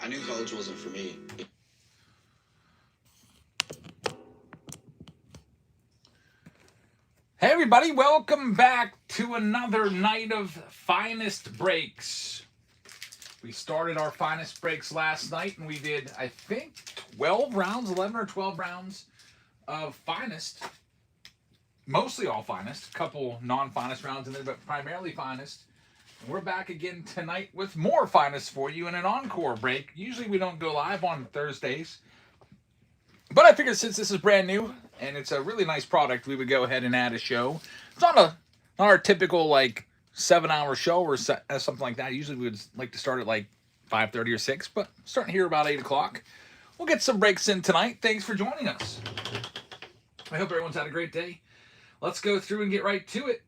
I knew college wasn't for me. Hey everybody, welcome back to another night of Finest Breaks. We started our Finest Breaks last night and we did, I think, 12 rounds, 11 or 12 rounds of Finest. Mostly all Finest, a couple non-Finest rounds in there, but primarily Finest. And we're back again tonight with more Finest for you in an encore break. Usually we don't go live on Thursdays, but I figured since this is brand new and it's a really nice product, we would go ahead and add a show. It's not our typical like 7-hour show or something like that. Usually we would like to start at like 5:30 or 6, but starting here about 8 o'clock. We'll get some breaks in tonight. Thanks for joining us. I hope everyone's had a great day. Let's go through and get right to it.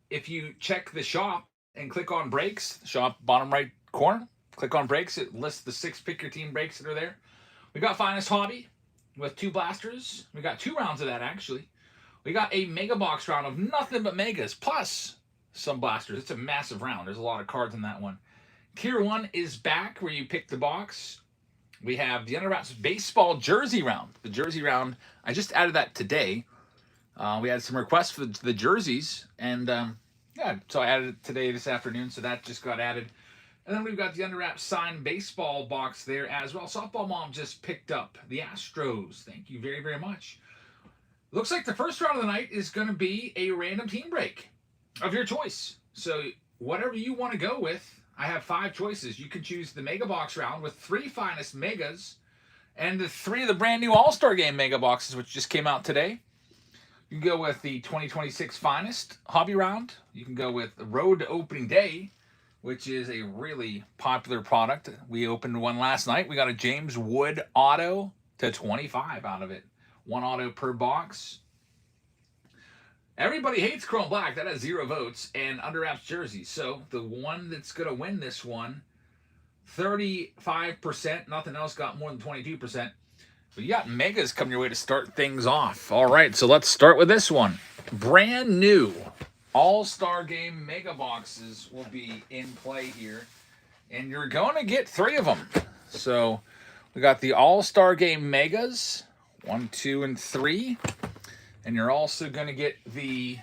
If you check the shop and click on breaks, shop bottom right corner, click on breaks. It lists the 6 pick your team breaks that are there. We got Finest Hobby with 2 blasters. We got 2 rounds of that actually. We got a mega box round of nothing but megas plus some blasters. It's a massive round. There's a lot of cards in that one. Tier 1 is back where you pick the box. We have the Under Wraps baseball jersey round. The jersey round, I just added that today. We had some requests for the jerseys, and yeah, so I added it today this afternoon, so that just got added. And then we've got the Under Wraps signed baseball box there as well. Softball Mom just picked up the Astros. Thank you very, very much. Looks like the first round of the night is going to be a random team break of your choice. So whatever you want to go with, I have 5 choices. You can choose the mega box round with 3 finest megas and the 3 of the brand new All-Star Game mega boxes, which just came out today. You can go with the 2026 Finest Hobby Round. You can go with the Road to Opening Day, which is a really popular product. We opened one last night. We got a James Wood auto to 25 out of it. 1 auto per box. Everybody hates Chrome Black. That has 0 votes. And Under Wraps jersey. So the one that's going to win this one, 35%. Nothing else got more than 22%. But you got megas coming your way to start things off. All right, so let's start with this one. Brand new All-Star Game mega boxes will be in play here. And you're going to get 3 of them. So we got the All-Star Game megas, 1, 2, and 3. And you're also going to get the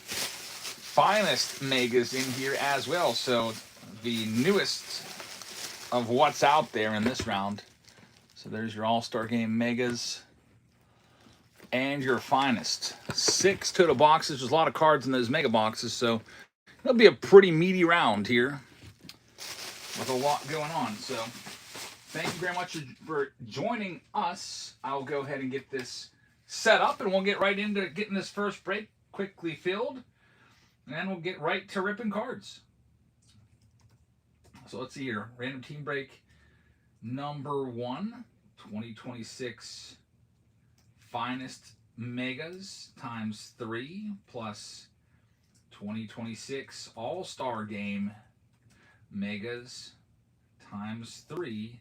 finest megas in here as well. So the newest of what's out there in this round. So there's your All-Star Game megas and your finest. 6 total boxes. There's a lot of cards in those mega boxes, so it'll be a pretty meaty round here with a lot going on. So thank you very much for joining us. I'll go ahead and get this set up, and we'll get right into getting this first break quickly filled, and then we'll get right to ripping cards. So let's see here. Random team break number 1, 2026 Finest Megas times 3 plus 2026 All-Star Game Megas times 3.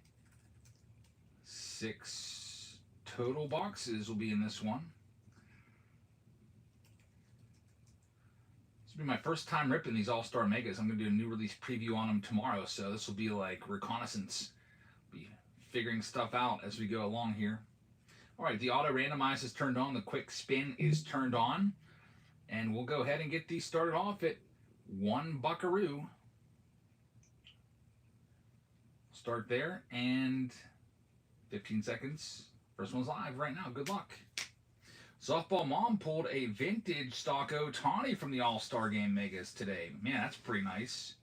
6 total boxes will be in this one. This will be my first time ripping these All-Star Megas. I'm going to do a new release preview on them tomorrow, so this will be like reconnaissance. Be figuring stuff out as we go along here. All right, the auto randomize is turned on. The quick spin is turned on. And we'll go ahead and get these started off at 1 buckaroo. Start there, and 15 seconds. First one's live right now. Good luck. Softball Mom pulled a vintage stock Ohtani from the All-Star Game Megas today. Man, that's pretty nice.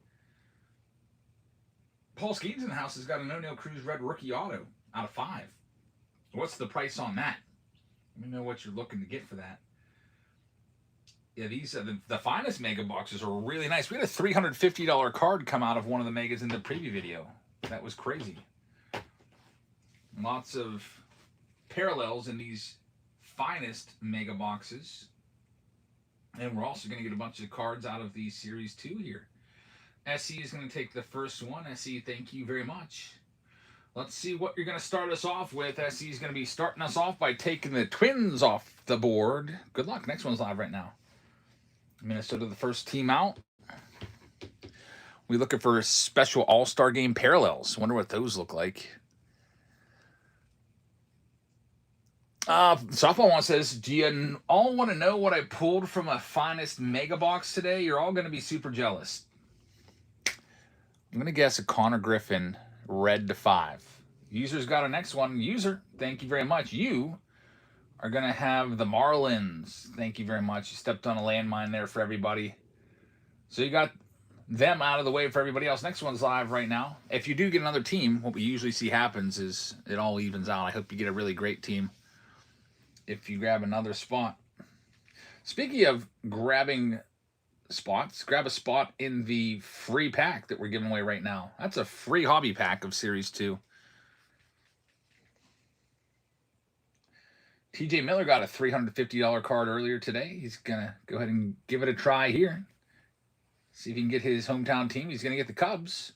Paul Skeens in the house has got an O'Neill Cruz Red Rookie Auto out of 5. What's the price on that? Let me know what you're looking to get for that. Yeah, these are the finest mega boxes are really nice. We had a $350 card come out of one of the megas in the preview video. That was crazy. Lots of parallels in these finest mega boxes. And we're also going to get a bunch of cards out of the Series 2 here. SE is going to take the first one. SE, thank you very much. Let's see what you're going to start us off with. SE is going to be starting us off by taking the Twins off the board. Good luck. Next one's live right now. Minnesota, the first team out. We're looking for special All-Star Game parallels. Wonder what those look like. Softball one says, do you all want to know what I pulled from a finest mega box today? You're all going to be super jealous. I'm going to guess a Connor Griffin red to 5. User's got our next one. User, thank you very much. You are going to have the Marlins. Thank you very much. You stepped on a landmine there for everybody. So you got them out of the way for everybody else. Next one's live right now. If you do get another team, what we usually see happens is it all evens out. I hope you get a really great team if you grab another spot. Speaking of grabbing spots, grab a spot in the free pack that we're giving away right now. That's a free hobby pack of Series 2. TJ Miller got a $350 card earlier today. He's going to go ahead and give it a try here. See if he can get his hometown team. He's going to get the Cubs.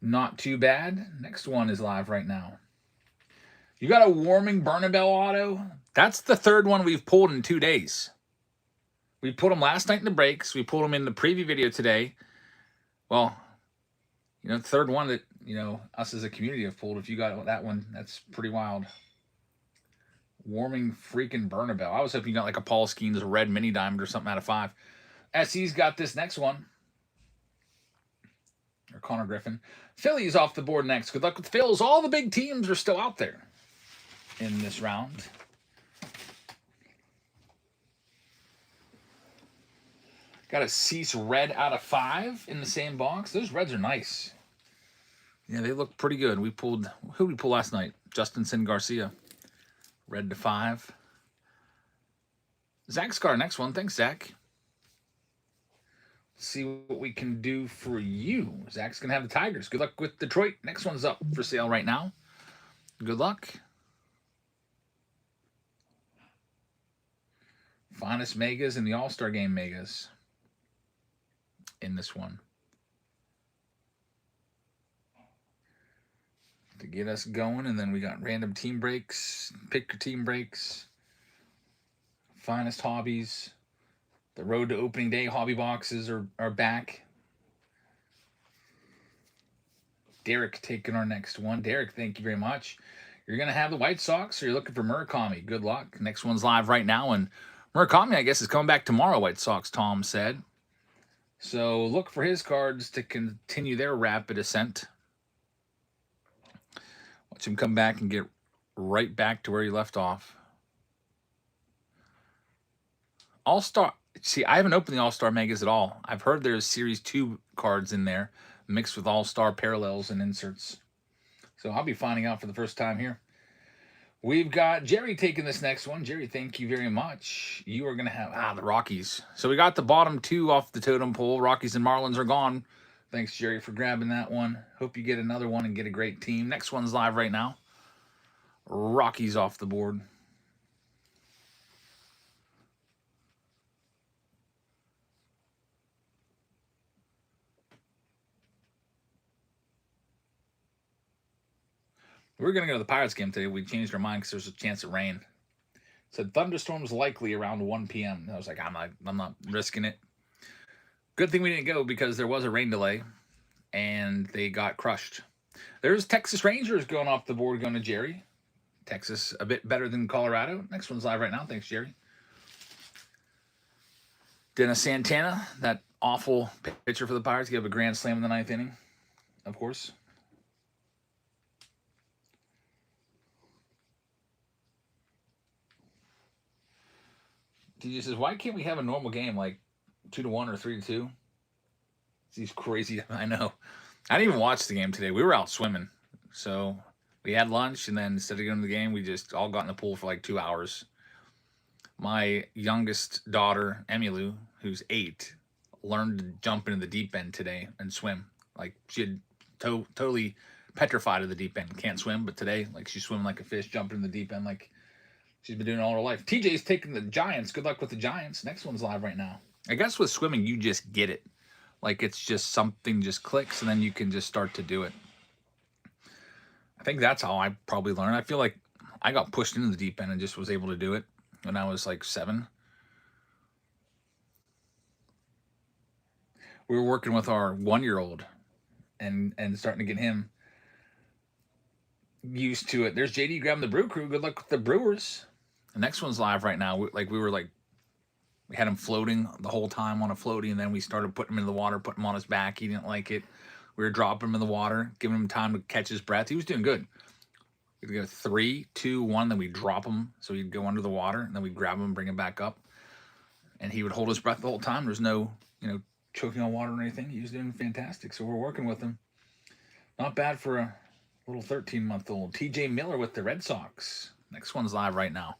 Not too bad. Next one is live right now. You got a Warming Bernabell auto. That's the third one we've pulled in 2 days. We pulled them last night in the breaks. We pulled them in the preview video today. Well, the third one that, us as a community have pulled. If you got that one, that's pretty wild. Warming freaking Bernabell. I was hoping you got like a Paul Skeens red mini diamond or something out of 5. SE's got this next one. Or Connor Griffin. Phillies off the board next. Good luck with the Phils. All the big teams are still out there in this round. Got a Cease red out of 5 in the same box. Those reds are nice. Yeah, they look pretty good. Who did we pull last night? Justinson Garcia. Red to 5. Zach's got our next one. Thanks, Zach. Let's see what we can do for you. Zach's going to have the Tigers. Good luck with Detroit. Next one's up for sale right now. Good luck. Finest megas and the All-Star Game megas in this one. To get us going, and then we got random team breaks, pick your team breaks, finest hobbies, the road to opening day hobby boxes are back. Derek taking our next one. Derek, thank you very much. You're going to have the White Sox, or you're looking for Murakami. Good luck. Next one's live right now, and Murakami, I guess, is coming back tomorrow, White Sox, Tom said. So look for his cards to continue their rapid ascent. Watch him come back and get right back to where he left off. All-Star. See, I haven't opened the All-Star Megas at all. I've heard there's Series 2 cards in there mixed with All-Star parallels and inserts. So I'll be finding out for the first time here. We've got Jerry taking this next one. Jerry, thank you very much. You are going to have, the Rockies. So we got the bottom 2 off the totem pole. Rockies and Marlins are gone. Thanks, Jerry, for grabbing that one. Hope you get another one and get a great team. Next one's live right now. Rockies off the board. We were going to go to the Pirates game today. We changed our mind because there's a chance of rain. It said thunderstorms likely around 1 p.m. I was like, I'm not risking it. Good thing we didn't go because there was a rain delay and they got crushed. There's Texas Rangers going off the board, going to Jerry. Texas a bit better than Colorado. Next one's live right now. Thanks, Jerry. Dennis Santana, that awful pitcher for the Pirates, gave a grand slam in the 9th inning, of course. DJ says, why can't we have a normal game like 2-1 or 3-2? These crazy. I know. I didn't even watch the game today. We were out swimming. So we had lunch, and then instead of going to the game, we just all got in the pool for like 2 hours. My youngest daughter, Emilu, who's 8, learned to jump into the deep end today and swim. Like, she had totally petrified of the deep end. Can't swim, but today, like, she's swimming like a fish, jumping in the deep end like she's been doing it all her life. TJ's taking the Giants. Good luck with the Giants. Next one's live right now. I guess with swimming, you just get it. Like, it's just something just clicks, and then you can just start to do it. I think that's how I probably learned. I feel like I got pushed into the deep end and just was able to do it when I was like 7. We were working with our 1-year-old and starting to get him used to it. There's JD grabbing the Brew Crew. Good luck with the Brewers. The next one's live right now. We had him floating the whole time on a floaty, and then we started putting him in the water, putting him on his back. He didn't like it. We were dropping him in the water, giving him time to catch his breath. He was doing good. We'd go 3, 2, 1, then we'd drop him so he'd go under the water, and then we'd grab him and bring him back up. And he would hold his breath the whole time. There's no, choking on water or anything. He was doing fantastic. So we're working with him. Not bad for a little 13-month-old. TJ Miller with the Red Sox. Next one's live right now.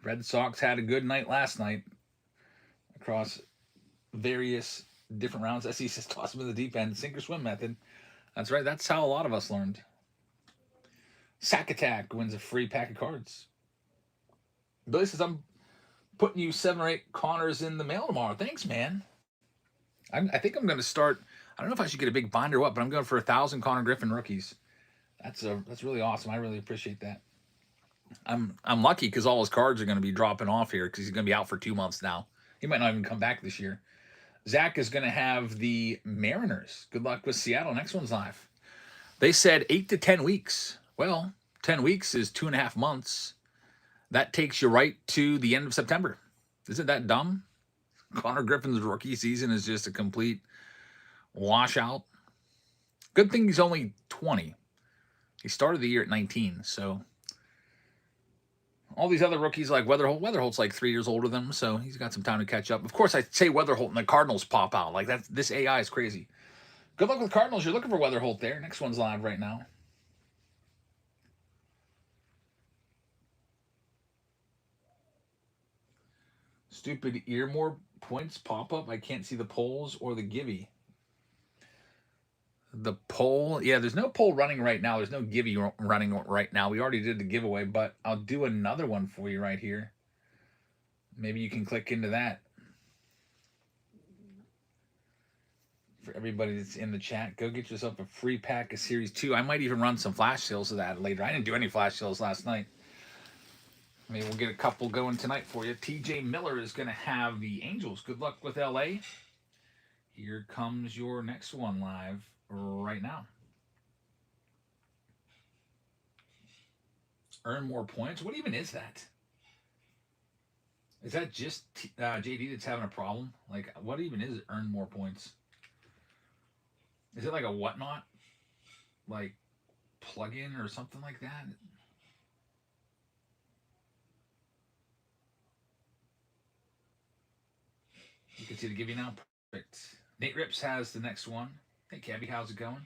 Red Sox had a good night last night across various different rounds. SE says toss him in the deep end, sink or swim method. That's right. That's how a lot of us learned. Sack Attack wins a free pack of cards. Billy says, I'm putting you 7 or 8 Connors in the mail tomorrow. Thanks, man. I think I'm going to start. I don't know if I should get a big binder or what, but I'm going for 1,000 Connor Griffin rookies. That's really awesome. I really appreciate that. I'm lucky because all his cards are going to be dropping off here because he's going to be out for 2 months now. He might not even come back this year. Zach is going to have the Mariners. Good luck with Seattle. Next one's live. They said 8 to 10 weeks. Well, 10 weeks is 2.5 months. That takes you right to the end of September. Isn't that dumb? Connor Griffin's rookie season is just a complete washout. Good thing he's only 20. He started the year at 19, so all these other rookies like Weatherholt's like 3 years older than him, so he's got some time to catch up. Of course, I say Weatherholt and the Cardinals pop out. Like this AI is crazy. Good luck with Cardinals. You're looking for Weatherholt there. Next one's live right now. Stupid Earmore points pop up. I can't see the polls or the Gibby. The poll, yeah, there's no poll running right now. There's no Gibby running right now. We already did the giveaway, but I'll do another one for you right here. Maybe you can click into that. For everybody that's in the chat, go get yourself a free pack of Series 2. I might even run some flash sales of that later. I didn't do any flash sales last night. Maybe we'll get a couple going tonight for you. TJ Miller is going to have the Angels. Good luck with LA. Here comes your next one live right now. Earn more points. What even is that? Is that just JD that's having a problem? Like, what even is earn more points? Is it like a whatnot? Like plugin or something like that? You can see the give you now. Perfect. Nate Rips has the next one. Hey, Cabby, how's it going?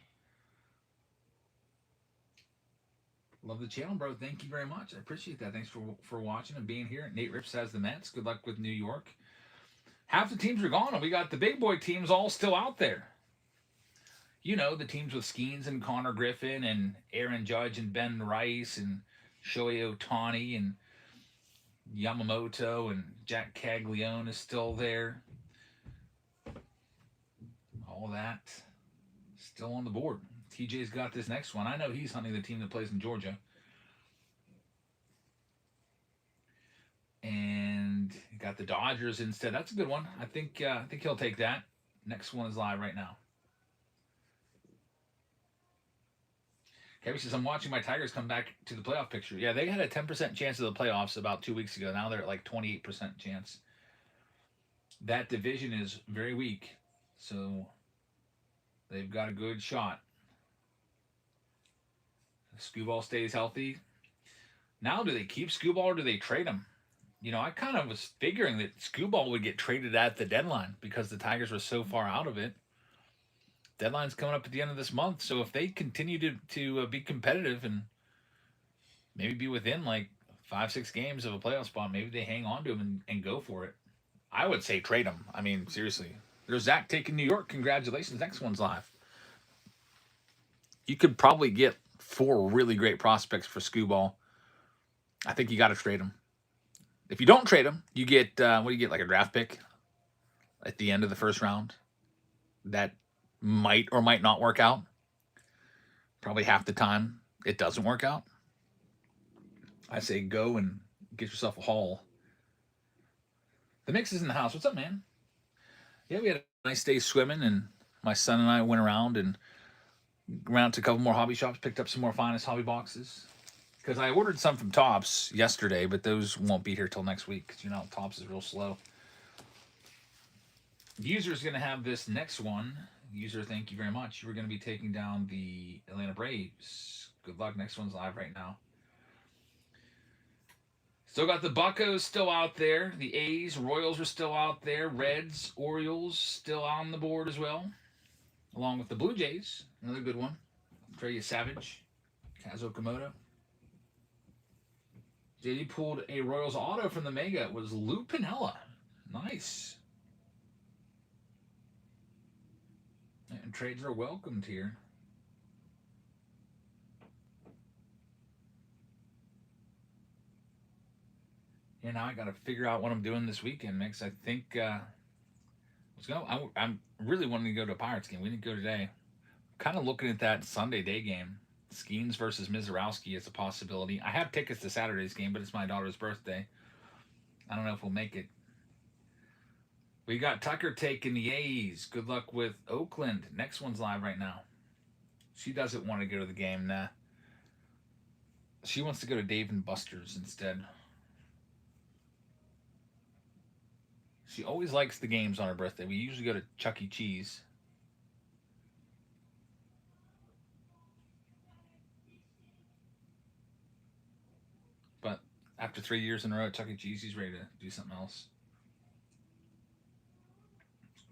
Love the channel, bro. Thank you very much. I appreciate that. Thanks for watching and being here. Nate Rips has the Mets. Good luck with New York. Half the teams are gone, and we got the big boy teams all still out there. You know, the teams with Skeens and Connor Griffin and Aaron Judge and Ben Rice and Shohei Ohtani and Yamamoto and Jack Caglione is still there. All that still on the board. TJ's got this next one. I know he's hunting the team that plays in Georgia. And got the Dodgers instead. That's a good one. I think he'll take that. Next one is live right now. Kevin says, I'm watching my Tigers come back to the playoff picture. Yeah, they had a 10% chance of the playoffs about 2 weeks ago. Now they're at like 28% chance. That division is very weak. So they've got a good shot. Skubal stays healthy. Now, do they keep Skubal or do they trade him? You know, I kind of was figuring that Skubal would get traded at the deadline because the Tigers were so far out of it. Deadline's coming up at the end of this month, so if they continue to be competitive and maybe be within like 5-6 games of a playoff spot, maybe they hang on to him and go for it. I would say trade him. I mean, seriously. There's Zach taking New York. Congratulations. Next one's live. You could probably get 4 really great prospects for Skubal. I think you got to trade him. If you don't trade him, you get, what do you get, like a draft pick at the end of the first round? That might or might not work out. Probably half the time it doesn't work out. I say go and get yourself a haul. The Mix is in the house. What's up, man? Yeah, we had a nice day swimming and My son and I went around and ran to a couple more hobby shops, picked up some more Finest hobby boxes. Because I ordered some from Tops yesterday, but those won't be here till next week. Because you know Tops is real slow. User's going to have this next one. User, thank you very much. We're going to be taking down the Atlanta Braves. Good luck. Next one's live right now. Still got the Buccos still out there. The A's, Royals are still out there. Reds, Orioles still on the board as well. Along with the Blue Jays. Another good one. Trey Savage. Kazuo Komodo. JD pulled a Royals auto from the Mega. It was Lou Piniella. Nice. And trades are welcomed here. And now I got to figure out what I'm doing this weekend, Mix. I think I'm really wanting to go to a Pirates game. We didn't go today. Kind of looking at that Sunday day game. Skeens versus Mizorowski is a possibility. I have tickets to Saturday's game, but it's my daughter's birthday. I don't know if we'll make it. We got Tucker taking the A's. Good luck with Oakland. Next one's live right now. She doesn't want to go to the game. Nah. She wants to go to Dave and Buster's instead. She always likes the games on her birthday. We usually go to Chuck E. Cheese. But after 3 years in a row at Chuck E. Cheese, he's ready to do something else.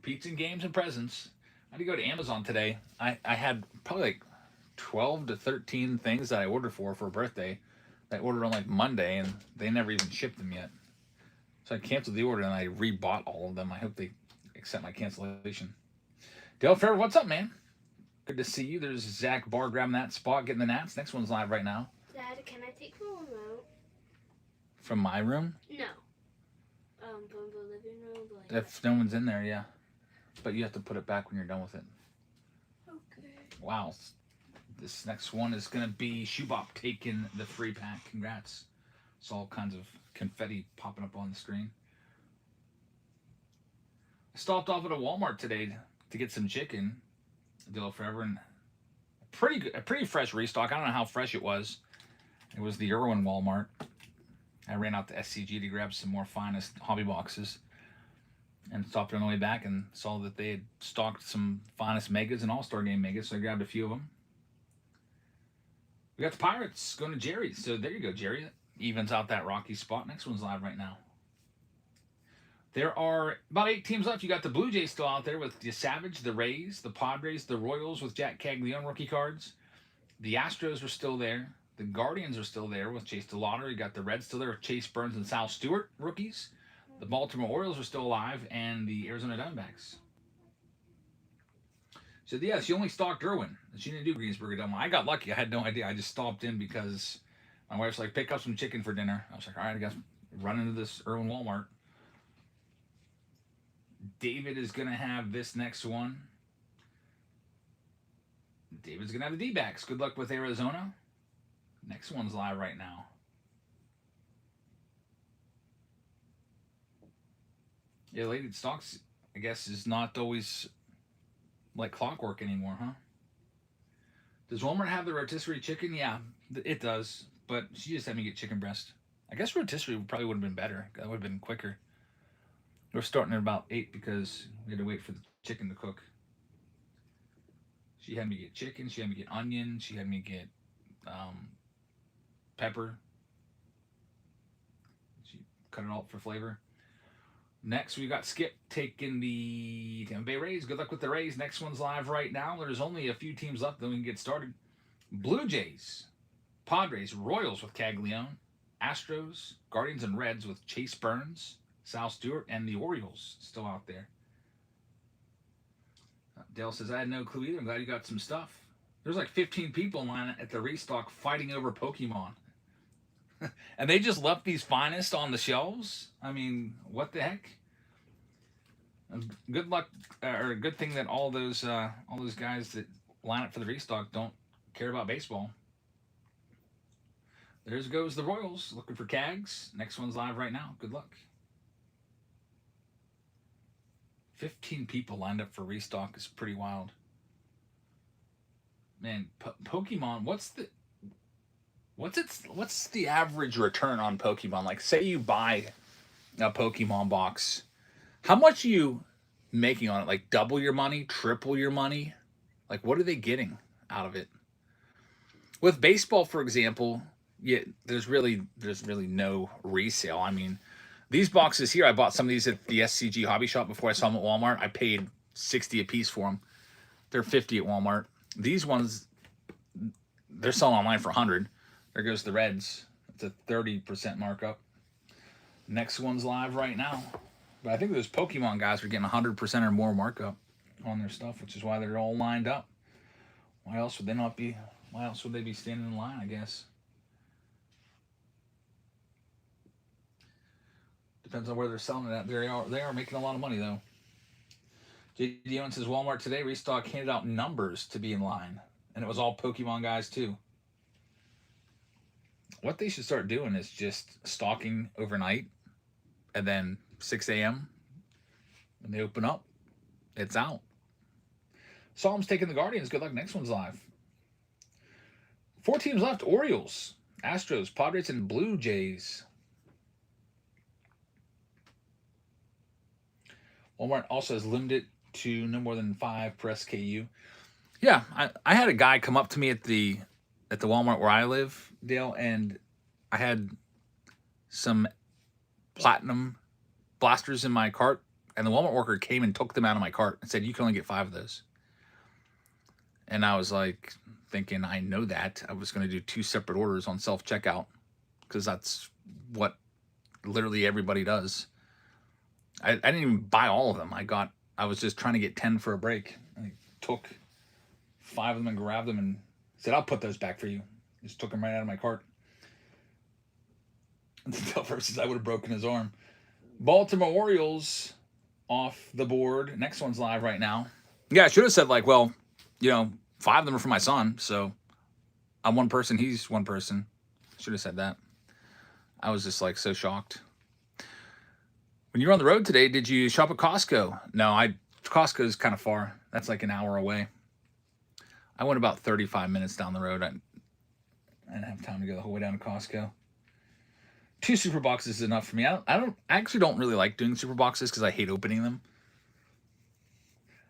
Pizza and games and presents. I had to go to Amazon today. I had probably like 12 to 13 things that I ordered for a birthday. I ordered on like Monday, and they never even shipped them yet. So I canceled the order, and I rebought all of them. I hope they accept my cancellation. Dale Fair, what's up, man? Good to see you. There's Zach Barr grabbing that spot, getting the Nats. Next one's live right now. Dad, can I take the remote? From my room? No. From the living room. Like... If no one's in there, yeah. But you have to put it back when you're done with it. Okay. Wow. This next one is going to be Shubop taking the free pack. Congrats. It's all kinds of confetti popping up on the screen. I stopped off at a Walmart today to get some chicken. Dillo Forever, and a pretty fresh restock. I don't know how fresh it was. It was the Irwin Walmart. I ran out to SCG to grab some more Finest hobby boxes, and stopped on the way back and saw that they had stocked some Finest Megas and All-Star Game Megas, so I grabbed a few of them. We got the Pirates going to Jerry. So there you go, Jerry. Evens out that rocky spot. Next one's live right now. There are about 8 teams left. You got the Blue Jays still out there with the Savage, the Rays, the Padres, the Royals with Jack Caglione rookie cards. The Astros are still there. The Guardians are still there with Chase DeLauder. You got the Reds still there with Chase Burns and Sal Stewart rookies. The Baltimore Orioles are still alive, and the Arizona Diamondbacks. So yeah, she only stocked Irwin. She didn't do Greensburg or Delmont. I got lucky. I had no idea. I just stopped in because my wife's like, pick up some chicken for dinner. I was like, all right, I guess run into this Irwin Walmart. David is going to have this next one. David's going to have the D-backs. Good luck with Arizona. Next one's live right now. Yeah, Lady Stocks, I guess, is not always like clockwork anymore, huh? Does Walmart have the rotisserie chicken? Yeah, it does. But she just had me get chicken breast. I guess rotisserie probably would have been better. That would have been quicker. We're starting at about 8 because we had to wait for the chicken to cook. She had me get chicken. She had me get onion. She had me get pepper. She cut it all up for flavor. Next, we got Skip taking the Tampa Bay Rays. Good luck with the Rays. Next one's live right now. There's only a few teams left, then we can get started. Blue Jays, Padres, Royals with Caglione, Astros, Guardians, and Reds with Chase Burns, Sal Stewart, and the Orioles still out there. Dale says, I had no clue either. I'm glad you got some stuff. There's like 15 people in line at the restock fighting over Pokemon. And they just left these Finest on the shelves? I mean, what the heck? Good luck, or good thing that all those guys that line up for the restock don't care about baseball. There goes the Royals looking for Cags. Next one's live right now. Good luck. 15 people lined up for restock is pretty wild. Man, Pokemon, what's the average return on Pokemon? Like, say you buy a Pokemon box, how much are you making on it? Like, double your money, triple your money? Like, what are they getting out of it? With baseball, for example, yeah, there's really no resale. I mean, these boxes here, I bought some of these at the SCG Hobby Shop before I saw them at Walmart. I paid 60 a piece for them. They're 50 at Walmart. These ones, they're selling online for 100. There goes the Reds. It's a 30% markup. Next one's live right now. But I think those Pokemon guys are getting 100% or more markup on their stuff, which is why they're all lined up. Why else would they not be? Why else would they be standing in line, I guess? Depends on where they're selling it at. They are making a lot of money, though. J.D. Owens says Walmart today restock handed out numbers to be in line. And it was all Pokemon guys, too. What they should start doing is just stocking overnight. And then 6 a.m. when they open up, it's out. Psalm's taking the Guardians. Good luck. Next one's live. 4 teams left. Orioles, Astros, Padres, and Blue Jays. Walmart also has limited to no more than 5 per SKU. Yeah, I had a guy come up to me at the Walmart where I live, Dale, and I had some platinum blasters in my cart, and the Walmart worker came and took them out of my cart and said, "You can only get 5 of those." And I was like, thinking, I know that. I was going to do 2 separate orders on self-checkout because that's what literally everybody does. I didn't even buy all of them. I was just trying to get 10 for a break. I took 5 of them and grabbed them and said, "I'll put those back for you." Just took them right out of my cart. Until versus I would have broken his arm. Baltimore Orioles off the board. Next one's live right now. Yeah, I should have said, like, well, 5 of them are for my son, so I'm one person, he's one person. Should have said that. I was just, like, so shocked. When you were on the road today, did you shop at Costco? No, Costco's kind of far. That's like an hour away. I went about 35 minutes down the road. I didn't have time to go the whole way down to Costco. 2 super boxes is enough for me. I actually don't really like doing super boxes because I hate opening them.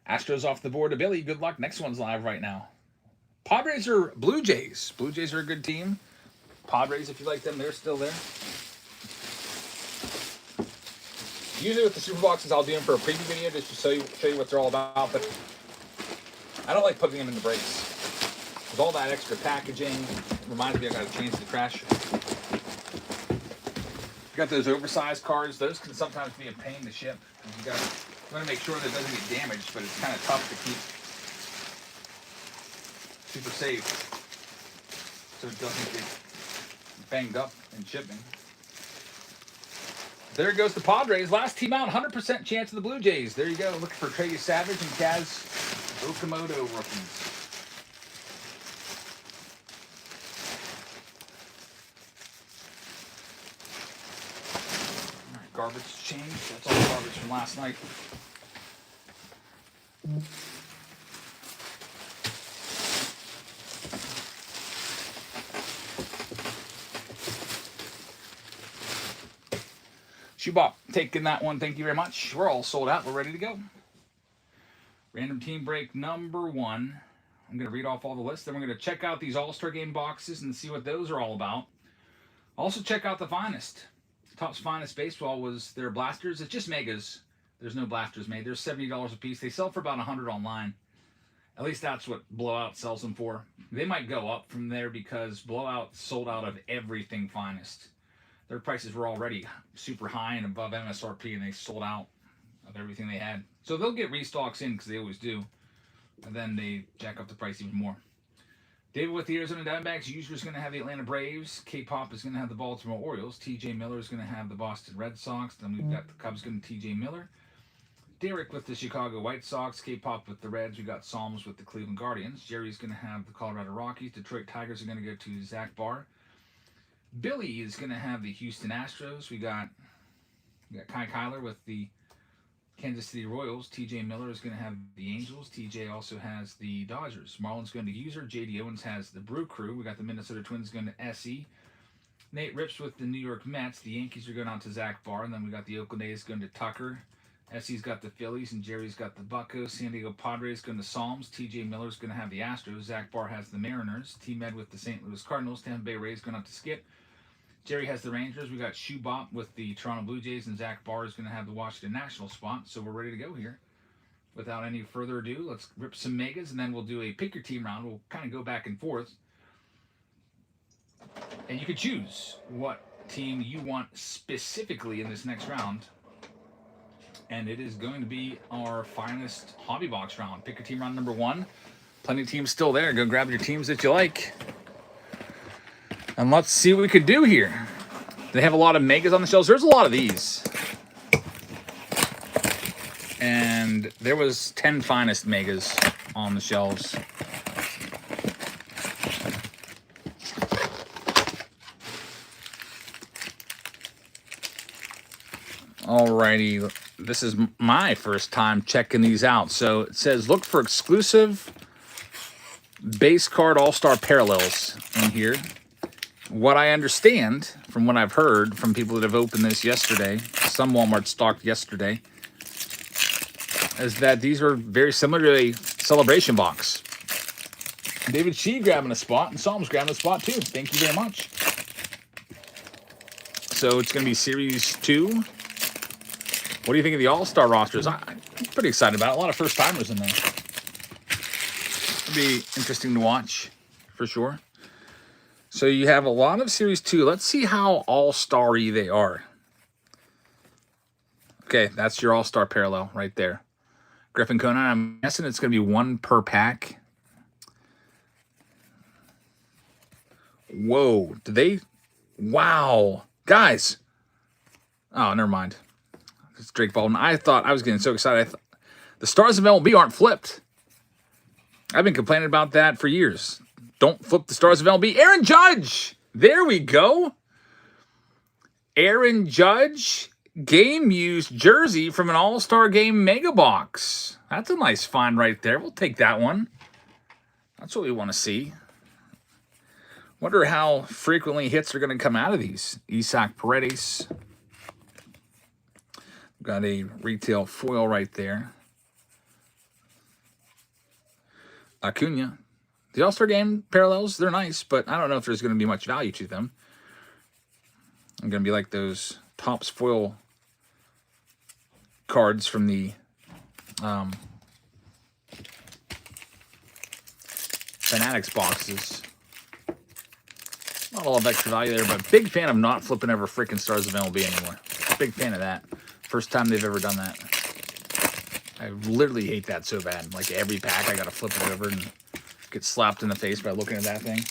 Astros off the board to Billy. Good luck. Next one's live right now. Padres or Blue Jays? Blue Jays are a good team. Padres, if you like them, they're still there. Usually with the super boxes, I'll do them for a preview video just to show you what they're all about. But I don't like putting them in the breaks. With all that extra packaging, reminds me I got to change the trash. Got those oversized cards. Those can sometimes be a pain to ship. You want to make sure that it doesn't get damaged, but it's kind of tough to keep super safe so it doesn't get banged up in shipping. There goes the Padres. Last team out, 100% chance of the Blue Jays. There you go. Looking for Trey Savage and Kaz Okamoto rookies. All right, garbage change. That's all the garbage from last night. Shubop, taking that one. Thank you very much. We're all sold out. We're ready to go. Random team break number 1. I'm going to read off all the lists. Then we're going to check out these All-Star Game boxes and see what those are all about. Also check out the Finest. Topps Finest Baseball was their blasters. It's just megas. There's no blasters made. They're $70 a piece. They sell for about $100 online. At least that's what Blowout sells them for. They might go up from there because Blowout sold out of everything Finest. Their prices were already super high and above MSRP, and they sold out of everything they had. So they'll get restocks in because they always do. And then they jack up the price even more. David with the Arizona Diamondbacks. User is going to have the Atlanta Braves. K-Pop is going to have the Baltimore Orioles. TJ Miller is going to have the Boston Red Sox. Then we've got the Cubs going to TJ Miller. Derek with the Chicago White Sox. K-Pop with the Reds. We got Psalms with the Cleveland Guardians. Jerry's going to have the Colorado Rockies. Detroit Tigers are going to go to Zach Barr. Billy is going to have the Houston Astros. We got Kai Kyler with the Kansas City Royals. TJ Miller is going to have the Angels. TJ also has the Dodgers. Marlins going to User. JD Owens has the Brew Crew. We got the Minnesota Twins going to SE. Nate Rips with the New York Mets. The Yankees are going out to Zach Barr. And then we got the Oakland A's going to Tucker. SE's got the Phillies, and Jerry's got the Buccos. San Diego Padres going to Psalms. TJ Miller's going to have the Astros. Zach Barr has the Mariners. T-Med with the St. Louis Cardinals. Tampa Bay Rays going up to Skip. Jerry has the Rangers. We got Shoe Bop with the Toronto Blue Jays, and Zach Barr is going to have the Washington Nationals spot. So we're ready to go here. Without any further ado, let's rip some megas, and then we'll do a pick your team round. We'll kind of go back and forth. And you can choose what team you want specifically in this next round. And it is going to be our finest hobby box round. Pick your team round number 1. Plenty of teams still there. Go grab your teams that you like. And let's see what we could do here. They have a lot of megas on the shelves. There's a lot of these. And there was 10 finest megas on the shelves. Alrighty, this is my first time checking these out. So it says look for exclusive base card all-star parallels in here. What I understand from what I've heard from people that have opened this yesterday, some Walmart stocked yesterday, is that these are very similar to a celebration box. David Shee grabbing a spot, and Psalms grabbing a spot too. Thank you very much. So it's going to be Series 2. What do you think of the All-Star rosters? I'm pretty excited about it. A lot of first-timers in there. It'll be interesting to watch, for sure. So you have a lot of Series 2. Let's see how all-star-y they are. Okay, that's your all-star parallel right there. Griffin Conan, I'm guessing it's going to be 1 per pack. Whoa, did they? Wow. Guys. Oh, never mind. It's Drake Baldwin. I thought I was getting so excited. The stars of MLB aren't flipped. I've been complaining about that for years. Don't flip the stars of MLB. Aaron Judge. There we go. Aaron Judge game used jersey from an All-Star Game mega box. That's a nice find right there. We'll take that one. That's what we want to see. Wonder how frequently hits are going to come out of these. Isaac Paredes. Got a retail foil right there. Acuna. The All-Star Game parallels, they're nice, but I don't know if there's going to be much value to them. I'm going to be like those Topps foil cards from the Fanatics boxes. Not a lot of extra value there, but big fan of not flipping over freaking stars of MLB anymore. Big fan of that. First time they've ever done that. I literally hate that so bad. Like every pack, I got to flip it over and get slapped in the face by looking at that thing.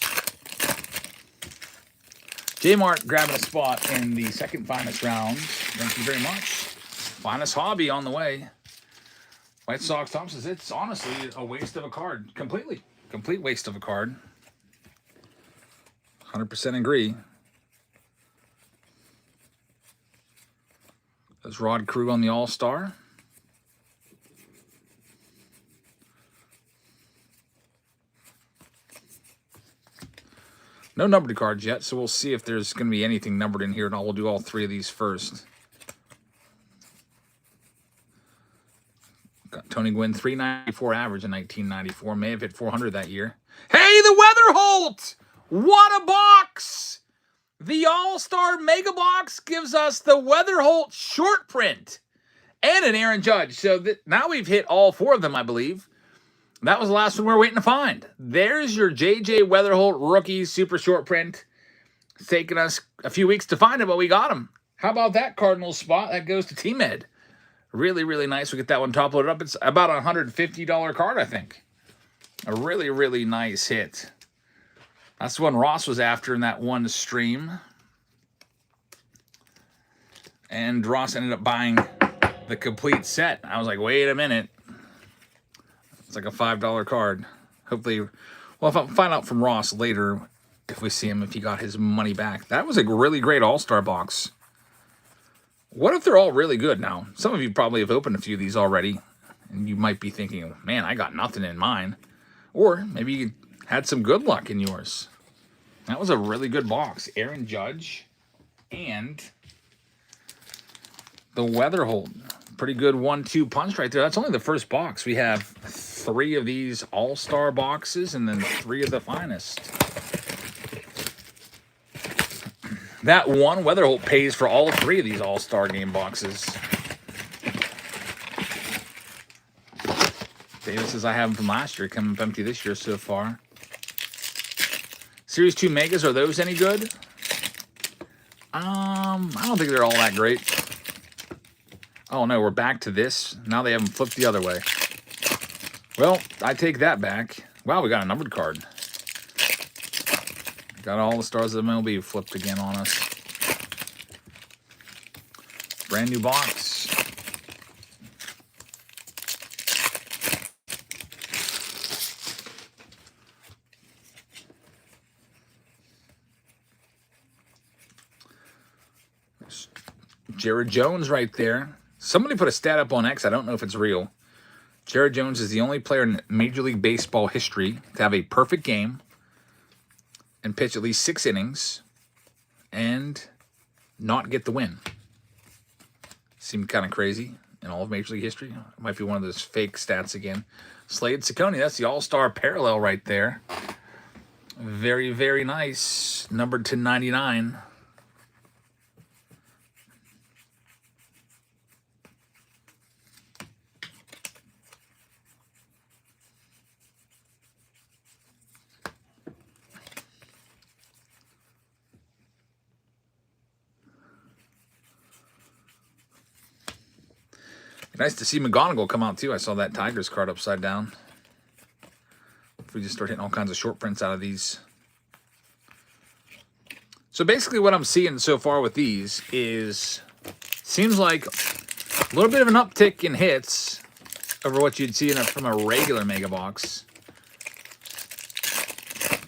J-Mart grabbing a spot in the second finest round. Thank you very much. Finest hobby on the way. White Sox Tom says it's honestly a waste of a card. Completely. Complete waste of a card. 100% agree. There's Rod Krug on the All-Star. No numbered cards yet, so we'll see if there's going to be anything numbered in here, and we'll do all 3 of these first. Got Tony Gwynn, 394 average in 1994. May have hit 400 that year. Hey, the Weatherholt! What a box! The All-Star Mega Box gives us the Weatherholt short print and an Aaron Judge. So now we've hit all 4 of them, I believe. That was the last one we were waiting to find. There's your J.J. Weatherholt rookie super short print. It's taken us a few weeks to find it, but we got him. How about that Cardinals spot? That goes to T-Med. Really, really nice. We get that one top loaded up. It's about a $150 card, I think. A really, really nice hit. That's the one Ross was after in that one stream. And Ross ended up buying the complete set. I was like, wait a minute. It's like a $5 card. Hopefully, well, if I'll find out from Ross later if we see him, if he got his money back. That was a really great All-Star box. What if they're all really good now? Some of you probably have opened a few of these already, and you might be thinking, man, I got nothing in mine. Or maybe you had some good luck in yours. That was a really good box. Aaron Judge and the Weatherholt. Pretty good 1-2 punch right there. That's only the first box. We have 3 of these all-star boxes and then 3 of the finest. That one Weatherholt pays for all 3 of these all-star game boxes. David says I have them from last year, coming up empty this year so far. Series 2 Megas, are those any good? I don't think they're all that great. Oh no, we're back to this. Now they have them flipped the other way. Well, I take that back. Wow, we got a numbered card. Got all the stars of the MLB flipped again on us. Brand new box. Jared Jones right there. Somebody put a stat up on X. I don't know if it's real. Jared Jones is the only player in Major League Baseball history to have a perfect game and pitch at least 6 innings and not get the win. Seemed kind of crazy in all of Major League history. It might be one of those fake stats again. Slade Ciccone, that's the all-star parallel right there. Very, very nice. Numbered to 99. Nice to see McGonagall come out, too. I saw that Tigers card upside down. If we just start hitting all kinds of short prints out of these. So basically what I'm seeing so far with these is, seems like a little bit of an uptick in hits over what you'd see from a regular Mega Box.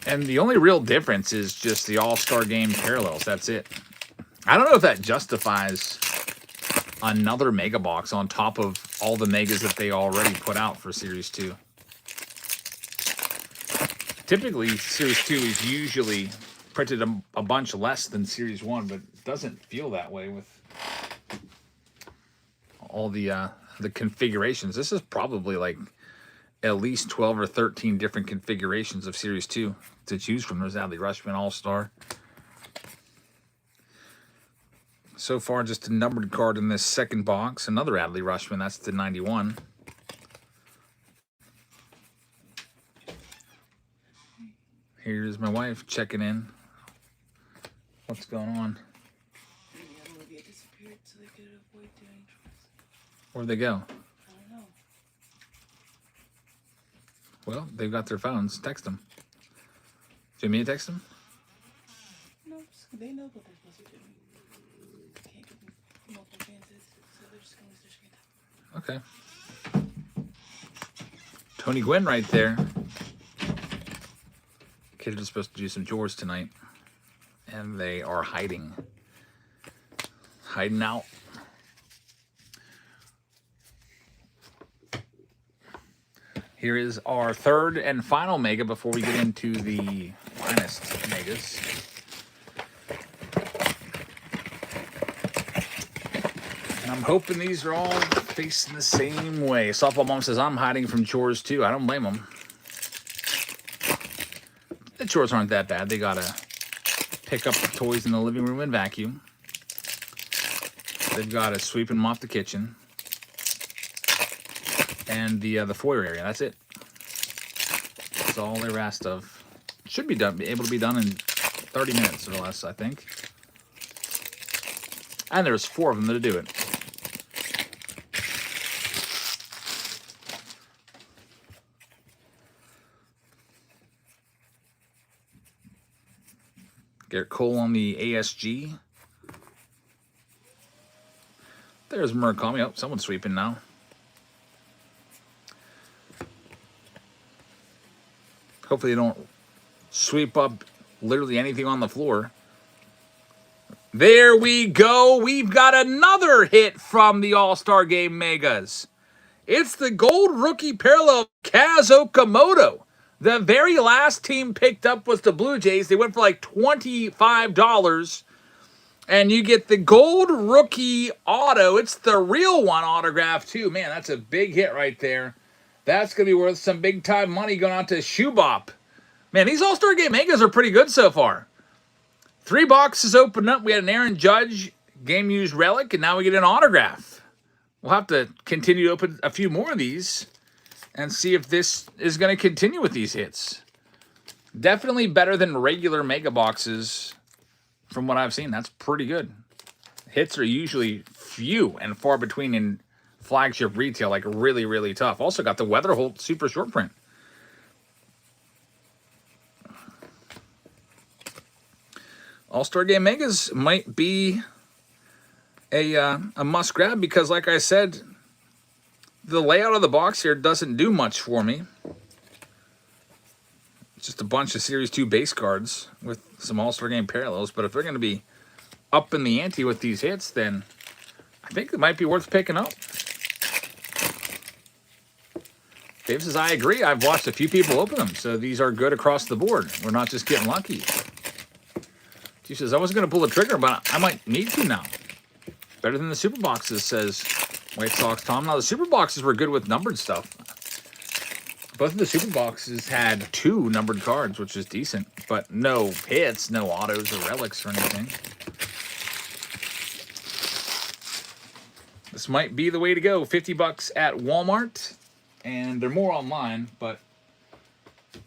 And the only real difference is just the All-Star Game parallels. That's it. I don't know if that justifies another Mega Box on top of all the Megas that they already put out for Series 2. Typically, Series 2 is usually printed a bunch less than Series 1, but it doesn't feel that way with all the configurations. This is probably like at least 12 or 13 different configurations of Series 2 to choose from. There's Adley Rutschman All-Star. So far, just a numbered card in this second box. Another Adley Rutschman. That's the 91. Here's my wife checking in. What's going on? Where'd they go? I don't know. Well, they've got their phones. Text them. Do you want me to text them? No, they know what they're supposed to do. Can't give them multiple chances, so they're just going to lose their screen time. Okay. Tony Gwynn right there. Kids are supposed to do some chores tonight, and they are hiding out. Here is our third and final Mega before we get into the finest Megas. And I'm hoping these are all facing the same way. Softball Mom says, I'm hiding from chores too. I don't blame them. The chores aren't that bad. They gotta pick up the toys in the living room and vacuum. They've gotta sweep and mop the kitchen. And the foyer area. That's it. That's all they're asked of. Should be done, able to be done in 30 minutes or less, I think. And there's 4 of them to do it. Garrett Cole on the ASG. There's Murakami. Oh, someone's sweeping now. Hopefully they don't sweep up literally anything on the floor. There we go. We've got another hit from the All-Star Game Megas. It's the gold rookie parallel Kaz Okamoto. The very last team picked up was the Blue Jays. They went for like $25. And you get the gold rookie auto. It's the real one autograph too. Man, that's a big hit right there. That's going to be worth some big time money going out to Shubop. Man, these All-Star Game Megas are pretty good so far. 3 boxes opened up. We had an Aaron Judge game used relic, and now we get an autograph. We'll have to continue to open a few more of these and see if this is going to continue with these hits. Definitely better than regular mega boxes from what I've seen. That's pretty good. Hits are usually few and far between in flagship retail, like really, really tough. Also got the Weatherholt super short print. All-Star Game Megas might be a must grab because, like I said, the layout of the box here doesn't do much for me. It's just a bunch of Series 2 base cards with some All-Star Game parallels. But if they're going to be up in the ante with these hits, then I think it might be worth picking up. Dave says, I agree. I've watched a few people open them, so these are good across the board. We're not just getting lucky. She says, I wasn't going to pull the trigger, but I might need to now. Better than the super boxes, says White Sox Tom. Now, the super boxes were good with numbered stuff. Both of the super boxes had 2 numbered cards, which is decent, but no hits, no autos or relics or anything. This might be the way to go. $50 at Walmart, and they're more online, but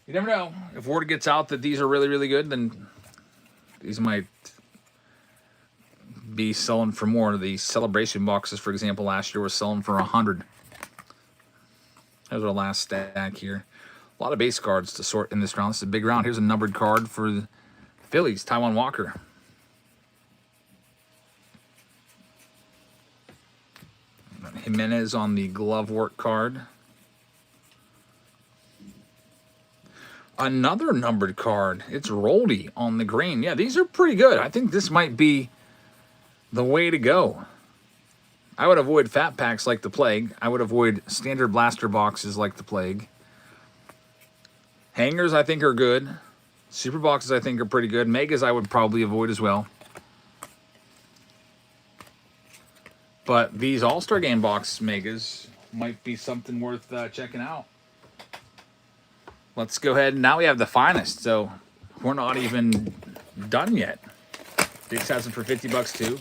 you never know. If word gets out that these are really, really good, then these might be selling for more. The celebration boxes, for example, last year was selling for $100. There's our last stack here. A lot of base cards to sort in this round. This is a big round. Here's a numbered card for the Phillies, Taijuan Walker. Jimenez on the glove work card. Another numbered card. It's Roldy on the green. Yeah, these are pretty good. I think this might be the way to go. I would avoid fat packs like the plague. I would avoid standard blaster boxes like the plague. Hangers, I think, are good. Super boxes, I think, are pretty good. Megas, I would probably avoid as well. But these All-Star Game box Megas might be something worth checking out. Let's go ahead. Now we have the finest, so we're not even done yet. Diggs has them for $50 too.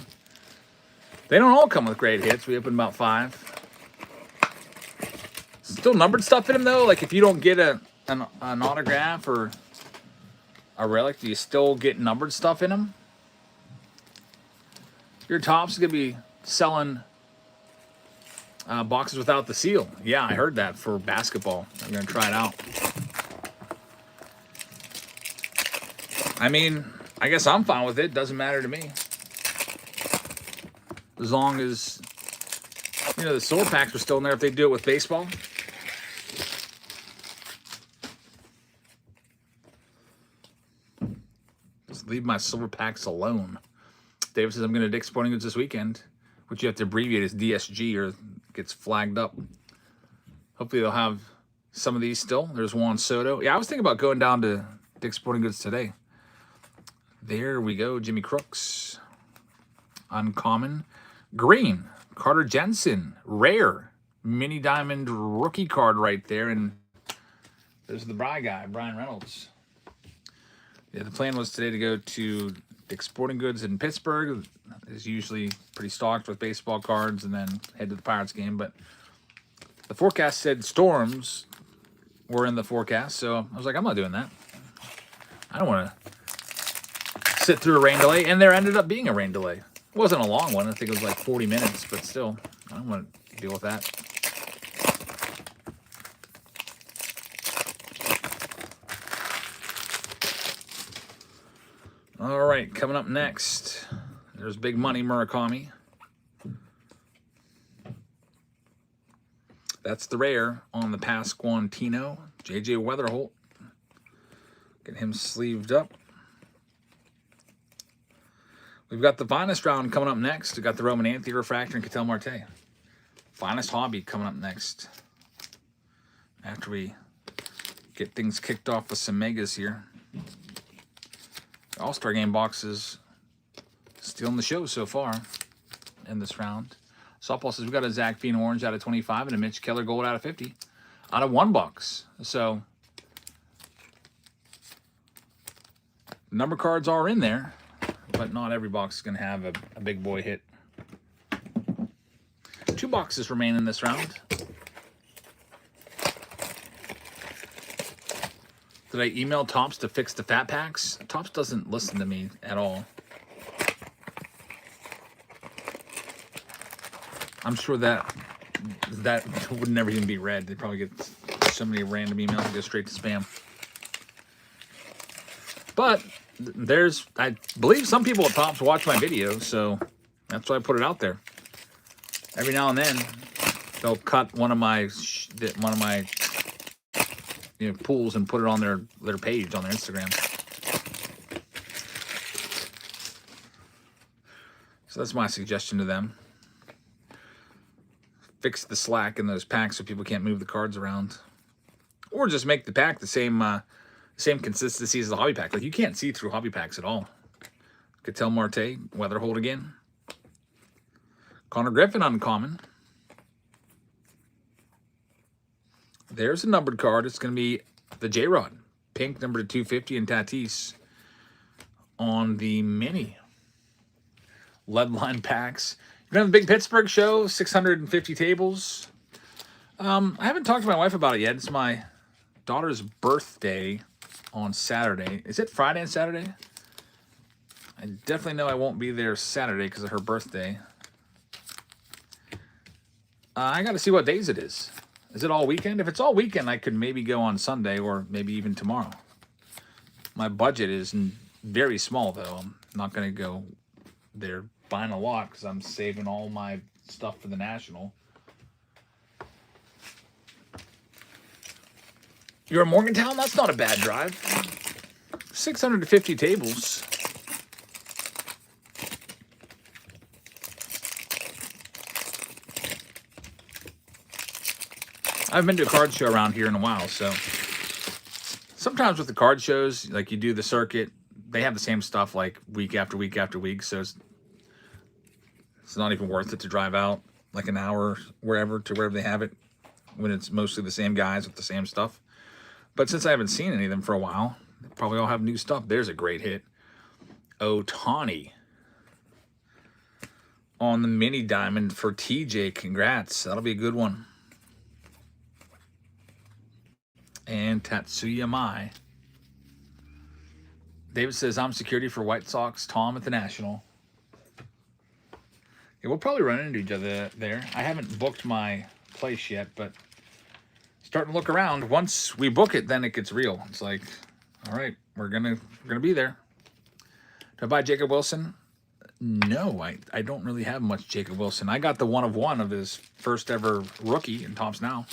They don't all come with great hits. We opened about 5. Still numbered stuff in them though. Like if you don't get an autograph or a relic, do you still get numbered stuff in them? Your Topps is gonna be selling boxes without the seal. Yeah, I heard that for basketball. I'm gonna try it out. I mean, I guess I'm fine with it. Doesn't matter to me. As long as, you know, the silver packs are still in there if they do it with baseball. Just leave my silver packs alone. David says, I'm going to Dick's Sporting Goods this weekend, which you have to abbreviate as DSG or it gets flagged up. Hopefully they'll have some of these still. There's Juan Soto. Yeah, I was thinking about going down to Dick's Sporting Goods today. There we go. Jimmy Crooks. Uncommon. Green. Carter Jensen. Rare. Mini Diamond rookie card right there. And there's the Bry guy, Brian Reynolds. Yeah, the plan was today to go to Dick's Sporting Goods in Pittsburgh. It's usually pretty stocked with baseball cards and then head to the Pirates game. But the forecast said storms were in the forecast. So I was like, I'm not doing that. I don't want to sit through a rain delay, and there ended up being a rain delay. It wasn't a long one. I think it was like 40 minutes, but still, I don't want to deal with that. All right, coming up next, there's Big Money Murakami. That's the rare on the Pasquantino. J.J. Weatherholt. Get him sleeved up. We've got the finest round coming up next. We've got the Roman Anthony Refractor and Ketel Marte. Finest hobby coming up next. After we get things kicked off with some megas here. All-Star Game boxes stealing the show so far in this round. Softball says we got a Zach Bean Orange out of 25 and a Mitch Keller Gold out of 50 out of $1. So number cards are in there, but not every box is going to have a big boy hit. 2 boxes remain in this round. Did I email Topps to fix the fat packs? Topps doesn't listen to me at all. I'm sure that would never even be read. They probably get so many random emails that go straight to spam. But I believe some people at Topps watch my videos, so that's why I put it out there. Every now and then, they'll cut one of my pools and put it on their page on their Instagram. So that's my suggestion to them. Fix the slack in those packs so people can't move the cards around, or just make the pack the same consistency as the hobby pack. Like, you can't see through hobby packs at all. Ketel Marte, Weatherhold again. Connor Griffin uncommon. There's a numbered card. It's going to be the J-Rod. Pink, number 250, and Tatis on the mini. Lead line packs. You're going to have the big Pittsburgh show, 650 tables. I haven't talked to my wife about it yet. It's my daughter's birthday on Saturday. Is it Friday and Saturday? I definitely know I won't be there Saturday because of her birthday. I got to see what days it is. Is it all weekend? If it's all weekend, I could maybe go on Sunday or maybe even tomorrow. My budget is very small, though. I'm not going to go there buying a lot because I'm saving all my stuff for the National. You're in Morgantown? That's not a bad drive. 650 tables. I haven't been to a card show around here in a while, so sometimes with the card shows, like you do the circuit, they have the same stuff like week after week after week, so it's not even worth it to drive out like an hour wherever they have it when it's mostly the same guys with the same stuff. But since I haven't seen any of them for a while, they probably all have new stuff. There's a great hit. Ohtani on the mini diamond for TJ. Congrats. That'll be a good one. And Tatsuya Mai. David says, I'm security for White Sox. Tom at the National. Yeah, we'll probably run into each other there. I haven't booked my place yet, but starting to look around. Once we book it, then it gets real. It's like, all right, we're gonna be there. Do I buy Jacob Wilson? No, I don't really have much Jacob Wilson. I got the 1 of 1 of his first ever rookie in Topps Now.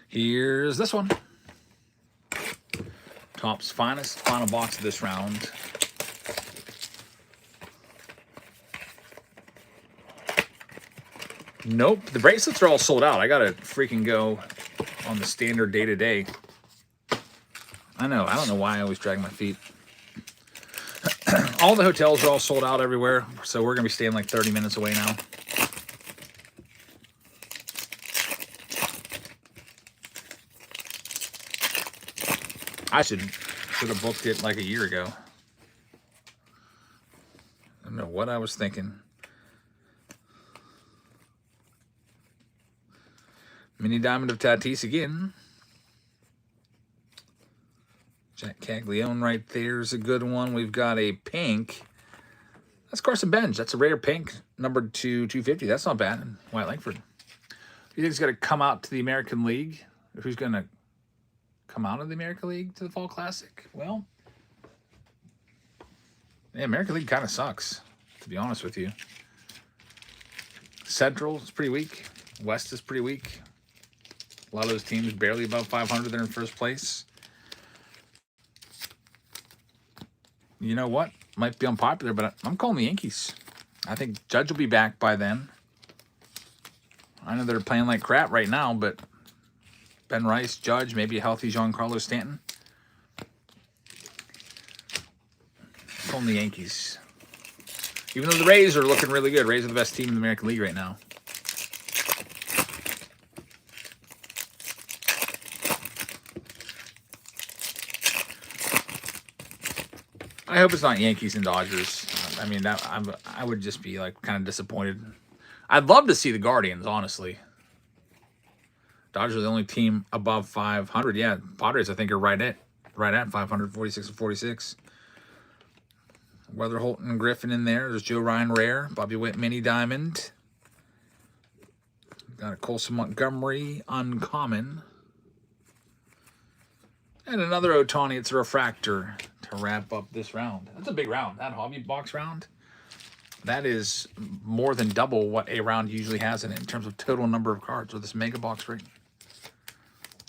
Here's this one. Topps finest, final box of this round. Nope, the bracelets are all sold out. I gotta freaking go on the standard day-to-day. I know, I don't know why I always drag my feet. All the hotels are all sold out everywhere, so we're gonna be staying like 30 minutes away now. I should have booked it like a year ago. I don't know what I was thinking. Mini diamond of Tatis again. Jack Caglione right there is a good one. We've got a pink. That's Carson Bench. That's a rare pink, numbered to 250. That's not bad. Wyatt Langford. You think he's going to come out to the American League? Who's going to come out of the American League to the Fall Classic? Well, the American League kind of sucks, to be honest with you. Central is pretty weak. West is pretty weak. A lot of those teams barely above 500. They're in first place. You know what? Might be unpopular, but I'm calling the Yankees. I think Judge will be back by then. I know they're playing like crap right now, but Ben Rice, Judge, maybe a healthy Giancarlo Stanton. I'm calling the Yankees. Even though the Rays are looking really good. Rays are the best team in the American League right now. I hope it's not Yankees and Dodgers. I mean, I would just be like kind of disappointed. I'd love to see the Guardians, honestly. Dodgers are the only team above 500. Yeah, Padres I think are right at 500, 46 and 46. Weather Holton Griffin in there. There's Joe Ryan Rare, Bobby Witt Mini Diamond. Got a Colson Montgomery Uncommon. And another Ohtani. It's a refractor to wrap up this round. That's a big round. That hobby box round. That is more than double what a round usually has in it in terms of total number of cards with this mega box ring.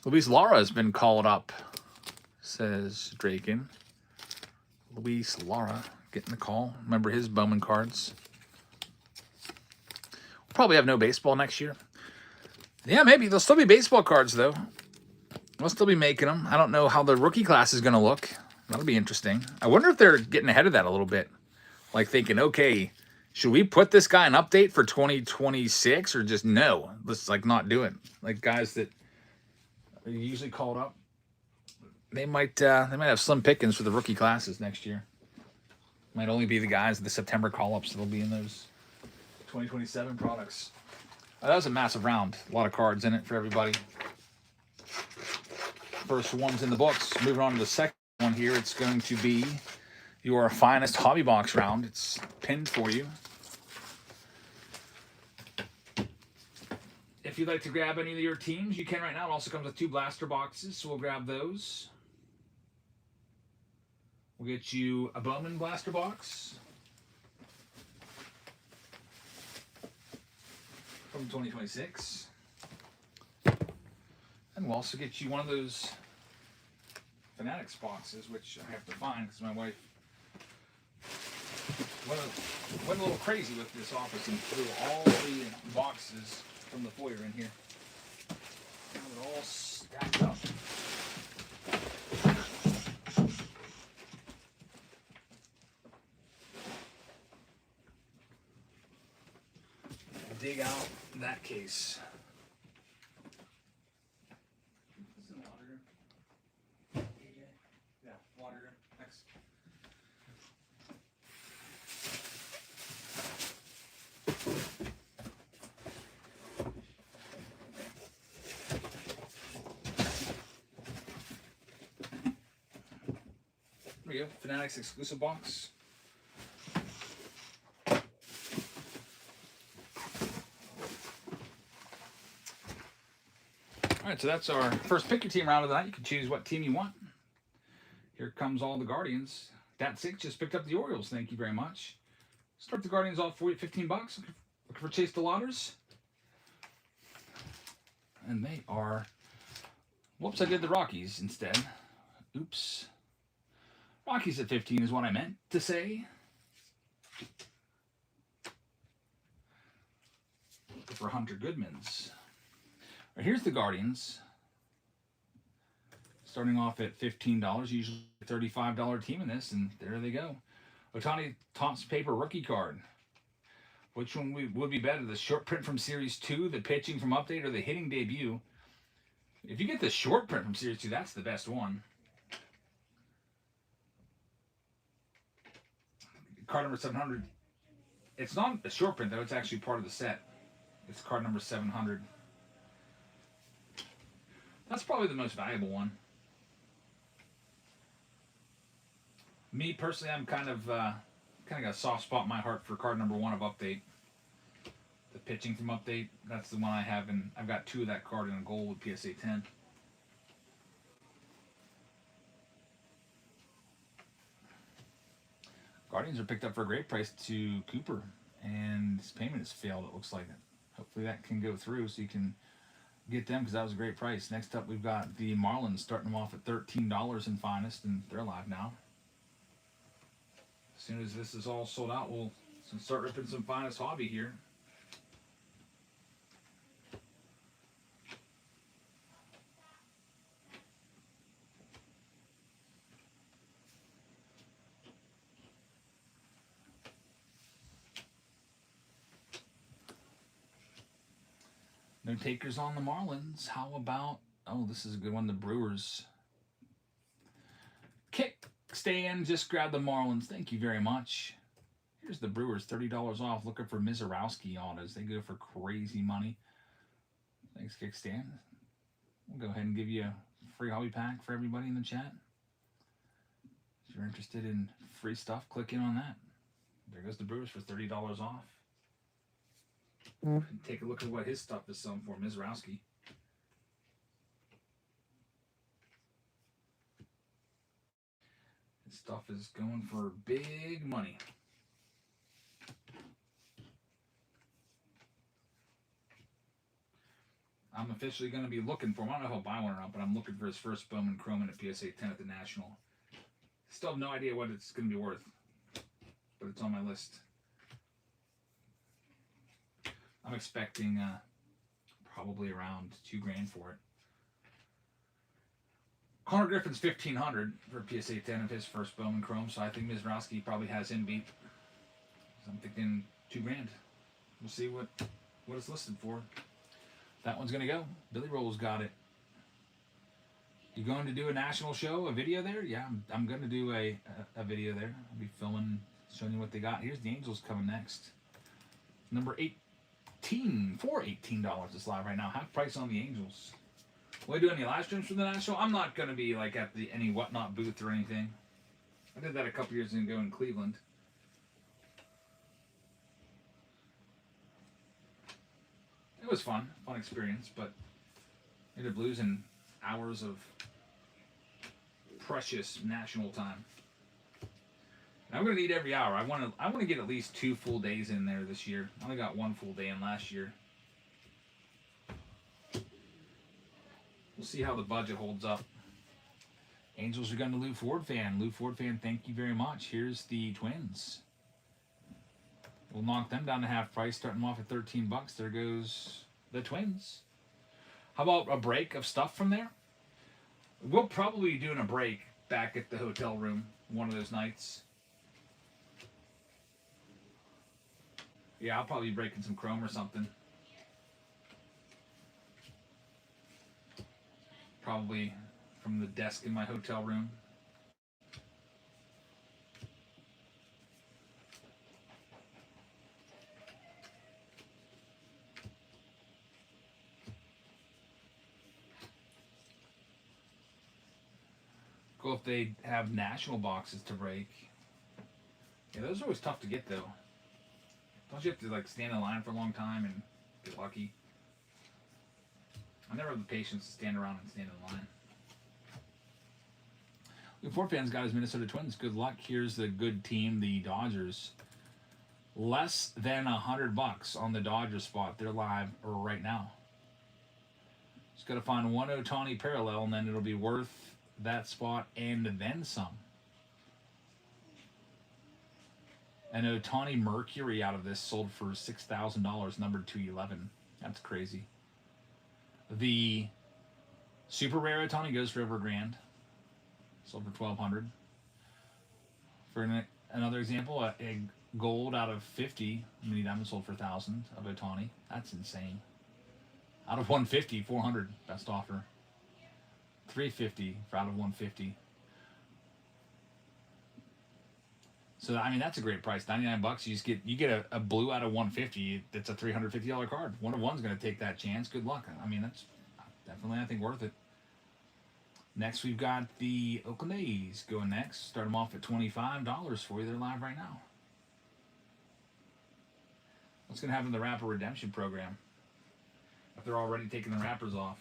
Luis Lara has been called up, says Draken. Luis Lara getting the call. Remember his Bowman cards. We'll probably have no baseball next year. Yeah, maybe. There'll still be baseball cards, though. We'll still be making them. I don't know how the rookie class is going to look. That'll be interesting. I wonder if they're getting ahead of that a little bit. Like thinking, okay, should we put this guy an update for 2026 or just no? Let's like not do it. Like guys that are usually called up, they might have slim pickings for the rookie classes next year. Might only be the guys, the September call-ups that'll be in those 2027 products. That was a massive round. A lot of cards in it for everybody. First one's in the books. Moving on to the second one here. It's going to be your finest hobby box round. It's pinned for you. If you'd like to grab any of your teams, you can right now. It also comes with 2 blaster boxes, so we'll grab those. We'll get you a Bowman blaster box from 2026. And we'll also get you one of those Fanatics boxes, which I have to find because my wife went a little crazy with this office and threw all the boxes from the foyer in here. They're all stacked up. Dig out that case. Yeah, water. Next. There we go. Fanatics exclusive box. All right, so that's our first pick your team round of the night. You can choose what team you want. Here comes all the Guardians. Dat6 just picked up the Orioles. Thank you very much. Start the Guardians off for you at $15. Looking for Chase DeLauters. And they are... Whoops, I did the Rockies instead. Oops. Rockies at 15 is what I meant to say. Looking for Hunter Goodman's. All right, here's the Guardians. Starting off at $15, usually a $35 team in this, and there they go. Ohtani Topps Paper rookie card. Which one would be better, the short print from Series 2, the pitching from Update, or the hitting debut? If you get the short print from Series 2, that's the best one. Card number 700. It's not a short print, though. It's actually part of the set. It's card number 700. That's probably the most valuable one. Me personally, I'm kind of got a soft spot in my heart for card number 1 of Update. The pitching from Update. That's the one I have, and I've got 2 of that card in a gold with PSA 10. Guardians are picked up for a great price to Cooper, and his payment has failed, it looks like. Hopefully that can go through so you can get them because that was a great price. Next up, we've got the Marlins starting them off at $13 in finest, and they're live now. As soon as this is all sold out, we'll start ripping some finest hobby here. No takers on the Marlins. How about, oh, this is a good one, the Brewers. Kickstand just grabbed the Marlins. Thank you very much. Here's the Brewers, $30 off. Looking for Mizorowski autos. They go for crazy money. Thanks, Kickstand. We'll go ahead and give you a free hobby pack for everybody in the chat. If you're interested in free stuff, click in on that. There goes the Brewers for $30 off. Take a look at what his stuff is selling for, Mizorowski. His stuff is going for big money. I'm officially going to be looking for him. I don't know if I'll buy one or not, but I'm looking for his first Bowman Chrome at PSA 10 at the National. Still have no idea what it's going to be worth, but it's on my list. I'm expecting probably around $2,000 for it. Connor Griffin's $1,500 for PSA 10 of his first Bowman Chrome, so I think Mizorowski probably has him beat. So I'm thinking $2,000. We'll see what it's listed for. That one's gonna go. Billy Rolls got it. You going to do a national show, a video there? Yeah, I'm gonna do a video there. I'll be filming, showing you what they got. Here's the Angels coming next. Number 18 for $18 is live right now. Half price on the Angels. Will I do any live streams for the national? I'm not gonna be like at any whatnot booth or anything. I did that a couple years ago in Cleveland. It was fun experience, but I ended up losing hours of precious national time. And I'm gonna need every hour. I want to get at least 2 full days in there this year. I only got 1 full day in last year. We'll see how the budget holds up. Angels are going to Lou Ford fan. Lou Ford fan, thank you very much. Here's the Twins. We'll knock them down to half price, starting them off at $13. There goes the Twins. How about a break of stuff from there? We'll probably be doing a break back at the hotel room one of those nights. Yeah, I'll probably be breaking some chrome or something. Probably from the desk in my hotel room. Cool if they have national boxes to break. Yeah, those are always tough to get though. Don't you have to like stand in line for a long time and get lucky? I never have the patience to stand around and stand in line. The Ford fans got his Minnesota Twins. Good luck. Here's the good team, the Dodgers. Less than $100 on the Dodgers spot. They're live right now. Just got to find one Ohtani parallel, and then it'll be worth that spot and then some. An Ohtani Mercury out of this sold for $6,000, numbered 211. That's crazy. The super rare Ohtani goes for over $1,000. Sold for $1,200. For another example, a gold out of 50 mini diamond sold for $1,000 of Ohtani. That's insane. Out of 150, $400. Best offer. $350 for out of 150. So I mean that's a great price. $99. You get a blue out of 150. That's a $350 card. One of one's going to take that chance. Good luck. I mean that's definitely I think worth it. Next we've got the Oakland A's going next. Start them off at $25 for you. They're live right now. What's going to happen to the wrapper redemption program? If they're already taking the wrappers off.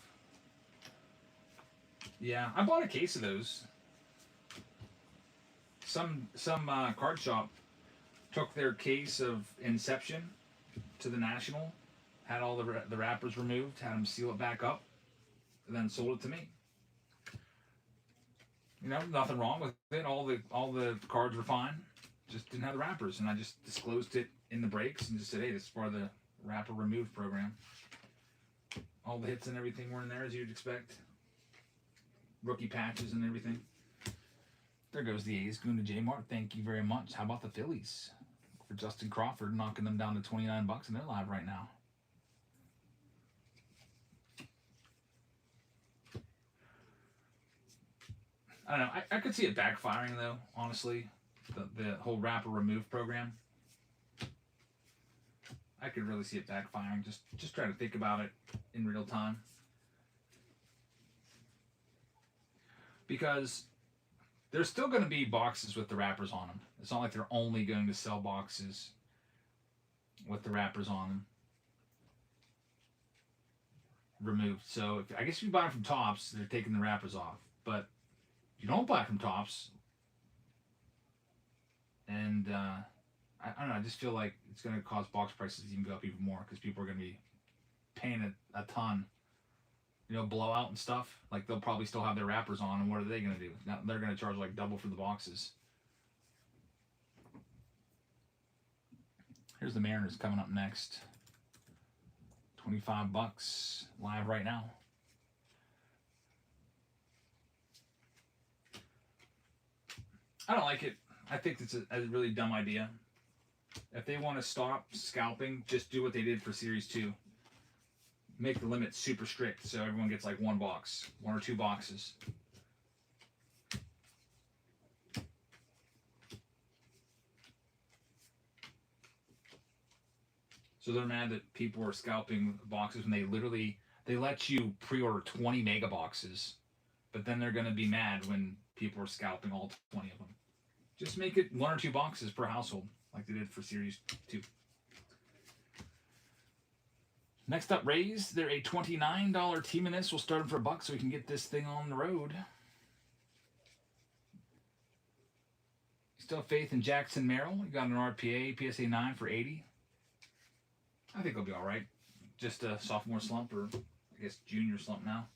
Yeah, I bought a case of those. Some card shop took their case of Inception to the National had all the wrappers removed, had them seal it back up, and then sold it to me. You know, nothing wrong with it. All the cards were fine. Just didn't have the wrappers, and I just disclosed it in the breaks and just said, hey, this is part of the wrapper remove program. All the hits and everything were in there as you'd expect. Rookie patches and everything. There goes the A's going to J-Mart. Thank you very much. How about the Phillies? For Justin Crawford, knocking them down to $29, and they're live right now. I don't know. I could see it backfiring, though, honestly. The whole wrapper remove program. I could really see it backfiring. Just trying to think about it in real time. Because there's still going to be boxes with the wrappers on them. It's not like they're only going to sell boxes with the wrappers on them removed. So I guess if you buy them from Topps, they're taking the wrappers off. But if you don't buy from Topps, and I don't know, I just feel like it's going to cause box prices to even go up even more because people are going to be paying a ton. You know, blowout and stuff. Like, they'll probably still have their wrappers on, and what are they going to do? Now they're going to charge like double for the boxes. Here's the Mariners coming up next. $25 live right now. I don't like it. I think it's a really dumb idea. If they want to stop scalping, just do what they did for Series 2. Make the limit super strict so everyone gets like one box, 1 or 2 boxes. So they're mad that people are scalping boxes when they let you pre-order 20 mega boxes, but then they're going to be mad when people are scalping all 20 of them. Just make it 1 or 2 boxes per household like they did for Series 2. Next up, Rays. They're a $29 team in this. We'll start them for $1 so we can get this thing on the road. Still have faith in Jackson Merrill. You got an RPA, PSA 9 for $80. I think he'll be all right. Just a sophomore slump, or I guess junior slump now.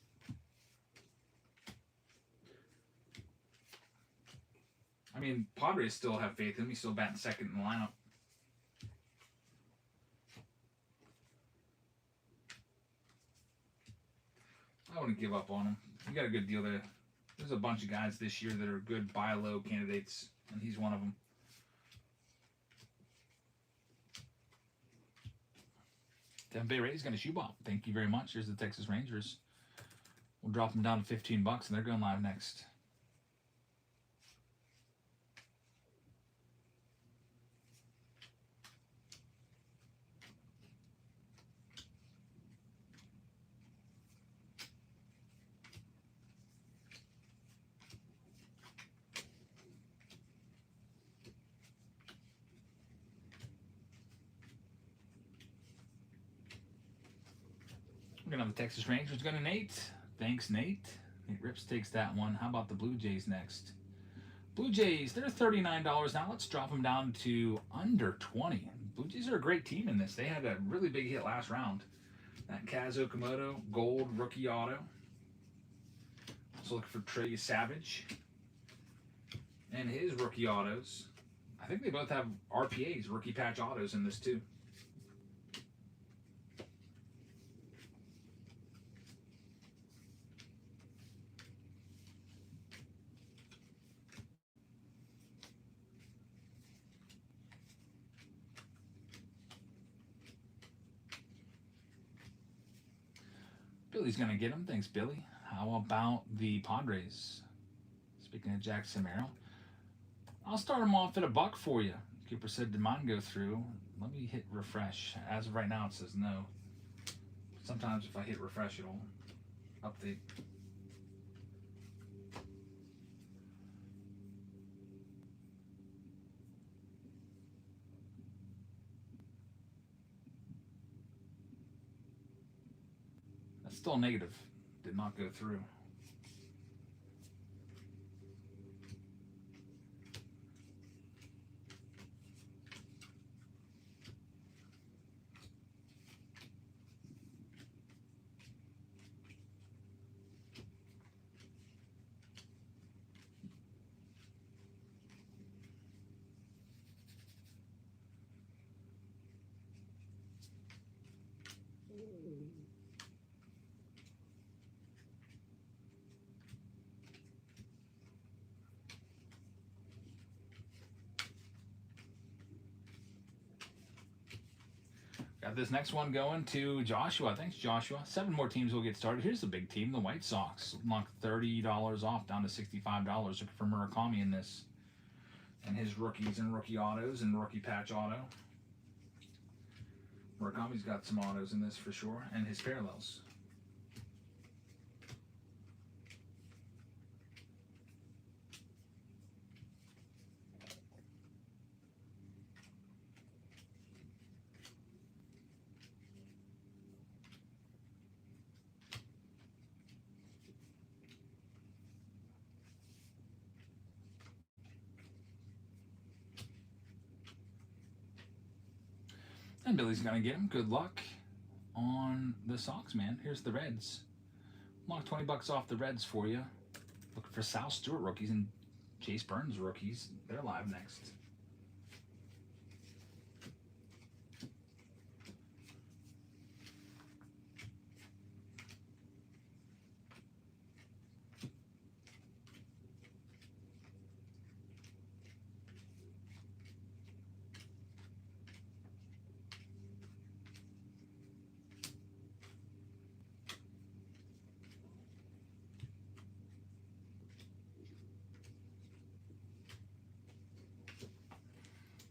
I mean, Padres still have faith in him. He's still batting second in the lineup. I wouldn't give up on him. You got a good deal there. There's a bunch of guys this year that are good buy low candidates, and he's one of them. Tampa Bay Rays got a shoe bop. Thank you very much. Here's the Texas Rangers. We'll drop them down to $15, and they're going live next. We're going to have the Texas Rangers going to Nate. Thanks, Nate. Nate Rips takes that one. How about the Blue Jays next? Blue Jays, they're $39 now. Let's drop them down to under 20. Blue Jays are a great team in this. They had a really big hit last round. That Kaz Okamoto gold rookie auto. Also looking for Trey Savage. And his rookie autos. I think they both have RPAs, rookie patch autos, in this too. Billy's going to get him. Thanks, Billy. How about the Padres? Speaking of Jackson Merrill, I'll start him off at $1 for you. Keeper said, did mine go through? Let me hit refresh. As of right now, it says no. Sometimes if I hit refresh, it'll update. Still negative. Did not go through. Got this next one going to Joshua. Thanks, Joshua. 7 more teams will get started. Here's the big team, the White Sox. Knocked $30 off, down to $65. Looking for Murakami in this. And his rookies and rookie autos and rookie patch auto. Murakami's got some autos in this for sure, and his parallels. And Billy's going to get him. Good luck on the Sox, man. Here's the Reds. Knock $20 off the Reds for you. Looking for Sal Stewart rookies and Chase Burns rookies. They're live next.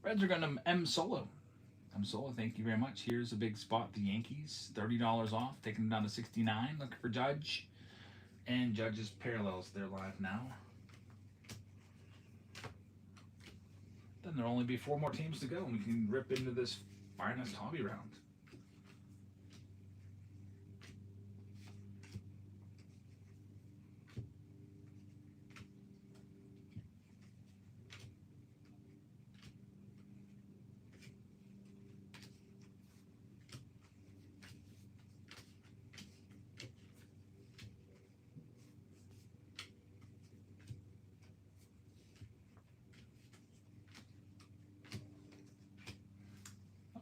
Reds are going to M Solo. M Solo, thank you very much. Here's a big spot. The Yankees, $30 off, taking them down to $69. Looking for Judge. And Judge's parallels. They're live now. Then there'll only be 4 more teams to go, and we can rip into this finest hobby round.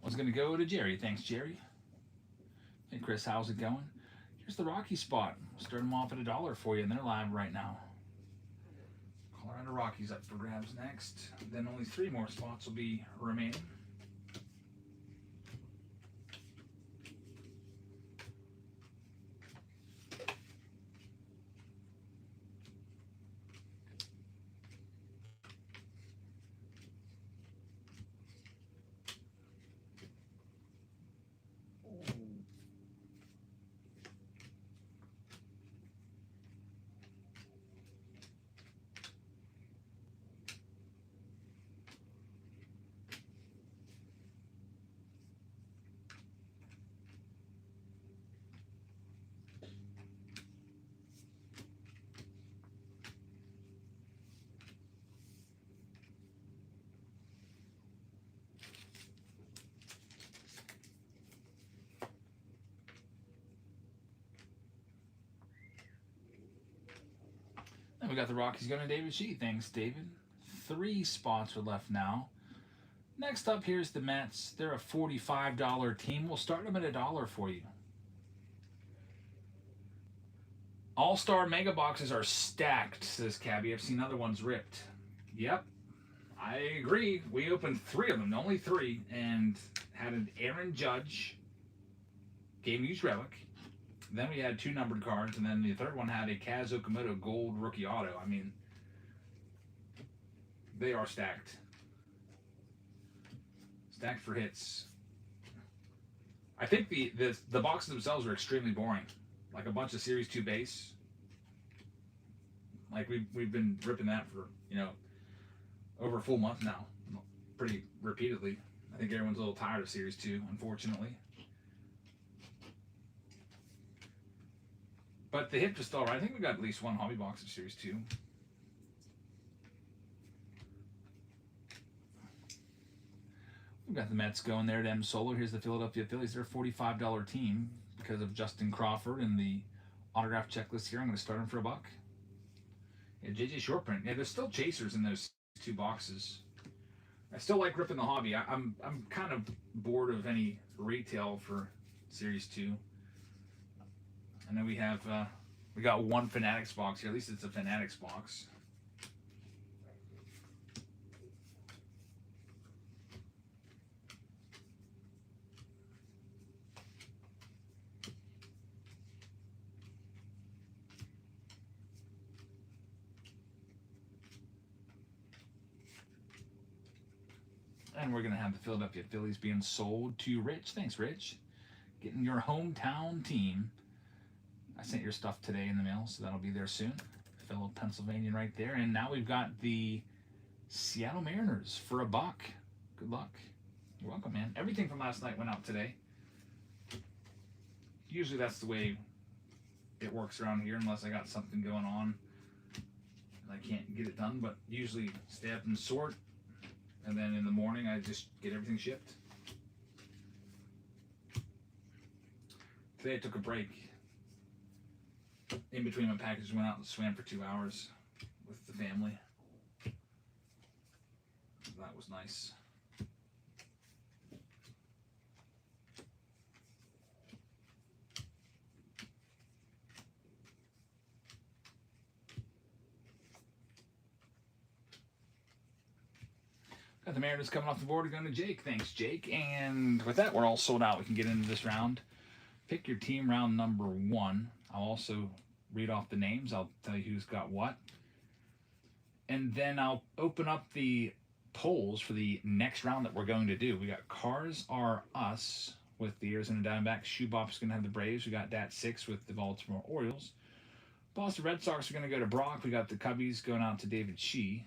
Was going to go to Jerry. Thanks, Jerry. Hey, Chris, how's it going? Here's the Rocky spot. Start them off at $1 for you, and they're live right now. Colorado Rockies up for grabs next. Then only 3 more spots will be remaining. And we got the Rockies going to David Shee. Thanks, David. 3 spots are left now. Next up, here's the Mets. They're a $45 team. We'll start them at $1 for you. All-Star Mega Boxes are stacked, says Cabby. I've seen other ones ripped. Yep, I agree. We opened 3 of them, only 3, and had an Aaron Judge game-used relic. Then we had 2 numbered cards, and then the third one had a Kaz Okamoto gold rookie auto. I mean, they are stacked. Stacked for hits. I think the boxes themselves are extremely boring. Like a bunch of Series 2 base. Like we've been ripping that for, over a full month now. Pretty repeatedly. I think everyone's a little tired of Series 2, unfortunately. But the hit was still right. I think we got at least 1 hobby box of Series 2. We've got the Mets going there to M Solo. Here's the Philadelphia Phillies. They're a $45 team because of Justin Crawford and the autograph checklist here. I'm going to start them for $1. Yeah, JJ Shortprint. Yeah, there's still chasers in those 2 boxes. I still like ripping the hobby. I'm kind of bored of any retail for Series 2. And then we have, we got 1 Fanatics box here. At least it's a Fanatics box. And we're going to have the Philadelphia Phillies being sold to Rich. Thanks, Rich. Getting your hometown team. I sent your stuff today in the mail, so that'll be there soon. Fellow Pennsylvanian right there. And now we've got the Seattle Mariners for $1. Good luck. You're welcome, man. Everything from last night went out today. Usually that's the way it works around here, unless I got something going on and I can't get it done. But usually stay up and sort, and then in the morning I just get everything shipped. Today I took a break. In between my packages, went out and swam for 2 hours with the family. That was nice. Got the Mariners coming off the board. Going to Jake. Thanks, Jake. And with that, we're all sold out. We can get into this round. Pick your team round number 1. I'll also read off the names. I'll tell you who's got what. And then I'll open up the polls for the next round that we're going to do. We got Cars Are Us with the Arizona Diamondbacks. Shoebop's going to have the Braves. We got Dat 6 with the Baltimore Orioles. Boston Red Sox are going to go to Brock. We got the Cubbies going out to David Shee.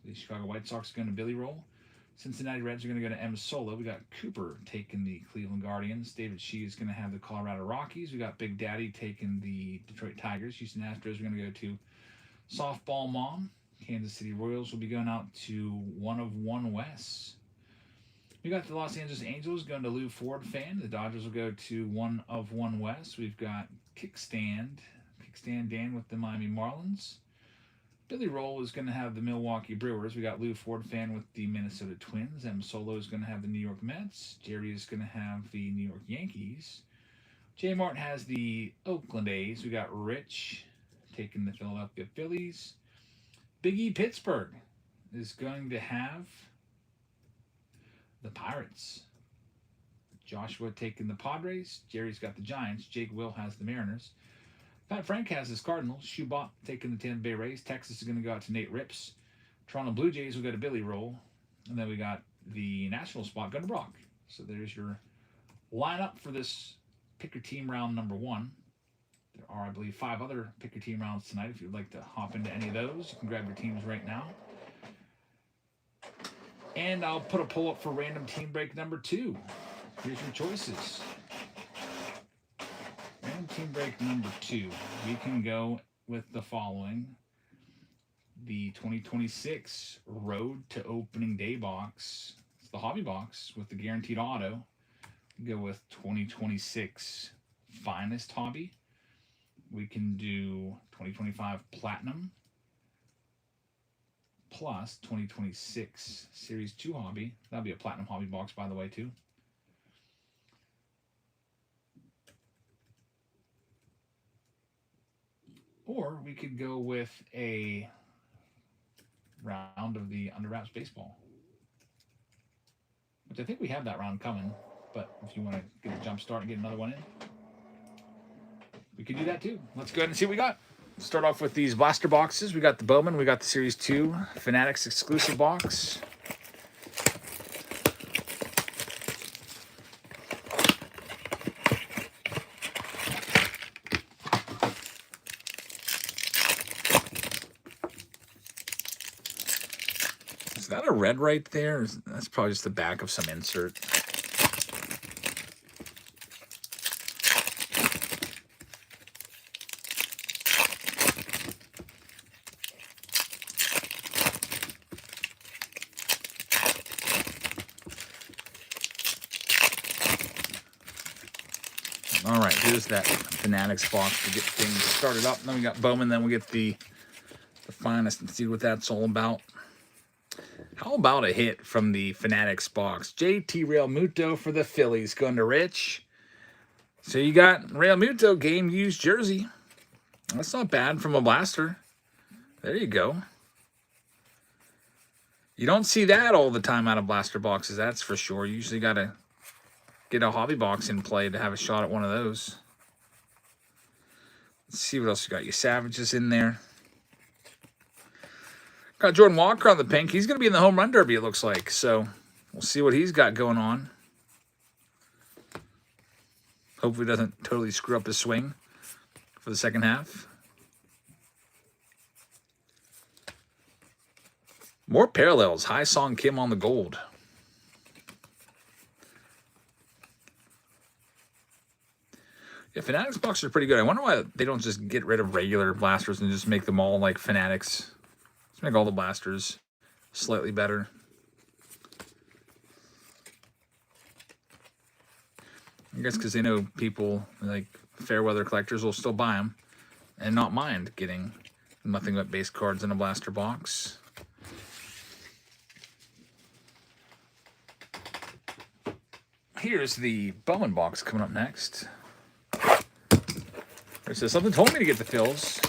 The Chicago White Sox are going to Billy Roll. Cincinnati Reds are going to go to M. Solo. We got Cooper taking the Cleveland Guardians. David Shee is going to have the Colorado Rockies. We got Big Daddy taking the Detroit Tigers. Houston Astros are going to go to Softball Mom. Kansas City Royals will be going out to 1 of 1 West. We got the Los Angeles Angels going to Lou Ford Fan. The Dodgers will go to 1 of 1 West. We've got Kickstand Dan with the Miami Marlins. Billy Roll is going to have the Milwaukee Brewers. We got Lou Ford Fan with the Minnesota Twins. M. Solo is going to have the New York Mets. Jerry is going to have the New York Yankees. J. Martin has the Oakland A's. We got Rich taking the Philadelphia Phillies. Big E Pittsburgh is going to have the Pirates. Joshua taking the Padres. Jerry's got the Giants. Jake Will has the Mariners. Pat Frank has his Cardinals. Shoebop taking the Tampa Bay Rays. Texas is going to go out to Nate Rips. Toronto Blue Jays will go to Billy Roll. And then we got the national spot going to Brock. So there's your lineup for this Pick Your Team round number 1. There are, I believe, 5 other Pick Your Team rounds tonight. If you'd like to hop into any of those, you can grab your teams right now. And I'll put a poll up for random team break number 2. Here's your choices. Random team break number 2. We can go with the following. The 2026 Road to Opening Day box. It's the hobby box with the guaranteed auto. We go with 2026 Finest Hobby. We can do 2025 Platinum plus 2026 Series 2 Hobby. That'll be a Platinum Hobby box, by the way, too. Or we could go with a round of the Under Wraps Baseball, which I think we have that round coming. But if you want to get a jump start and get another one in, we could do that too. Let's go ahead and see what we got. Start off with these blaster boxes. We got the Bowman. We got the Series 2 Fanatics exclusive box. Is that a red right there? That's probably just the back of some insert. All right, here's that Fanatics box to get things started up. Then we got Bowman. Then we get the Finest and see what that's all about. How about a hit from the Fanatics box? JT Realmuto for the Phillies going to Rich. So you got Realmuto game used jersey. That's not bad from a blaster. There you go. You don't see that all the time out of blaster boxes, that's for sure. You usually got to get a hobby box in play to have a shot at one of those. Let's see what else you got. Your Savages in there. Got Jordan Walker on the pink. He's going to be in the home run derby, it looks like. So we'll see what he's got going on. Hopefully doesn't totally screw up his swing for the second half. More parallels. Hai Song Kim on the gold. Yeah, Fanatics boxes are pretty good. I wonder why they don't just get rid of regular blasters and just make them all like Fanatics. Let's make all the blasters slightly better. I guess because they know people like fair weather collectors will still buy them and not mind getting nothing but base cards in a blaster box. Here's the Bowman box coming up next. It says something told me to get the fills.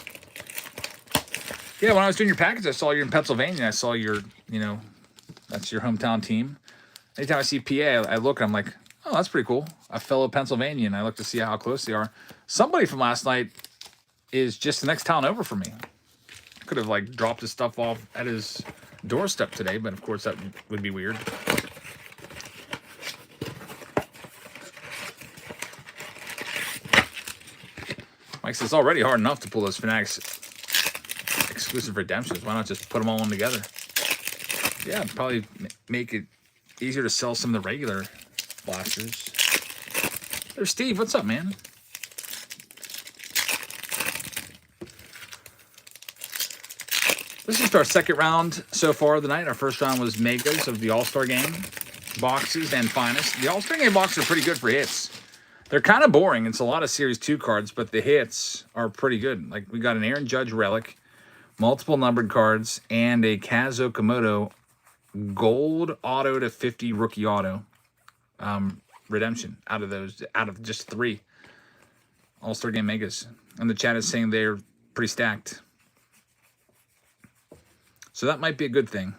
Yeah, when I was doing your package, I saw you're in Pennsylvania. I saw your, you know, that's your hometown team. Anytime I see PA, I look and I'm like, oh, that's pretty cool. A fellow Pennsylvanian. I look to see how close they are. Somebody from last night is just the next town over for me. Could have like dropped his stuff off at his doorstep today, but of course that would be weird. Mike says it's already hard enough to pull those Fanatics exclusive redemptions. Why not just put them all in together? Yeah, it'd probably make it easier to sell some of the regular blasters. There's Steve. What's up, man? This is our second round so far of the night. Our first round was Megas of the All-Star Game boxes and Finest. The All-Star Game boxes are pretty good for hits. They're kind of boring. It's a lot of Series 2 cards, but the hits are pretty good. Like, we got an Aaron Judge relic, multiple numbered cards, and a Kazuo Okamoto gold auto to 50 rookie auto redemption out of just 3 All-Star Game Megas. And the chat is saying they're pretty stacked. So that might be a good thing.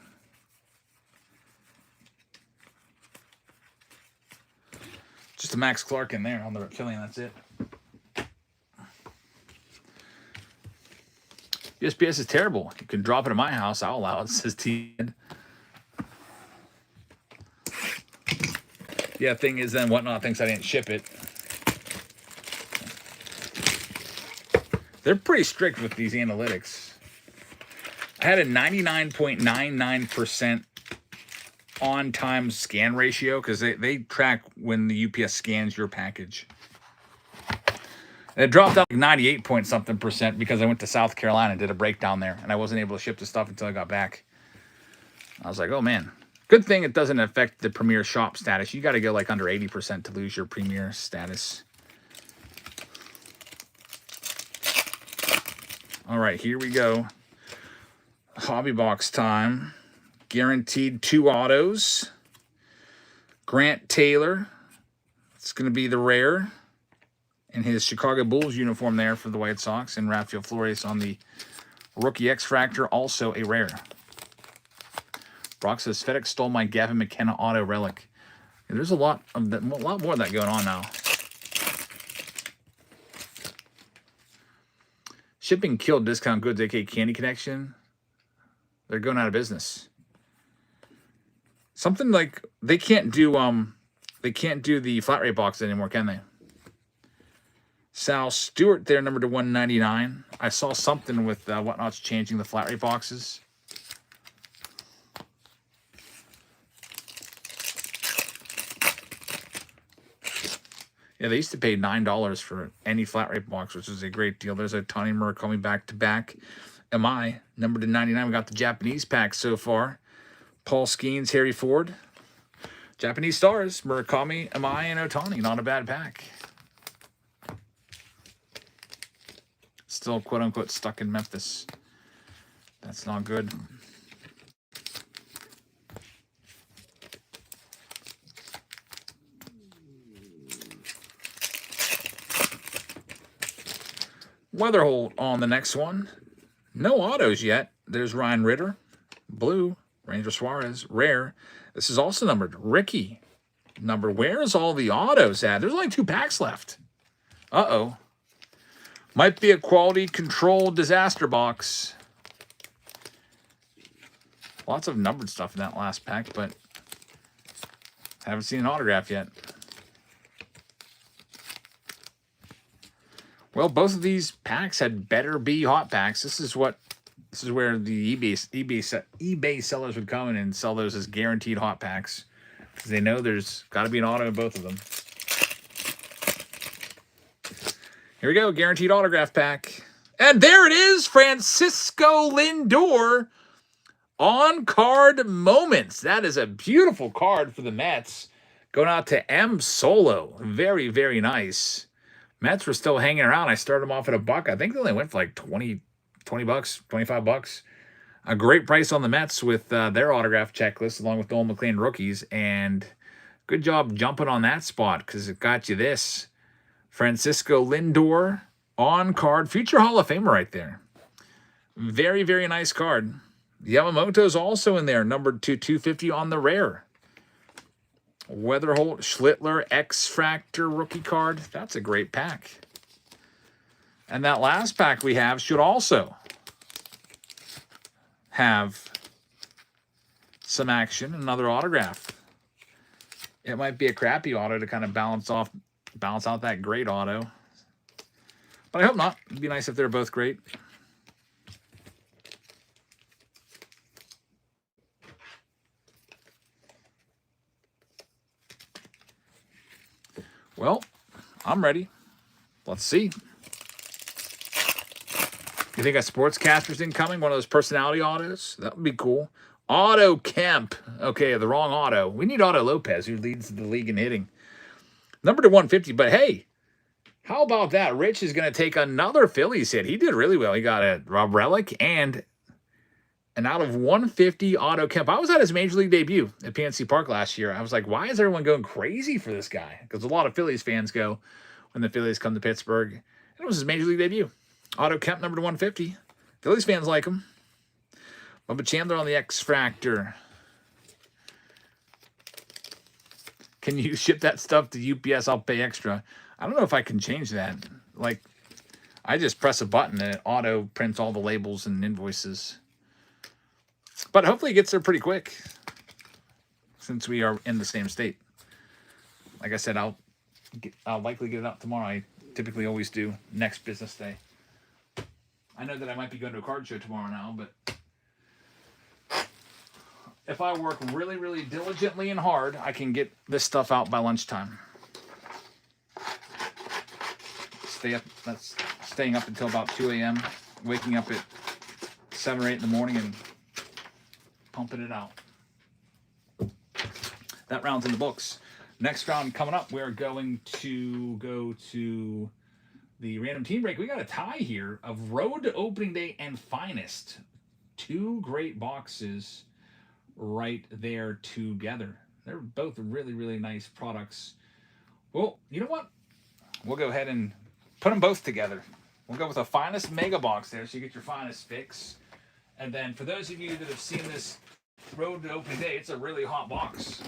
Just a Max Clark in there on the Reptilian, that's it. USPS is terrible. You can drop it at my house. I'll allow it, says T. Yeah, thing is then Whatnot thinks I didn't ship it. They're pretty strict with these analytics. I had a 99.99% on-time scan ratio because they track when the UPS scans your package. And it dropped out like 98 point something percent because I went to South Carolina and did a breakdown there, and I wasn't able to ship the stuff until I got back. I was like, oh man. Good thing it doesn't affect the Premier Shop status. You got to go like under 80% to lose your Premier status. All right, here we go. Hobby box time. Guaranteed 2 autos. Grant Taylor. It's going to be the rare. In his Chicago Bulls uniform there for the White Sox. And Rafael Flores on the rookie X-Fractor, also a rare. Brock says, FedEx stole my Gavin McKenna auto relic. Yeah, there's a lot more of that going on now. Shipping killed Discount Goods, aka Candy Connection. They're going out of business. Something like they can't do the flat rate box anymore, can they? Sal Stewart there, number to 199. I saw something with Whatnot's changing the flat rate boxes. Yeah, they used to pay $9 for any flat rate box, which is a great deal. There's a Tony Murakami back-to-back. MI, number to 99. We got the Japanese pack so far. Paul Skeens, Harry Ford. Japanese stars, Murakami, MI, and Otani. Not a bad pack. Still, quote-unquote, stuck in Memphis. That's not good. Weatherholt on the next one. No autos yet. There's Ryan Ritter. Blue. Ranger Suarez. Rare. This is also numbered. Ricky. Number. Where's all the autos at? There's only 2 packs left. Uh-oh. Might be a quality control disaster box. Lots of numbered stuff in that last pack, but haven't seen an autograph yet. Well, both of these packs had better be hot packs. This is where the eBay sellers would come in and sell those as guaranteed hot packs, because they know there's got to be an auto in both of them. Here we go, guaranteed autograph pack. And there it is, Francisco Lindor on-card moments. That is a beautiful card for the Mets. Going out to M. Solo. Very, very nice. Mets were still hanging around. I started them off at $1. I think they only went for like 20 bucks, 25 bucks. A great price on the Mets with their autograph checklist along with Noel McLean rookies. And good job jumping on that spot because it got you this. Francisco Lindor on-card. Future Hall of Famer right there. Very, very nice card. Yamamoto's also in there. Numbered to 250 on the rare. Weatherholt, Schlittler, X-Fractor rookie card. That's a great pack. And that last pack we have should also have some action. Another autograph. It might be a crappy auto to kind of balance out that great auto. But I hope not. It'd be nice if they're both great. Well, I'm ready. Let's see. You think a sportscaster's incoming? One of those personality autos? That would be cool. Otto Kemp. Okay, the wrong auto. We need Otto Lopez, who leads the league in hitting. Number to 150, but hey, how about that? Rich is going to take another Phillies hit. He did really well. He got a Rob Relic and an out of 150 Otto Kemp. I was at his Major League debut at PNC Park last year. I was like, why is everyone going crazy for this guy? Because a lot of Phillies fans go when the Phillies come to Pittsburgh. And it was his Major League debut. Otto Kemp, number to 150. Phillies fans like him. Bubba Chandler on the X-Fractor. Can you ship that stuff to UPS? I'll pay extra. I don't know if I can change that. Like, I just press a button and it auto prints all the labels and invoices. But hopefully it gets there pretty quick since we are in the same state. Like I said, I'll likely get it out tomorrow. I typically always do next business day. I know that I might be going to a card show tomorrow now, but if I work really, really diligently and hard, I can get this stuff out by lunchtime. That's staying up until about 2 a.m., waking up at 7 or 8 in the morning and pumping it out. That round's in the books. Next round coming up, we're going to go to the random team break. We got a tie here of Road to Opening Day and Finest. Two great boxes right there together. They're both really, really nice products. Well, you know what? We'll go ahead and put them both together. We'll go with a Finest Mega Box there, so you get your Finest fix. And then for those of you that have seen this Road to Opening Day, it's a really hot box.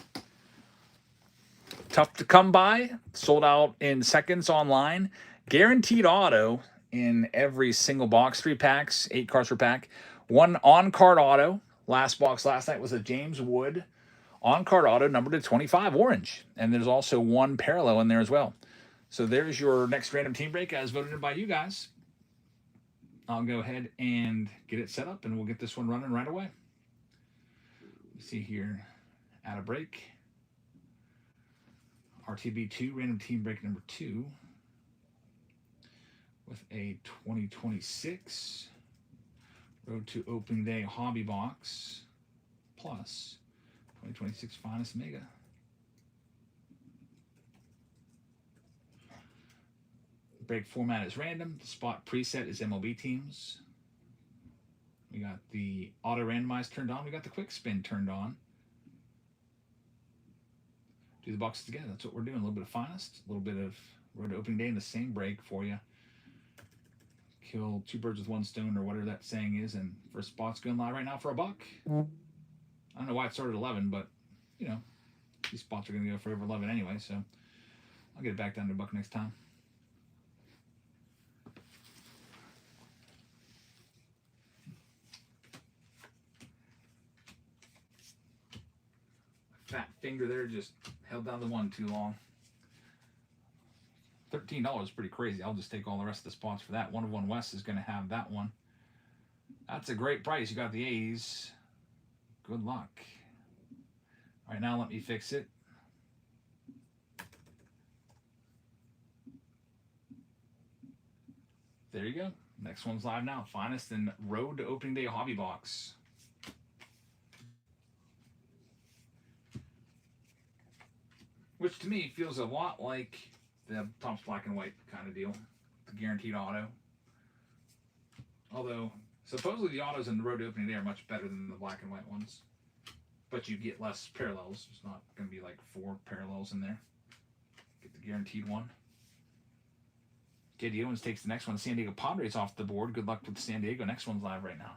Tough to come by. Sold out in seconds online. Guaranteed auto in every single box. 3 packs, 8 cards per pack. 1 on-card auto. Last box last night was a James Wood on-card auto numbered to 25 orange. And there's also 1 parallel in there as well. So there's your next random team break as voted in by you guys. I'll go ahead and get it set up and we'll get this one running right away. Let's see here. Add a break. RTB2 random team break number 2 with a 2026 Road to Opening Day hobby box plus 2026 Finest Mega. Break format is random. The spot preset is MLB teams. We got the auto randomize turned on. We got the quick spin turned on. Do the boxes together. That's what we're doing. A little bit of Finest, a little bit of Road to Opening Day in the same break for you. Kill 2 birds with 1 stone or whatever that saying is. And first spot's going live right now for $1. I don't know why it started at 11, but you know, these spots are going to go for over 11 anyway, so I'll get it back down to $1 next time. finger there just held down the one too long. $13 is pretty crazy. I'll just take all the rest of the spots for that. 1 of 1 West is going to have that one. That's a great price. You got the A's. Good luck. All right, now let me fix it. There you go. Next one's live now. Finest and Road to Opening Day Hobby Box. Which to me feels a lot like the Topps Black and White kind of deal. The guaranteed auto. Although, supposedly the autos in the Road to Opening Day are much better than the black and white ones. But you get less parallels. There's not going to be like 4 parallels in there. Get the guaranteed one. JD Owens takes the next one. San Diego Padres off the board. Good luck with San Diego. Next one's live right now.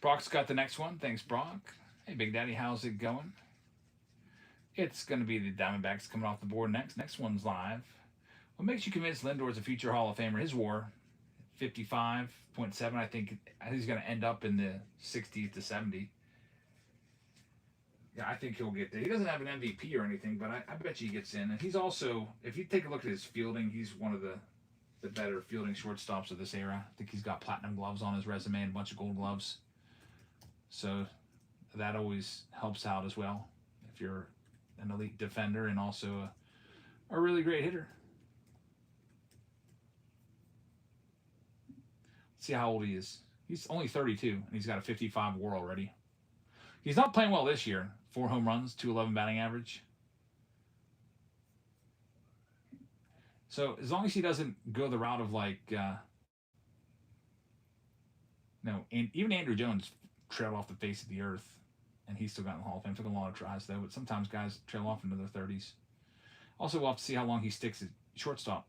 Brock's got the next one. Thanks, Brock. Hey, Big Daddy, how's it going? It's going to be the Diamondbacks coming off the board next. Next one's live. What makes you convinced Lindor's a future Hall of Famer? His WAR, 55.7. I think he's going to end up in the 60 to 70. Yeah, I think he'll get there. He doesn't have an MVP or anything, but I bet you he gets in. And he's also, if you take a look at his fielding, he's one of the better fielding shortstops of this era. I think he's got platinum gloves on his resume and a bunch of gold gloves. So that always helps out as well if you're an elite defender and also a really great hitter. Let's see how old he is. He's only 32, and he's got a 55 WAR already. He's not playing well this year. 4 home runs, 211 batting average. So as long as he doesn't go the route of like, and even Andrew Jones trailed off the face of the earth, and he's still got in the Hall of Fame. Took a lot of tries though, but sometimes guys trail off into their 30s. Also, we'll have to see how long he sticks at shortstop.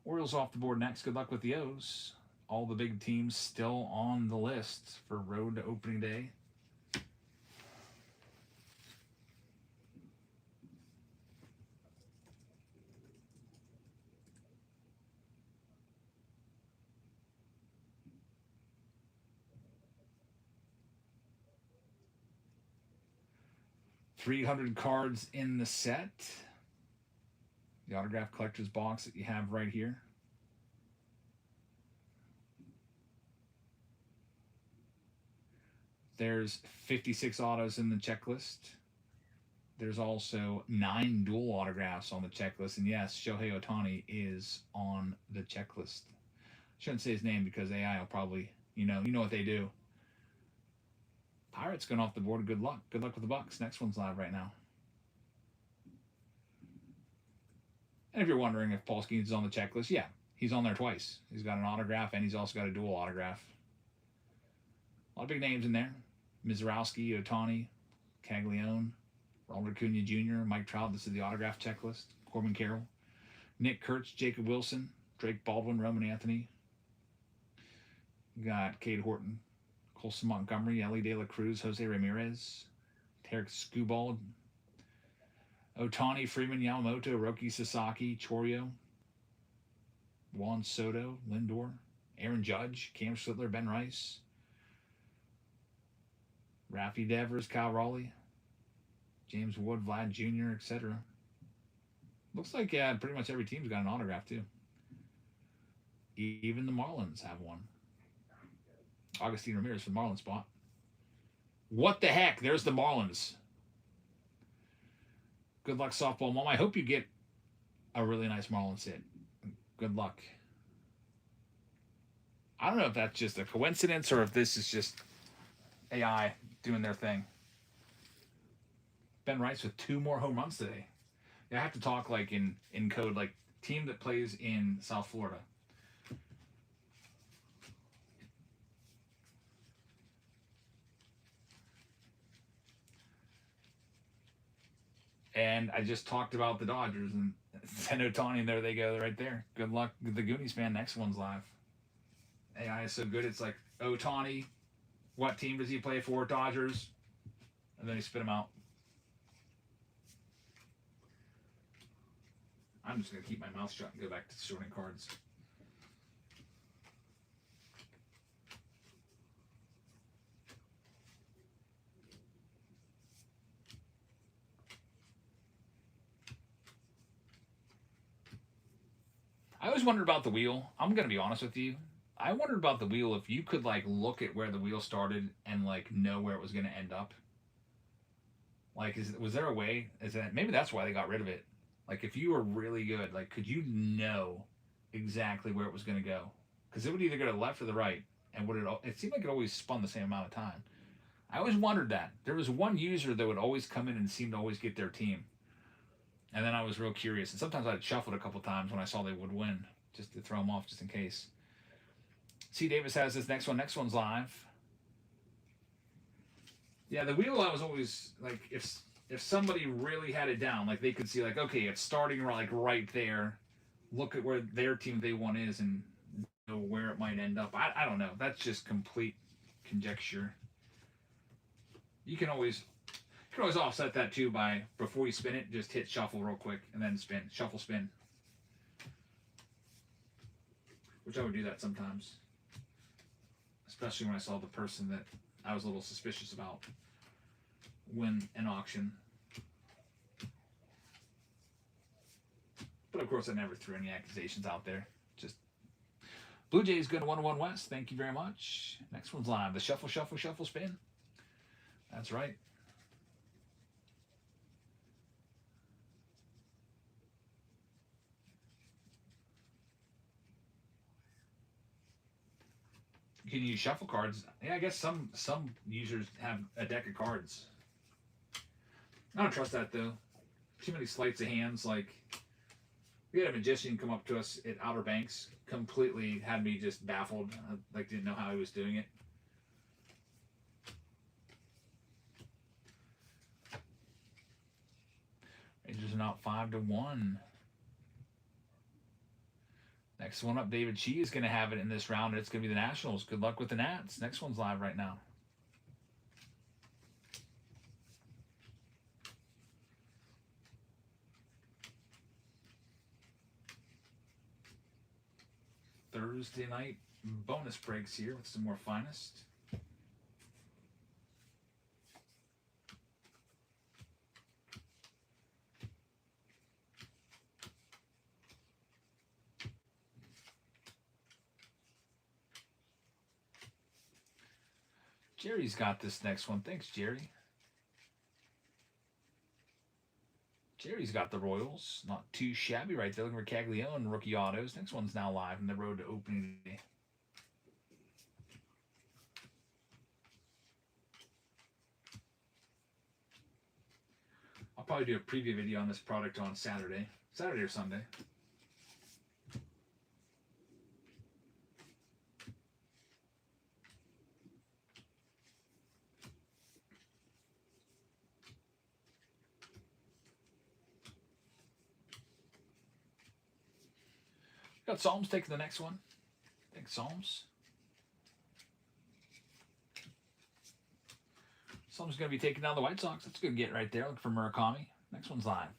Orioles off the board next. Good luck with the O's. All the big teams still on the list for Road to Opening Day. $300 cards in the set. The autograph collector's box that you have right here. There's 56 autos in the checklist. There's also 9 dual autographs on the checklist. And yes, Shohei Ohtani is on the checklist. Shouldn't say his name because AI will probably, you know what they do. Pirates going off the board. Good luck. Good luck with the Bucks. Next one's live right now. And if you're wondering if Paul Skeens is on the checklist, yeah, he's on there twice. He's got an autograph and he's also got a dual autograph. A lot of big names in there. Mizrowski, Ohtani, Caglione, Ronald Acuna Jr., Mike Trout. This is the autograph checklist. Corbin Carroll, Nick Kurtz, Jacob Wilson, Drake Baldwin, Roman Anthony. You got Cade Horton, Colson Montgomery, Ellie De La Cruz, Jose Ramirez, Tarek Skubal, Ohtani, Freeman, Yamamoto, Roki Sasaki, Chourio, Juan Soto, Lindor, Aaron Judge, Cam Schlittler, Ben Rice, Rafi Devers, Kyle Raleigh, James Wood, Vlad Jr., etc. Looks like pretty much every team's got an autograph too. Even the Marlins have one. Augustine Ramirez for the Marlins spot. What the heck? There's the Marlins. Good luck, softball mom. I hope you get a really nice Marlins hit. Good luck. I don't know if that's just a coincidence or if this is just AI doing their thing. Ben Rice with 2 more home runs today. I have to talk like in code, like team that plays in South Florida. And I just talked about the Dodgers and send Ohtani, and there they go, right there. Good luck, the Goonies fan. Next one's live. AI is so good. It's like Ohtani. What team does he play for? Dodgers. And then he spit him out. I'm just gonna keep my mouth shut and go back to sorting cards. I always wondered about the wheel. I'm gonna be honest with you. I wondered about the wheel if you could like look at where the wheel started and like know where it was gonna end up. Like, was there a way? Is that maybe that's why they got rid of it? Like, if you were really good, like, could you know exactly where it was gonna go? Because it would either go to the left or the right, and would it? It seemed like it always spun the same amount of time. I always wondered that. There was one user that would always come in and seem to always get their team. And then I was real curious. And sometimes I'd shuffled a couple times when I saw they would win, just to throw them off, just in case. C. Davis has this next one. Next one's live. Yeah, the wheel I was always, like, if somebody really had it down, like, they could see, like, okay, it's starting, like, right there. Look at where their team they won is and know where it might end up. I don't know. That's just complete conjecture. You can always offset that too by, before you spin it, just hit shuffle real quick and then spin. Shuffle, spin. Which I would do that sometimes. Especially when I saw the person that I was a little suspicious about win an auction. But of course I never threw any accusations out there. Just Blue Jays going to 101 West. Thank you very much. Next one's live. The shuffle, shuffle, shuffle, spin. That's right. You can use shuffle cards. Yeah, I guess some users have a deck of cards. I don't trust that though. Too many sleights of hands. Like, we had a magician come up to us at Outer Banks. Completely had me just baffled. Like, didn't know how he was doing it. Rangers are now 5-1. Next one up, David Chi is going to have it in this round. It's going to be the Nationals. Good luck with the Nats. Next one's live right now. Thursday night bonus breaks here with some more finest. Jerry's got this next one. Thanks, Jerry. Jerry's got the Royals. Not too shabby right there. Looking for Caglione, rookie autos. Next one's now live on the road to opening day. I'll probably do a preview video on this product on Saturday. Saturday or Sunday. Got Psalms taking the next one. Thanks, Psalms. Psalms going to be taking down the White Sox. That's a good get right there. Looking for Murakami. Next one's live.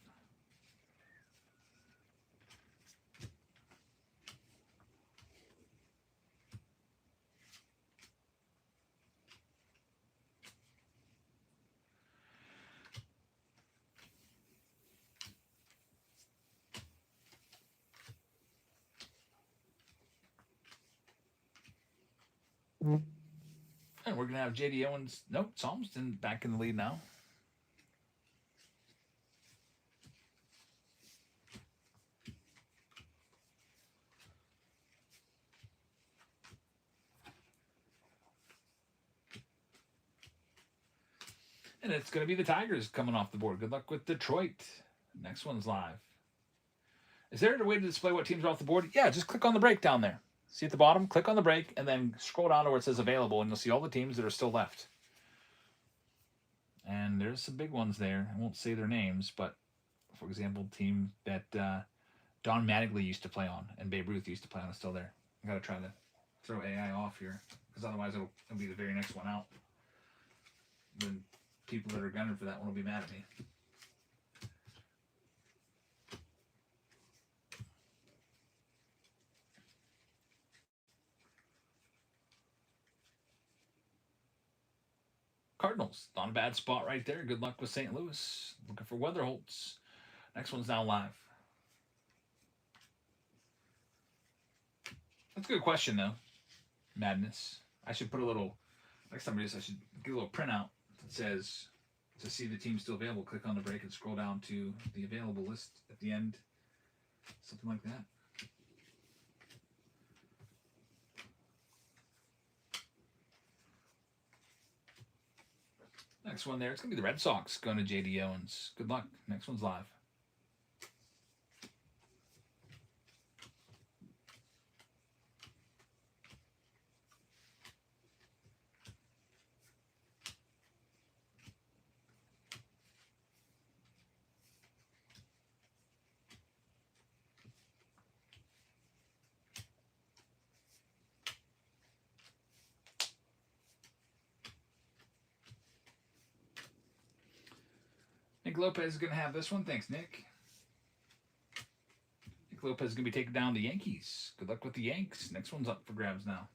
And we're going to have J.D. Owens. Nope, Psalms back in the lead now. And it's going to be the Tigers coming off the board. Good luck with Detroit. Next one's live. Is there a way to display what teams are off the board? Yeah, just click on the break down there. See at the bottom, click on the break, and then scroll down to where it says available, and you'll see all the teams that are still left. And there's some big ones there. I won't say their names, but for example, team that Don Mattingly used to play on and Babe Ruth used to play on is still there. I gotta try to throw AI off here because otherwise it'll be the very next one out. Then people that are gunning for that one will be mad at me. Cardinals, not a bad spot right there. Good luck with St. Louis. Looking for Weatherholtz. Next one's now live. That's a good question, though. Madness. I should put a little, next time I should get a little printout that says, to see the team still available, click on the break and scroll down to the available list at the end. Something like that. Next one there, it's going to be the Red Sox going to J.D. Owens. Good luck. Next one's live. Nick Lopez is going to have this one. Thanks, Nick. Nick Lopez is going to be taking down the Yankees. Good luck with the Yanks. Next one's up for grabs now.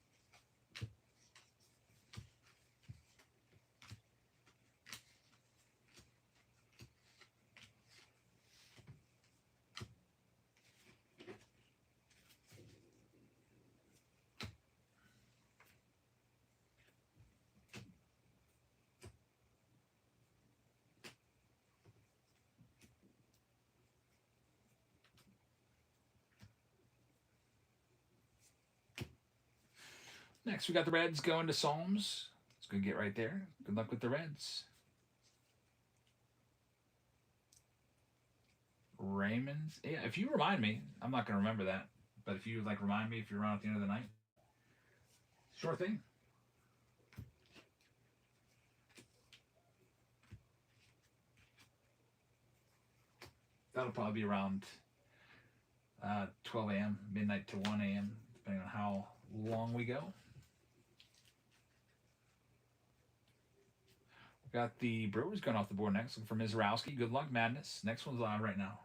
Next, we got the Reds going to Psalms. It's going to get right there. Good luck with the Reds. Raymond's. Yeah, if you remind me, I'm not going to remember that. But if you remind me if you're around at the end of the night, sure thing. That'll probably be around 12 a.m., midnight to 1 a.m., depending on how long we go. Got the Brewers going off the board next. Looking for Mizrowski. Good luck, Madness. Next one's live right now.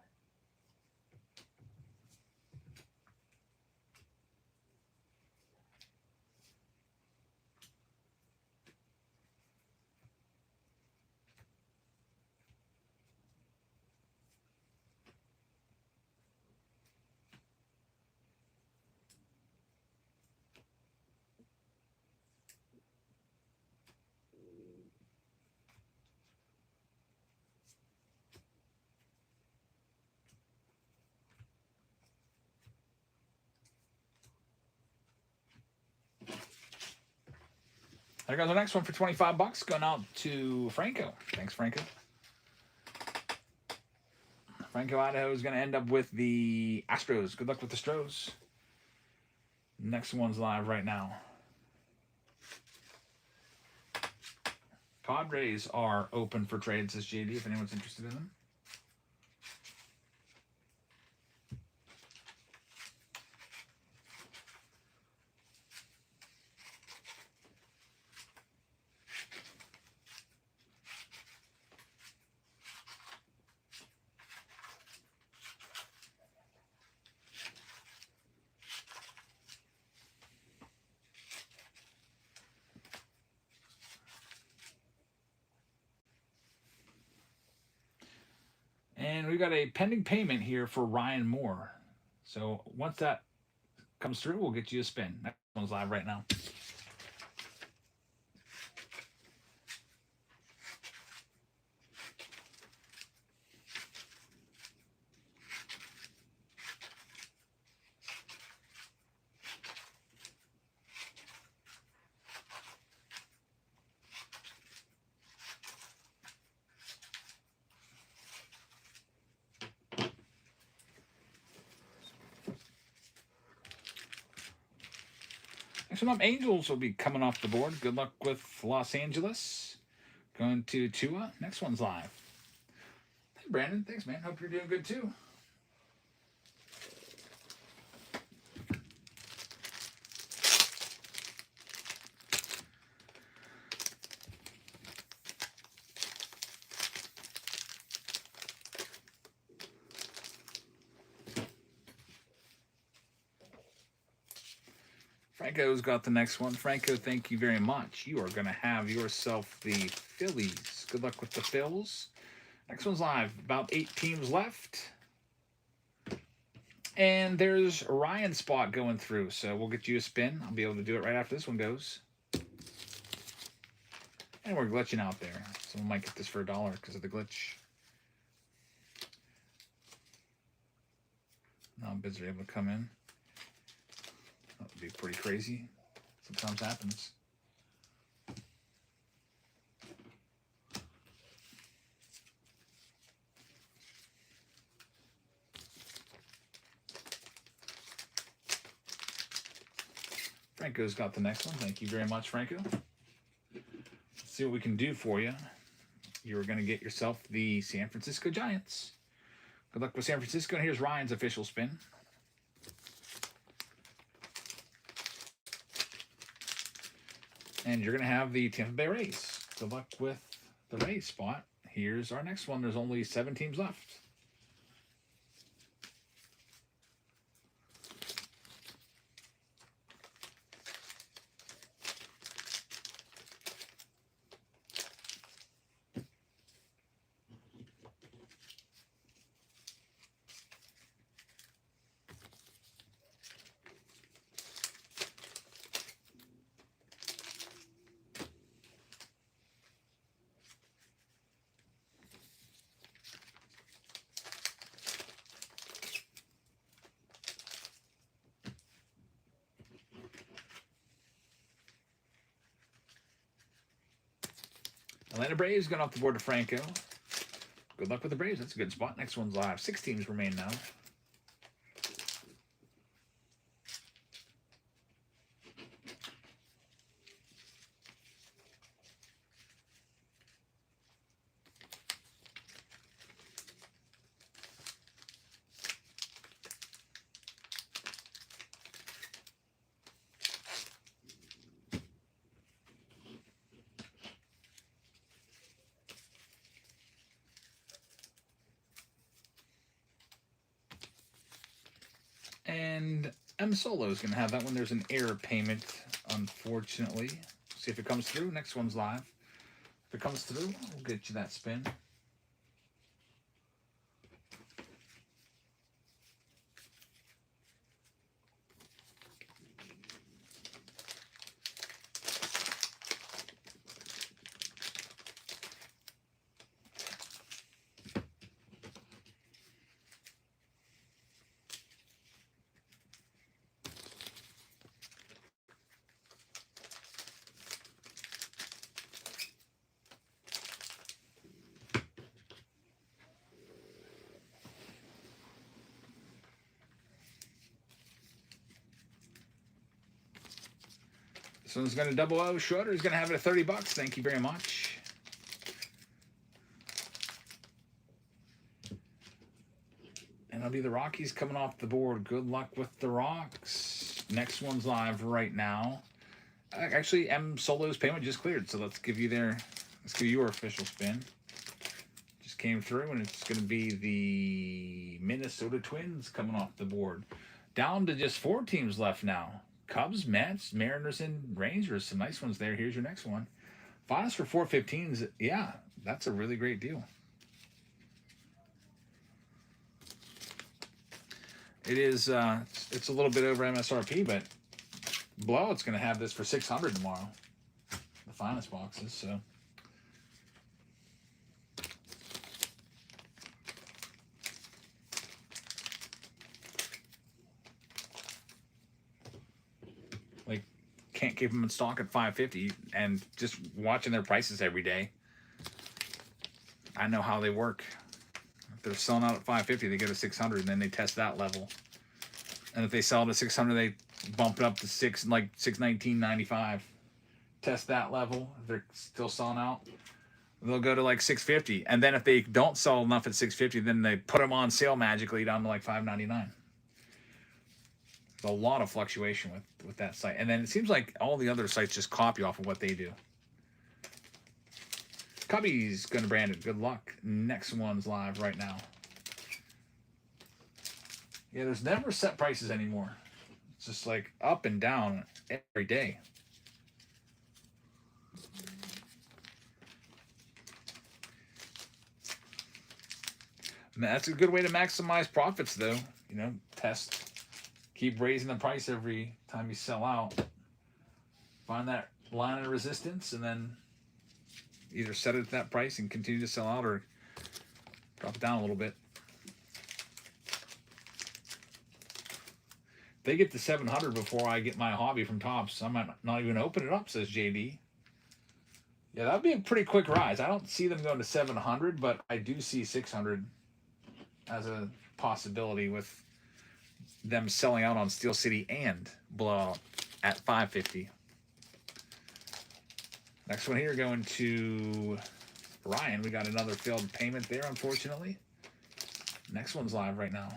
There goes the next one for $25. Going out to Franco. Thanks, Franco. Franco Idaho is going to end up with the Astros. Good luck with the Stros. Next one's live right now. Padres are open for trade, says JD, if anyone's interested in them. And we've got a pending payment here for Ryan Moore. So once that comes through, we'll get you a spin. That one's live right now. Next one up, Angels will be coming off the board. Good luck with Los Angeles. Going to Tua. Next one's live. Brandon. Thanks, man. Hope you're doing good too. Franco's got the next one. Franco, thank you very much. You are going to have yourself the Phillies. Good luck with the Phils. Next one's live. About 8 teams left. And there's Ryan's spot going through. So we'll get you a spin. I'll be able to do it right after this one goes. And we're glitching out there. Someone might get this for $1 because of the glitch. Now bids are able to come in. That would be pretty crazy. Sometimes happens. Franco's got the next one. Thank you very much, Franco. Let's see what we can do for you. You're going to get yourself the San Francisco Giants. Good luck with San Francisco. And here's Ryan's official spin. And you're going to have the Tampa Bay Rays. Good luck with the Rays spot. Here's our next one. There's only 7 teams left. Atlanta Braves going off the board to Franco. Good luck with the Braves. That's a good spot. Next one's live. 6 teams remain now. And M Solo is going to have that one. There's an error payment, unfortunately. See if it comes through. Next one's live. If it comes through, we'll get you that spin. This one's going to double O. Schroeder's going to have it at $30. Thank you very much. And it'll be the Rockies coming off the board. Good luck with the Rocks. Next one's live right now. Actually, M Solo's payment just cleared, so let's give you your official spin. Just came through, and it's going to be the Minnesota Twins coming off the board. Down to just 4 teams left now. Cubs, Mets, Mariners, and Rangers. Some nice ones there. Here's your next one. Finals for 415s. Yeah, that's a really great deal. It is. It's a little bit over MSRP, but Blowout's going to have this for $600 tomorrow. The finest boxes. So. Like, can't keep them in stock at $550, and just watching their prices every day, I know how they work. If they're selling out at $550, they go to $600, and then they test that level. And if they sell it at $600, they bump it up to $619.95. Test that level. If they're still selling out, they'll go to like 650, and then if they don't sell enough at 650, then they put them on sale magically down to like 599. There's a lot of fluctuation with that site, and then it seems like all the other sites just copy off of what they do. Cubby's gonna brand it. Good luck. Next one's live right now. Yeah, there's never set prices anymore. It's just like up and down every day. That's a good way to maximize profits, though. You know, keep raising the price every time you sell out. Find that line of resistance, and then either set it at that price and continue to sell out, or drop it down a little bit. If they get to 700 before I get my hobby from Topps, I might not even open it up, says JD. Yeah, that would be a pretty quick rise. I don't see them going to 700, but I do see 600 as a possibility with them selling out on Steel City and Blowout at 550. Next one here, going to Ryan. We got another failed payment there, unfortunately. Next one's live right now.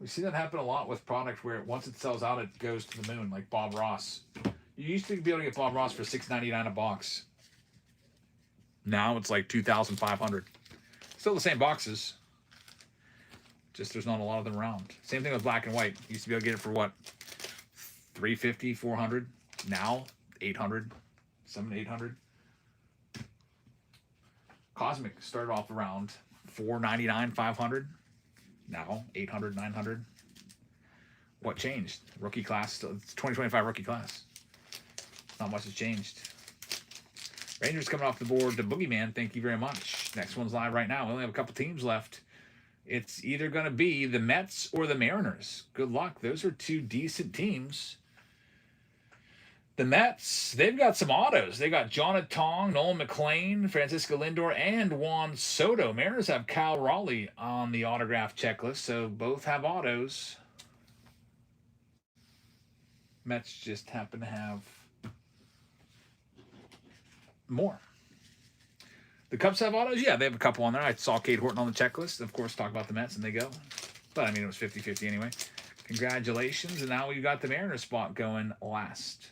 We see that happen a lot with product where once it sells out, it goes to the moon, like Bob Ross. You used to be able to get Bob Ross for $6.99 a box. Now it's like $2,500. Still the same boxes. Just there's not a lot of them around. Same thing with black and white. Used to be able to get it for what? $350, $400. Now $800, $700, $800. Cosmic started off around $499, $500. Now $800, $900. What changed? Rookie class. It's 2025 rookie class. Not much has changed. Rangers coming off the board to Boogeyman. Thank you very much. Next one's live right now. We only have a couple teams left. It's either going to be the Mets or the Mariners. Good luck. Those are two decent teams. The Mets, they've got some autos. They got Jonathan Tong, Nolan McLean, Francisco Lindor, and Juan Soto. Mariners have Cal Raleigh on the autograph checklist, so both have autos. Mets just happen to have more. The Cubs have autos? Yeah, they have a couple on there. I saw Kate Horton on the checklist. Of course, talk about the Mets, and they go. But, I mean, it was 50-50 anyway. Congratulations. And now we've got the Mariners spot going last.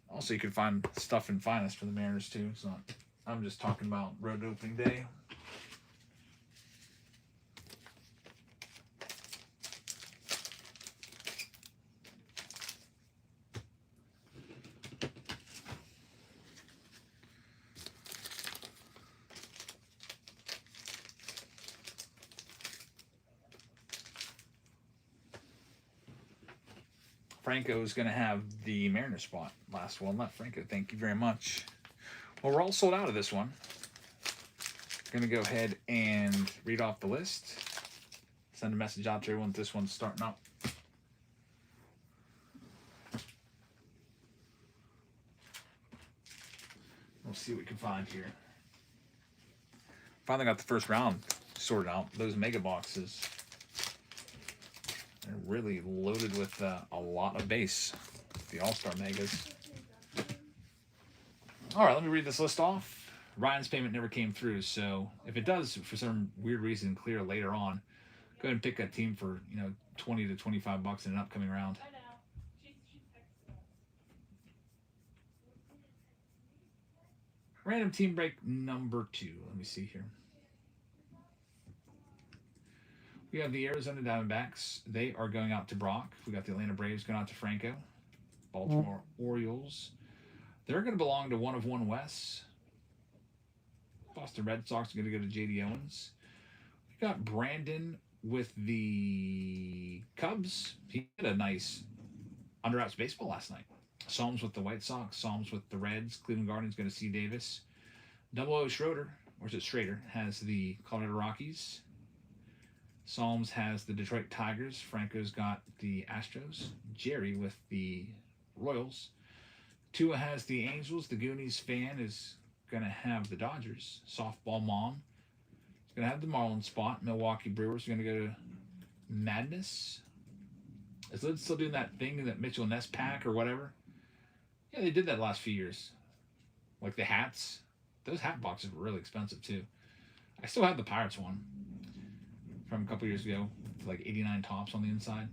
Also, you can find stuff in Finest for the Mariners, too. It's not, I'm just talking about road opening day. Franco is going to have the Mariners spot. Last one left. Franco, thank you very much. Well, we're all sold out of this one. Going to go ahead and read off the list. Send a message out to everyone this one's starting up. We'll see what we can find here. Finally got the first round sorted out. Those mega boxes. They're really loaded with a lot of base. The All-Star Megas. All right, let me read this list off. Ryan's payment never came through, so if it does, for some weird reason, clear later on, go ahead and pick that team for, you know, $20 to $25 in an upcoming round. Random team break number 2. Let me see here. We have the Arizona Diamondbacks. They are going out to Brock. We got the Atlanta Braves going out to Franco. Baltimore Orioles. They're going to belong to 1 of 1 West. Boston Red Sox are going to go to J.D. Owens. We got Brandon with the Cubs. He had a nice under-outs baseball last night. Psalms with the White Sox. Psalms with the Reds. Cleveland Guardians going to C. Davis. Double O Schroeder, or is it Schrader, has the Colorado Rockies. Psalms has the Detroit Tigers. Franco's got the Astros. Jerry with the Royals. Tua has the Angels. The Goonies fan is going to have the Dodgers. Softball Mom is going to have the Marlins spot. Milwaukee Brewers are going to go to Madness. Is Lid still doing that thing, that Mitchell Ness pack or whatever? Yeah, they did that the last few years. Like the hats. Those hat boxes were really expensive too. I still have the Pirates one from a couple years ago. Like 89 tops on the inside.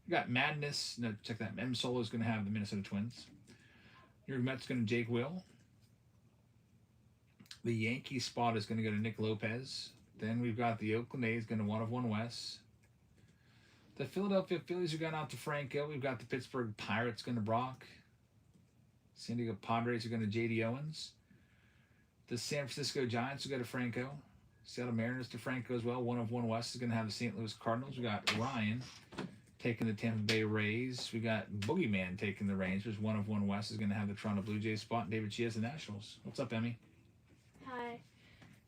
You got Madness. No, check that. M Solo is going to have the Minnesota Twins. Your Mets going to Jake Will. The Yankee spot is going to go to Nick Lopez. Then we've got the Oakland A's going to 1 of 1 West. The Philadelphia Phillies are going out to Franco. We've got the Pittsburgh Pirates going to Brock. San Diego Padres are going to J.D. Owens. The San Francisco Giants will go to Franco. Seattle Mariners to Franco as well. 1 of 1 West is going to have the St. Louis Cardinals. We got Ryan taking the Tampa Bay Rays. We got Boogeyman taking the Rangers. 1 of 1 West is going to have the Toronto Blue Jays spot. David Chiaz, the Nationals. What's up, Emmy? Hi.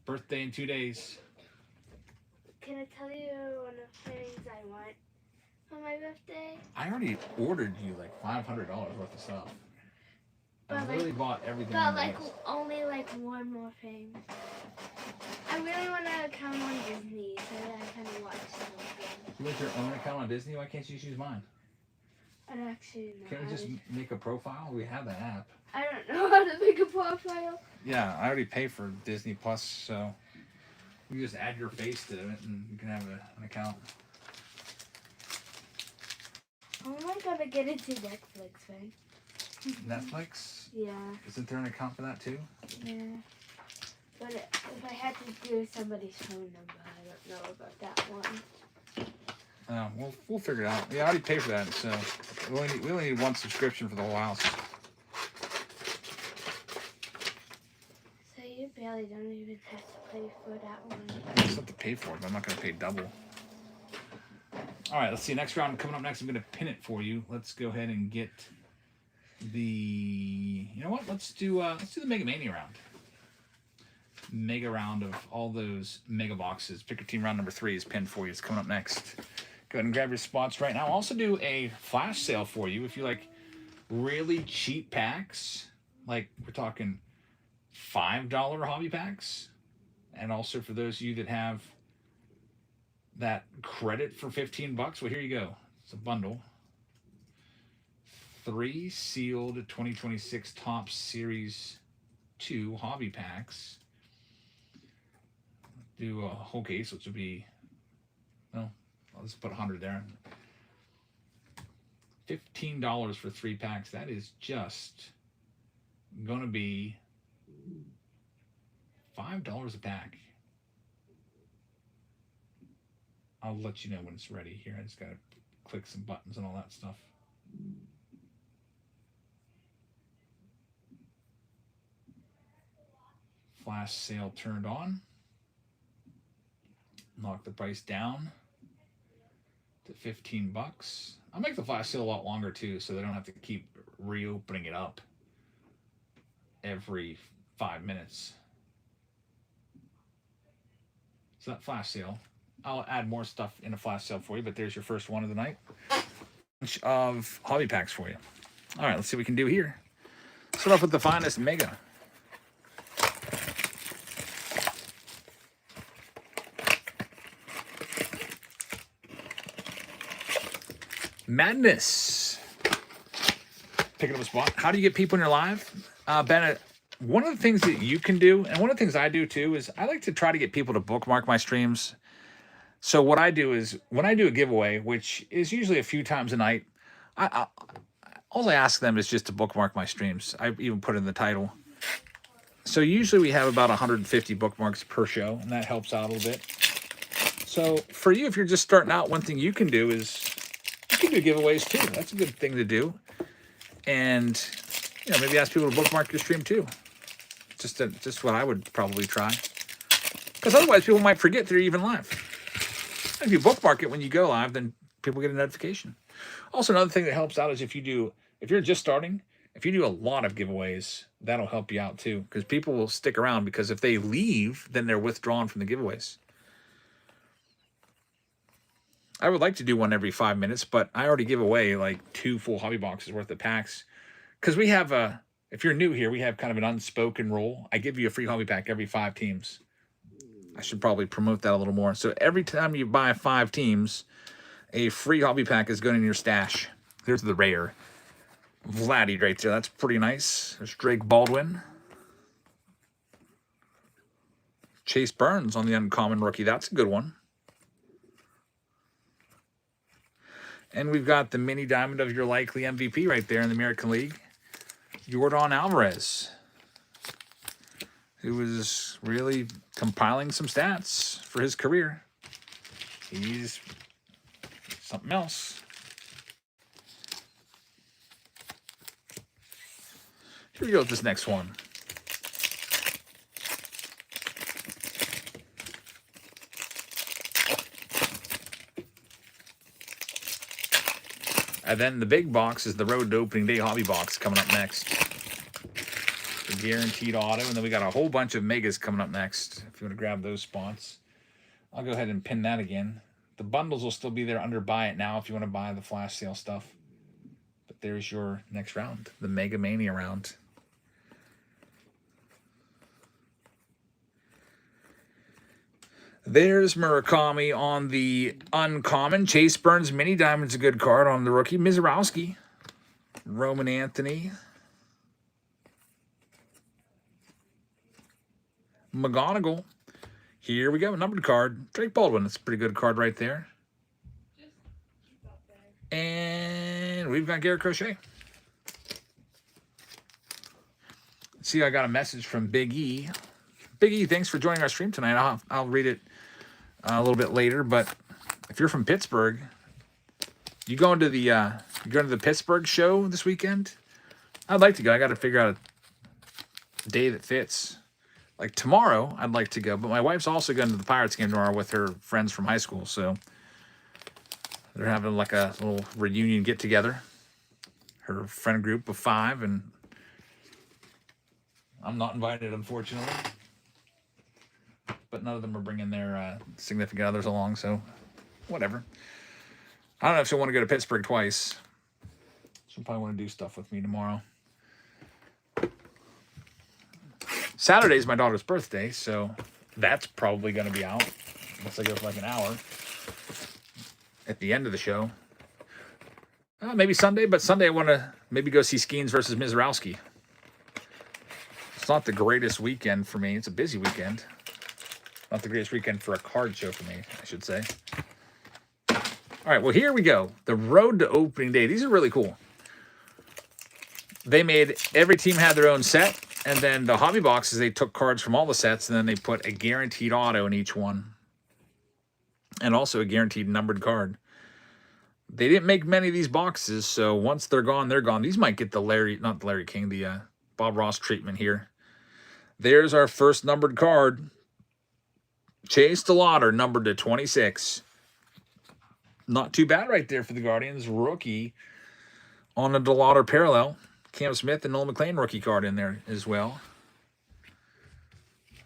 Birthday in 2 days. Can I tell you one of the things I want for my birthday? I already ordered you like $500 worth of stuff. I But literally bought everything. But on the like list. only like one more thing. I really want to come on Disney so that I can watch something. You want your own account on Disney? Why can't you just use mine? I don't actually know. Can't we just make a profile? We have the app. I don't know how to make a profile. Yeah, I already pay for Disney Plus, so you just add your face to it and you can have an account. How am I gonna get into Netflix then? Netflix? Yeah, Isn't there an account for that too? yeah. But if I had to do somebody's phone number, I don't know about that one. We'll figure it out. Yeah, I already paid for that, so we only need one subscription for the whole house. So you barely don't even have to pay for that one. I just have to pay for it, but I'm not going to pay double. All right, let's see. Next round coming up next, I'm going to pin it for you. Let's go ahead and get the... You know what? Let's do the Mega Mania round. Mega round of all those mega boxes. Pick your team. Round number 3 is pinned for you. It's coming up next. Go ahead and grab your spots right now. I'll also do a flash sale for you if you like really cheap packs. Like we're talking $5 hobby packs. And also for those of you that have that credit for $15, well, here you go. It's a bundle. 3 sealed 2026 Topps Series 2 hobby packs. Do a whole case, which would be, well, let's put 100 there. $15 for 3 packs. That is just going to be $5 a pack. I'll let you know when it's ready here. I just got to click some buttons and all that stuff. Flash sale turned on. Knock the price down to $15. I'll make the flash sale a lot longer too, so they don't have to keep reopening it up every 5 minutes. So that flash sale, I'll add more stuff in a flash sale for you, but there's your first one of the night. Bunch of hobby packs for you. All right, let's see what we can do here. Start off with the finest mega. Madness. Picking up a spot. How do you get people in your live? Bennett, one of the things that you can do, and one of the things I do too, is I like to try to get people to bookmark my streams. So what I do is when I do a giveaway, which is usually a few times a night, all I ask them is just to bookmark my streams. I even put it in the title. So usually we have about 150 bookmarks per show, and that helps out a little bit. So for you, if you're just starting out, one thing you can do is you can do giveaways too. That's a good thing to do. And maybe ask people to bookmark your stream too. Just what I would probably try. Because otherwise people might forget they're even live. And if you bookmark it when you go live, then people get a notification. Also, another thing that helps out is if you're just starting, if you do a lot of giveaways, that'll help you out too. Because people will stick around, because if they leave, then they're withdrawn from the giveaways. I would like to do one every 5 minutes, but I already give away like 2 full hobby boxes worth of packs. Because we have if you're new here, we have kind of an unspoken rule. I give you a free hobby pack every 5 teams. I should probably promote that a little more. So every time you buy 5 teams, a free hobby pack is going in your stash. There's the rare Vladdy right there. That's pretty nice. There's Drake Baldwin. Chase Burns on the uncommon rookie. That's a good one. And we've got the mini diamond of your likely MVP right there in the American League. Yordan Alvarez, who was really compiling some stats for his career. He's something else. Here we go with this next one. And then the big box is the Road to Opening Day Hobby Box coming up next. The guaranteed auto. And then we got a whole bunch of megas coming up next. If you want to grab those spots. I'll go ahead and pin that again. The bundles will still be there under buy it now if you want to buy the flash sale stuff. But there's your next round. The Mega Mania round. There's Murakami on the uncommon. Chase Burns Mini Diamond's a good card on the rookie. Mizorowski. Roman Anthony. McGonigal. Here we go. Numbered card. Drake Baldwin. That's a pretty good card right there. And we've got Garrett Crochet. See, I got a message from Big E. Big E, thanks for joining our stream tonight. I'll read it a little bit later, but if you're from Pittsburgh, you going to the Pittsburgh show this weekend? I'd like to go. I got to figure out a day that fits. Like tomorrow, I'd like to go, but my wife's also going to the Pirates game tomorrow with her friends from high school, so they're having like a little reunion get together. Her friend group of 5, and I'm not invited, unfortunately. But none of them are bringing their significant others along, so whatever. I don't know if she'll want to go to Pittsburgh twice. She'll probably want to do stuff with me tomorrow. Saturday's my daughter's birthday, so that's probably going to be out. Unless I go for like an hour at the end of the show. Maybe Sunday, but Sunday I want to maybe go see Skeens versus Mizorowski. It's not the greatest weekend for me. It's a busy weekend. Not the greatest weekend for a card show for me, I should say. All right, well, here we go. The Road to Opening Day. These are really cool. They made every team had their own set, and then the hobby boxes, they took cards from all the sets, and then they put a guaranteed auto in each one. And also a guaranteed numbered card. They didn't make many of these boxes, so once they're gone, they're gone. These might get the Larry King, the Bob Ross treatment here. There's our first numbered card. Chase DeLauder, numbered to 26. Not too bad right there for the Guardians. Rookie on a DeLauder parallel. Cam Smith and Noel McLean rookie card in there as well.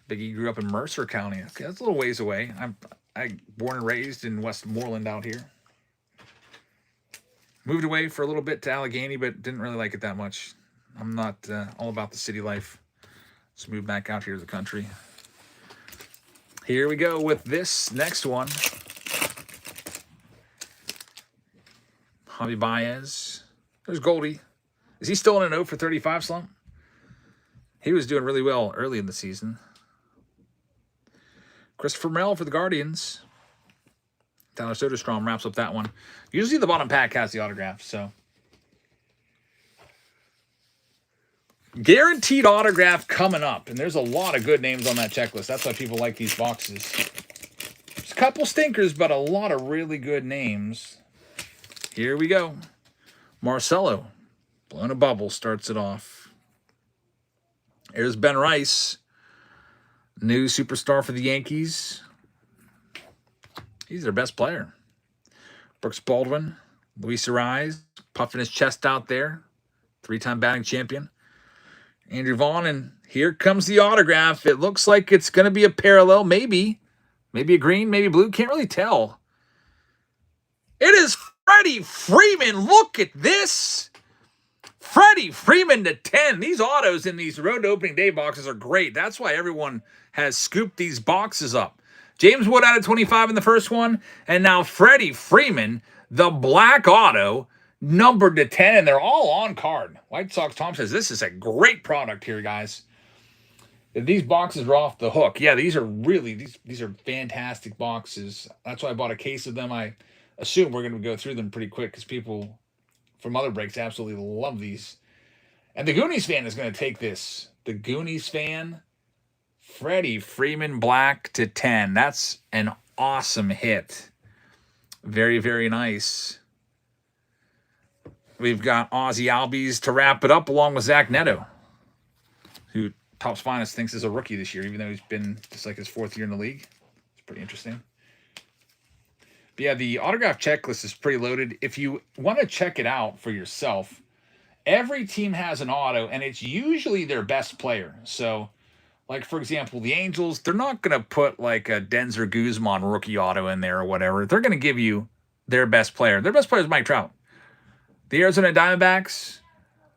Big E grew up in Mercer County. Okay, that's a little ways away. I'm born and raised in Westmoreland out here. Moved away for a little bit to Allegheny, but didn't really like it that much. I'm not all about the city life. Let's move back out here to the country. Here we go with this next one. Javi Baez. There's Goldie. Is he still in an 0 for 35 slump? He was doing really well early in the season. Christopher Morel for the Guardians. Tyler Soderstrom wraps up that one. Usually the bottom pack has the autograph, so. Guaranteed autograph coming up. And there's a lot of good names on that checklist. That's why people like these boxes. There's a couple stinkers, but a lot of really good names. Here we go. Marcelo. Blowing a bubble starts it off. Here's Ben Rice. New superstar for the Yankees. He's their best player. Brooks Baldwin. Luis Ariz. Puffing his chest out there. 3-time batting champion. Andrew Vaughn, and here comes the autograph. It looks like it's going to be a parallel, maybe. Maybe a green, maybe blue. Can't really tell. It is Freddie Freeman. Look at this. Freddie Freeman to 10. These autos in these Road to Opening Day boxes are great. That's why everyone has scooped these boxes up. James Wood out of 25 in the first one, and now Freddie Freeman, the black auto, numbered to 10, and they're all on card. White Sox Tom says, this is a great product here, guys. These boxes are off the hook. Yeah, these are really these are fantastic boxes. That's why I bought a case of them. I assume we're going to go through them pretty quick because people from other breaks absolutely love these. And the Goonies fan is going to take this. The Goonies fan, Freddie Freeman Black to 10. That's an awesome hit. Very, very nice. We've got Ozzy Albies to wrap it up along with Zach Neto, who Topps Finest thinks is a rookie this year, even though he's been just like his 4th year in the league. It's pretty interesting. But yeah, the autograph checklist is pretty loaded. If you want to check it out for yourself, every team has an auto, and it's usually their best player. So, like, for example, the Angels, they're not going to put like a Denzer Guzman rookie auto in there or whatever. They're going to give you their best player. Their best player is Mike Trout. The Arizona Diamondbacks,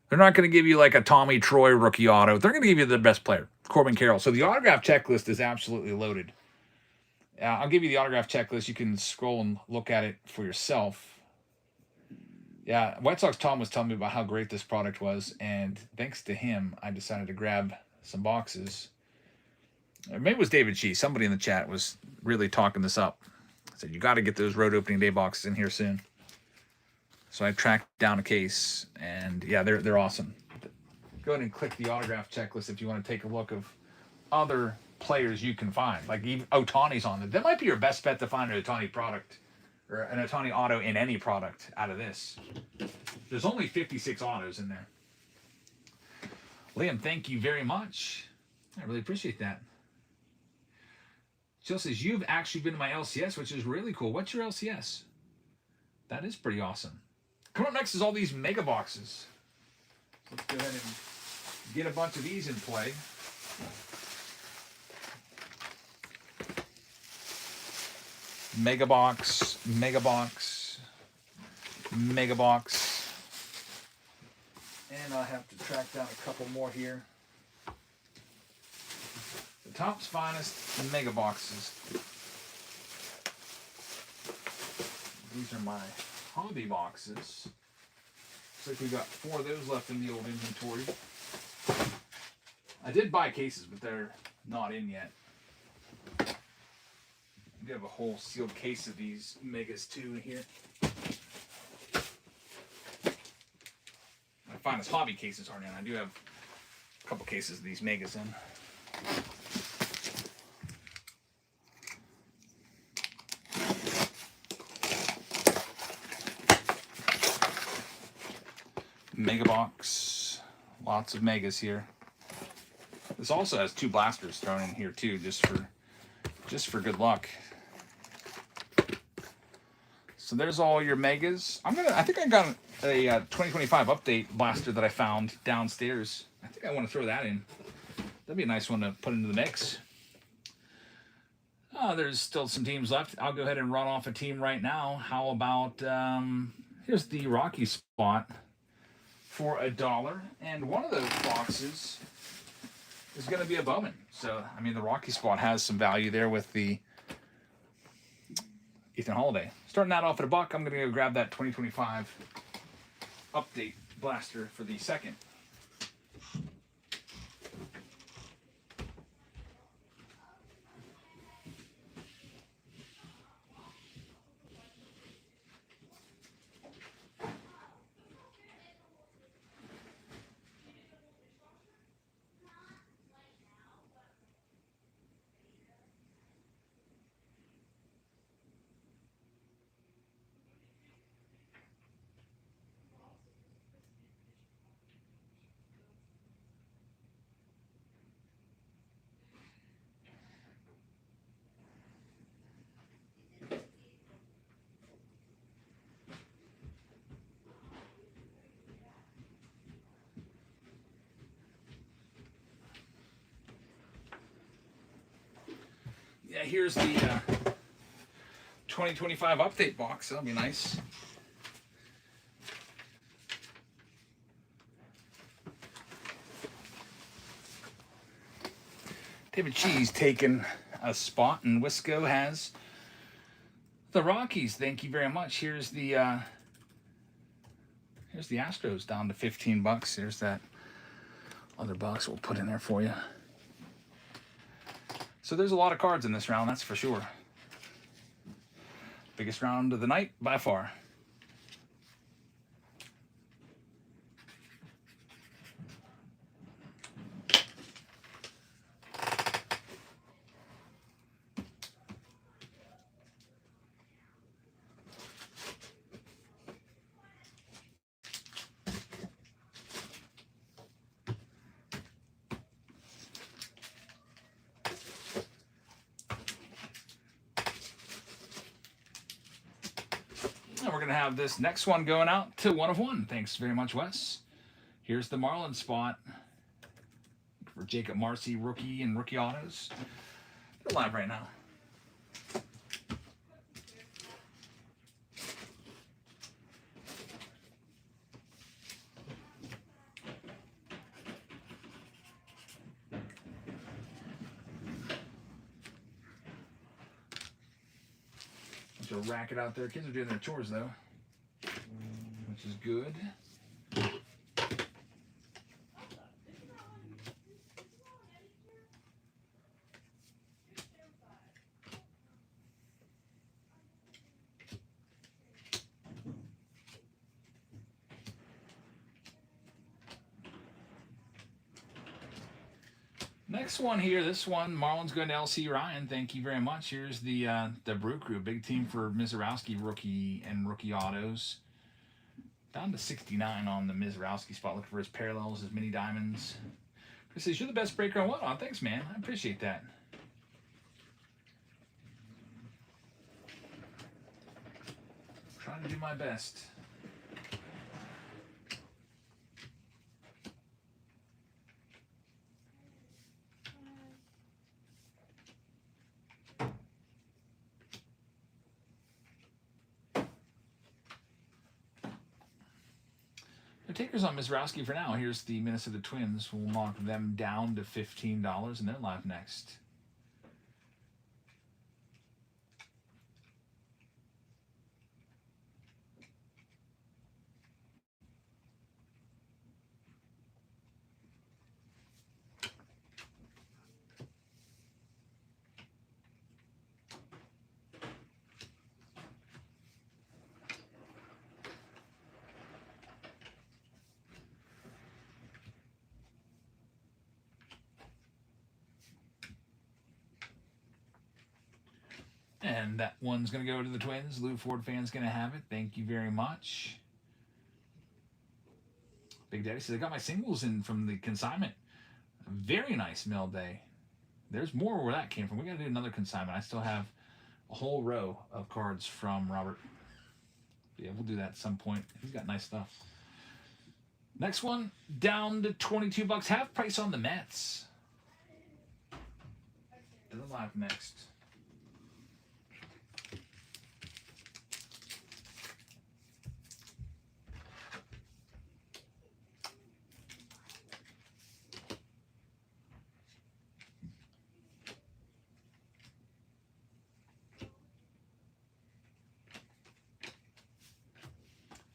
they're not going to give you like a Tommy Troy rookie auto. They're going to give you the best player, Corbin Carroll. So the autograph checklist is absolutely loaded. I'll give you the autograph checklist. You can scroll and look at it for yourself. Yeah, White Sox Tom was telling me about how great this product was, and thanks to him, I decided to grab some boxes. Or maybe it was David G. Somebody in the chat was really talking this up. Said, you got to get those road opening day boxes in here soon. So I tracked down a case, and yeah, they're awesome. Go ahead and click the autograph checklist if you want to take a look of other players you can find. Like even Ohtani's on there. That might be your best bet to find an Ohtani product or an Ohtani auto in any product out of this. There's only 56 autos in there. Liam, thank you very much. I really appreciate that. Jill says, you've actually been to my LCS, which is really cool. What's your LCS? That is pretty awesome. Coming up next is all these mega boxes. Let's go ahead and get a bunch of these in play. Mega box, mega box, mega box. And I'll have to track down a couple more here. The Topps Finest mega boxes. These are my hobby boxes. Looks like we've got 4 of those left in the old inventory. I did buy cases, but they're not in yet. We have a whole sealed case of these megas too in here. My Finest hobby cases aren't in. I do have a couple cases of these megas in. Mega box, lots of megas here. This also has 2 blasters thrown in here too, just for good luck. So there's all your megas. I think I got a 2025 update blaster that I found downstairs. I think I want to throw that in. That'd be a nice one to put into the mix. There's still some teams left. I'll go ahead and run off a team right now. How about here's the Rocky spot for $1, and one of those boxes is going to be a Bowman. So, I mean, the Rocky spot has some value there with the Ethan Holiday. Starting that off at $1, I'm going to go grab that 2025 update blaster for the second. Yeah, here's the 2025 update box. That'll be nice. David Cheese taking a spot, and Wisco has the Rockies. Thank you very much. Here's the Astros down to $15. Here's that other box we'll put in there for you. So there's a lot of cards in this round, that's for sure. Biggest round of the night by far. And we're going to have this next one going out to 1 of 1. Thanks very much, Wes. Here's the Marlin spot for Jacob Marcy, rookie and rookie autos. They're live right now. Bunch of racket out there. Kids are doing their chores though, which is good. Next one here, this one, Marlins going to LC Ryan. Thank you very much. Here's the Brew Crew, big team for Mizorowski, rookie and rookie autos. Down to 69 on the Mizorowski spot, looking for his parallels, his mini diamonds. Chris says, you're the best breaker on what? Oh, thanks, man. I appreciate that. Trying to do my best. The takers on Mizorowski for now. Here's the Minnesota Twins. We'll knock them down to $15, and they're live next. And that one's going to go to the Twins. Lou Ford fan's going to have it. Thank you very much. Big Daddy says, I got my singles in from the consignment. Very nice mail day. There's more where that came from. We got to do another consignment. I still have a whole row of cards from Robert. Yeah, we'll do that at some point. He's got nice stuff. Next one, down to $22. Half price on the Mets. They're live next.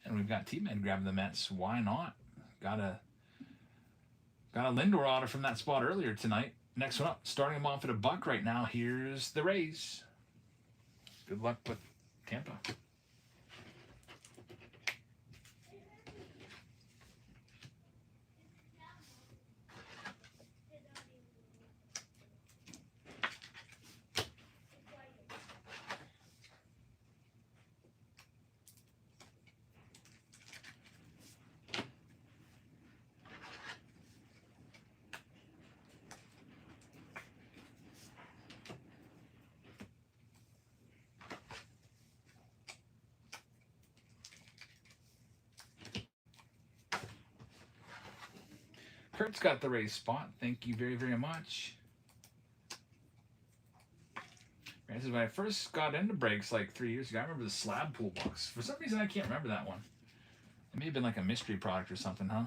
And we've got T-Man grabbing the Mets. Why not? Got a Lindor auto from that spot earlier tonight. Next one up, starting them off at $1 right now. Here's the Rays. Good luck with Tampa. Kurt's got the Rays spot. Thank you very, very much. This is when I first got into breaks like 3 years ago. I remember the slab pool box. For some reason, I can't remember that one. It may have been like a mystery product or something, huh?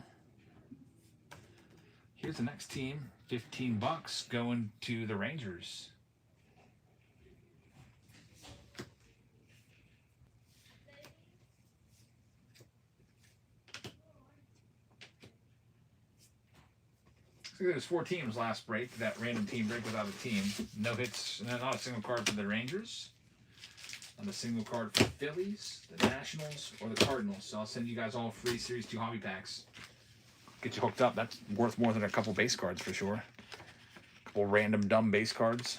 Here's the next team. $15 going to the Rangers. There's 4 teams last break. That random team break without a team. No hits, not a single card for the Rangers. Not a single card for the Phillies, the Nationals, or the Cardinals. So I'll send you guys all free Series 2 hobby packs. Get you hooked up. That's worth more than a couple base cards for sure. A couple random dumb base cards.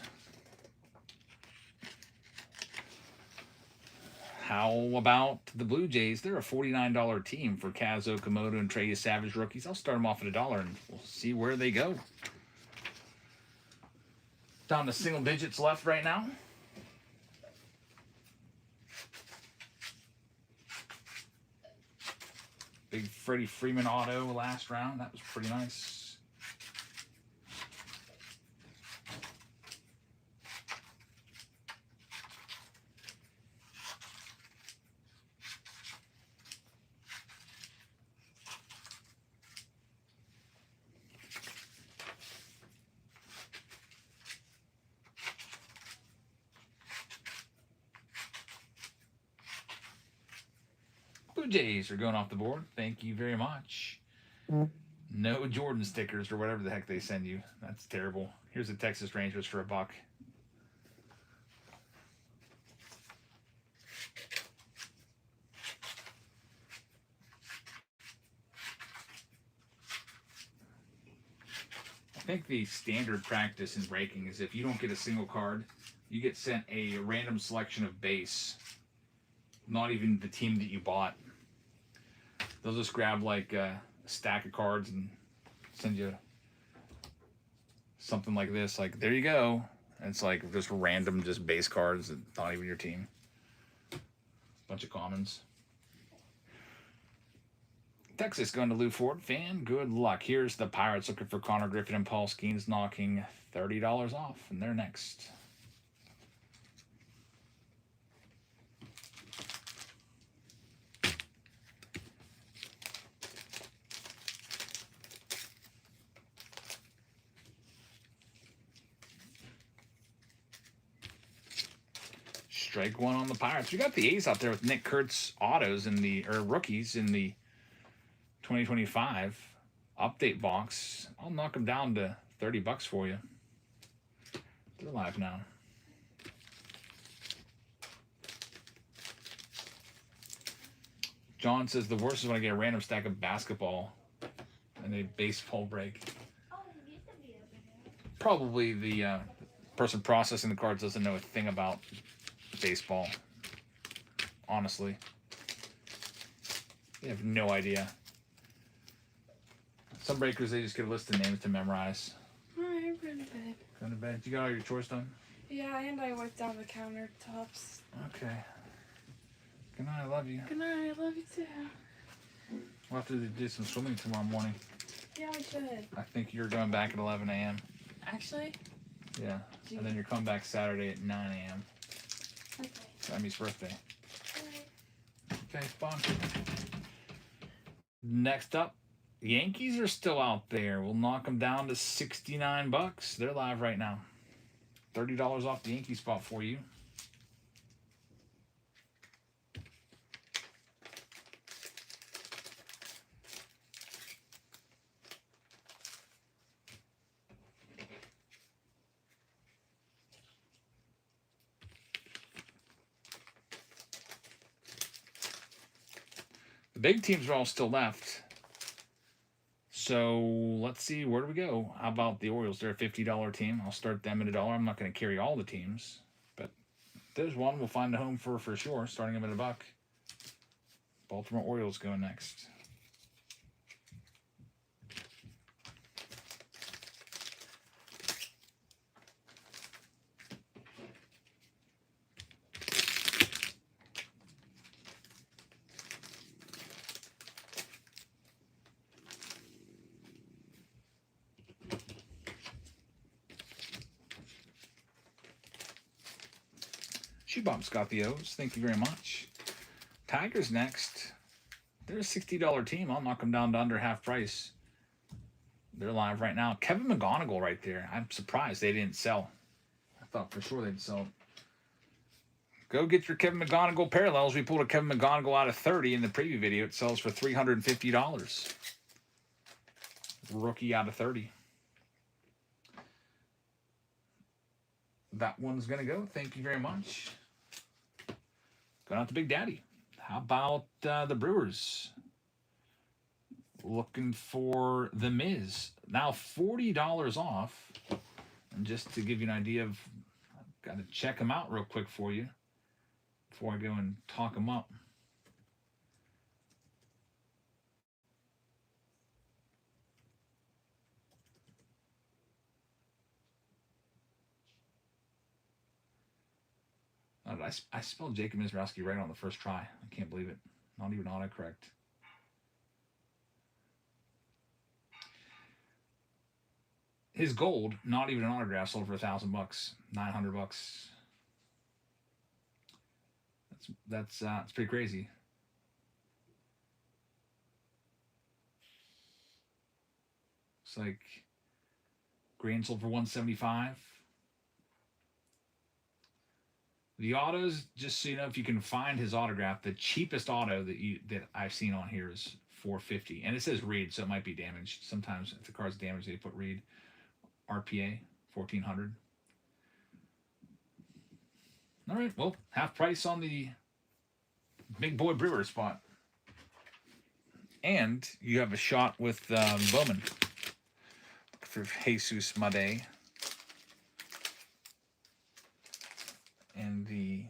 How about the Blue Jays? They're a $49 team for Kazuo Komodo and Trey Savage rookies. I'll start them off at $1 and we'll see where they go. Down to single digits left right now. Big Freddie Freeman auto last round. That was pretty nice. Blue Jays are going off the board. Thank you very much. No Jordan stickers or whatever the heck they send you. That's terrible. Here's the Texas Rangers for $1. I think the standard practice in breaking is if you don't get a single card, you get sent a random selection of base. Not even the team that you bought. They'll just grab like a stack of cards and send you something like this. Like, there you go. And it's like just random, just base cards and not even your team. Bunch of commons. Texas going to Lou Ford. Fan, good luck. Here's the Pirates looking for Connor Griffin and Paul Skeens, knocking $30 off. And they're next. Strike one on the Pirates. We got the A's out there with Nick Kurtz autos in the rookies in the 2025 update box. I'll knock them down to $30 for you. They're live now. John says the worst is when I get a random stack of basketball and a baseball break. Probably the person processing the cards doesn't know a thing about baseball. Honestly. They have no idea. Some breakers, they just get a list of names to memorize. Alright, I'm going to bed. Going to bed. You got all your chores done? Yeah, and I wiped down the countertops. Okay. Good night. I love you. Good night. I love you too. We'll have to do some swimming tomorrow morning. Yeah, we should. I think you're going back at 11 a.m. Actually? Yeah. And then you're coming back Saturday at 9 a.m. Okay. Sammy's birthday. Alright. Okay, fun. Next up, Yankees are still out there. We'll knock them down to $69. They're live right now. $30 off the Yankee spot for you. The big teams are all still left. So let's see, where do we go? How about the Orioles? They're a $50 team. I'll start them at $1. I'm not going to carry all the teams, but there's one we'll find a home for sure, starting them at $1. Baltimore Orioles go next. Shoebomb's got the O's. Thank you very much. Tigers next. They're a $60 team. I'll knock them down to under half price. They're live right now. Kevin McGonigal right there. I'm surprised they didn't sell. I thought for sure they'd sell. Go get your Kevin McGonigal parallels. We pulled a Kevin McGonigal out of 30 in the preview video. It sells for $350. Rookie out of 30. that one's going to go. Thank you very much. Going out to Big Daddy. How about the Brewers? Looking for The Miz. Now $40 off. And just to give you an idea of, I've got to check them out real quick for you before I go and talk them up. I spelled Jacob Mizrowski right on the first try. I can't believe it. Not even autocorrect. His gold, not even an autograph, sold for $1,000, $900. That's it's pretty crazy. It's like green sold for $175. The autos, just so you know, if you can find his autograph, the cheapest auto that I've seen on here is $450, and it says Reed, so it might be damaged. Sometimes if the car's damaged, they put Reed. RPA 1400. All right, well, half price on the Big Boy Brewer spot, and you have a shot with Bowman for Jesus Made and the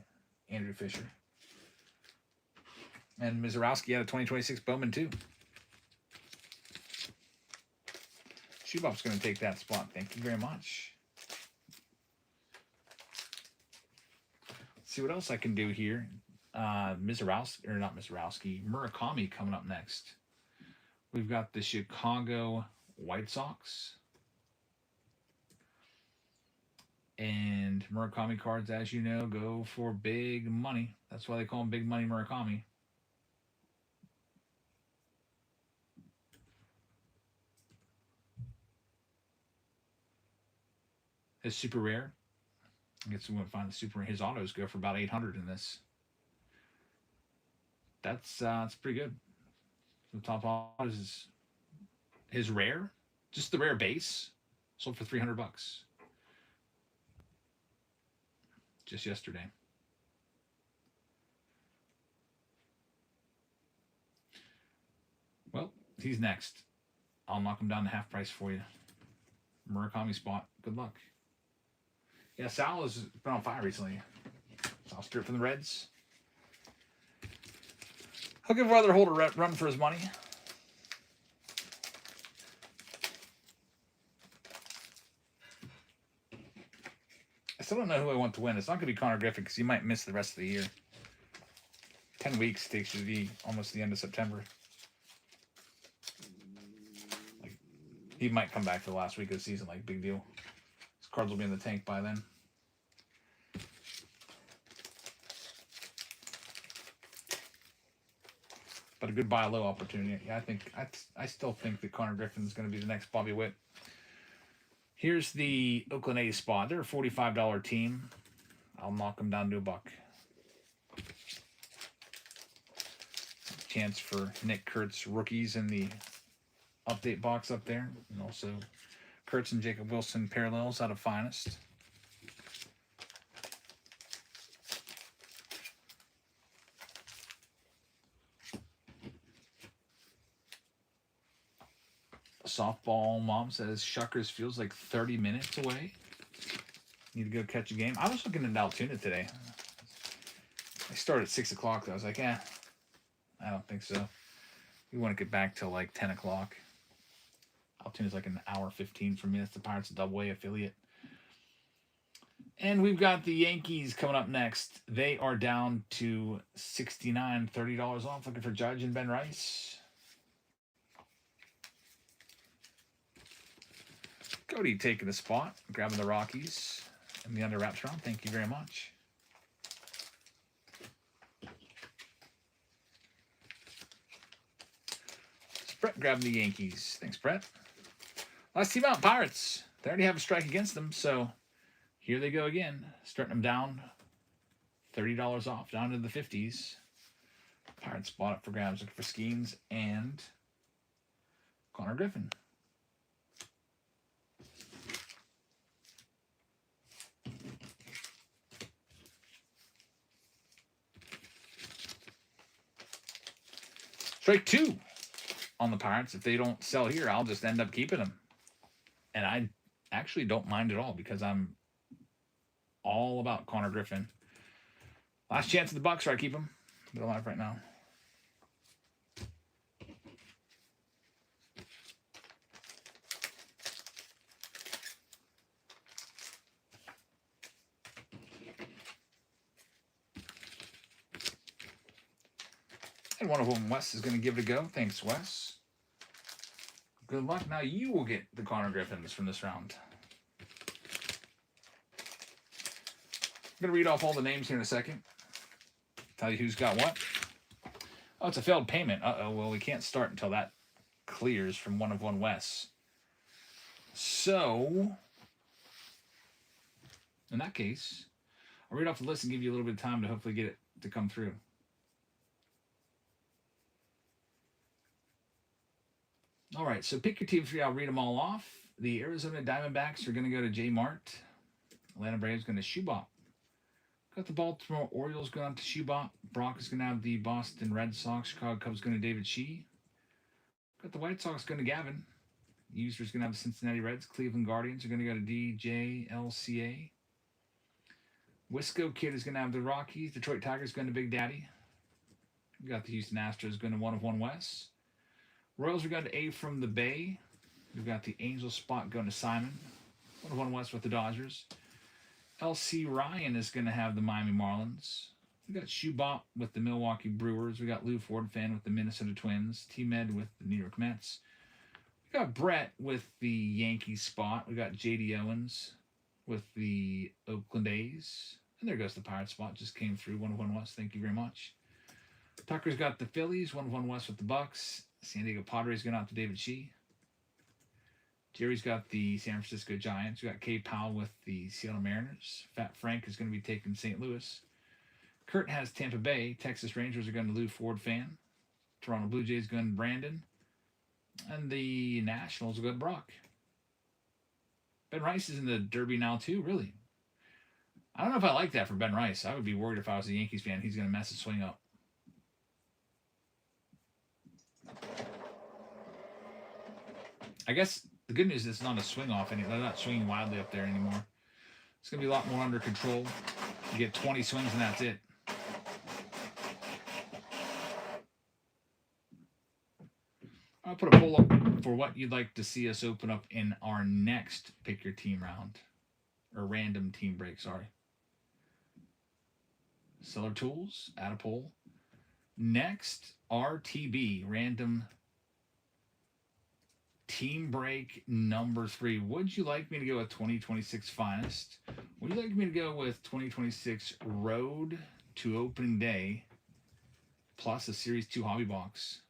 Andrew Fisher. And Mizrowski had a 2026 Bowman too. Shoebop's going to take that spot. Thank you very much. Let's see what else I can do here. Mizrowski, or not Mizrowski, Murakami coming up next. We've got the Chicago White Sox. And Murakami cards, as you know, go for big money. That's why they call them Big Money Murakami. His super rare. I guess we won't find the super rare. His autos go for about 800 in this. That's pretty good. The top autos is his rare, just the rare base, sold for $300 just yesterday. Well, he's next. I'll knock him down to half price for you. Murakami spot. Good luck. Yeah, Sal has been on fire recently. Sal Stewart from the Reds. He'll give Brother Holt a run for his money. I still don't know who I want to win. It's not going to be Connor Griffin because he might miss the rest of the year. 10 weeks takes you to the almost the end of September. Like, he might come back for the last week of the season. Like, big deal. His cards will be in the tank by then. But a good buy low opportunity. Yeah, I still think that Connor Griffin is going to be the next Bobby Witt. Here's the Oakland A's spot. They're a $45 team. I'll knock them down to $1. Chance for Nick Kurtz rookies in the update box up there. And also Kurtz and Jacob Wilson parallels out of Finest. Softball mom says Shuckers feels like 30 minutes away. Need to go catch a game. I was looking at Altoona today. I started at 6 o'clock. I was like, I don't think so. We want to get back till like 10 o'clock. Altoona's like an hour 15 from me. That's the Pirates Double-A affiliate. And we've got the Yankees coming up next. They are down to $69, $30 off. Looking for Judge and Ben Rice. Cody taking the spot, grabbing the Rockies and the under wraps round. Thank you very much. Brett grabbing the Yankees. Thanks, Brett. Last team out, Pirates. They already have a strike against them, so here they go again. Starting them down $30 off, down to the 50s. Pirates spot up for grabs, looking for Skeens and Connor Griffin. Strike 2 on the Pirates. If they don't sell here, I'll just end up keeping them. And I actually don't mind at all because I'm all about Connor Griffin. Last chance of the Bucks, or I keep him. They're alive right now. And one of them, Wes, is going to give it a go. Thanks, Wes. Good luck. Now you will get the Connor Griffins from this round. I'm going to read off all the names here in a second. Tell you who's got what. Oh, it's a failed payment. Uh-oh. Well, we can't start until that clears from one of one Wes. So, in that case, I'll read off the list and give you a little bit of time to hopefully get it to come through. All right, so pick your team 3. I'll read them all off. The Arizona Diamondbacks are going to go to J. Mart. Atlanta Braves going to Schubop. Got the Baltimore Orioles going out to Schubop. Brock is going to have the Boston Red Sox. Chicago Cubs going to David Shee. Got the White Sox going to Gavin. User's going to have the Cincinnati Reds. Cleveland Guardians are going to go to DJLCA. Wisco Kid is going to have the Rockies. Detroit Tigers going to Big Daddy. We got the Houston Astros going to one of one West. Royals are going to A from the Bay. We've got the Angels spot going to Simon. One of one West with the Dodgers. LC Ryan is going to have the Miami Marlins. We got Schubop with the Milwaukee Brewers. We got Lou Ford fan with the Minnesota Twins. T-Med with the New York Mets. We got Brett with the Yankees spot. We got J.D. Owens with the Oakland A's. And there goes the Pirates spot. Just came through. One of one West. Thank you very much. Tucker's got the Phillies. One of one West with the Bucks. San Diego Padres going out to David Shee. Jerry's got the San Francisco Giants. We got Kay Powell with the Seattle Mariners. Fat Frank is going to be taking St. Louis. Kurt has Tampa Bay. Texas Rangers are going to Lou Ford fan. Toronto Blue Jays going to Brandon. And the Nationals will go to Brock. Ben Rice is in the Derby now too, really. I don't know if I like that for Ben Rice. I would be worried if I was a Yankees fan. He's going to mess the swing up. I guess the good news is it's not a swing off. They're not swinging wildly up there anymore. It's going to be a lot more under control. You get 20 swings and that's it. I'll put a poll up for what you'd like to see us open up in our next Pick Your Team round. Or random team break, sorry. Seller Tools, add a poll. Next, RTB, random team break number 3. Would you like me to go with 2026 Finest? Would you like me to go with 2026 Road to Opening Day plus a Series 2 Hobby Box?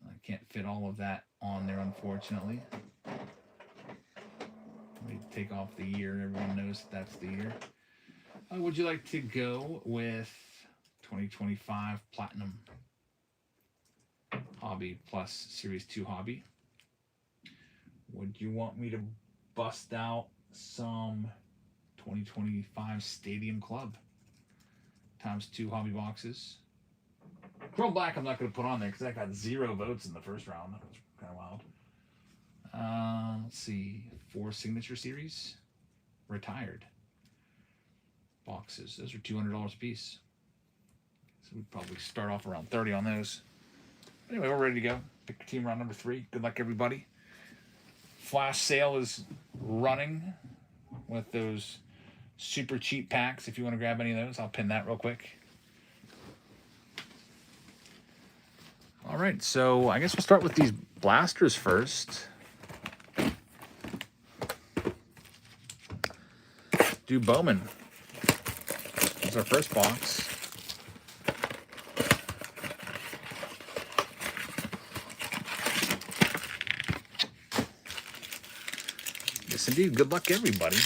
I can't fit all of that on there, unfortunately. Let me take off the year. Everyone knows that's the year. Would you like to go with 2025 Platinum Hobby plus Series 2 Hobby? Would you want me to bust out some 2025 Stadium Club times 2 hobby boxes? Chrome Black I'm not going to put on there because that got 0 votes in the first round. That was kind of wild. Let's see. 4 Signature Series. Retired. Boxes. Those are $200 a piece. So we'd probably start off around 30 on those. Anyway, we're ready to go. Pick your team round number 3. Good luck, everybody. Flash sale is running with those super cheap packs. If you want to grab any of those, I'll pin that real quick. All right, so I guess we'll start with these blasters first. Do Bowman. That's our first box. Yes, indeed. Good luck, everybody.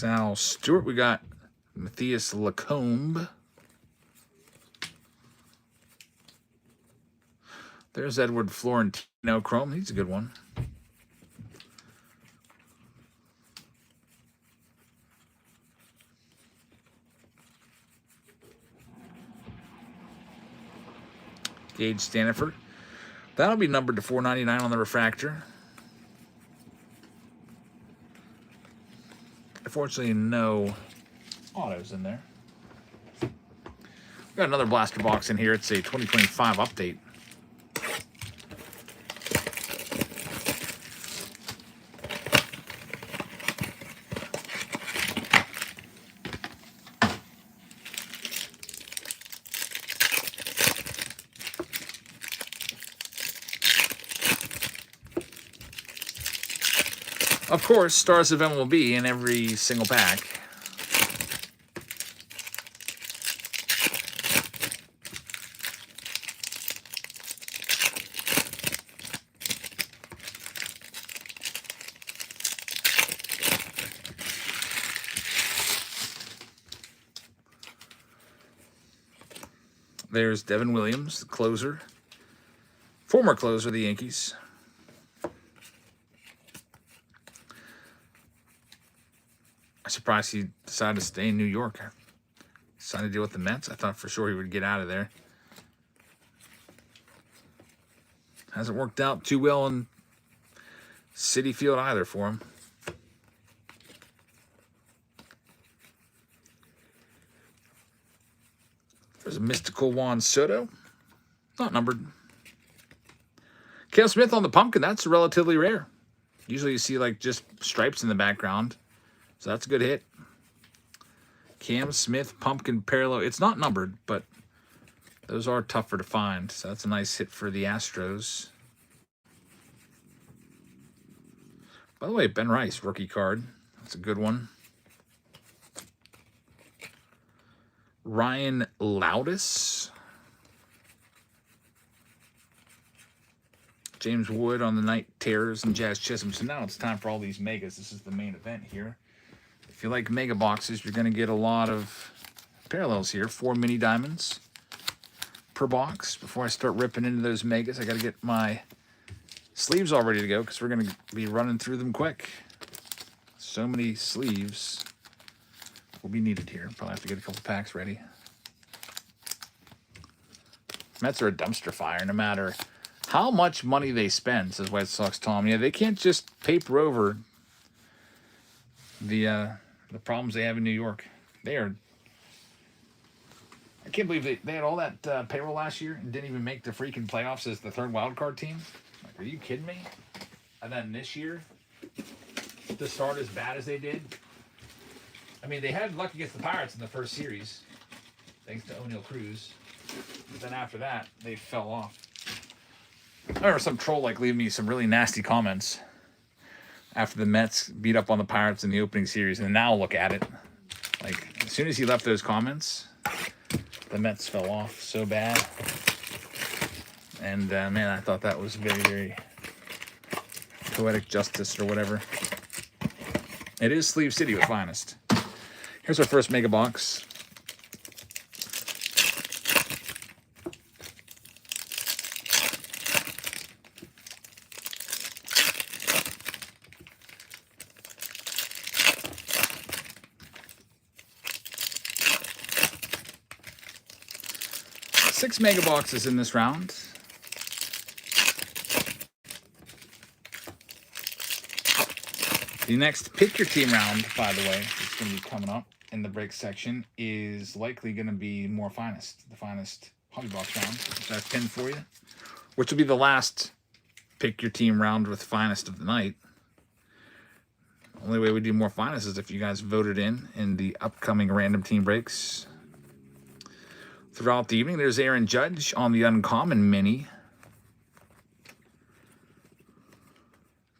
Sal Stewart. We got Matthias Lacombe. There's Edward Florentino Chrome. He's a good one. Gage Staniford. That'll be numbered to 499 on the refractor. Unfortunately, no autos in there. We got another blaster box in here. It's a 2025 update. Of course, Stars of MLB in every single pack. There's Devin Williams, the closer. Former closer of the Yankees. I'm surprised he decided to stay in New York. Decided to deal with the Mets. I thought for sure he would get out of there. Hasn't worked out too well in Citi Field either for him. There's a mystical Juan Soto. Not numbered. Cam Smith on the pumpkin. That's relatively rare. Usually you see like just stripes in the background. So that's a good hit. Cam Smith pumpkin parallel. It's not numbered, but those are tougher to find. So that's a nice hit for the Astros. By the way, Ben Rice, rookie card. That's a good one. Ryan Loudis. James Wood on the Night Terrors and Jazz Chisholm. So now it's time for all these megas. This is the main event here. If you like mega boxes, you're going to get a lot of parallels here. 4 mini diamonds per box. Before I start ripping into those megas, I got to get my sleeves all ready to go because we're going to be running through them quick. So many sleeves will be needed here. Probably have to get a couple packs ready. Mets are a dumpster fire no matter how much money they spend, says White Sox Tom. Yeah, they can't just paper over the problems they have in New York. They are... I can't believe they had all that payroll last year and didn't even make the freaking playoffs as the third wild card team. Like, are you kidding me? And then this year, to start as bad as they did. I mean, they had luck against the Pirates in the first series, thanks to O'Neal Cruz. But then after that, they fell off. I remember some troll like leaving me some really nasty comments after the Mets beat up on the Pirates in the opening series, and now look at it. Like, as soon as he left those comments, the Mets fell off so bad. And, man, I thought that was very, very poetic justice or whatever. It is Sleeve City with Finest. Here's our first mega box. Six mega boxes in this round. The next Pick Your Team round, by the way, it's going to be coming up in the break section, is likely going to be more Finest, the Finest Hobby Box round, which I've pinned for you, which will be the last Pick Your Team round with Finest of the night. The only way we do more Finest is if you guys voted in the upcoming random team breaks. Throughout the evening, there's Aaron Judge on the Uncommon Mini.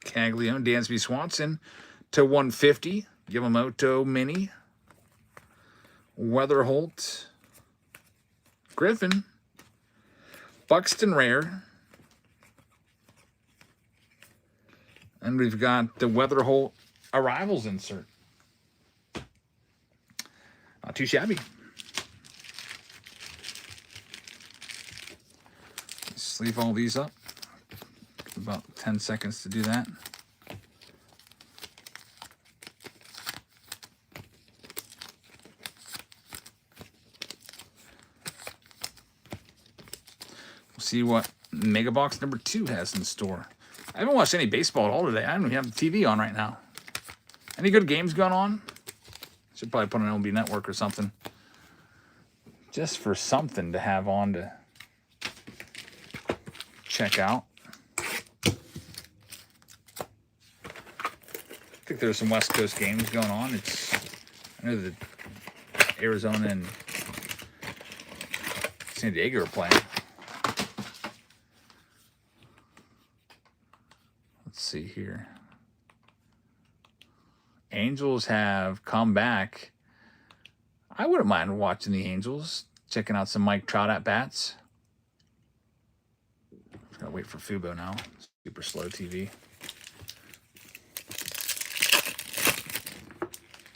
Caglione, Dansby Swanson to 150. Yamamoto Mini. Weatherholt. Griffin. Buxton Rare. And we've got the Weatherholt Arrivals insert. Not too shabby. Sleeve all these up. About 10 seconds to do that. We'll see what Mega Box number 2 has in store. I haven't watched any baseball at all today. I don't even have the TV on right now. Any good games going on? Should probably put on MLB Network or something. Just for something to have on to check out. I think there's some West Coast games going on. I know that Arizona and San Diego are playing. Let's see here. Angels have come back. I wouldn't mind watching the Angels. Checking out some Mike Trout at bats. Just gotta wait for Fubo now. Super slow TV.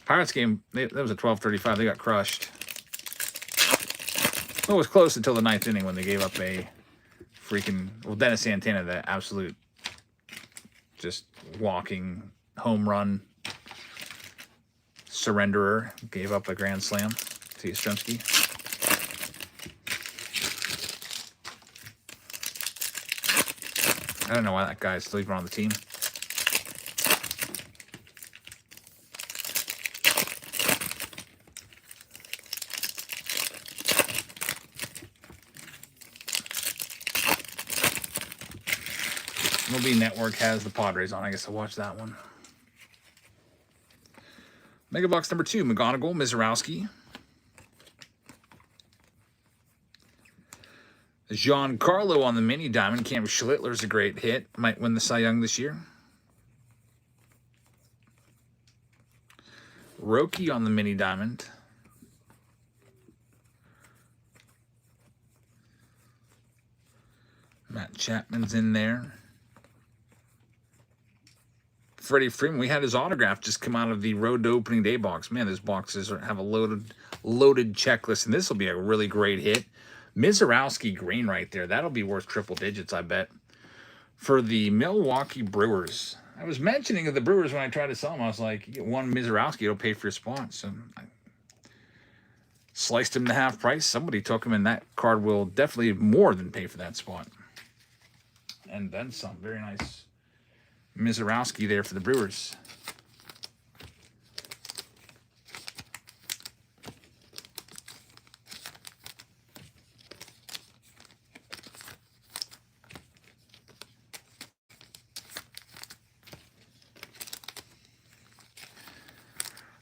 Pirates game, that was a 12:35. They got crushed. Well, it was close until the 9th inning when they gave up a freaking... Well, Dennis Santana, the absolute just walking home run surrenderer, gave up a grand slam to Yastrzemski. I don't know why that guy's still even on the team. MLB Network has the Padres on. I guess I'll watch that one. Mega Box number 2, McGonigal, Mizorowski. Giancarlo on the mini diamond. Cam Schlittler's a great hit. Might win the Cy Young this year. Roki on the mini diamond. Matt Chapman's in there. Freddie Freeman, we had his autograph just come out of the Road to Opening Day box. Man, those boxes have a loaded checklist, and this will be a really great hit. Mizorowski green right there. That'll be worth triple digits, I bet. For the Milwaukee Brewers. I was mentioning the Brewers when I tried to sell them. I was like, you get one Mizorowski, it'll pay for your spot. So I sliced him to half price. Somebody took him, and that card will definitely more than pay for that spot. And then some. Very nice Mizorowski there for the Brewers.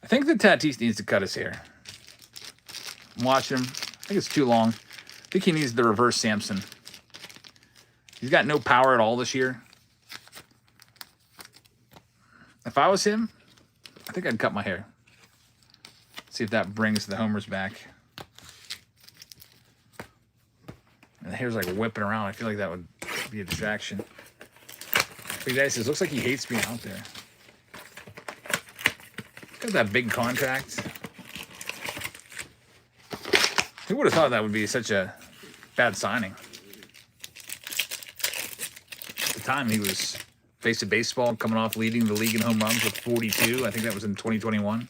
I think the Tatis needs to cut his hair. I'm watching him. I think it's too long. I think he needs the reverse Samson. He's got no power at all this year. If I was him, I think I'd cut my hair. See if that brings the homers back. And the hair's like whipping around. I feel like that would be a distraction. Big Daddy says, looks like he hates being out there. Got that big contract. Who would have thought that would be such a bad signing? At the time, he was face of baseball, coming off leading the league in home runs with 42. I think that was in 2021.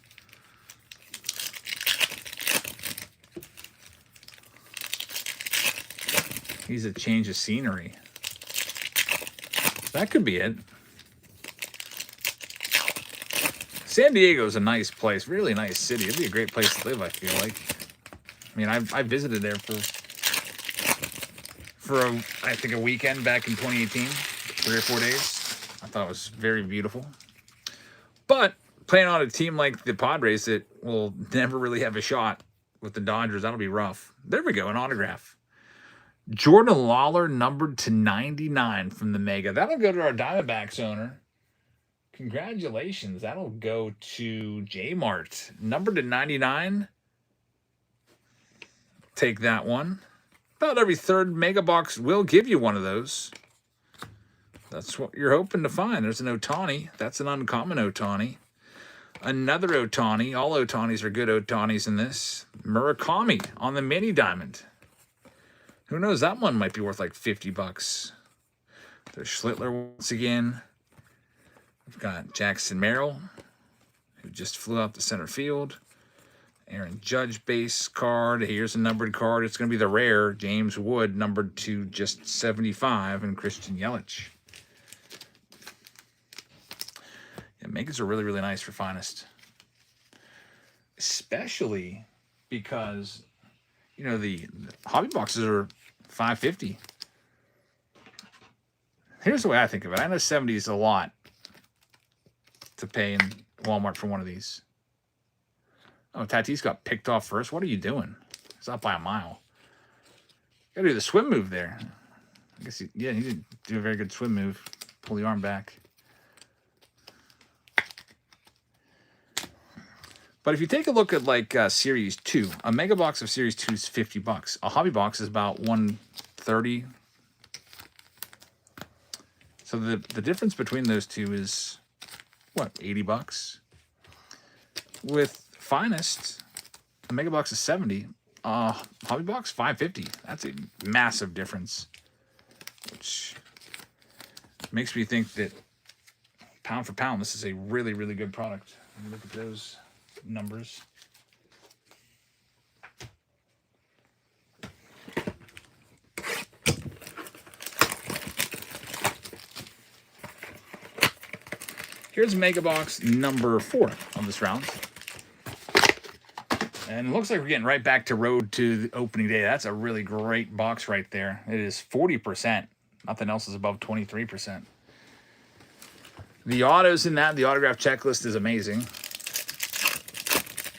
He's a change of scenery. That could be it. San Diego is a nice place, really nice city. It'd be a great place to live, I feel like. I mean, I visited there for I think a weekend back in 2018, 3 or 4 days. I thought it was very beautiful. But playing on a team like the Padres that will never really have a shot with the Dodgers, that'll be rough. There we go, an autograph. Jordan Lawler numbered to 99 from the Mega. That'll go to our Diamondbacks owner. Congratulations. That'll go to J-Mart. Numbered to 99. Take that one. About every third Mega Box will give you one of those. That's what you're hoping to find. There's an Ohtani. That's an uncommon Ohtani. Another Ohtani. All Ohtanis are good Ohtanis in this. Murakami on the mini diamond. Who knows? That one might be worth like $50. There's Schlittler once again. We've got Jackson Merrill, who just flew out to center field. Aaron Judge base card. Here's a numbered card. It's going to be the rare James Wood, numbered to just 75, and Christian Yelich. Yeah, Megas are really, really nice for Finest. Especially because, you know, the hobby boxes are $5.50. Here's the way I think of it. I know 70 is a lot to pay in Walmart for one of these. Oh, Tatis got picked off first. What are you doing? It's up by a mile. Gotta do the swim move there. I guess he didn't do a very good swim move. Pull the arm back. But if you take a look at like Series 2, a mega box of Series 2 is $50. A hobby box is about $130. So the difference between those two is, what, $80? With Finest, a mega box is $70. Hobby box, $5.50. That's a massive difference, which makes me think that pound for pound, this is a really, really good product. Let me look at those numbers. Here's mega box number 4 of this round. And it looks like we're getting right back to road to the opening day. That's a really great box right there. It is 40%. Nothing else is above 23%. The autos in that, the autograph checklist is amazing.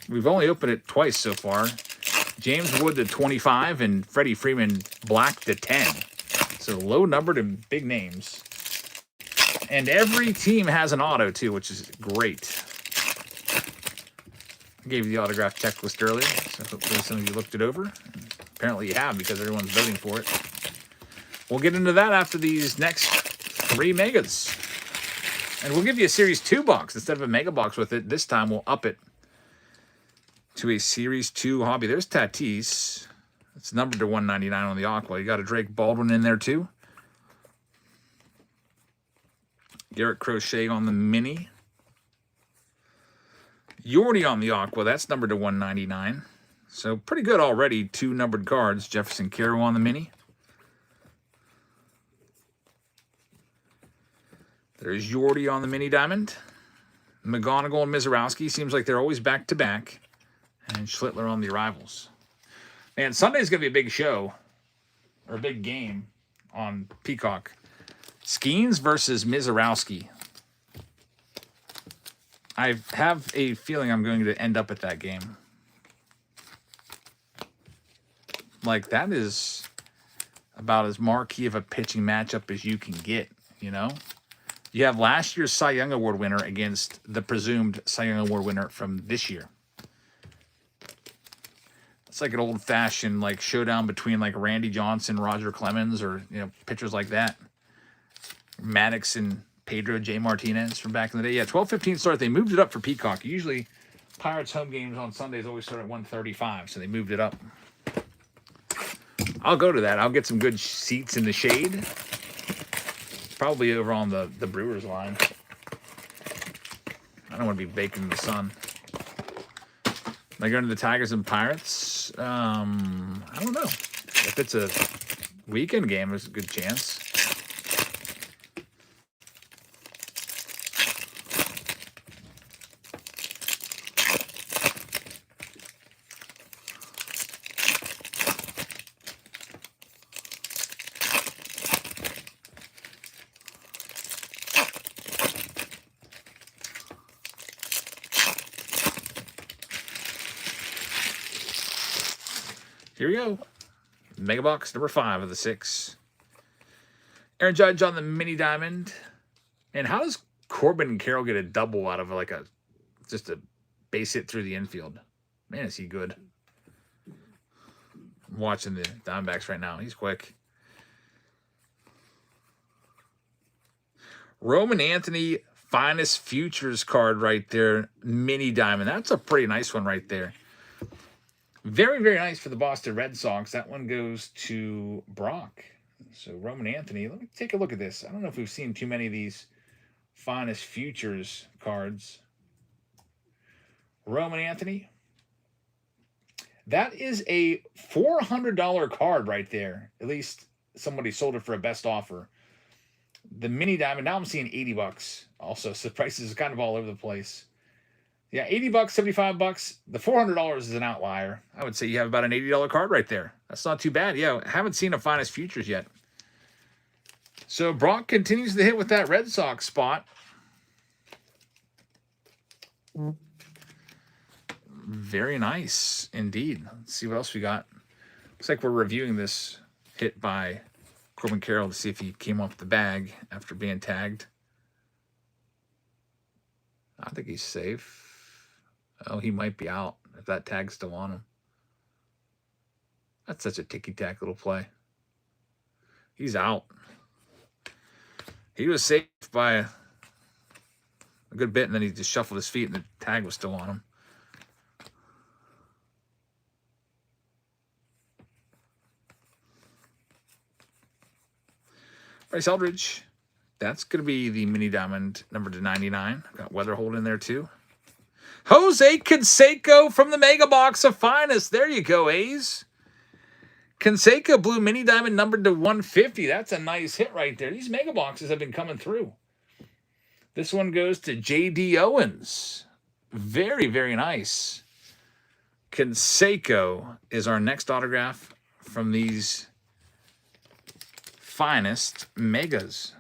We've only opened it twice so far. James Wood to 25 and Freddie Freeman Black to 10. So low numbered and big names. And every team has an auto too, which is great. I gave you the autograph checklist earlier, so hopefully some of you looked it over. Apparently you have, because everyone's voting for it. We'll get into that after these next 3 megas. And we'll give you a Series 2 box instead of a mega box with it. This time we'll up it to a Series 2 hobby. There's Tatis. It's numbered to 199 on the Aqua. You got a Drake Baldwin in there too. Garrett Crochet on the mini. Yordi on the Aqua. That's numbered to 199. So pretty good already. 2 numbered cards. Jefferson Caro on the mini. There's Yordi on the mini diamond. McGonigal and Mizorowski. Seems like they're always back-to-back. And Schlittler on the arrivals. Man, Sunday's going to be a big show. Or a big game on Peacock. Skeens versus Mizorowski. I have a feeling I'm going to end up at that game. Like, that is about as marquee of a pitching matchup as you can get, you know? You have last year's Cy Young Award winner against the presumed Cy Young Award winner from this year. It's like an old-fashioned like showdown between like Randy Johnson, Roger Clemens, or pitchers like that. Maddox and Pedro J. Martinez from back in the day. Yeah, 12:15 start. They moved it up for Peacock. Usually, Pirates home games on Sundays always start at 1:35, so they moved it up. I'll go to that. I'll get some good seats in the shade. Probably over on the Brewers line. I don't want to be baking in the sun. Am I going to the Tigers and Pirates? I don't know. If it's a weekend game, there's a good chance. Here we go. Mega box number 5 of the 6. Aaron Judge on the mini diamond. And how does Corbin Carroll get a double out of like just a base hit through the infield? Man, is he good. I'm watching the Diamondbacks right now. He's quick. Roman Anthony Finest Futures card right there. Mini Diamond. That's a pretty nice one right there. Very, very nice for the Boston Red Sox. That one goes to Brock. So Roman Anthony. Let me take a look at this. I don't know if we've seen too many of these Finest Futures cards. Roman Anthony. That is a $400 card right there. At least somebody sold it for a best offer. The Mini Diamond, now I'm seeing $80 also. So the prices are kind of all over the place. Yeah, $80, $75. The $400 is an outlier. I would say you have about an $80 card right there. That's not too bad. Yeah, I haven't seen a Finest Futures yet. So Brock continues to hit with that Red Sox spot. Very nice indeed. Let's see what else we got. Looks like we're reviewing this hit by Corbin Carroll to see if he came off the bag after being tagged. I think he's safe. Oh, he might be out if that tag's still on him. That's such a ticky-tack little play. He's out. He was safe by a good bit, and then he just shuffled his feet, and the tag was still on him. Bryce Eldridge. That's going to be the Mini Diamond number to 99. Got Weatherhold in there, too. Jose Canseco from the Mega Box of Finest. There you go, A's. Canseco Blue Mini Diamond numbered to 150. That's a nice hit right there. These Mega Boxes have been coming through. This one goes to J.D. Owens. Very, very nice. Canseco is our next autograph from these Finest Megas.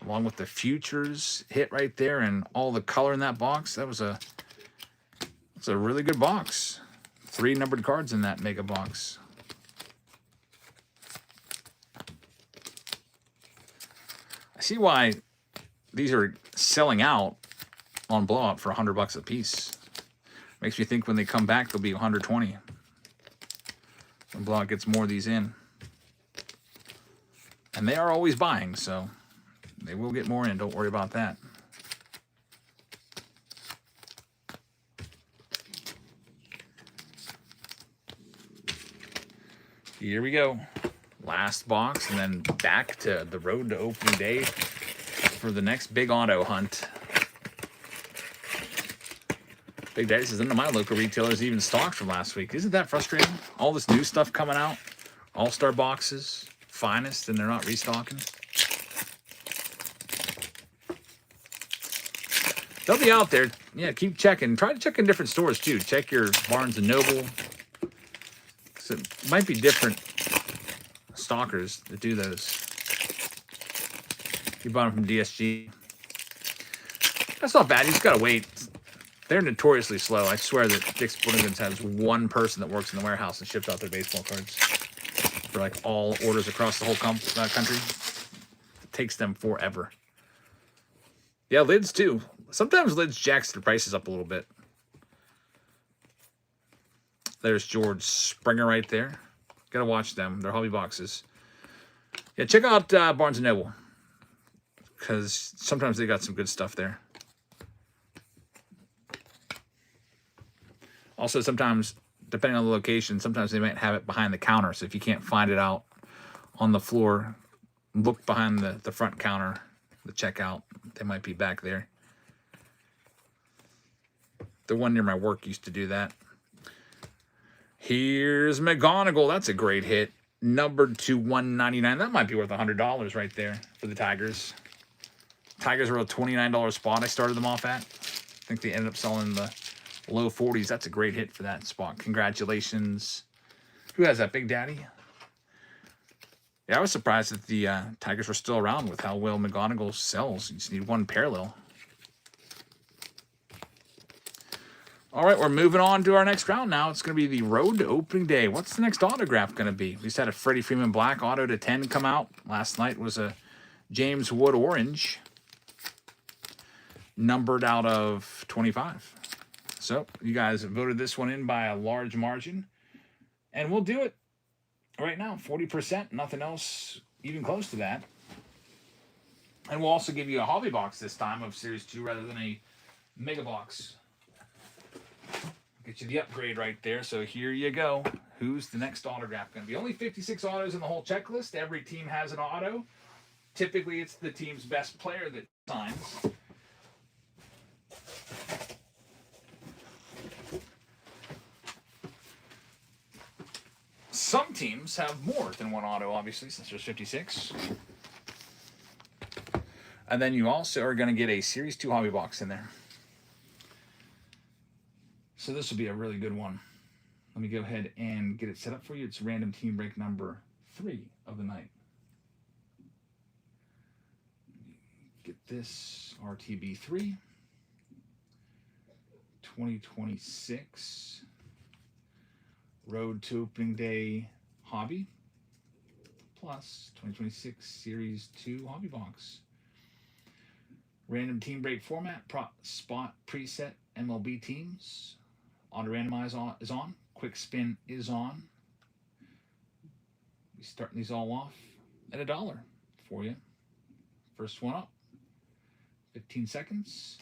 Along with the Futures hit right there and all the color in that box. That's a really good box. 3 numbered cards in that Mega Box. I see why these are selling out on blowout for $100 a piece. Makes me think when they come back, they'll be 120. When blowout gets more of these in. And they are always buying, so they will get more in. Don't worry about that. Here we go. Last box, and then back to the road to opening day for the next big auto hunt. Big Daddy says, none of my local retailers even stocked from last week. Isn't that frustrating? All this new stuff coming out. All-Star boxes. Finest, and they're not restocking. They'll be out there. Yeah, keep checking. Try to check in different stores, too. Check your Barnes & Noble. So it might be different stalkers that do those. You bought them from DSG. That's not bad. You just got to wait. They're notoriously slow. I swear that Dick's Sporting Goods has one person that works in the warehouse and ships out their baseball cards for like all orders across the whole country. It takes them forever. Yeah, Lids too. Sometimes Lids jacks their prices up a little bit. There's George Springer right there. Gotta watch them. They're hobby boxes. Yeah, check out Barnes & Noble. Because sometimes they got some good stuff there. Also, sometimes, depending on the location, sometimes they might have it behind the counter. So if you can't find it out on the floor, look behind the front counter, the checkout. They might be back there. The one near my work used to do that. Here's McGonigal. That's a great hit. Numbered to 199. That might be worth $100 right there for the Tigers. Tigers were a $29 spot I started them off at. I think they ended up selling the low 40s. That's a great hit for that spot. Congratulations. Who has that, Big Daddy? Yeah, I was surprised that the Tigers were still around with how well McGonigal sells. You just need one parallel. All right, we're moving on to our next round now. It's going to be the road to opening day. What's the next autograph going to be? We just had a Freddie Freeman Black auto to 10 come out. Last night was a James Wood Orange, numbered out of 25. So you guys voted this one in by a large margin. And we'll do it right now. 40%, nothing else even close to that. And we'll also give you a hobby box this time of Series 2 rather than a mega box. Get you the upgrade right there. So here you go. Who's the next autograph going to be? Only 56 autos in the whole checklist. Every team has an auto. Typically, it's the team's best player that signs. Some teams have more than one auto, obviously, since there's 56. And then you also are going to get a Series 2 hobby box in there. So this will be a really good one. Let me go ahead and get it set up for you. It's random team break number 3 of the night. Get this RTB3 2026 Road to Opening Day Hobby plus 2026 Series 2 Hobby Box. Random team break format, spot preset MLB teams. Auto randomize is on. Quick spin is on. We're starting these all off at $1 for you. First one up. 15 seconds.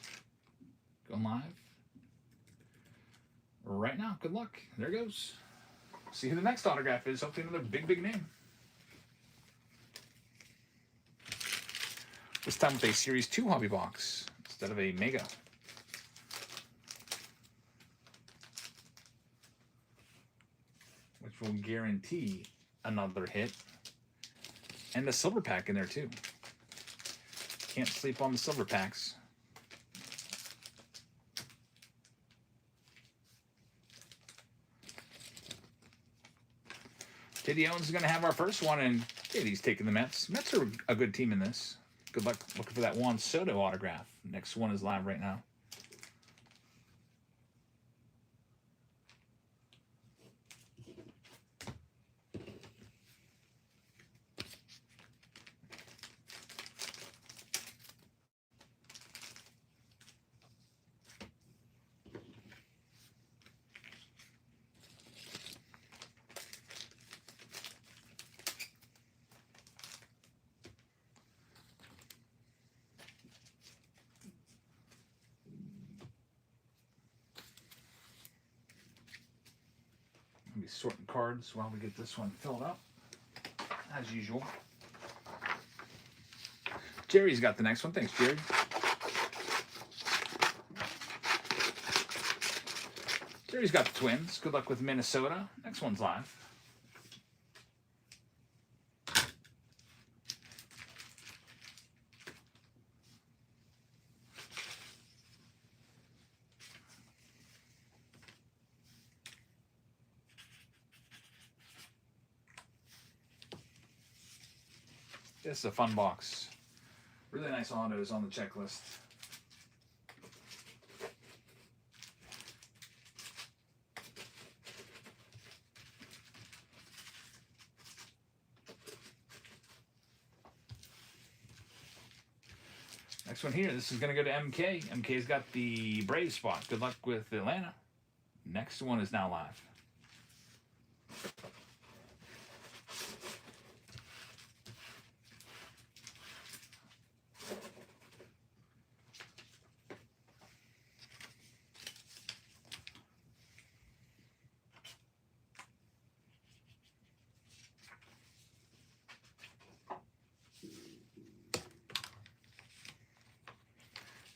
Going live. Right now. Good luck. There goes. See who the next autograph is. Hopefully another big, big name. This time with a Series 2 hobby box instead of a Mega. Which will guarantee another hit. And a silver pack in there too. Can't sleep on the silver packs. JD Owens is going to have our first one, and JD's taking the Mets. Mets are a good team in this. Good luck looking for that Juan Soto autograph. Next one is live right now. I'll be sorting cards while we get this one filled up, as usual. Jerry's got the next one. Thanks, Jerry. Jerry's got the Twins. Good luck with Minnesota. Next one's live. This is a fun box. Really nice autos on the checklist. Next one here, this is going to go to MK. MK's got the Brave spot. Good luck with Atlanta. Next one is now live.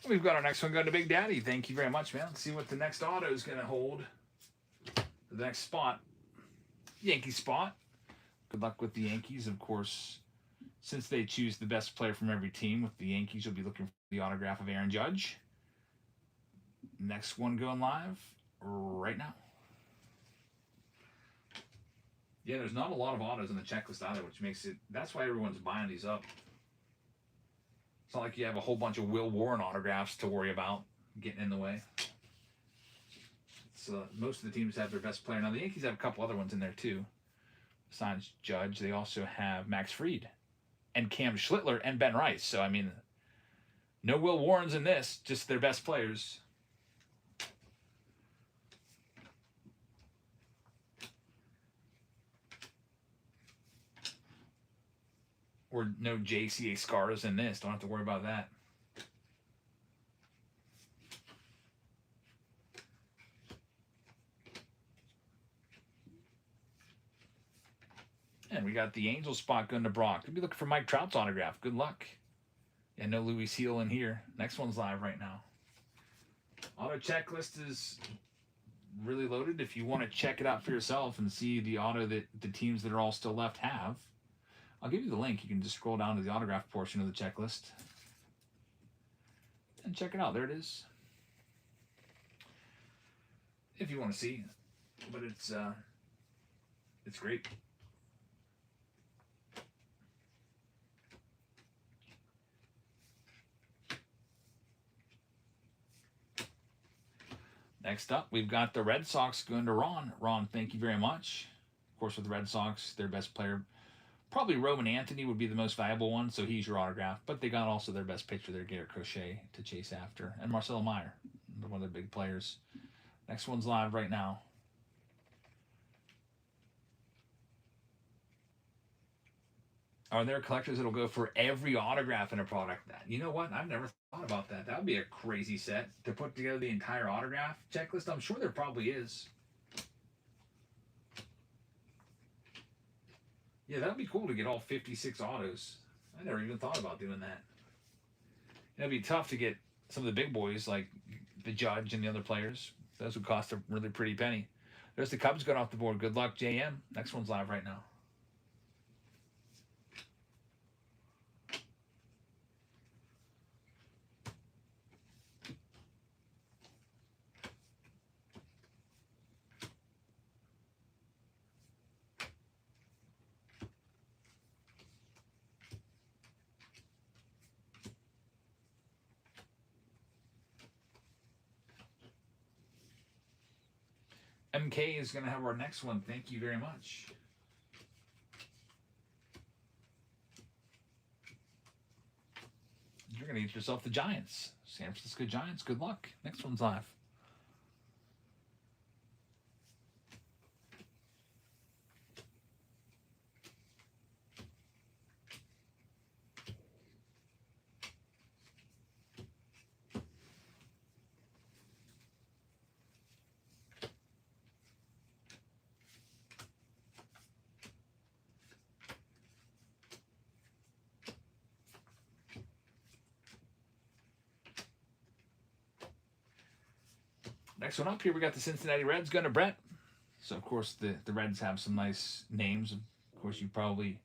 We've got our next one going to Big Daddy. Thank you very much, man. Let's see what the next auto is going to hold. The next spot. Yankee spot. Good luck with the Yankees, of course. Since they choose the best player from every team, with the Yankees, you'll be looking for the autograph of Aaron Judge. Next one going live right now. Yeah, there's not a lot of autos in the checklist either, which makes it... That's why everyone's buying these up. It's not like you have a whole bunch of Will Warren autographs to worry about getting in the way. So most of the teams have their best player. Now, the Yankees have a couple other ones in there, too. Besides Judge, they also have Max Fried and Cam Schlittler and Ben Rice. So, I mean, no Will Warrens in this, just their best players. Or no JCA scars in this. Don't have to worry about that. And we got the Angel spot going to Brock. Could be looking for Mike Trout's autograph. Good luck. Yeah, no Louis Seal in here. Next one's live right now. Auto checklist is really loaded. If you want to check it out for yourself and see the auto that the teams that are all still left have, I'll give you the link. You can just scroll down to the autograph portion of the checklist and check it out. There it is. If you want to see, but it's great. Next up, we've got the Red Sox going to Ron. Ron, thank you very much. Of course, with the Red Sox, their best player, probably Roman Anthony would be the most valuable one, so he's your autograph. But they got also their best pitcher there, Garrett Crochet, to chase after. And Marcelo Meyer, one of the big players. Next one's live right now. Are there collectors that'll go for every autograph in a product? You know what? I've never thought about that. That would be a crazy set to put together the entire autograph checklist. I'm sure there probably is. Yeah, that would be cool to get all 56 autos. I never even thought about doing that. It'd be tough to get some of the big boys like the Judge and the other players. Those would cost a really pretty penny. There's the Cubs going off the board. Good luck, JM. Next one's live right now. MK is going to have our next one. Thank you very much. You're going to get yourself the Giants. San Francisco Giants. Good luck. Next one's live. Next one up here, we got the Cincinnati Reds going to Brett. So, of course, the Reds have some nice names. Of course, you probably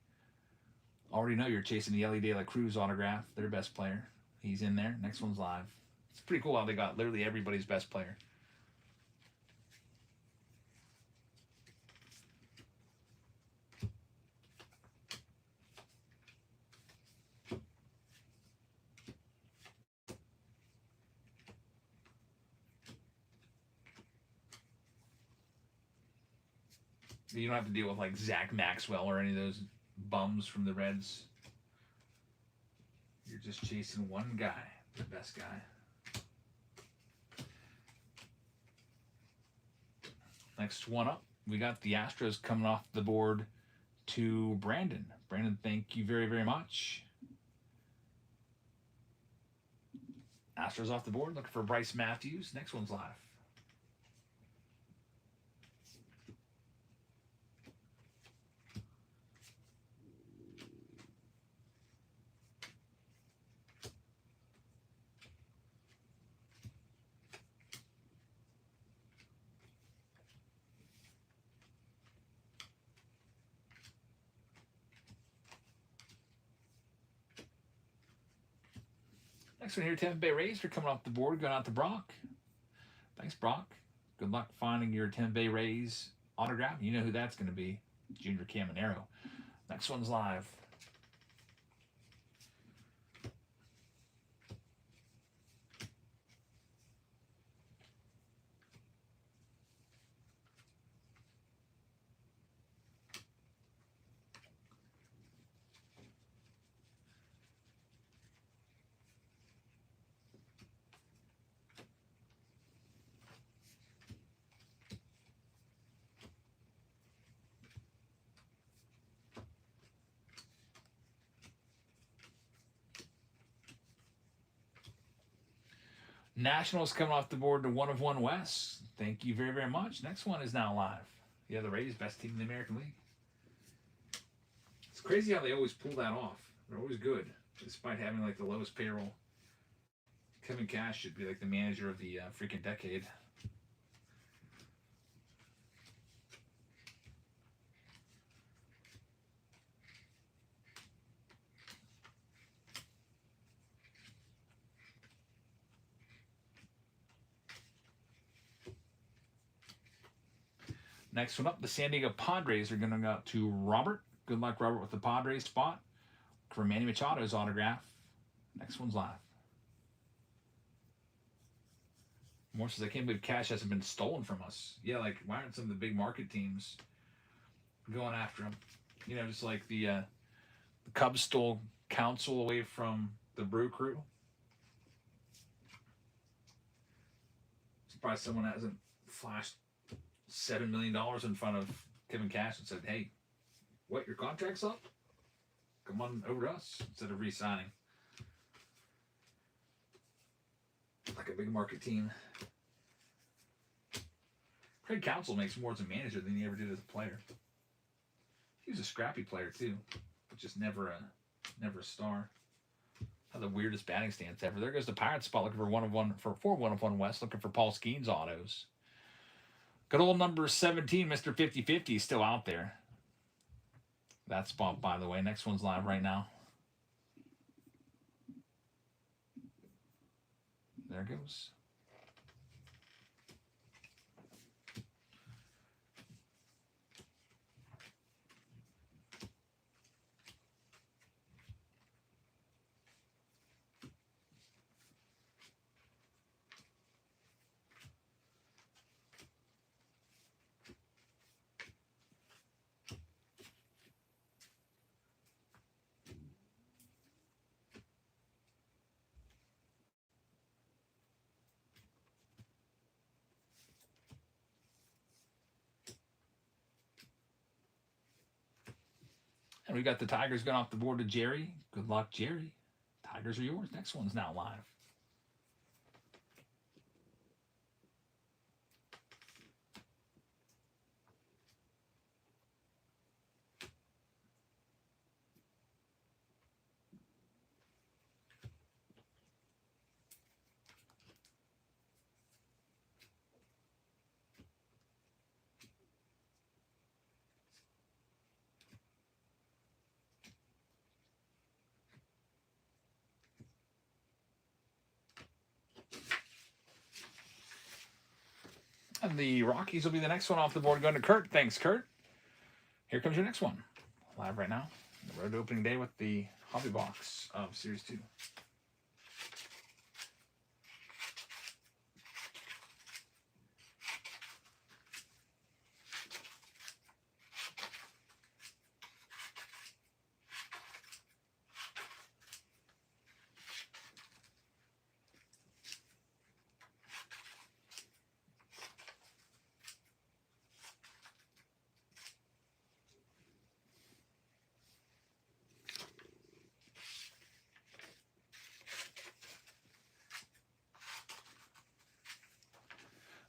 already know you're chasing the Ellie De La Cruz autograph, their best player. He's in there. Next one's live. It's pretty cool how they got literally everybody's best player. You don't have to deal with like Zach Maxwell or any of those bums from the Reds. You're just chasing one guy, the best guy. Next one up, we got the Astros coming off the board to Brandon. Brandon, thank you very, very much. Astros off the board, looking for Bryce Matthews. Next one's live. Next one here, Tampa Bay Rays are coming off the board, going out to Brock. Thanks, Brock. Good luck finding your Tampa Bay Rays autograph. You know who that's going to be, Junior Caminero. Next one's live. Nationals coming off the board to 1 of 1 West. Thank you very, very much. Next one is now live. Yeah, the Rays, best team in the American League. It's crazy how they always pull that off. They're always good, despite having like the lowest payroll. Kevin Cash should be like the manager of the freaking decade. Next one up, the San Diego Padres are going to go out to Robert. Good luck, Robert, with the Padres spot. For Manny Machado's autograph. Next one's live. More says, I can't believe Cash hasn't been stolen from us. Yeah, like, why aren't some of the big market teams going after him? You know, just like the Cubs stole Counsell away from the Brew Crew. Surprised someone hasn't flashed $7 million in front of Kevin Cash and said, hey, what, your contract's up? Come on over to us instead of re-signing. Like a big market team. Craig Counsell makes more as a manager than he ever did as a player. He was a scrappy player too, but just never a star. Had the weirdest batting stance ever. There goes the Pirates spot looking for 1 of 1 for 1 of 1 West, looking for Paul Skeens autos. Good old number 17, Mr. 50/50 is still out there. That spot, by the way. Next one's live right now. There it goes. And we got the Tigers going off the board to Jerry. Good luck, Jerry. Tigers are yours. Next one's now live. And the Rockies will be the next one off the board going to Kurt. Thanks, Kurt. Here comes your next one. Live right now. The road opening day with the Hobby Box of Series 2.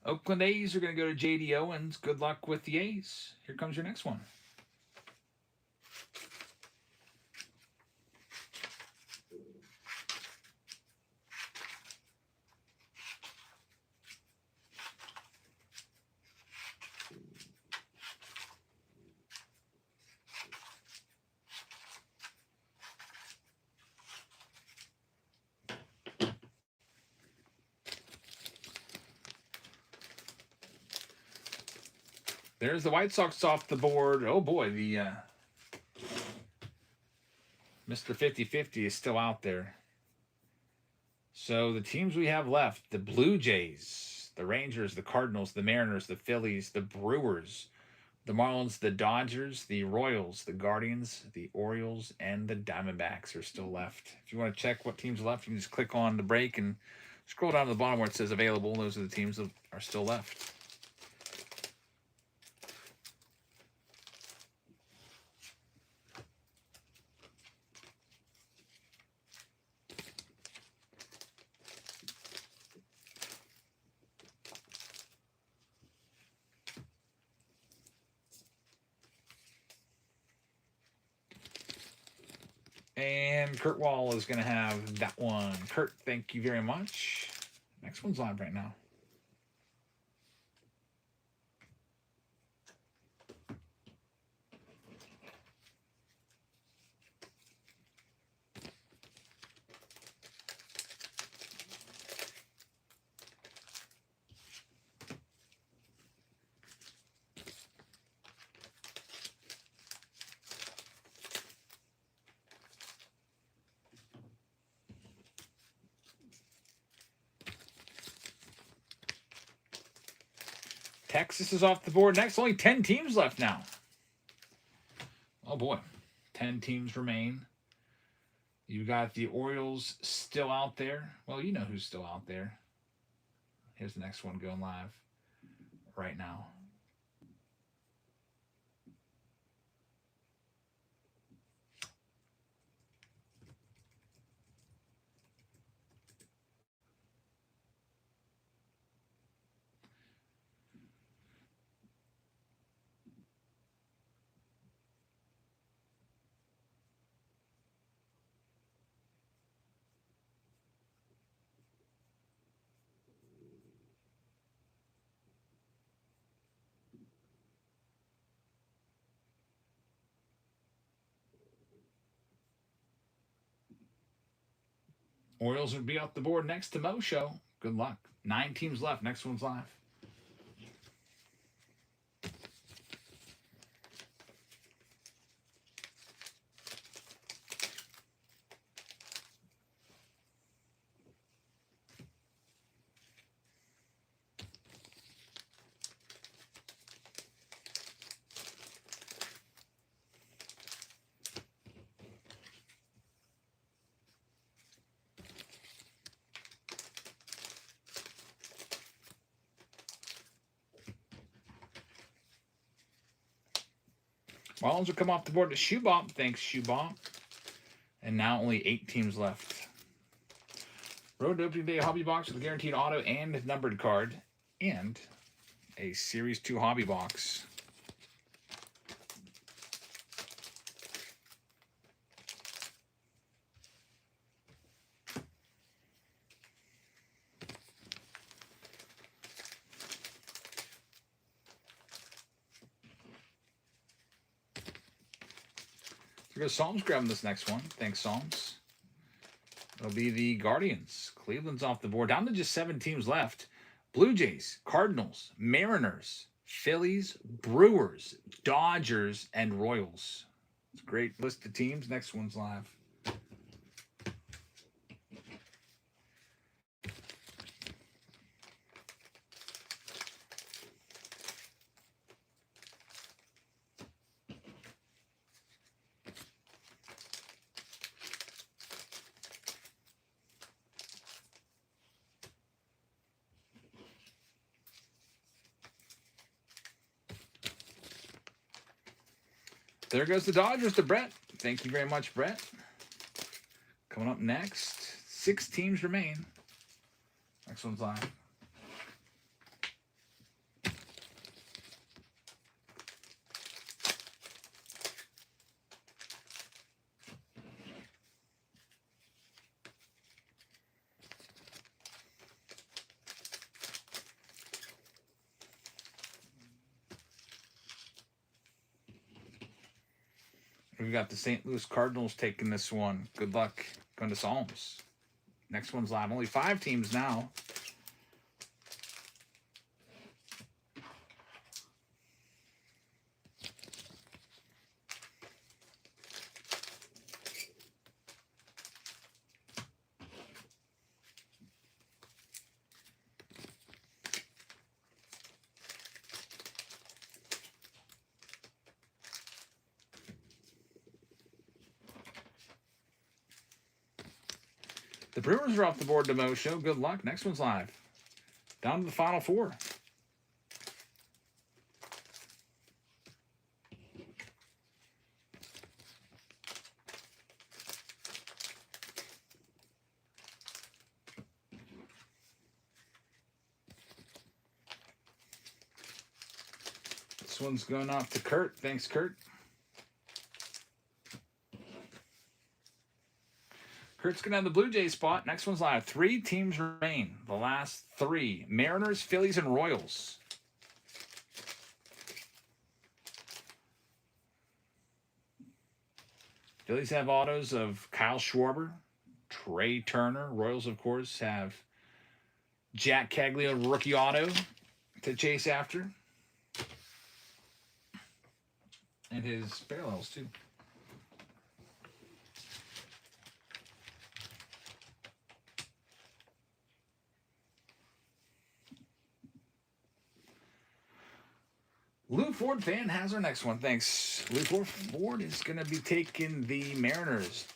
Oakland A's are going to go to J.D. Owens. Good luck with the A's. Here comes your next one. There's the White Sox off the board. Oh boy, the Mr. 50/50 is still out there. So the teams we have left, the Blue Jays, the Rangers, the Cardinals, the Mariners, the Phillies, the Brewers, the Marlins, the Dodgers, the Royals, the Guardians, the Orioles, and the Diamondbacks are still left. If you want to check what teams are left, you can just click on the break and scroll down to the bottom where it says available. Those are the teams that are still left. And Kurt Wall is going to have that one. Kurt, thank you very much. Next one's live right now. Texas is off the board next. Only 10 teams left now. Oh boy. 10 teams remain. You got the Orioles still out there. Well, you know who's still out there. Here's the next one going live right now. Orioles would be off the board next to Mo Show. Good luck. 9 teams left. Next one's live. Marlins will come off the board to Shoebomp. Thanks, Shoebomp. And now only 8 teams left. Road to opening day hobby box with a guaranteed auto and numbered card. And a Series 2 hobby box. So Psalms grabbing this next one. Thanks, Psalms. It'll be the Guardians. Cleveland's off the board. Down to just 7 teams left. Blue Jays, Cardinals, Mariners, Phillies, Brewers, Dodgers, and Royals. It's a great list of teams. Next one's live. There goes the Dodgers to Brett. Thank you very much, Brett. Coming up next, 6 teams remain. Next one's live. We've got the St. Louis Cardinals taking this one. Good luck going to Psalms. Next one's live. Only 5 teams now. The Brewers are off the board to Mo Show. Good luck. Next one's live. Down to the final 4. This one's going off to Kurt. Thanks, Kurt. Kurt's going to have the Blue Jays spot. Next one's live. 3 teams remain. The last 3. Mariners, Phillies, and Royals. Phillies have autos of Kyle Schwarber, Trey Turner. Royals, of course, have Jack Caglio, rookie auto to chase after. And his parallels, too. Lou Ford fan has our next one. Thanks. Lou Ford is going to be taking the Mariners.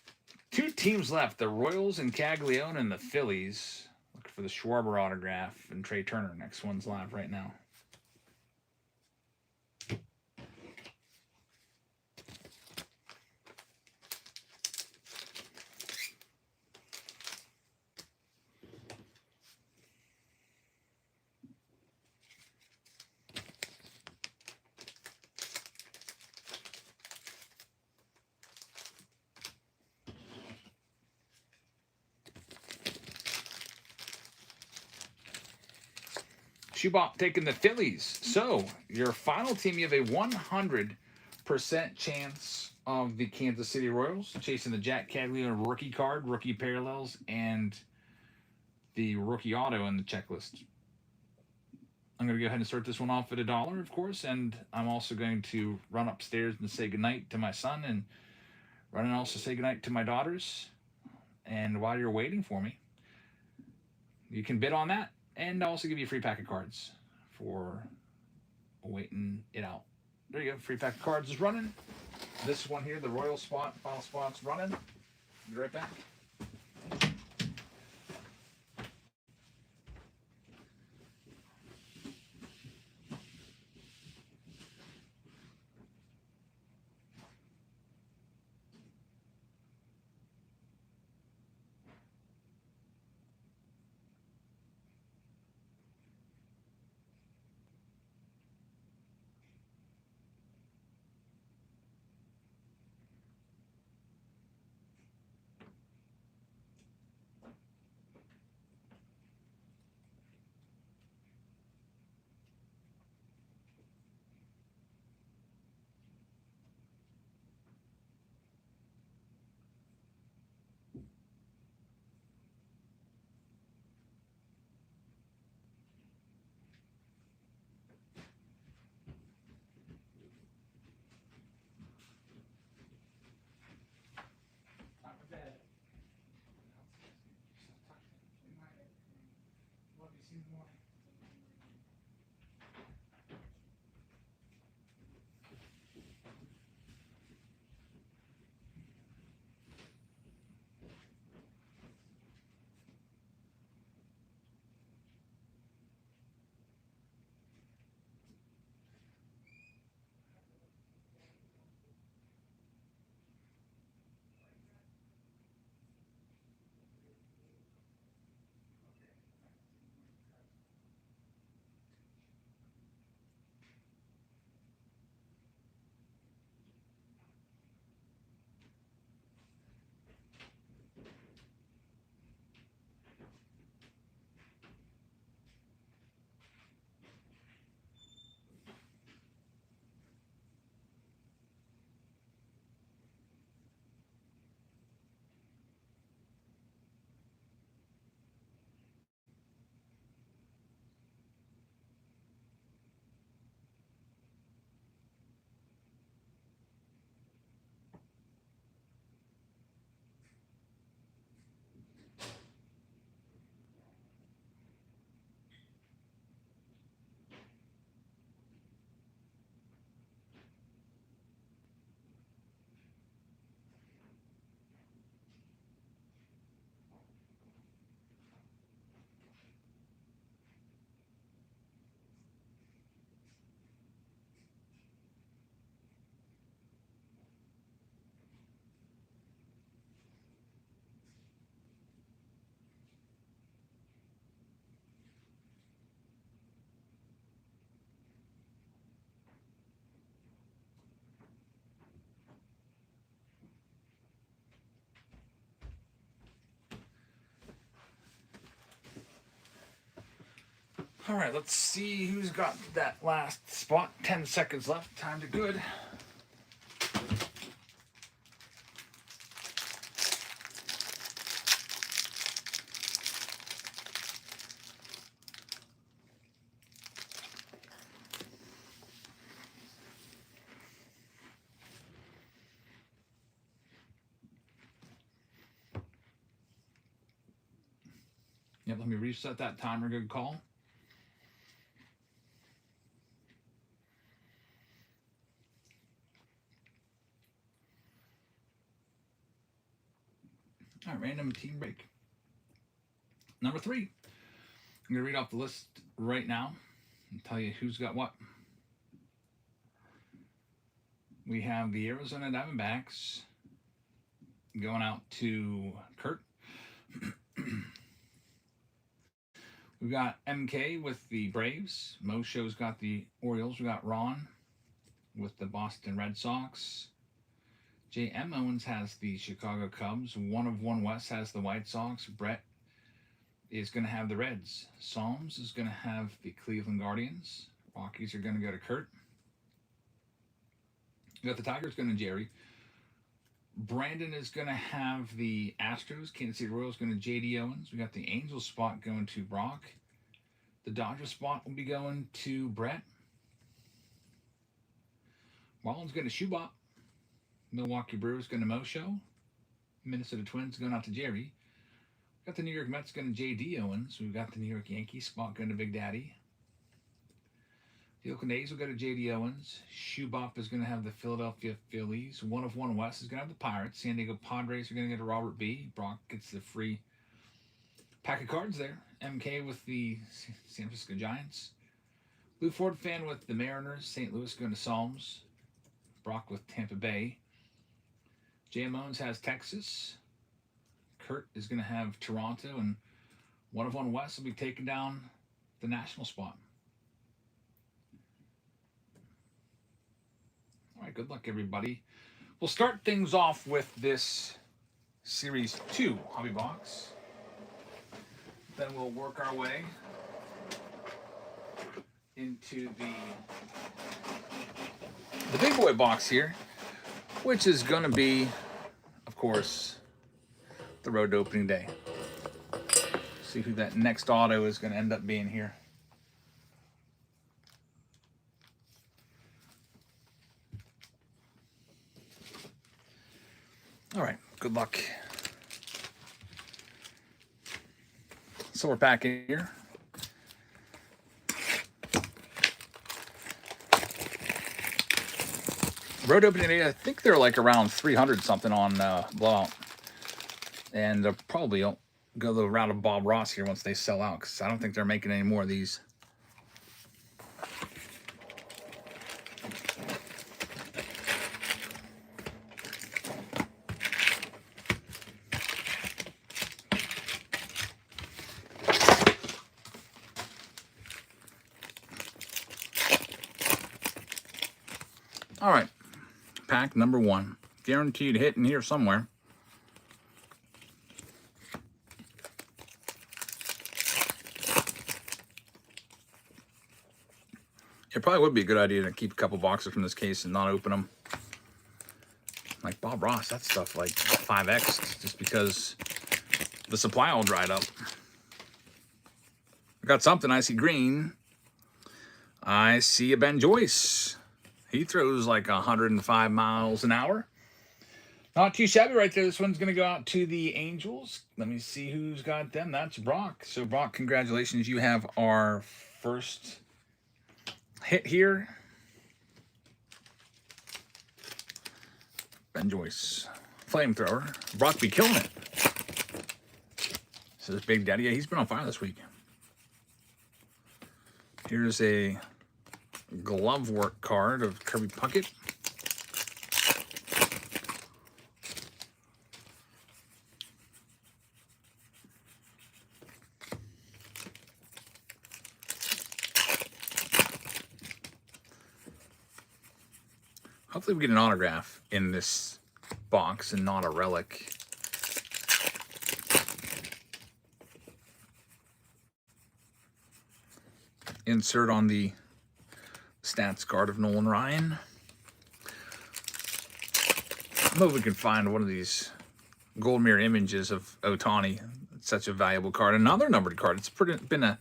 2 teams left. The Royals and Caglione and the Phillies. Looking for the Schwarber autograph and Trey Turner. Next one's live right now. Schubach taking the Phillies. So, your final team, you have a 100% chance of the Kansas City Royals, chasing the Jack Caglione rookie card, rookie parallels, and the rookie auto in the checklist. I'm going to go ahead and start this one off at $1, of course, and I'm also going to run upstairs and say goodnight to my son, and run and also say goodnight to my daughters. And while you're waiting for me, you can bid on that. And I'll also give you a free pack of cards for waiting it out. There you go. Free pack of cards is running. This one here, the Royal spot, final spot's running. Be right back. All right, let's see who's got that last spot. 10 seconds left. Time to good. Yep, let me reset that timer. Good call. All right, random team break. Number 3. I'm going to read off the list right now and tell you who's got what. We have the Arizona Diamondbacks going out to Kurt. We've got MK with the Braves. Mo Show's got the Orioles. We got Ron with the Boston Red Sox. J.M. Owens has the Chicago Cubs. One of One West has the White Sox. Brett is going to have the Reds. Psalms is going to have the Cleveland Guardians. Rockies are going to go to Kurt. We got the Tigers going to Jerry. Brandon is going to have the Astros. Kansas City Royals going to J.D. Owens. We got the Angels spot going to Brock. The Dodgers spot will be going to Brett. Marlins going to Shubop. Milwaukee Brewers going to Mo Show. Minnesota Twins going out to Jerry. We got the New York Mets going to J.D. Owens. We've got the New York Yankees spot going to Big Daddy. The Oakland A's will go to J.D. Owens. Shubop is going to have the Philadelphia Phillies. One of One West is going to have the Pirates. San Diego Padres are going to go to Robert B. Brock gets the free pack of cards there. MK with the San Francisco Giants. Lou Ford fan with the Mariners. St. Louis going to Psalms. Brock with Tampa Bay. J.M. Owens has Texas. Kurt is going to have Toronto. And One of One West will be taking down the national spot. All right, good luck, everybody. We'll start things off with this Series 2 hobby box. Then we'll work our way into the big boy box here, which is going to be, of course, the road to opening day. See who that next auto is going to end up being here. All right, good luck. So we're back in here. Road opening day, I think they're like around 300 something on Blowout. And they'll probably go the route of Bob Ross here once they sell out, because I don't think they're making any more of these. All right, pack number 1. Guaranteed hit in here somewhere. It probably would be a good idea to keep a couple boxes from this case and not open them. Like Bob Ross, that stuff like 5X just because the supply all dried up. I got something. I see green. I see a Ben Joyce. He throws like 105 miles an hour. Not too shabby right there. This one's going to go out to the Angels. Let me see who's got them. That's Brock. So, Brock, congratulations. You have our first hit here. Ben Joyce. Flamethrower. Brock be killing it. Says Big Daddy. Yeah, he's been on fire this week. Here's a glove work card of Kirby Puckett. Hopefully we get an autograph in this box and not a relic. insert on the stats card of Nolan Ryan. I hope we can find one of these gold mirror images of Ohtani. It's such a valuable card. Another numbered card. It's been a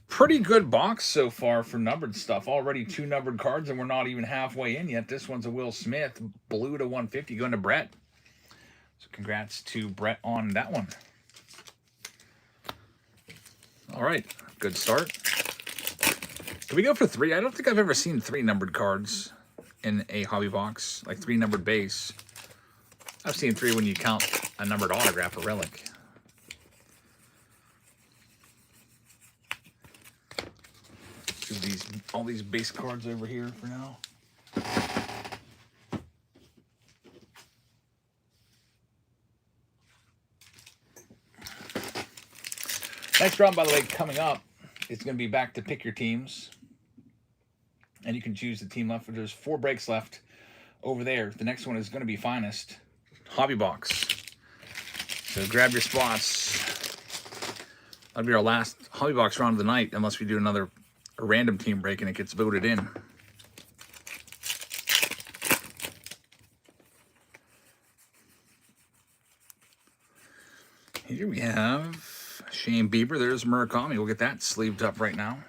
pretty good box so far for numbered stuff. Already 2 numbered cards, and we're not even halfway in yet. This one's a Will Smith, blue to 150, going to Brett. So congrats to Brett on that one. All right, good start. Can we go for 3? I don't think I've ever seen 3 numbered cards in a hobby box, like 3 numbered base. I've seen 3 when you count a numbered autograph or relic. Do all these base cards over here for now. Next round, by the way, coming up, it's going to be back to pick your teams. And you can choose the team left. There's 4 breaks left over there. The next one is going to be Finest Hobby Box. So grab your spots. That'll be our last Hobby Box round of the night, unless we do a random team break and it gets voted in. Here we have Shane Bieber. There's Murakami. We'll get that sleeved up right now.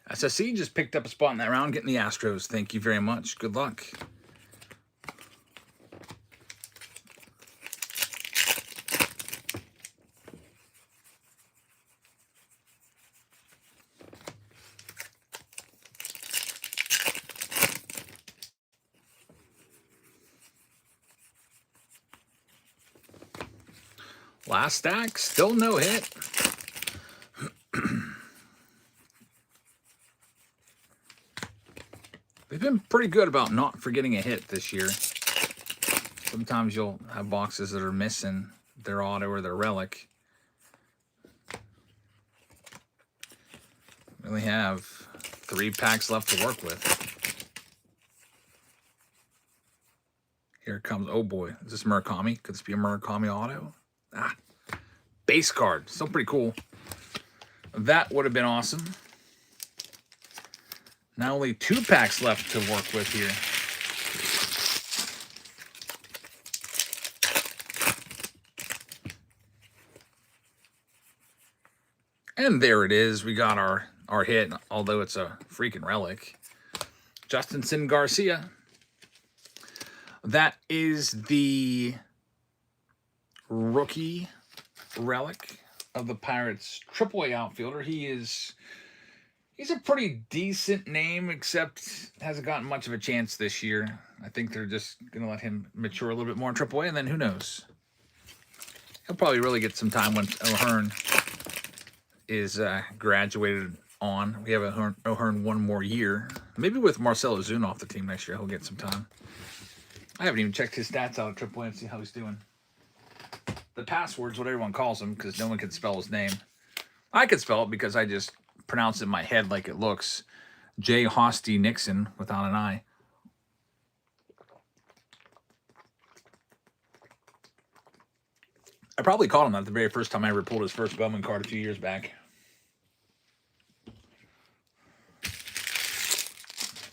SSC just picked up a spot in that round, getting the Astros. Thank you very much. Good luck. Last stack, still no hit. They've been pretty good about not forgetting a hit this year. Sometimes you'll have boxes that are missing their auto or their relic. We only have 3 packs left to work with. Here comes, oh boy, is this Murakami? Could this be a Murakami auto? Ah, base card, still pretty cool. That would have been awesome. Now only 2 packs left to work with here. And there it is. We got our hit, although it's a freaking relic. Justinson Garcia. That is the rookie relic of the Pirates AAA outfielder. He's a pretty decent name, except hasn't gotten much of a chance this year. I think they're just going to let him mature a little bit more in AAA, and then who knows? He'll probably really get some time when O'Hearn is graduated on. We have O'Hearn 1 more year. Maybe with Marcell Ozuna off the team next year, he'll get some time. I haven't even checked his stats out at AAA and see how he's doing. The password's what everyone calls him because no one can spell his name. I could spell it because I just pronounce it in my head like it looks. J. Hosty Nixon without an I. I probably called him that the very first time I ever pulled his first Bowman card a few years back.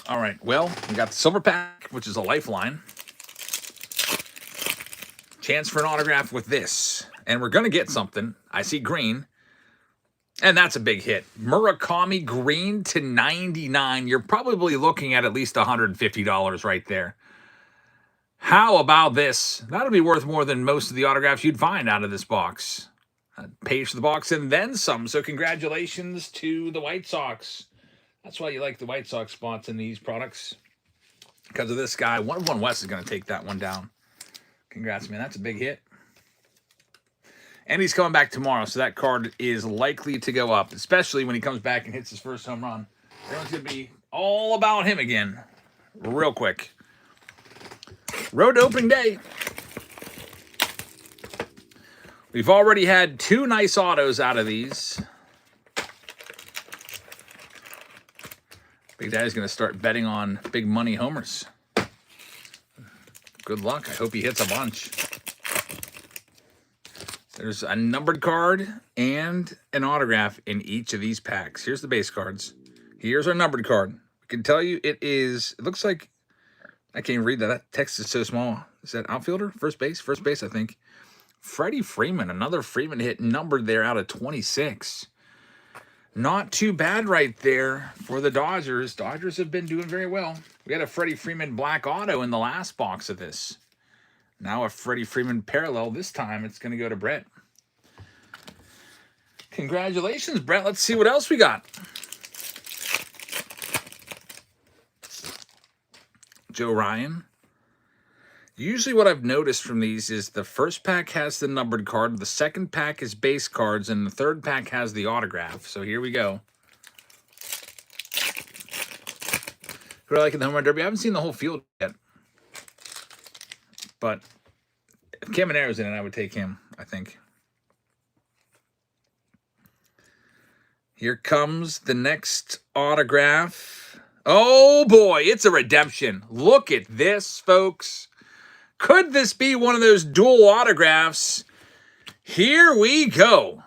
All right, well, we got the silver pack, which is a lifeline. Chance for an autograph with this. And we're going to get something. I see green. And that's a big hit. Murakami green to 99. You're probably looking at least $150 right there. How about this? That'll be worth more than most of the autographs you'd find out of this box. Page for the box and then some. So congratulations to the White Sox. That's why you like the White Sox spots in these products. Because of this guy. 1-1 West is going to take that one down. Congrats, man. That's a big hit. And he's coming back tomorrow, so that card is likely to go up, especially when he comes back and hits his first home run. Everyone's going to be all about him again real quick. Road to opening day. We've already had 2 nice autos out of these. Big Daddy's going to start betting on big money homers. Good luck. I hope he hits a bunch. There's a numbered card and an autograph in each of these packs. Here's the base cards. Here's our numbered card. I can tell you it looks like, I can't even read that. That text is so small. Is that outfielder? First base? First base, I think. Freddie Freeman. Another Freeman hit numbered there out of 26. Not too bad right there for the Dodgers. Dodgers have been doing very well. We had a Freddie Freeman black auto in the last box of this. Now a Freddie Freeman parallel. This time it's going to go to Brett. Congratulations, Brett. Let's see what else we got. Joe Ryan. Usually what I've noticed from these is the first pack has the numbered card, the second pack is base cards, and the third pack has the autograph. So here we go. Who do I like in the home run derby? I haven't seen the whole field yet. But if Camaro's in it, I would take him, I think. Here comes the next autograph. Oh boy, it's a redemption. Look at this, folks. Could this be one of those dual autographs? Here we go.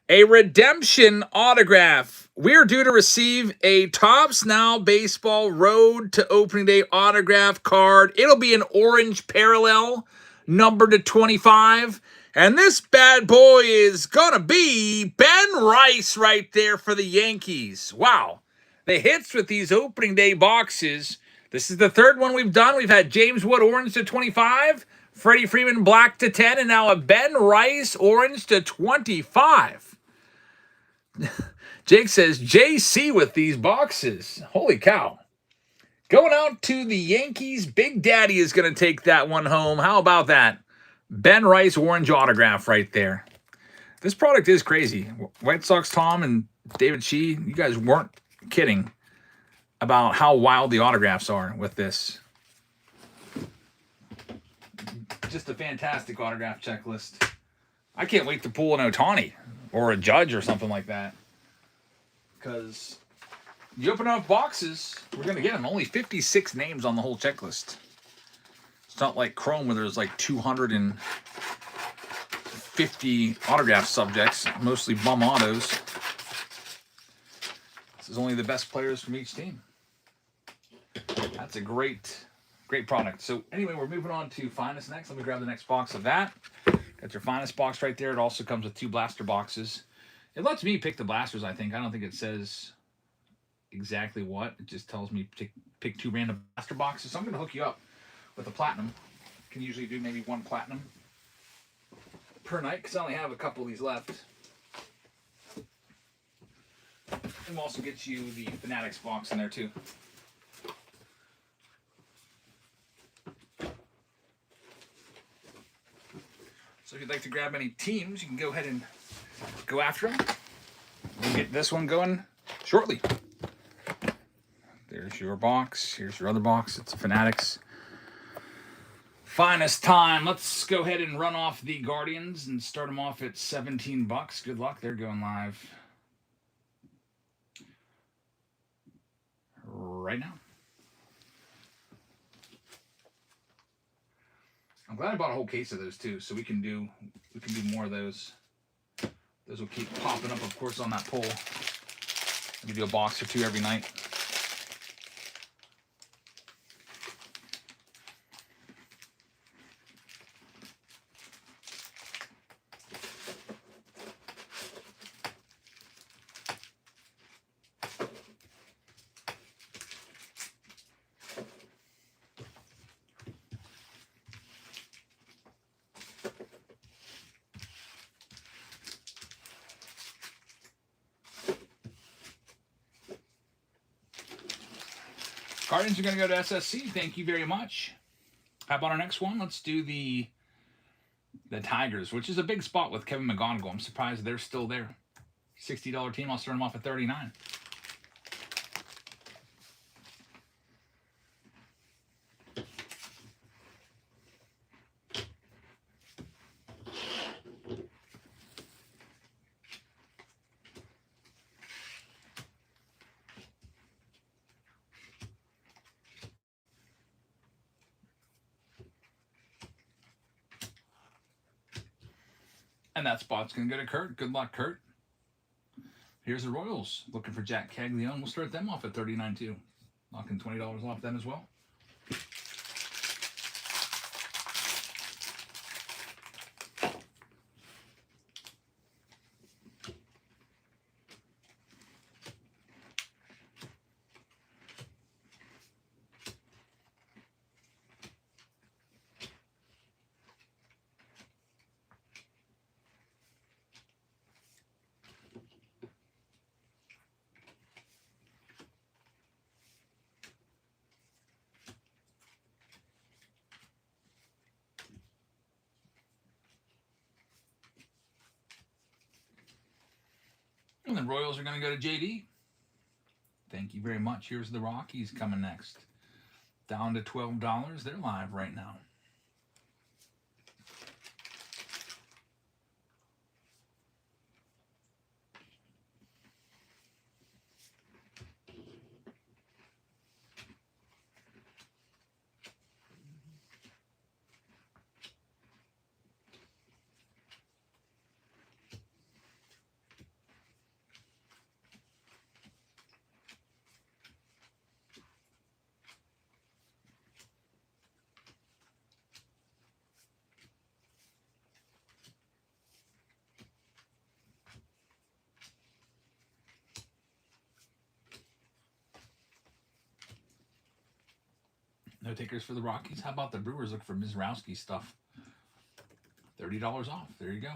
A redemption autograph. We're due to receive a Topps Now Baseball Road to Opening Day autograph card. It'll be an orange parallel, numbered to 25. And this bad boy is going to be Ben Rice right there for the Yankees. Wow. The hits with these opening day boxes. This is the third one we've done. We've had James Wood orange to 25, Freddie Freeman black to 10, and now a Ben Rice orange to 25. Jake says JC with these boxes. Holy cow. Going out to the Yankees. Big Daddy is going to take that one home. How about that? Ben Rice orange autograph right there. This product is crazy. White Sox Tom and David Shee, you guys weren't kidding about how wild the autographs are with this. Just a fantastic autograph checklist. I can't wait to pull an Ohtani or a Judge or something like that. Because you open up boxes, we're going to get them. Only 56 names on the whole checklist. It's not like Chrome where there's like 250 autograph subjects, mostly bum autos. This is only the best players from each team. That's a great product. So anyway, we're moving on to Finest next. Let me grab the next box of that. Got your Finest box right there. It also comes with 2 blaster boxes. It lets me pick the blasters, I think. I don't think it says exactly what. It just tells me to pick 2 random blaster boxes. So I'm going to hook you up with a platinum. Can usually do maybe 1 platinum per night because I only have a couple of these left. And we'll also get you the Fanatics box in there too. So if you'd like to grab any teams, you can go ahead and go after them. We'll get this one going shortly. There's your box. Here's your other box. It's a Fanatics. Finest time. Let's go ahead and run off the Guardians and start them off at $17. Good luck. They're going live right now. I'm glad I bought a whole case of those too, so we can do more of those. Those will keep popping up, of course, on that poll. I'll give you a box or 2 every night. Guardians are going to go to SSC. Thank you very much. How about our next one? Let's do the Tigers, which is a big spot with Kevin McGonigal. I'm surprised they're still there. $60 team. I'll start them off at $39. And that spot's going to go to Kurt. Good luck, Kurt. Here's the Royals. Looking for Jack Caglione. We'll start them off at $39 too. Knocking $20 off them as well. And the Royals are going to go to JD. Thank you very much. Here's the Rockies coming next. Down to $12. They're live right now. No takers for the Rockies. How about the Brewers? Look for Mizrowski stuff. $30 off. There you go.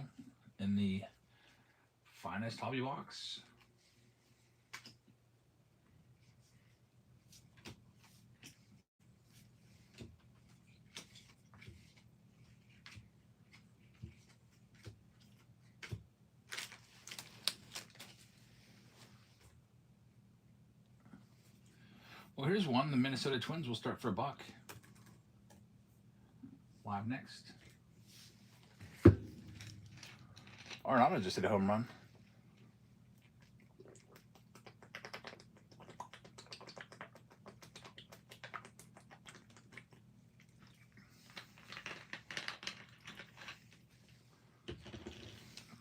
In the finest hobby box. Well, here's one. The Minnesota Twins will start for $1. Live next. Arenado just hit a home run.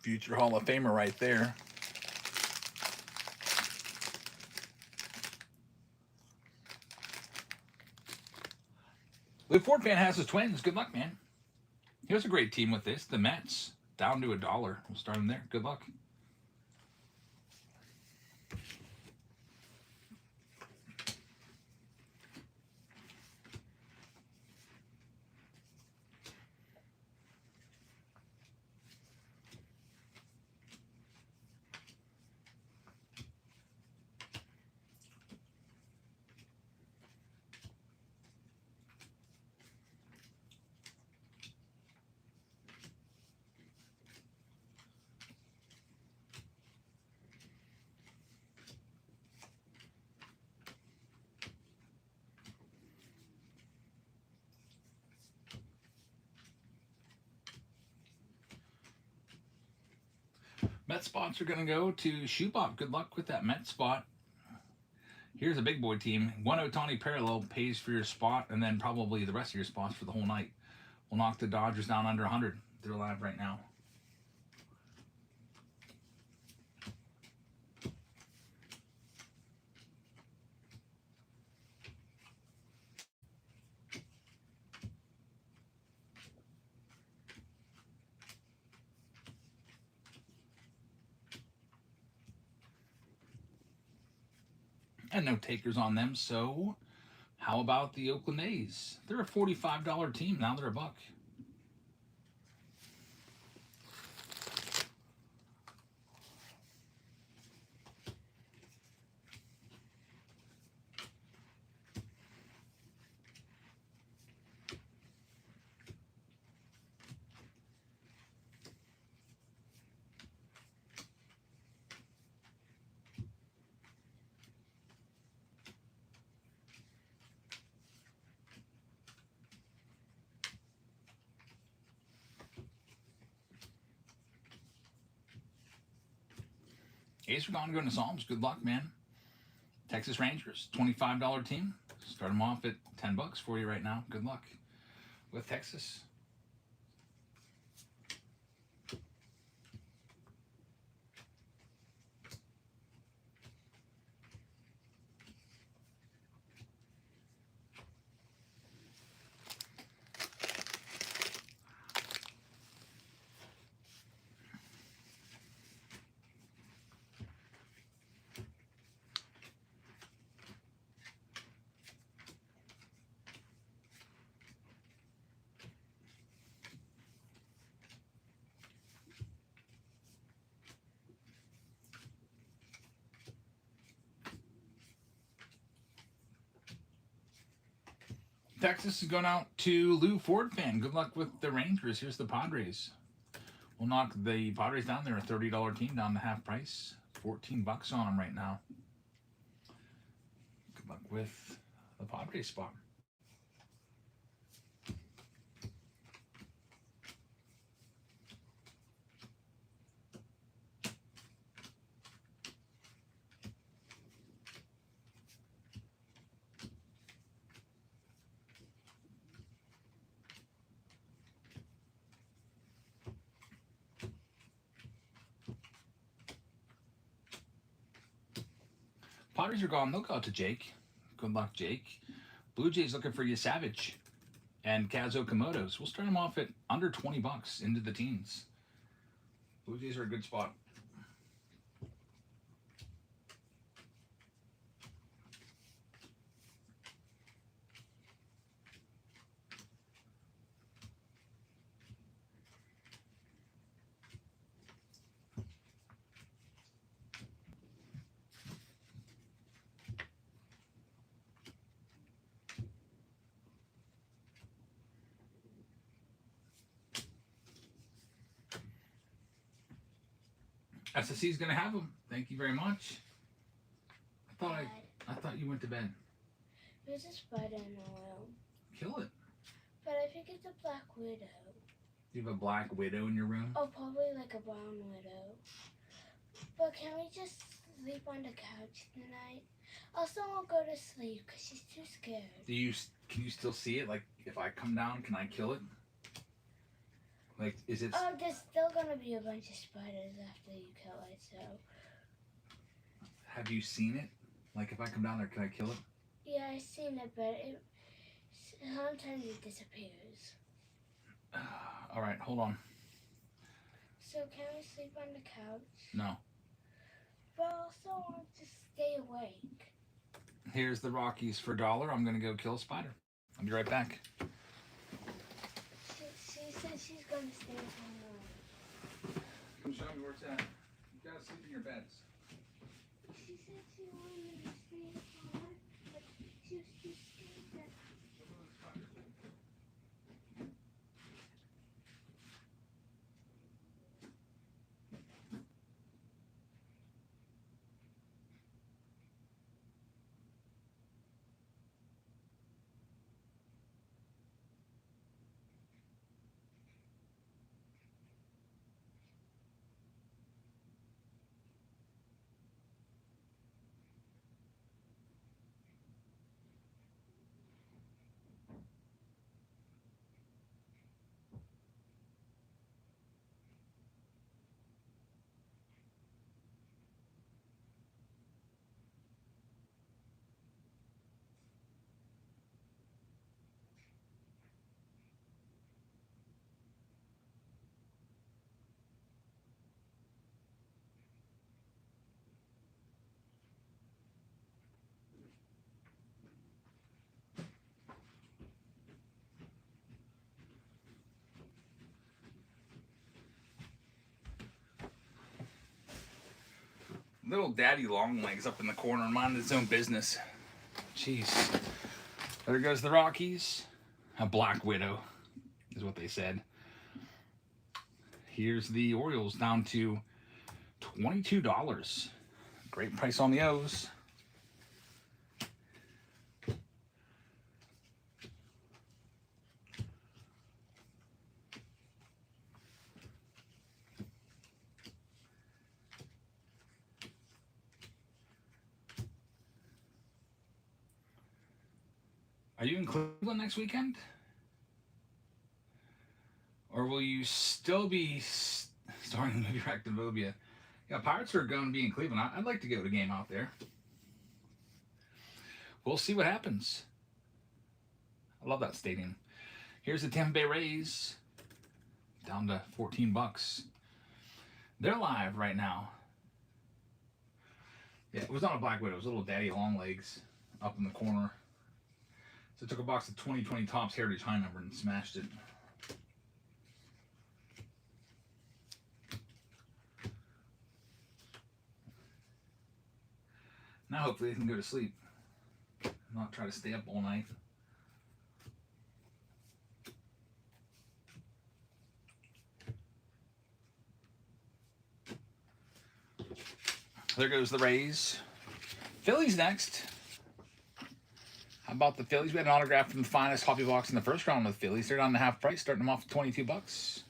Future Hall of Famer right there. Luke Ford fan has his Twins. Good luck, man. Here's a great team with this. The Mets. Down to $1. We'll start them there. Good luck. Met spots are going to go to Shubop. Good luck with that Met spot. Here's a big boy team. One Ohtani parallel pays for your spot, and then probably the rest of your spots for the whole night. We'll knock the Dodgers down under 100. They're live right now. And no takers on them, so how about the Oakland A's? They're a $45 team. Now they're $1. A's are going to Psalms. Good luck, man. Texas Rangers, $25 team. Start them off at $10 for you right now. Good luck with Texas. Texas is going out to Lou Ford fan. Good luck with the Rangers. Here's the Padres. We'll knock the Padres down. They're a $30 team down to half price. $14 on them right now. Good luck with the Padres spot. Padres are gone. They'll go out to Jake. Good luck, Jake. Blue Jays looking for you, Savage. And Kazo Komodos. We'll start them off at under $20 into the teens. Blue Jays are a good spot. SSC is going to have them. Thank you very much. I thought you went to bed. There's a spider in the room. Kill it. But I think it's a black widow. You have a black widow in your room? Oh, probably like a brown widow. But can we just sleep on the couch tonight? Also, won't go to sleep because she's too scared. Can you still see it? Like, if I come down, can I kill it? Like, is it... Oh, there's still gonna be a bunch of spiders after you kill it, so... Have you seen it? Like, if I come down there, can I kill it? Yeah, I've seen it, but sometimes it disappears. All right, hold on. So can we sleep on the couch? No. But I also want to stay awake. Here's the Rockies for $1. I'm going to go kill a spider. I'll be right back. She said she's going to stay home. Come show me where it's at. You got to sleep in your beds. She said she wanted me to stay home, but she was too scared that... Little daddy Longlegs up in the corner minding his own business. Jeez. There goes the Rockies. A black widow is what they said. Here's the Orioles down to $22. Great price on the O's. Are you in Cleveland next weekend? Or will you still be starring the movie Arachnophobia? Yeah, Pirates are going to be in Cleveland. I'd like to go to a game out there. We'll see what happens. I love that stadium. Here's the Tampa Bay Rays. Down to $14. They're live right now. Yeah, it was not a black widow. It was a little daddy Longlegs up in the corner. So I took a box of 2020 Topps Heritage High Number and smashed it. Now hopefully they can go to sleep. Not try to stay up all night. There goes the Rays. Phillies next. How about the Phillies? We had an autograph from the finest hobby box in the first round with Phillies. They're down to half price, starting them off at $22.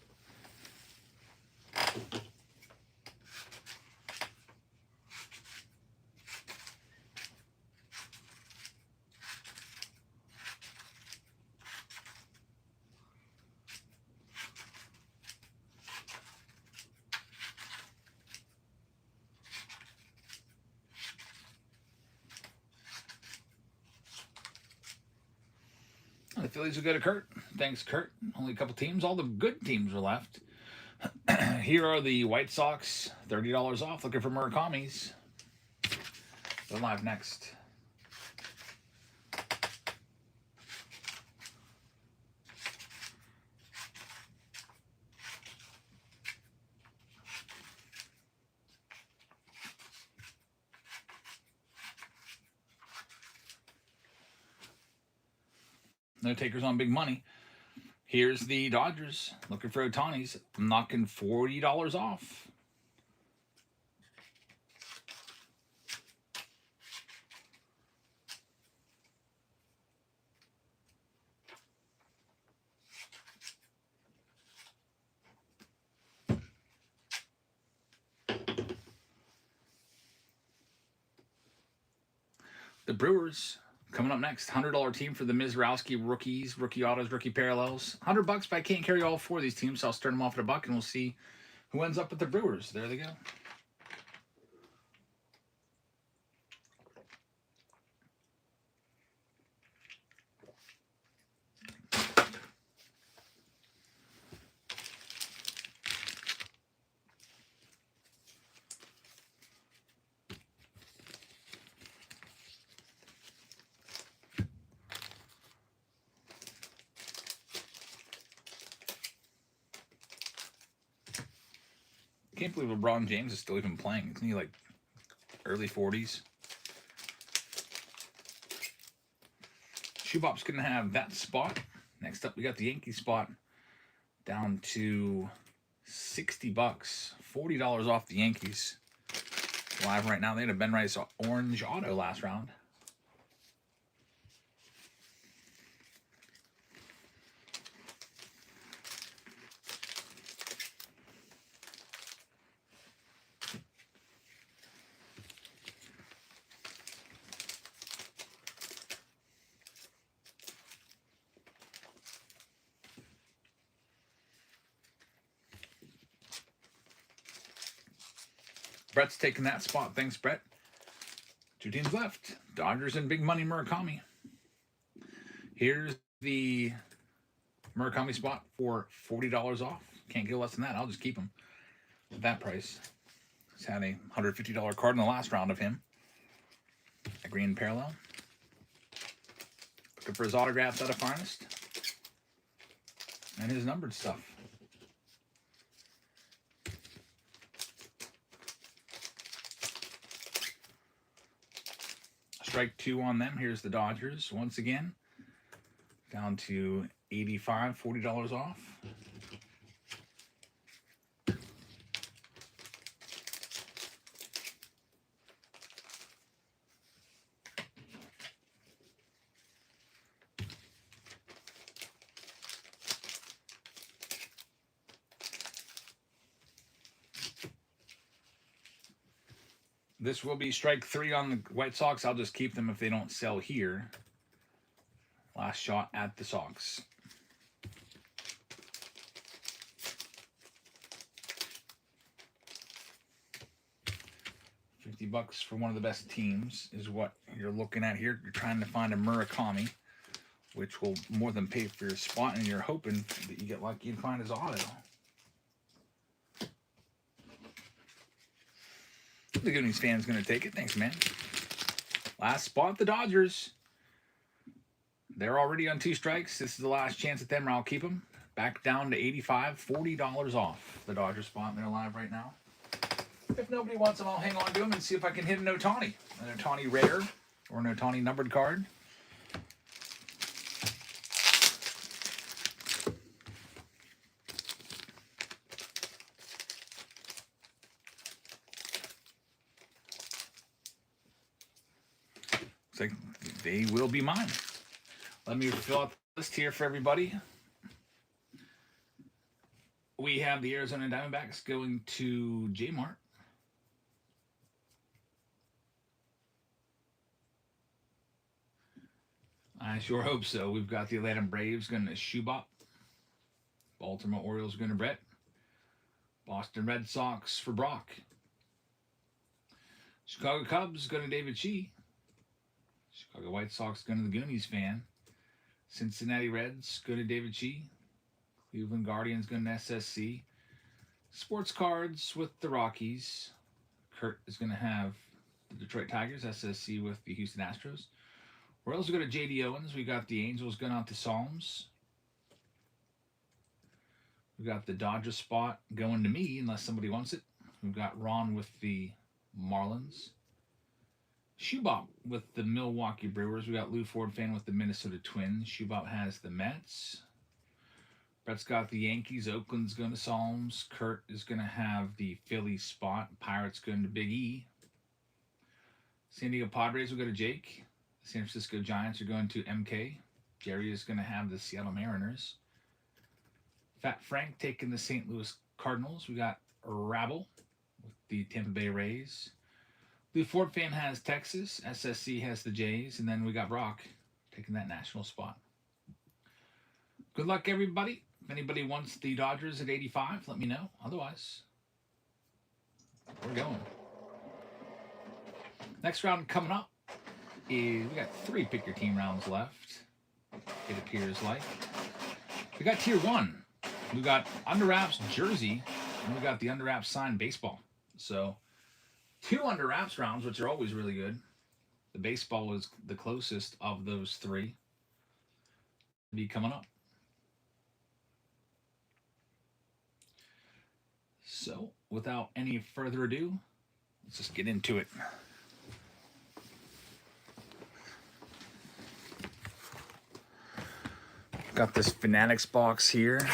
The Phillies will go to Kurt. Thanks, Kurt. Only a couple teams. All the good teams are left. Here are the White Sox. $30 off. Looking for Murakami's. They're live next. No takers on big money. Here's the Dodgers. Looking for Ohtani's. I'm knocking $40 off. The Brewers coming up next. $100 team for the Mizrowski rookies, rookie autos, rookie parallels. $100, but I can't carry all four of these teams, so I'll start them off at $1, and we'll see who ends up with the Brewers. There they go. I can't believe LeBron James is still even playing. Isn't he like early 40s? Shoebop's going to have that spot. Next up, we got the Yankee spot down to $60. $40 off the Yankees. Live right now. They had a Ben Rice orange auto last round. Brett's taking that spot. Thanks, Brett. Two teams left. Dodgers and big money Murakami. Here's the Murakami spot for $40 off. Can't get less than that. I'll just keep him at that price. He's had a $150 card in the last round of him. A green parallel. Looking for his autographs out of Finest. And his numbered stuff. Strike two on them. Here's the Dodgers once again. Down to $85, $40 off. This will be strike three on the White Sox. I'll just keep them if they don't sell here. Last shot at the Sox. $50 for one of the best teams is what you're looking at here. You're trying to find a Murakami, which will more than pay for your spot, and you're hoping that you get lucky and find his auto. The Goonies fan's going to take it. Thanks, man. Last spot, the Dodgers. They're already on two strikes. This is the last chance at them, or I'll keep them. Back down to $85, $40 off the Dodger spot. And they're live right now. If nobody wants them, I'll hang on to them and see if I can hit an Ohtani. An Ohtani rare or an Ohtani numbered card. like they will be mine. Let me fill out the list here for everybody. We have the Arizona Diamondbacks going to J-Mart. I sure hope so. We've got the Atlanta Braves going to Shubop. Baltimore Orioles going to Brett. Boston Red Sox for Brock. Chicago Cubs going to David Shee. Chicago White Sox going to the Goonies fan. Cincinnati Reds going to David Shee. Cleveland Guardians going to SSC. Sports Cards with the Rockies. Kurt is going to have the Detroit Tigers. SSC with the Houston Astros. Royals are going to J.D. Owens. We got the Angels going out to Psalms. We got the Dodgers spot going to me, unless somebody wants it. We've got Ron with the Marlins. Shubop with the Milwaukee Brewers. We got Lou Ford fan with the Minnesota Twins. Shubop has the Mets. Brett's got the Yankees. Oakland's going to Psalms. Kurt is going to have the Phillies spot. Pirates going to Big E. San Diego Padres will go to Jake. San Francisco Giants are going to MK. Jerry is going to have the Seattle Mariners. Fat Frank taking the St. Louis Cardinals. We got Rabble with the Tampa Bay Rays. Lou Ford fan has Texas. SSC has the Jays. And then we got Brock taking that national spot. Good luck, everybody. If anybody wants the Dodgers at 85, let me know. Otherwise, we're going. Next round coming up is we got 3 pick your team rounds left. It appears like. We got tier 1. We got Under Wraps jersey, and we got the Under Wraps signed baseball. So 2 Under Wraps rounds, which are always really good. The baseball was the closest of those 3. Be coming up. So without any further ado, let's just get into it. Got this Fanatics box here.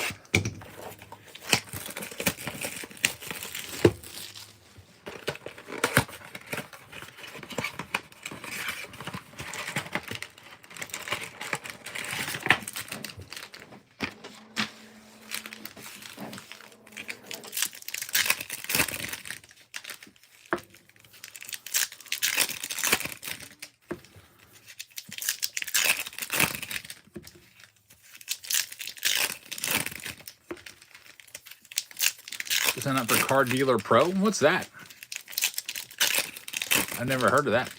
Sign up for Card Dealer Pro? What's that? I've never heard of that.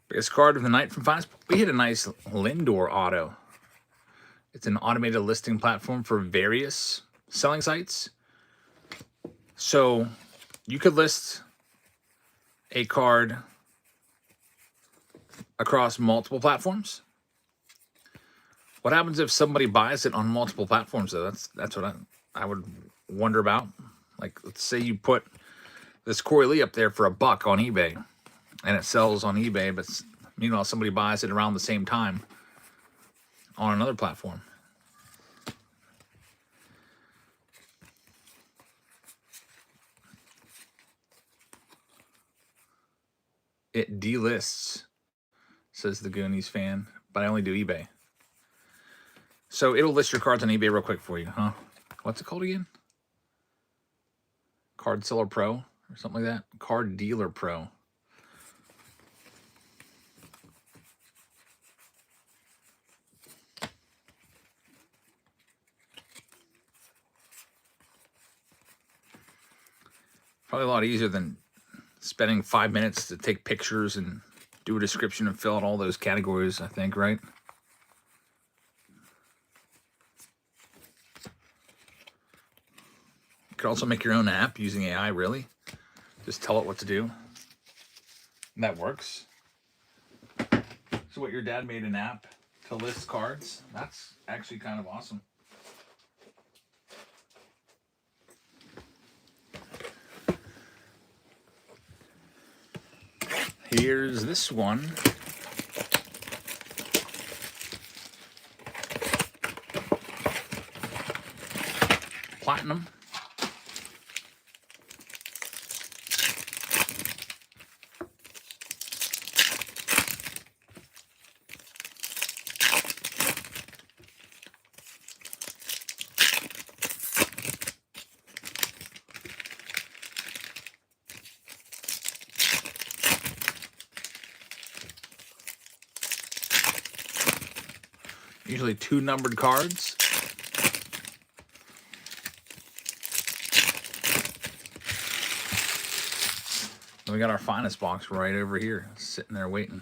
Biggest card of the night from Finest. We hit a nice Lindor auto. It's an automated listing platform for various selling sites. So you could list a card across multiple platforms. What happens if somebody buys it on multiple platforms, though? That's what I would wonder about. Like, let's say you put this Corey Lee up there for $1 on eBay, and it sells on eBay, but meanwhile somebody buys it around the same time on another platform. It delists, says the Goonies fan, but I only do eBay. So it'll list your cards on eBay real quick for you, huh? What's it called again? Card Seller Pro or something like that? Card Dealer Pro. Probably a lot easier than spending 5 minutes to take pictures and do a description and fill out all those categories, I think, right? You could also make your own app using AI, really. Just tell it what to do. And that works. So what, your dad made an app to list cards? That's actually kind of awesome. Here's this one. Platinum. Usually 2 numbered cards. And we got our finest box right over here, sitting there waiting.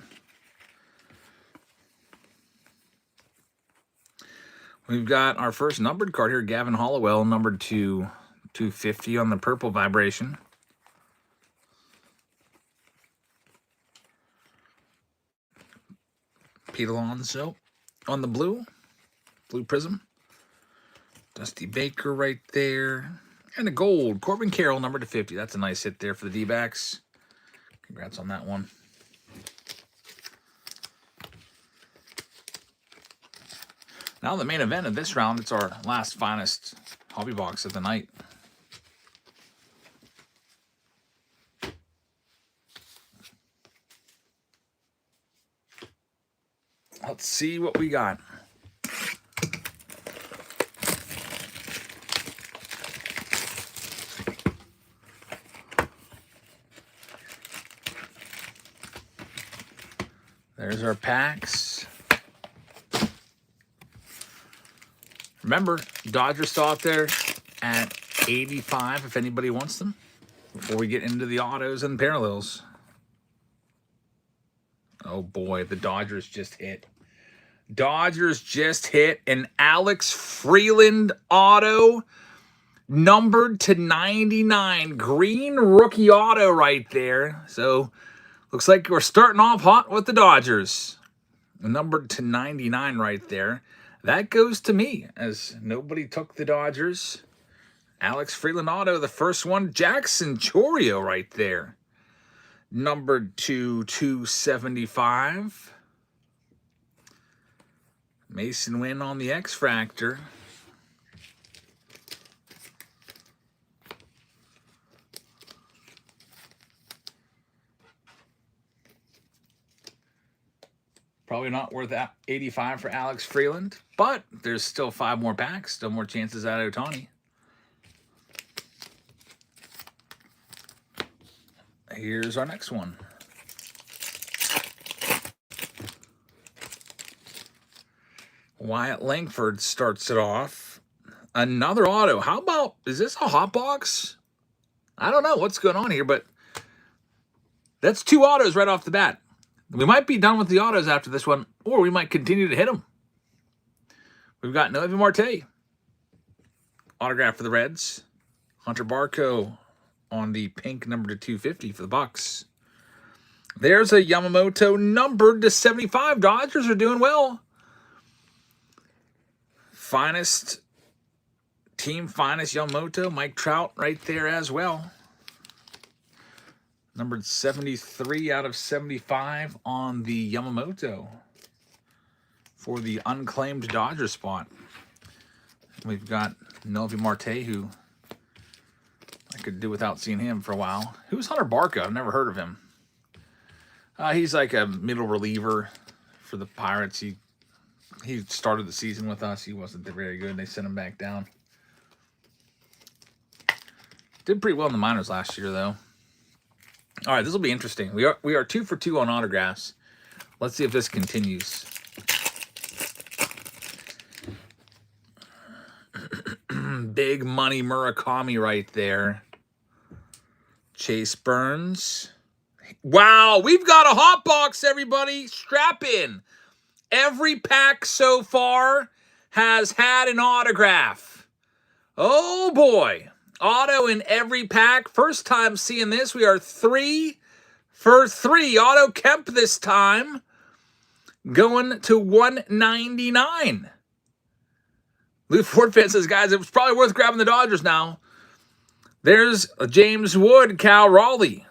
We've got our first numbered card here, Gavin Hollowell, numbered to 250 on the purple vibration. Pete Alonso on the blue prism. Dusty Baker right there. And a gold, Corbin Carroll, number to 50. That's a nice hit there for the D-backs. Congrats on that one. Now the main event of this round, it's our last finest hobby box of the night. Let's see what we got. There's our packs. Remember, Dodgers still out there at 85 if anybody wants them before we get into the autos and parallels. Oh boy, the Dodgers just hit. Dodgers just hit an Alex Freeland auto, numbered to 99. Green rookie auto right there. So looks like we're starting off hot with the Dodgers. Numbered to 99 right there. That goes to me, as nobody took the Dodgers. Alex Freeland auto, the first one. Jackson Chourio right there. Numbered to 275. Mason Wynn on the X-Fractor. Probably not worth 85 for Alex Freeland, but there's still 5 more packs, still more chances at Ohtani. Here's our next one. Wyatt Langford starts it off. Another auto. How about, is this a hot box? I don't know what's going on here, but that's 2 autos right off the bat. We might be done with the autos after this one, or we might continue to hit them. We've got Novi Marte, autograph for the Reds. Hunter Barco on the pink, number to 250 for the Bucks. There's a Yamamoto, numbered to 75. Dodgers are doing well. Finest, team finest Yamamoto. Mike Trout right there as well. Numbered 73 out of 75 on the Yamamoto for the unclaimed Dodger spot. We've got Novi Marte, who I could do without seeing him for a while. Who's Hunter Barco? I've never heard of him. He's like a middle reliever for the Pirates. He started the season with us. He wasn't very good. They sent him back down. Did pretty well in the minors last year, though. All right, this will be interesting. We are 2 for 2 on autographs. Let's see if this continues. Big money Murakami right there. Chase Burns. Wow, we've got a hot box, everybody. Strap in. Every pack so far has had an autograph. Oh, boy. Auto in every pack. First time seeing this. We are 3 for 3. Auto Kemp this time. Going to 199. Lou Ford fan says, guys, it was probably worth grabbing the Dodgers now. There's James Wood, Cal Raleigh.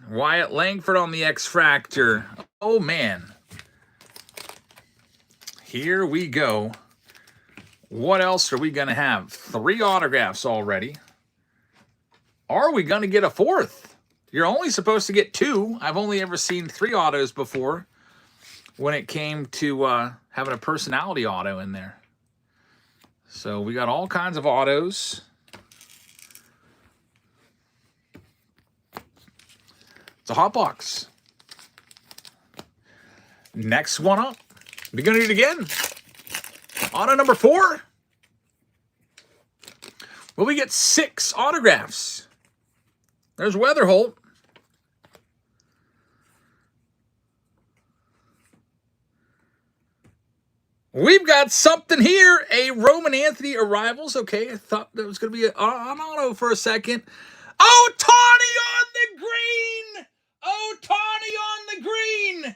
Wyatt Langford on the X-Fractor. Oh, man. Here we go. What else are we going to have? 3 autographs already. Are we going to get a 4th? You're only supposed to get 2. I've only ever seen 3 autos before when it came to having a personality auto in there. So we got all kinds of autos. It's a hot box. Next one up. We're going to do it again. Auto number 4. Will we get 6 autographs? There's Weatherholt. We've got something here. A Roman Anthony Arrivals. Okay, I thought that was going to be an auto for a second. Ohtani on the green! Ohtani on the green!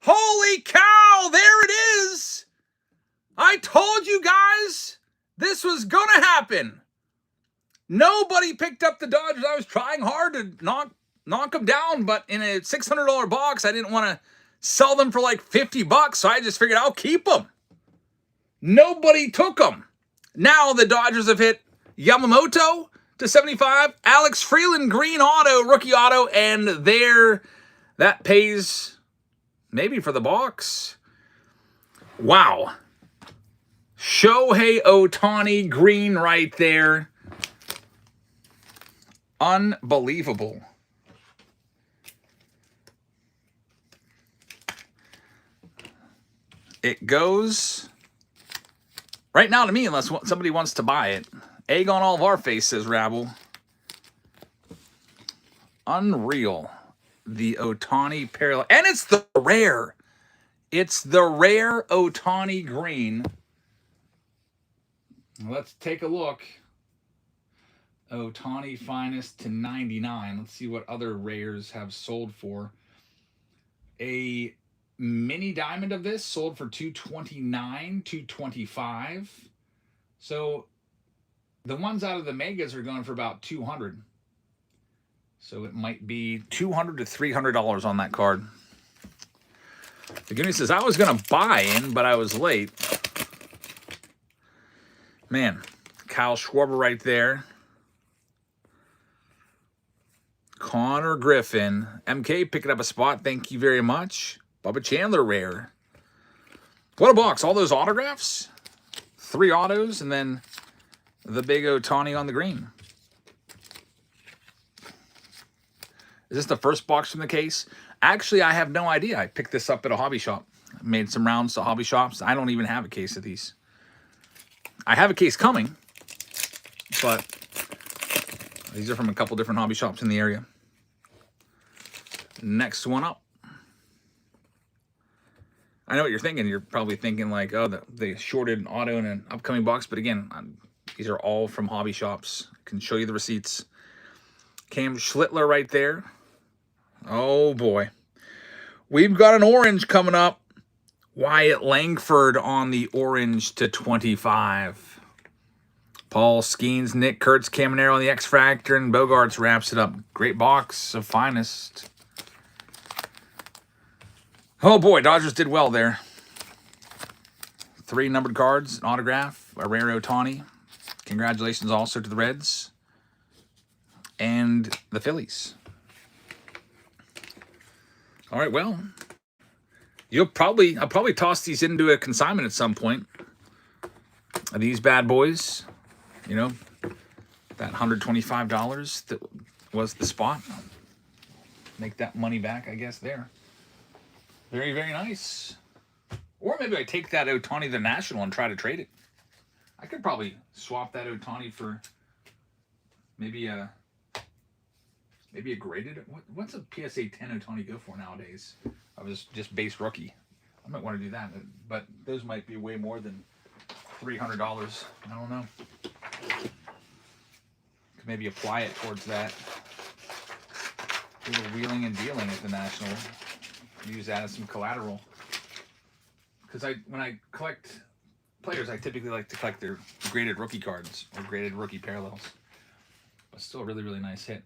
Holy cow, there it is! I told you guys this was going to happen. Nobody picked up the Dodgers. I was trying hard to knock them down, but in a $600 box, I didn't want to sell them for like $50, so I just figured I'll keep them. Nobody took them. Now the Dodgers have hit Yamamoto to 75, Alex Freeland green auto, rookie auto, and there, that pays maybe for the box. Wow. Shohei Ohtani green right there. Unbelievable. It goes right now to me, unless somebody wants to buy it. Egg on all of our face, says Rabble. Unreal. The Ohtani parallel. And it's the rare. It's the rare Ohtani green. Let's take a look. Ohtani finest to 99. Let's see what other rares have sold for. A mini diamond of this sold for $229, $225. So the ones out of the megas are going for about $200. So it might be $200 to $300 on that card. The good news is I was going to buy in, but I was late. Man, Kyle Schwarber right there. Connor Griffin. MK picking up a spot. Thank you very much. Bubba Chandler rare. What a box. All those autographs. 3 autos and then the big Ohtani on the green. Is this the first box from the case? Actually, I have no idea. I picked this up at a hobby shop. I made some rounds to hobby shops. I don't even have a case of these. I have a case coming, but these are from a couple different hobby shops in the area. Next one up. I know what you're thinking. You're probably thinking like, oh, they shorted an auto in an upcoming box. But again, these are all from hobby shops. I can show you the receipts. Cam Schlittler right there. Oh, boy. We've got an orange coming up. Wyatt Langford on the orange to 25. Paul Skeens, Nick Kurtz, Caminero on the X-Fractor, and Bogarts wraps it up. Great box of finest. Oh, boy, Dodgers did well there. 3 numbered cards, an autograph, a rare Ohtani. Congratulations also to the Reds and the Phillies. All right, well, I'll probably toss these into a consignment at some point. These bad boys, you know, that $125 that was the spot. Make that money back, I guess, there. Very, very nice. Or maybe I take that Ohtani the National and try to trade it. I could probably swap that Ohtani for maybe a graded. What's a PSA 10 Ohtani go for nowadays? I was just base rookie. I might want to do that, but those might be way more than $300. I don't know. Could maybe apply it towards that. A little wheeling and dealing at the National. Use that as some collateral. Because when I collect players, I typically like to collect their graded rookie cards or graded rookie parallels. But still a really, really nice hit.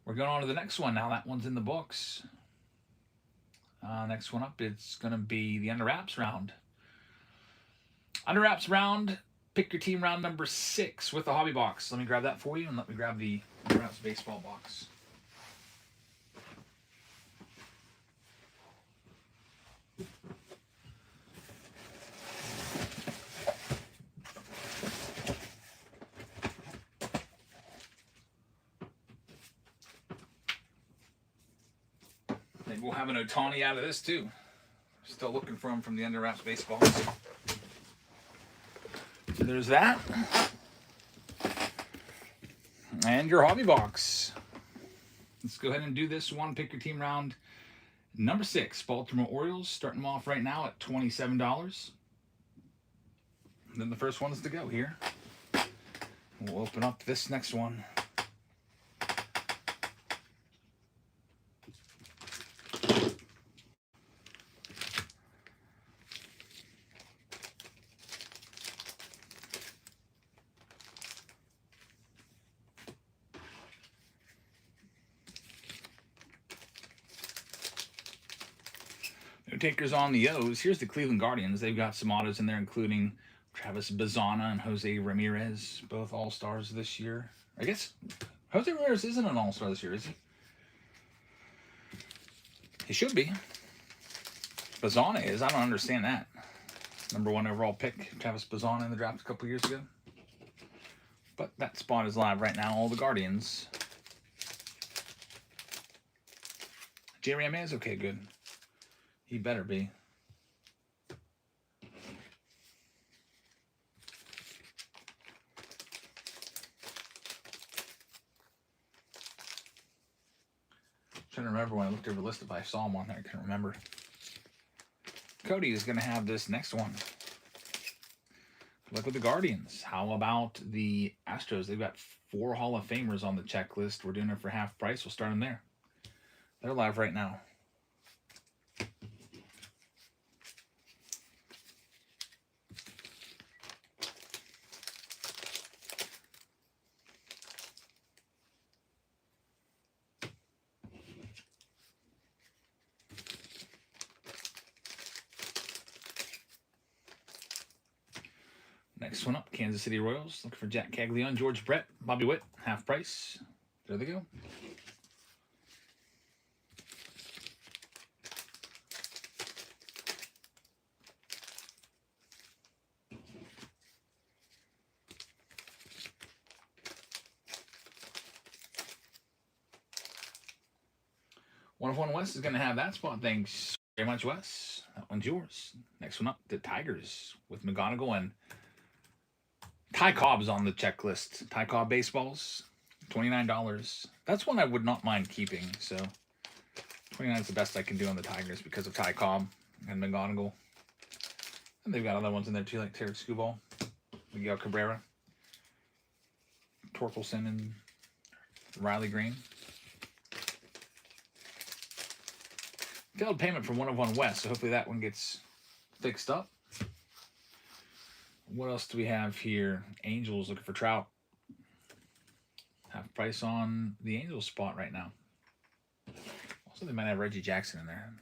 We're going on to the next one now. That one's in the books. Next one up, it's going to be the Under Wraps round. Under Wraps round, pick your team round number 6 with the hobby box. Let me grab that for you, and let me grab the Under Wraps baseball box. Maybe we'll have an Ohtani out of this too. Still looking for him from the Under Wraps baseball. So there's that. And your hobby box. Let's go ahead and do this one. Pick your team round number 6. Baltimore Orioles. Starting them off right now at $27. And then the first one's to go here. We'll open up this next one. No takers on the O's. Here's the Cleveland Guardians. They've got some autos in there, including Travis Bazana and Jose Ramirez, both All-Stars this year. I guess Jose Ramirez isn't an All-Star this year, is he? He should be. Bazana is. I don't understand that. Number 1 overall pick, Travis Bazana in the draft a couple years ago. But that spot is live right now. All the Guardians. J. Ramirez, okay, good. He better be. Trying to remember when I looked over the list if I saw him on there. I couldn't remember. Cody is going to have this next one. Look with the Guardians. How about the Astros? They've got 4 Hall of Famers on the checklist. We're doing it for half price. We'll start them there. They're live right now. Next one up, Kansas City Royals. Looking for Jack Caglione, George Brett, Bobby Witt, half price. There they go. One of One West is going to have that spot. Thanks very much, Wes. That one's yours. Next one up, the Tigers with McGonigal and Ty Cobb's on the checklist. Ty Cobb baseballs, $29. That's one I would not mind keeping. So $29 is the best I can do on the Tigers because of Ty Cobb and McGonigal. And they've got other ones in there too, like Terry Skubal, Miguel Cabrera, Torkelson, and Riley Green. Failed payment from One of One West, so hopefully that one gets fixed up. What else do we have here? Angels looking for Trout. Half price on the Angels spot right now. Also, they might have Reggie Jackson in there.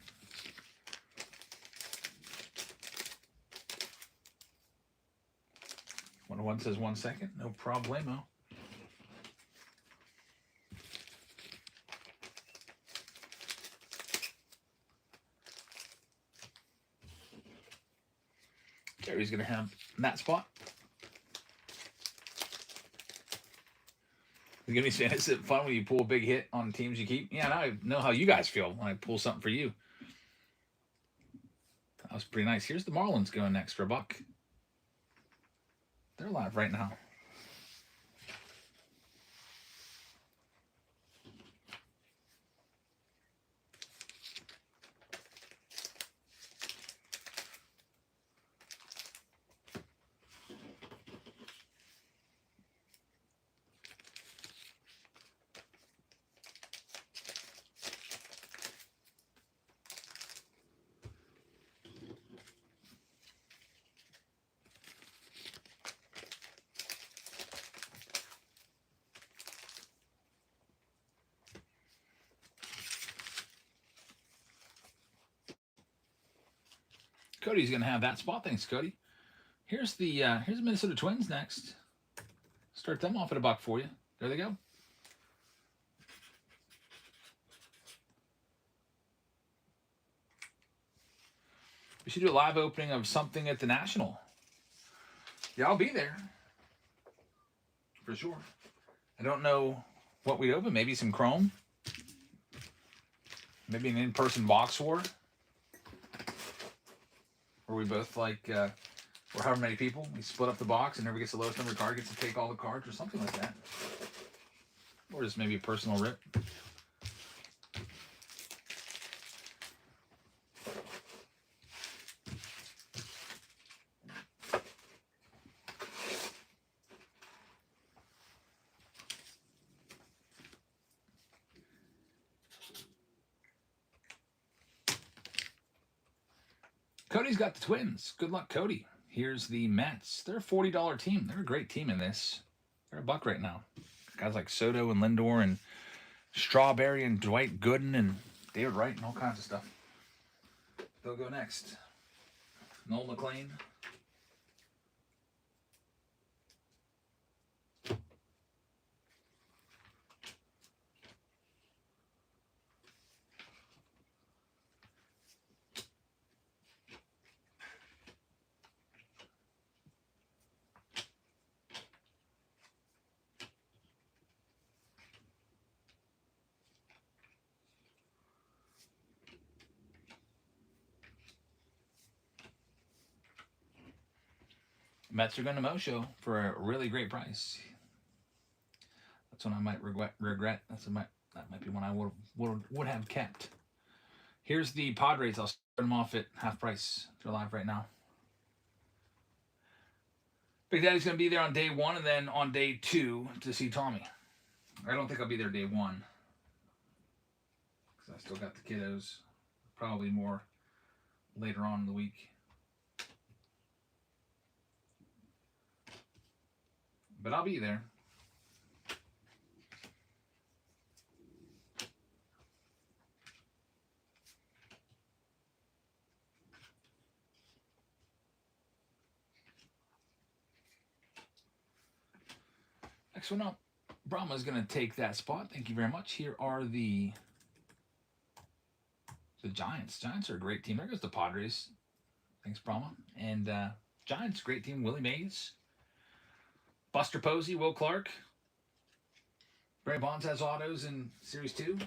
One of One says 1 second. No problemo. Jerry's going to have that spot. You're going to be saying, is it fun when you pull a big hit on teams you keep? Yeah, now I know how you guys feel when I pull something for you. That was pretty nice. Here's the Marlins going next for $1. They're live right now. Cody's gonna have that spot. Thanks, Cody. Here's the Minnesota Twins next. Start them off at $1 for you. There they go. We should do a live opening of something at the National. Yeah, I'll be there. For sure. I don't know what we open. Maybe some Chrome. Maybe an in-person box war. Where we both like, or however many people, we split up the box and whoever gets the lowest number of cards gets to take all the cards or something like that. Or just maybe a personal rip. Cody's got the Twins. Good luck, Cody. Here's the Mets. They're a $40 team. They're a great team in this. They're $1 right now. Guys like Soto and Lindor and Strawberry and Dwight Gooden and David Wright and all kinds of stuff. They'll go next. Noel McLean. Mets are going to Mosho for a really great price. That's one I might regret. That might be one I would have kept. Here's the Padres. I'll start them off at half price. They're live right now. Big Daddy's going to be there on day 1 and then on day 2 to see Tommy. I don't think I'll be there day 1 because I still got the kiddos. Probably more later on in the week. But I'll be there. Next one up, Brahma's going to take that spot. Thank you very much. Here are the Giants. Giants are a great team. There goes the Padres. Thanks, Brahma. And Giants, great team. Willie Mays. Buster Posey, Will Clark. Barry Bonds has autos in Series 2.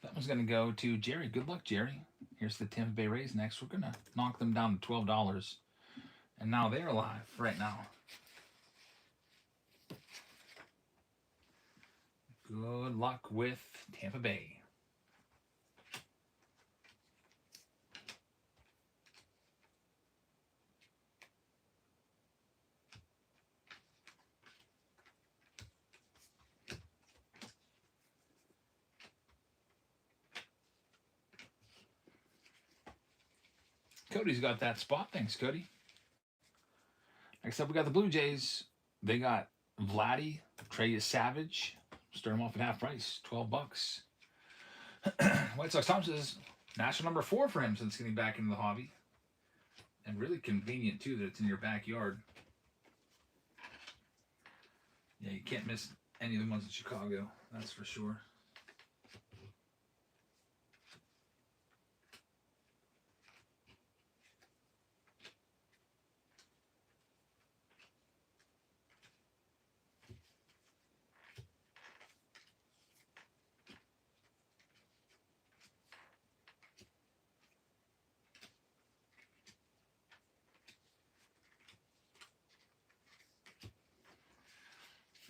That one's going to go to Jerry. Good luck, Jerry. Here's the Tampa Bay Rays next. We're going to knock them down to $12. And now they're alive right now. Good luck with Tampa Bay. Cody's got that spot. Thanks, Cody. Next up, we got the Blue Jays. They got Vladdy, Trey Savage. Start them off at half price, $12. White Sox Tom says national number 4 for him since getting back into the hobby. And really convenient, too, that it's in your backyard. Yeah, you can't miss any of the ones in Chicago. That's for sure.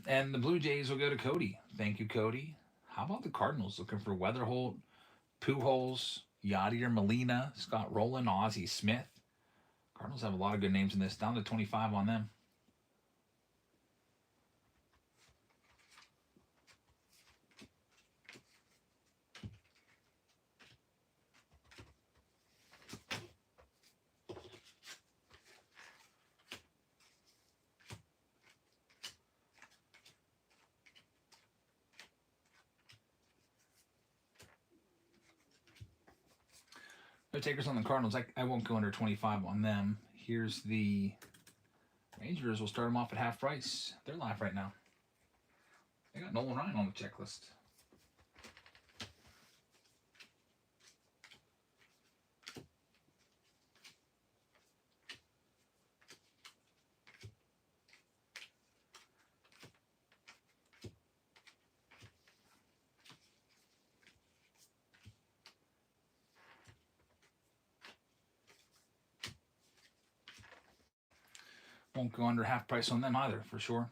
And the Blue Jays will go to Cody. Thank you, Cody. How about the Cardinals? Looking for Weatherholt, Pujols, Yadier Molina, Scott Rowland, Ozzie Smith. Cardinals have a lot of good names in this. Down to 25 on them. No takers on the Cardinals. I won't go under 25 on them. Here's the Rangers. We'll start them off at half price. They're live right now. They got Nolan Ryan on the checklist. Won't go under half price on them either, for sure.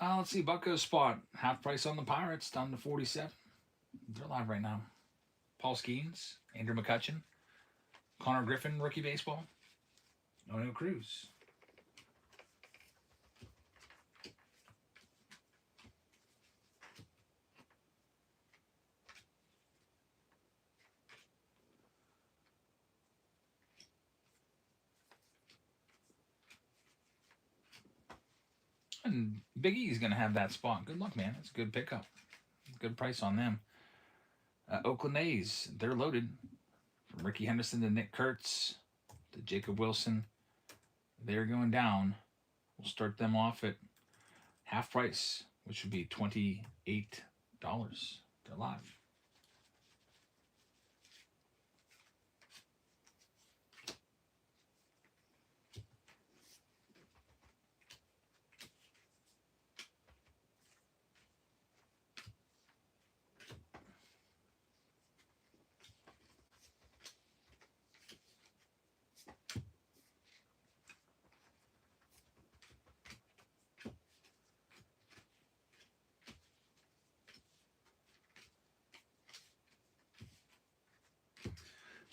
Let's see, Bucko's spot. Half price on the Pirates, down to 47. They're live right now. Paul Skeens, Andrew McCutchen, Connor Griffin, rookie baseball, Oneil Cruz. And Big E's going to have that spot. Good luck, man. It's a good pickup. Good price on them. Oakland A's, they're loaded. From Ricky Henderson to Nick Kurtz to Jacob Wilson. They're going down. We'll start them off at half price, which would be $28. They're live.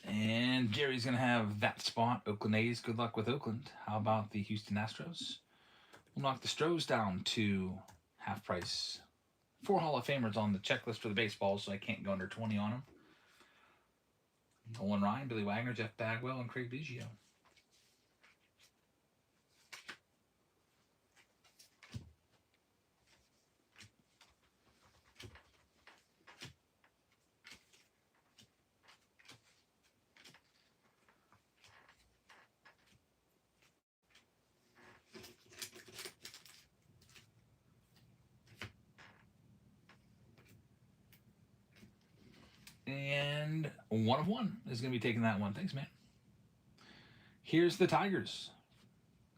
And Jerry's going to have that spot. Oakland A's, good luck with Oakland. How about the Houston Astros? We'll knock the Stros down to half price. 4 Hall of Famers on the checklist for the baseball, so I can't go under 20 on them. Nolan Ryan, Billy Wagner, Jeff Bagwell, and Craig Biggio. And 1 of 1 is going to be taking that one. Thanks, man. Here's the Tigers.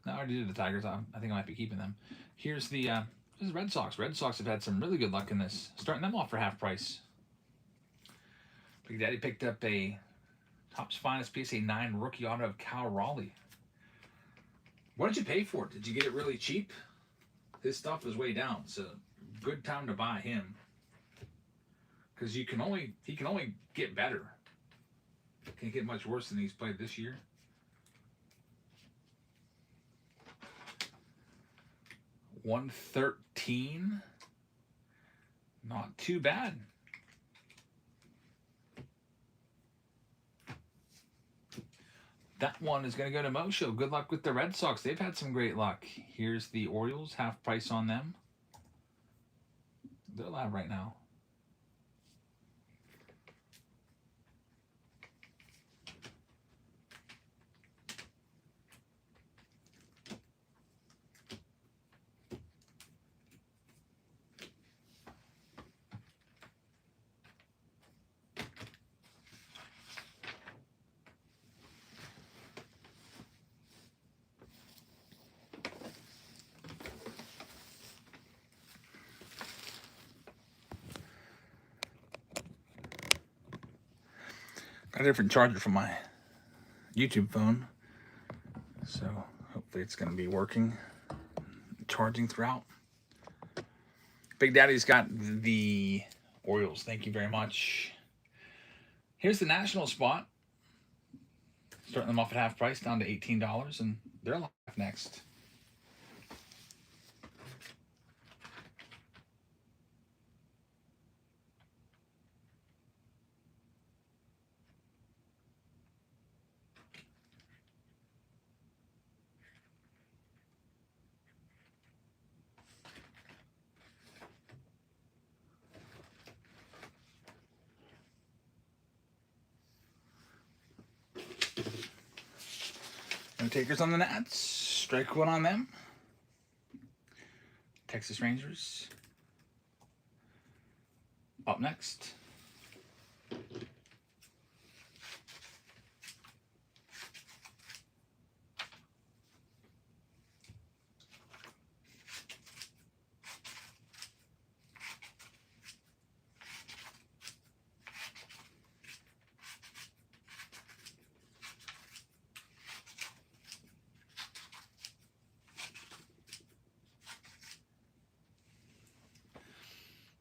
No, I already did the Tigers. I think I might be keeping them. Here's the this is Red Sox. Red Sox have had some really good luck in this. Starting them off for half price. Big Daddy picked up a Topps Finest PSA 9 rookie auto of Cal Raleigh. What did you pay for it? Did you get it really cheap? His stuff is way down, so good time to buy him. Because he can only get better. Can't get much worse than he's played this year. $113. Not too bad. That one is going to go to Mosho. Good luck with the Red Sox. They've had some great luck. Here's the Orioles. Half price on them. They're live right now. Got a different charger from my YouTube phone, so hopefully it's going to be working, charging throughout. Big Daddy's got the Orioles. Thank you very much. Here's the National spot. Starting them off at half price, down to $18, and they're live next. No takers on the Nats. Strike one on them. Texas Rangers. Up next.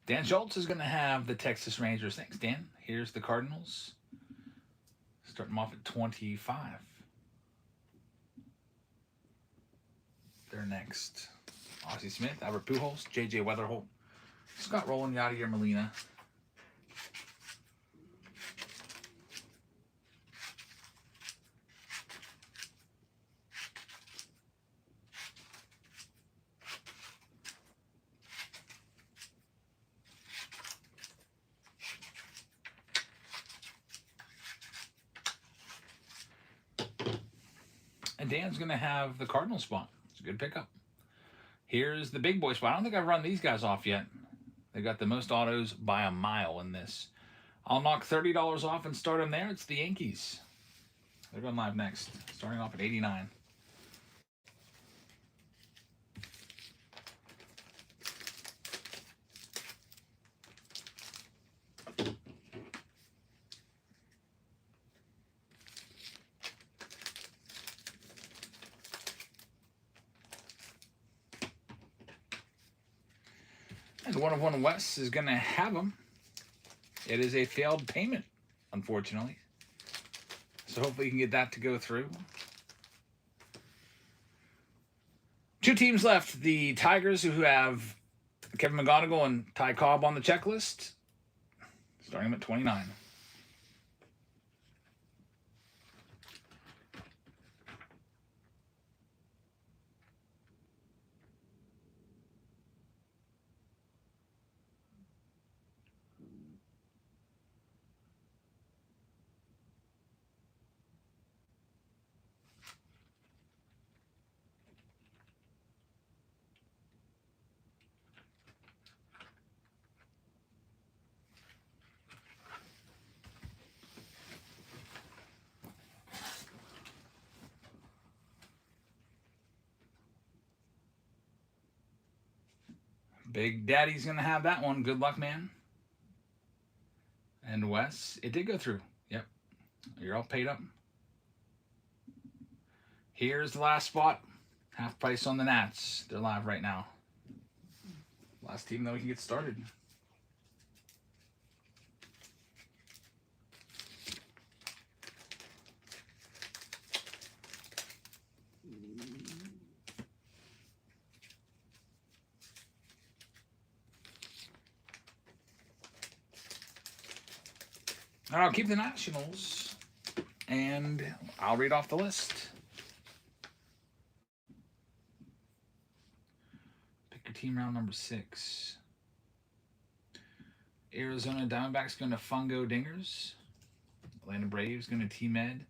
Dan Schultz is going to have the Texas Rangers. Thanks, Dan. Here's the Cardinals. Starting them off at 25. They're next. Ozzie Smith, Albert Pujols, J.J. Weatherholt, Scott Rowland, Yadier Molina. And Dan's going to have the Cardinal spot. It's a good pickup. Here's the big boy spot. I don't think I've run these guys off yet. They got the most autos by a mile in this. I'll knock $30 off and start them there. It's the Yankees. They're going live next, starting off at 89. And 1/1 West is going to have them. It is a failed payment, unfortunately. So hopefully you can get that to go through. 2 teams left. The Tigers, who have Kevin McGonigal and Ty Cobb on the checklist, starting them at 29. Big Daddy's going to have that one. Good luck, man. And Wes, it did go through. Yep. You're all paid up. Here's the last spot. Half price on the Nats. They're live right now. Last team, though, we can get started. All right, I'll keep the Nationals, and I'll read off the list. Pick your team round number 6. Arizona Diamondbacks going to Fungo Dingers. Atlanta Braves going to T-Med.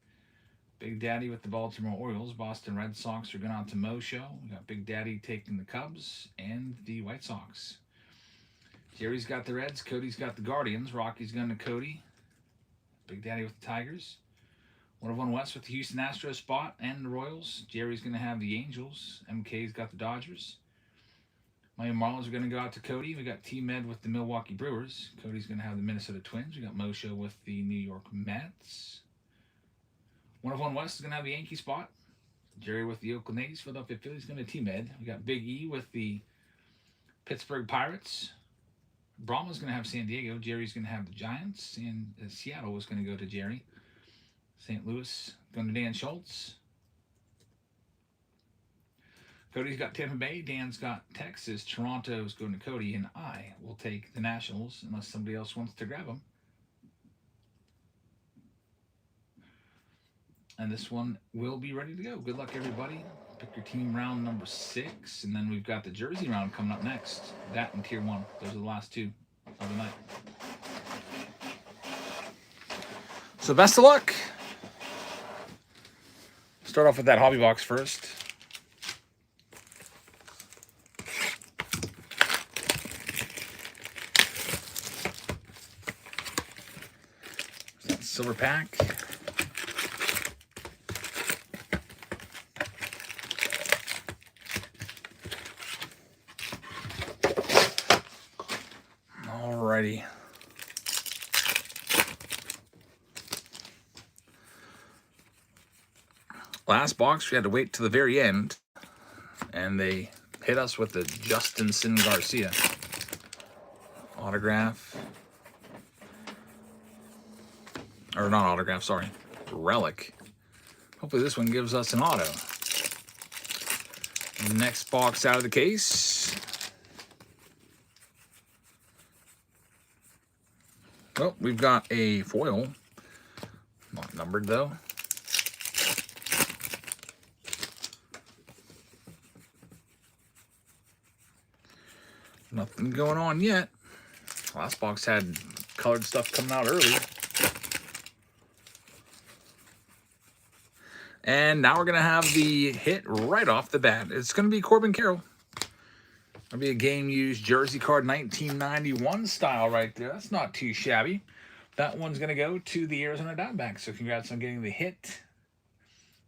Big Daddy with the Baltimore Orioles. Boston Red Sox are going out to Mo Show. We got Big Daddy taking the Cubs and the White Sox. Jerry's got the Reds. Cody's got the Guardians. Rocky's going to Cody. Big Daddy with the Tigers. 1/1 West with the Houston Astros spot and the Royals. Jerry's going to have the Angels. MK's got the Dodgers. Miami Marlins are going to go out to Cody. We got T-Med with the Milwaukee Brewers. Cody's going to have the Minnesota Twins. We got Mosho with the New York Mets. 1/1 West is going to have the Yankee spot. Jerry with the Oakland A's. Philadelphia Phillies going to T-Med. We got Big E with the Pittsburgh Pirates. Brahma's going to have San Diego. Jerry's going to have the Giants. And Seattle was going to go to Jerry. St. Louis going to Dan Schultz. Cody's got Tampa Bay. Dan's got Texas. Toronto's going to Cody. And I will take the Nationals unless somebody else wants to grab them. And this one will be ready to go. Good luck, everybody. Pick your team round number 6. And then we've got the jersey round coming up next. That and Tier 1. Those are the last 2 of the night. So best of luck. Start off with that hobby box first. That silver pack. Alrighty. Last box, we had to wait to the very end, and they hit us with the Justinson Garcia autograph. Or not autograph, sorry. Relic. Hopefully this one gives us an auto. Next box out of the case. Well, we've got a foil. Not numbered though. Nothing going on yet. Last box had colored stuff coming out early. And now we're going to have the hit right off the bat. It's going to be Corbin Carroll. It'll be a game-used jersey card 1991 style right there. That's not too shabby. That one's going to go to the Arizona Diamondbacks. So congrats on getting the hit.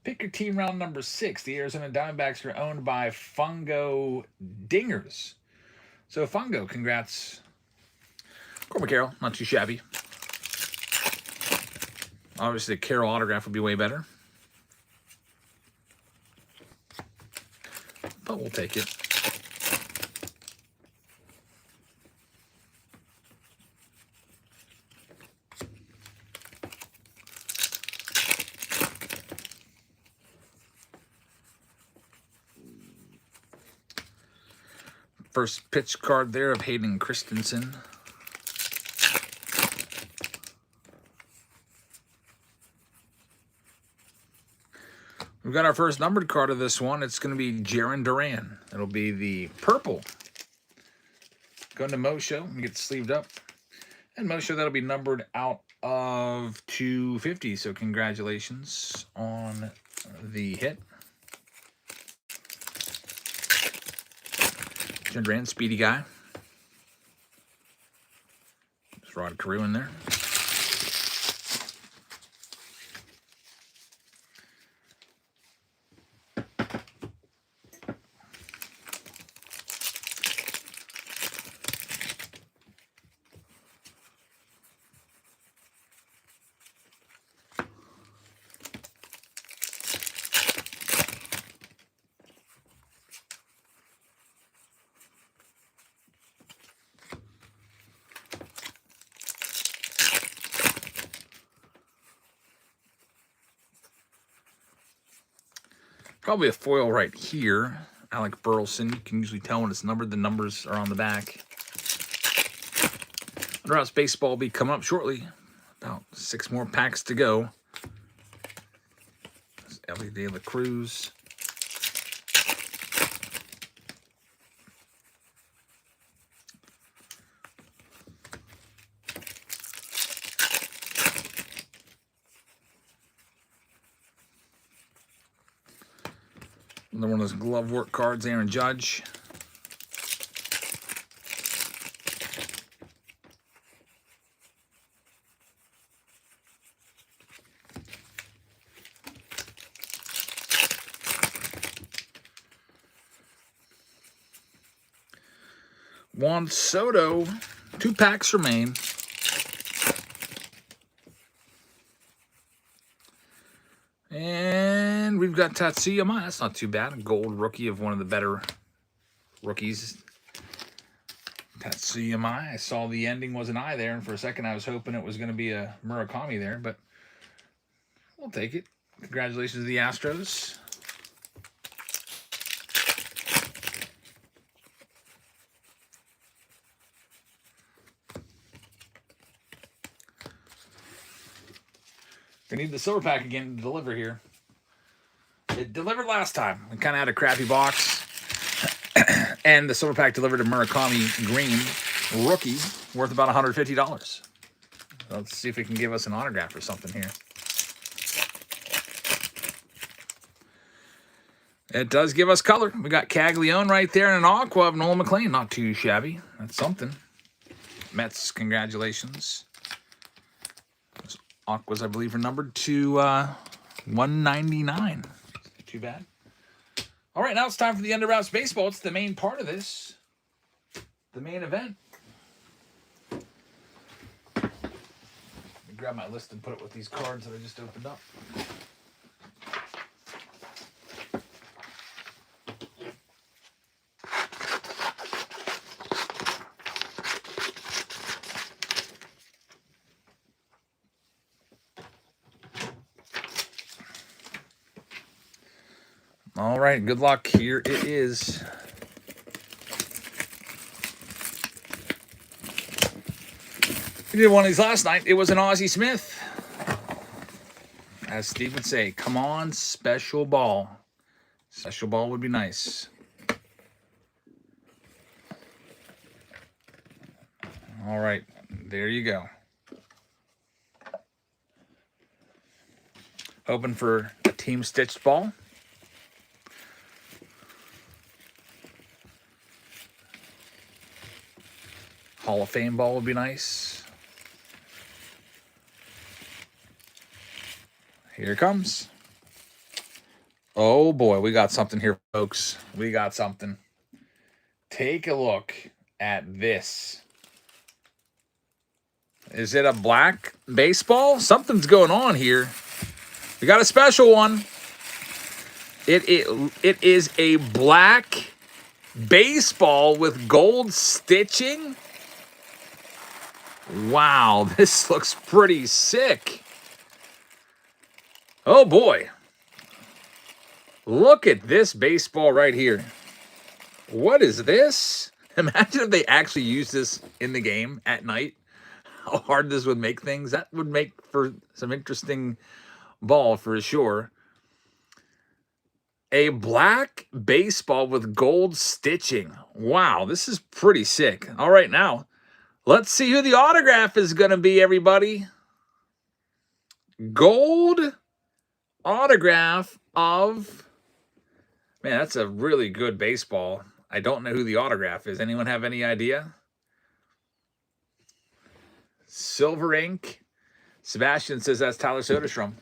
Pick your team round number 6. The Arizona Diamondbacks are owned by Fungo Dingers. So Fungo, congrats. Corbin Carroll, not too shabby. Obviously, the Carroll autograph would be way better. But we'll take it. First pitch card there of Hayden Christensen. We've got our first numbered card of this one. It's going to be Jarren Duran. It'll be the purple. Going to Mosho. Let me get sleeved up. And Mosho, that'll be numbered out of 250. So congratulations on the hit. Jarren Duran, speedy guy. There's Rod Carew in there. Probably a foil right here. Alec Burleson. You can usually tell when it's numbered. The numbers are on the back. Underhouse Baseball will be coming up shortly. About 6 more packs to go. There's Ellie De La Cruz. Another one of those glove work cards, Aaron Judge. Juan Soto, 2 packs remain. And we've got Tatsuya Mai. That's not too bad. A gold rookie of one of the better rookies. Tatsuya Mai. I saw the ending was an I there, and for a second I was hoping it was going to be a Murakami there, but we'll take it. Congratulations to the Astros. We need the silver pack again to deliver here. It delivered last time. We kind of had a crappy box. And the silver pack delivered a Murakami Green rookie worth about $150. Let's see if it can give us an autograph or something here. It does give us color. We got Caglione right there and an aqua of Noel McLean. Not too shabby. That's something. Mets, congratulations. Those aquas, I believe, are numbered to 199. Too bad. All right, now it's time for the Under Wraps Baseball. It's the main part of this. The main event. Let me grab my list and put it with these cards that I just opened up. All right, good luck. Here it is. We did one of these last night. It was an Ozzie Smith. As Steve would say, come on, special ball. Special ball would be nice. All right, there you go. Hoping for a team stitched ball. Hall of Fame ball would be nice. Here it comes. Oh boy, we got something here, folks. We got something. Take a look at this. Is it a black baseball? Something's going on here. We got a special one. It is a black baseball with gold stitching. Wow, this looks pretty sick. Oh boy. Look at this baseball right here. What is this? Imagine if they actually used this in the game at night. How hard this would make things. That would make for some interesting ball for sure. A black baseball with gold stitching. Wow, this is pretty sick. All right, now, let's see who the autograph is going to be, everybody. Gold autograph of... Man, that's a really good baseball. I don't know who the autograph is. Anyone have any idea? Silver ink. Sebastian says that's Tyler Soderstrom.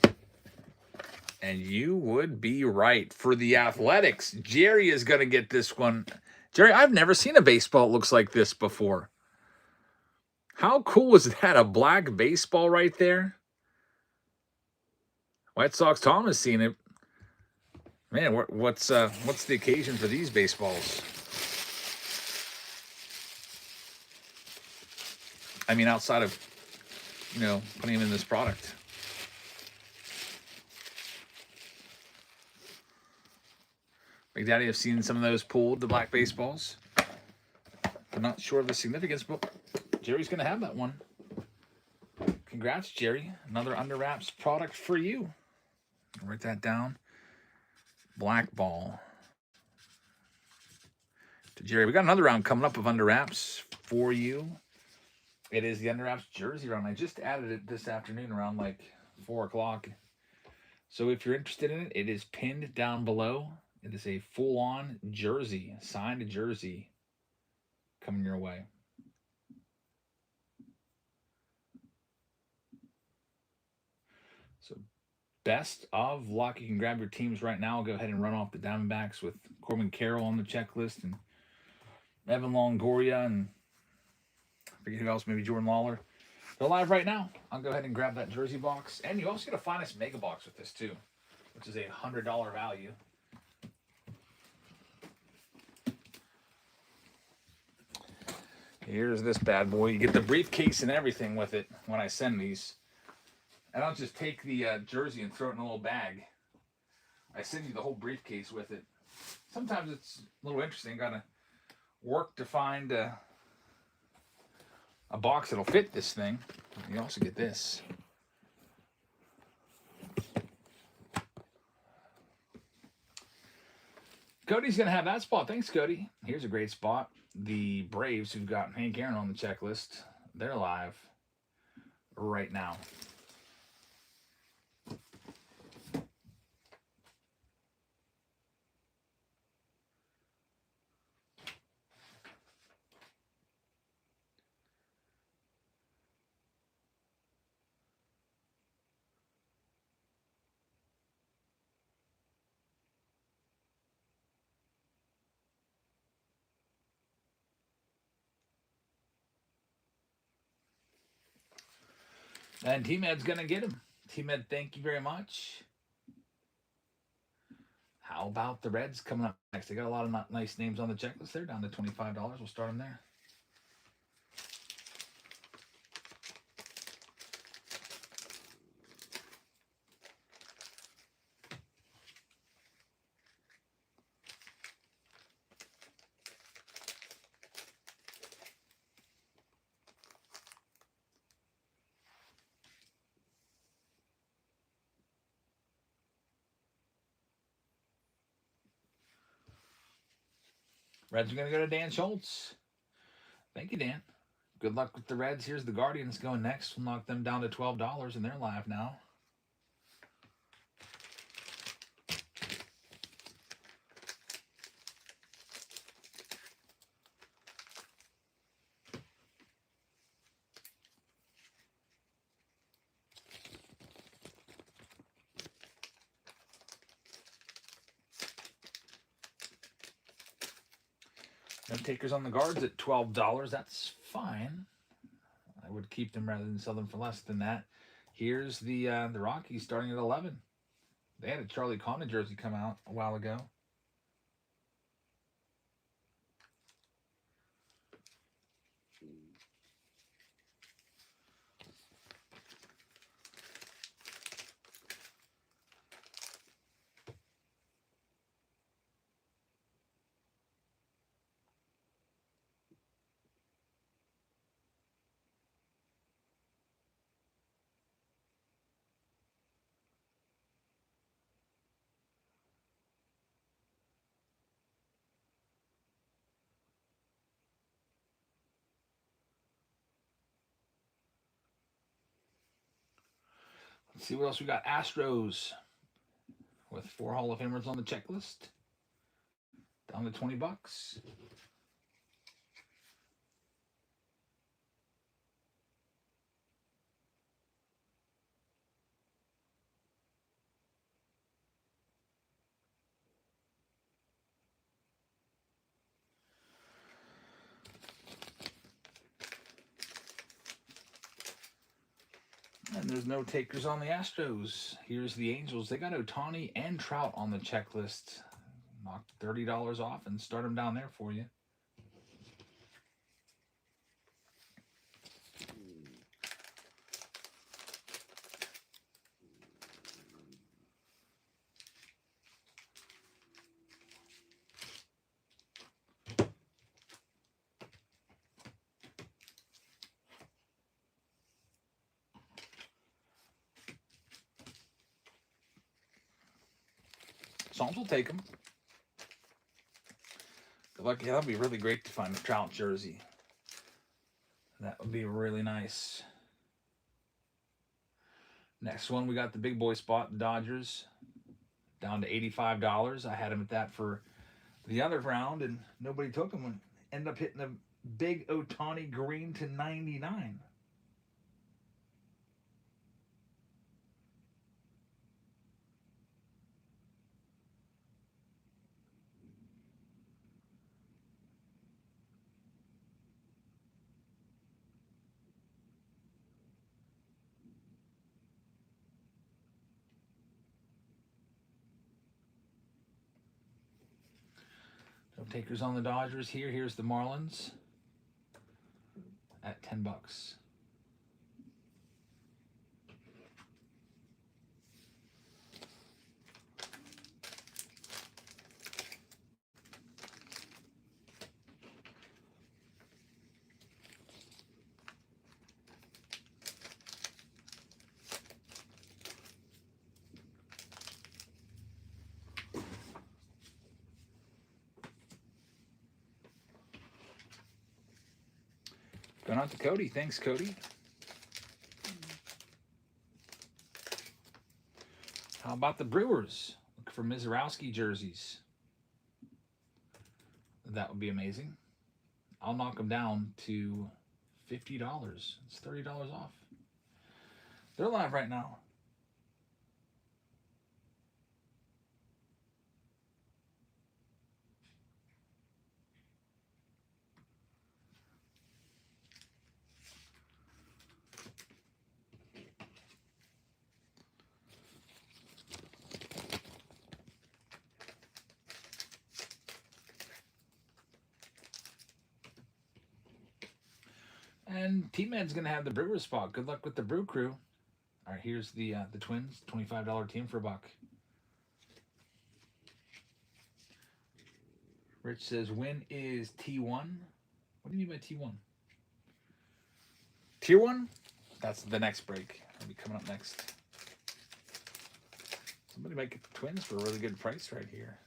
And you would be right. For the Athletics, Jerry is going to get this one. Jerry, I've never seen a baseball that looks like this before. How cool is that? A black baseball right there. White Sox Tom has seen it. Man, what's the occasion for these baseballs? I mean, outside of, putting them in this product. Big Daddy, I've seen some of those pulled, the black baseballs. I'm not sure of the significance, but Jerry's going to have that one. Congrats, Jerry. Another Under Wraps product for you. I'll write that down. Black ball. To Jerry, we got another round coming up of Under Wraps for you. It is the Under Wraps jersey round. I just added it this afternoon around like 4 o'clock. So if you're interested in it, it is pinned down below. It is a full-on jersey, signed jersey coming your way. So best of luck. You can grab your teams right now. I'll go ahead and run off the Diamondbacks with Corbin Carroll on the checklist and Evan Longoria and I forget who else, maybe Jordan Lawler. They're live right now. I'll go ahead and grab that jersey box. And you also get a Finest Mega Box with this too, which is a $100 value. Here's this bad boy. You get the briefcase and everything with it when I send these. I don't just take the jersey and throw it in a little bag. I send you the whole briefcase with it. Sometimes it's a little interesting. Got to work to find a box that'll fit this thing. You also get this. Cody's going to have that spot. Thanks, Cody. Here's a great spot. The Braves, who've got Hank Aaron on the checklist, they're live right now. And T-Med's going to get him. T-Med, thank you very much. How about the Reds coming up next? They got a lot of nice names on the checklist. They're down to $25. We'll start them there. Reds are going to go to Dan Schultz. Thank you, Dan. Good luck with the Reds. Here's the Guardians going next. We'll knock them down to $12, and they're live now. No takers on the Guards at $12. That's fine. I would keep them rather than sell them for less than that. Here's the Rockies starting at 11. They had a Charlie Condon jersey come out a while ago. Let's see what else we got. Astros with 4 Hall of Famers on the checklist. Down to $20. And there's no takers on the Astros. Here's the Angels. They got Ohtani and Trout on the checklist. Knock $30 off and start them down there for you. Psalms will take them. Good luck. Yeah, that'd be really great to find a Trout jersey. That would be really nice. Next one, we got the big boy spot, the Dodgers, down to $85. I had him at that for the other round, and nobody took him. And ended up hitting a big Ohtani green to 99. No takers on the Dodgers here. Here's the Marlins at $10. Going out to Cody. Thanks, Cody. How about the Brewers? Look for Mizorowski jerseys. That would be amazing. I'll knock them down to $50. It's $30 off. They're live right now. And T-Man's going to have the brewer spot. Good luck with the brew crew. All right, here's the Twins, $25 team for $1. Rich says, when is T1? What do you mean by T1? Tier 1? That's the next break. That'll be coming up next. Somebody might get the Twins for a really good price right here.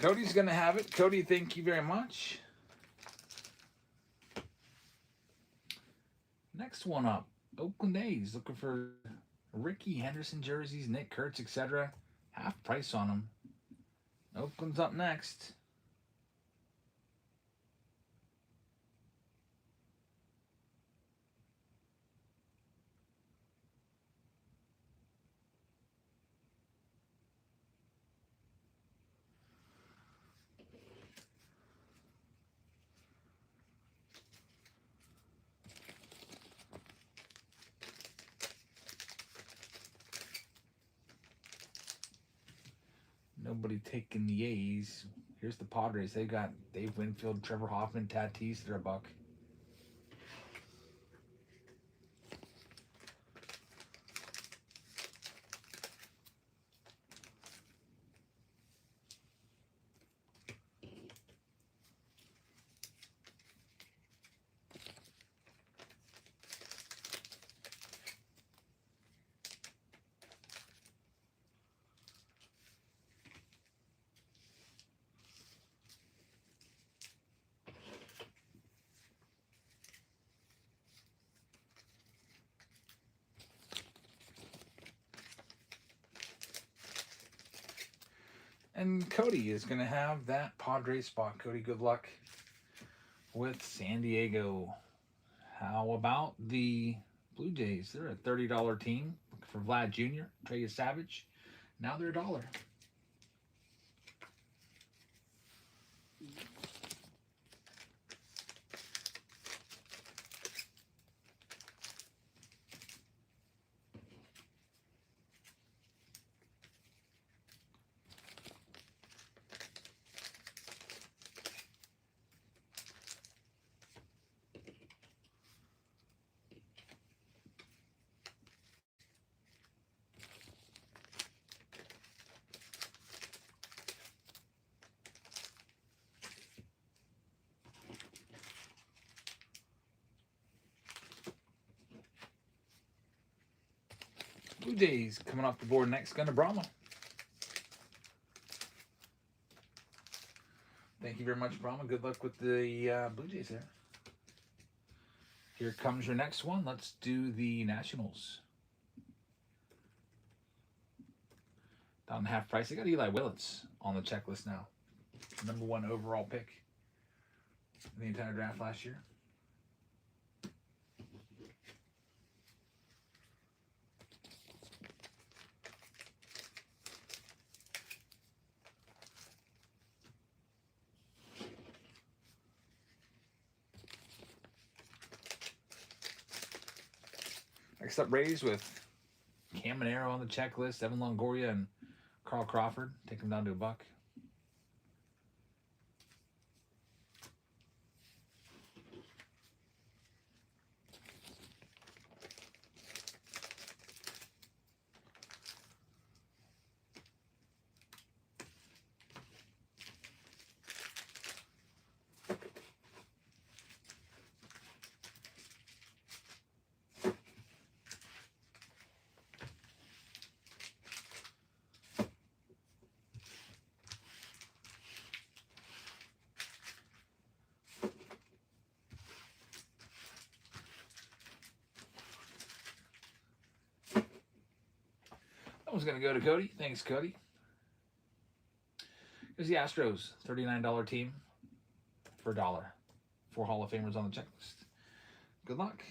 Cody's going to have it. Cody, thank you very much. Next one up, Oakland A's looking for Ricky Henderson jerseys, Nick Kurtz, etc. Half price on them. Oakland's up next. Nobody taking the A's. Here's the Padres. They got Dave Winfield, Trevor Hoffman, Tatis. They're $1. And Cody is going to have that Padres spot. Cody, good luck with San Diego. How about the Blue Jays? They're a $30 team. Looking for Vlad Jr., Trey Savage. Now they're $1. Blue Jays coming off the board next. Gunnar Brahma. Thank you very much, Brahma. Good luck with the Blue Jays there. Here comes your next one. Let's do the Nationals. Down half price. I got Eli Willits on the checklist now. #1 overall pick in the entire draft last year. Next up, Rays with Cam Minero on the checklist, Evan Longoria and Carl Crawford. Take them down to $1. That one's going to go to Cody. Thanks, Cody. Here's the Astros, $39 team for $1. 4 Hall of Famers on the checklist. Good luck.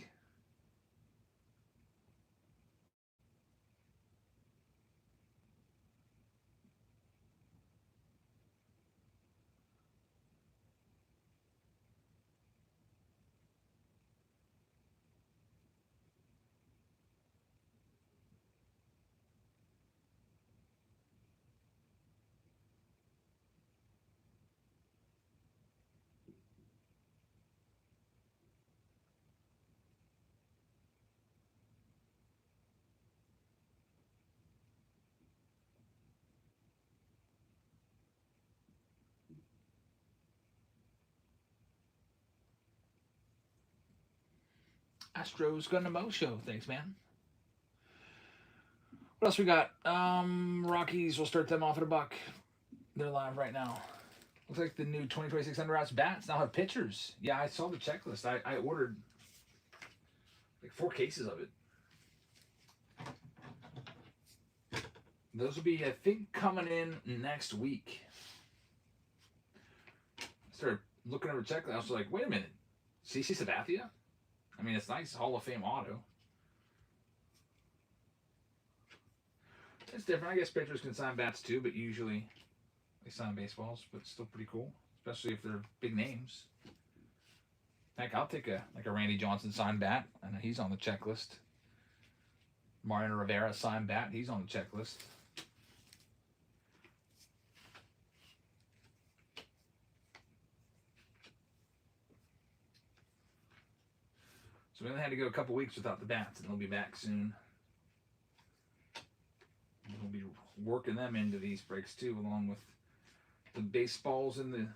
Astros going to Mo Show. Thanks, man. What else we got? Rockies. We'll start them off at $1. They're live right now. Looks like the new 2026 Underouts bats now have pitchers. Yeah, I saw the checklist. I ordered like 4 cases of it. Those will be, I think, coming in next week. I started looking over the checklist. I was like, wait a minute. CC Sabathia? I mean, it's nice. Hall of Fame auto. It's different. I guess pitchers can sign bats too, but usually they sign baseballs, but it's still pretty cool, especially if they're big names. Heck, I'll take a Randy Johnson signed bat. I know he's on the checklist. Mariano Rivera signed bat. He's on the checklist. So we only had to go a couple weeks without the bats, and they'll be back soon. We'll be working them into these breaks too, along with the baseballs and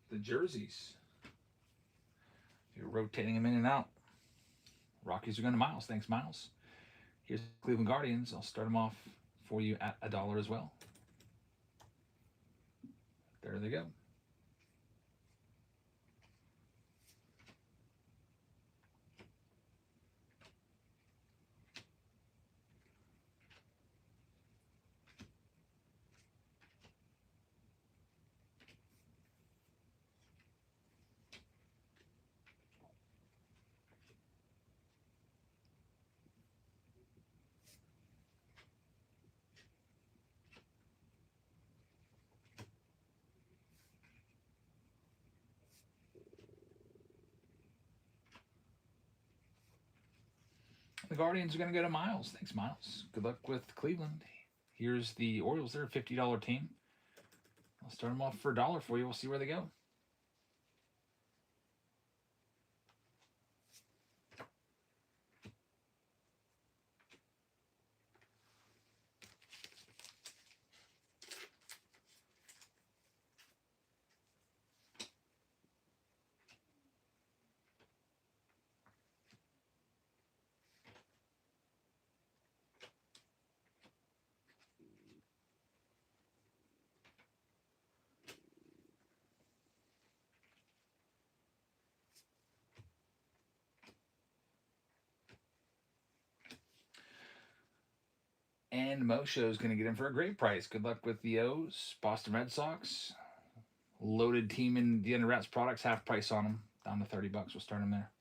the jerseys. You're rotating them in and out. Rockies are going to Miles. Thanks, Miles. Here's Cleveland Guardians. I'll start them off for you at $1 as well. There they go. The Guardians are going to go to Miles. Thanks, Miles. Good luck with Cleveland. Here's the Orioles. They're a $50 team. I'll start them off for $1 for you. We'll see where they go. And Mo Show is going to get in for a great price. Good luck with the O's. Boston Red Sox. Loaded team in the Underouts products. Half price on them. Down to $30. We'll start them there.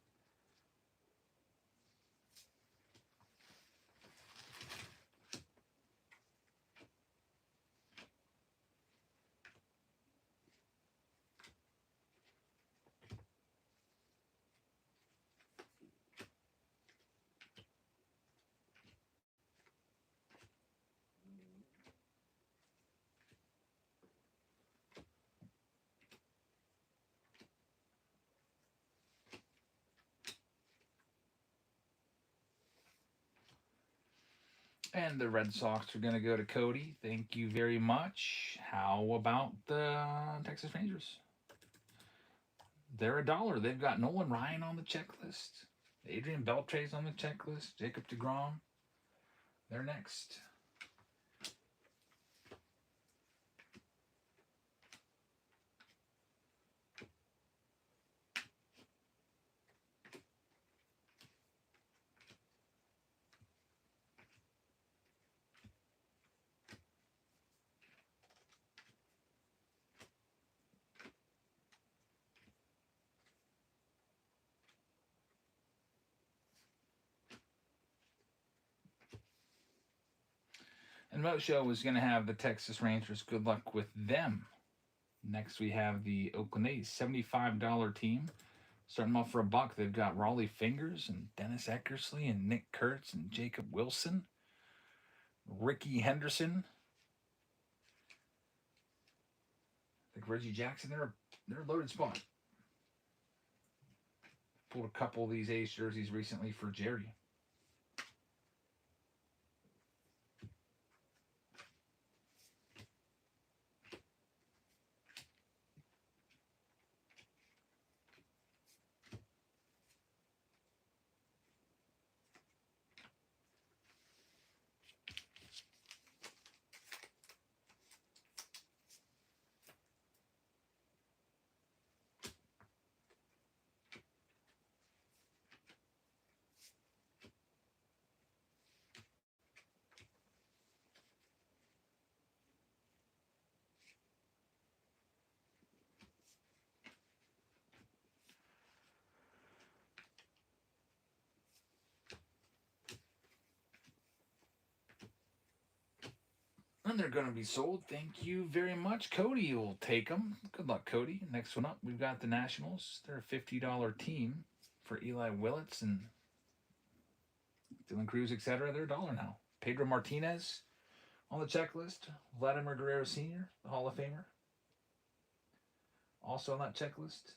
And the Red Sox are going to go to Cody. Thank you very much. How about the Texas Rangers? They're $1. They've got Nolan Ryan on the checklist. Adrian Beltre's on the checklist. Jacob deGrom. They're next. And Mo Show is going to have the Texas Rangers. Good luck with them. Next, we have the Oakland A's, $75 team. Starting off for $1. They've got Raleigh Fingers and Dennis Eckersley and Nick Kurtz and Jacob Wilson. Ricky Henderson. I think Reggie Jackson. They're a loaded spot. Pulled a couple of these A's jerseys recently for Jerry. and they're going to be sold. Thank you very much. Cody will take them. Good luck, Cody. Next one up, we've got the Nationals. They're a $50 team for Eli Willits and Dylan Cruz, etc. They're $1 now. Pedro Martinez on the checklist. Vladimir Guerrero Sr., the Hall of Famer, also on that checklist.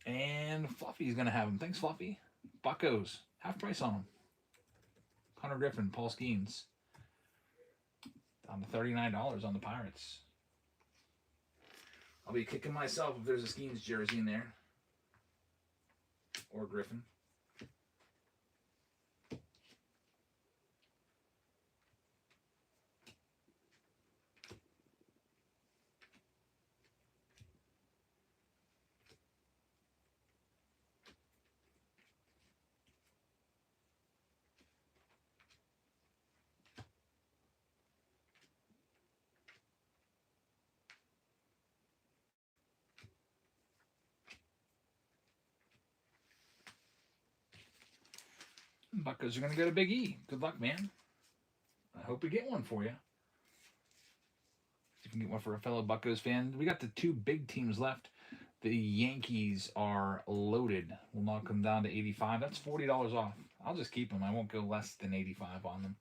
And Fluffy's going to have them. Thanks, Fluffy. Buccos, half price on them. Hunter Griffin, Paul Skeens. Down to $39 on the Pirates. I'll be kicking myself if there's a Skeens jersey in there. Or Griffin. Buccos are going to go to Big E. Good luck, man. I hope we get one for you. If you can get one for a fellow Buccos fan. We got the two big teams left. The Yankees are loaded. We'll knock them down to $85. That's $40 off. I'll just keep them. I won't go less than $85 on them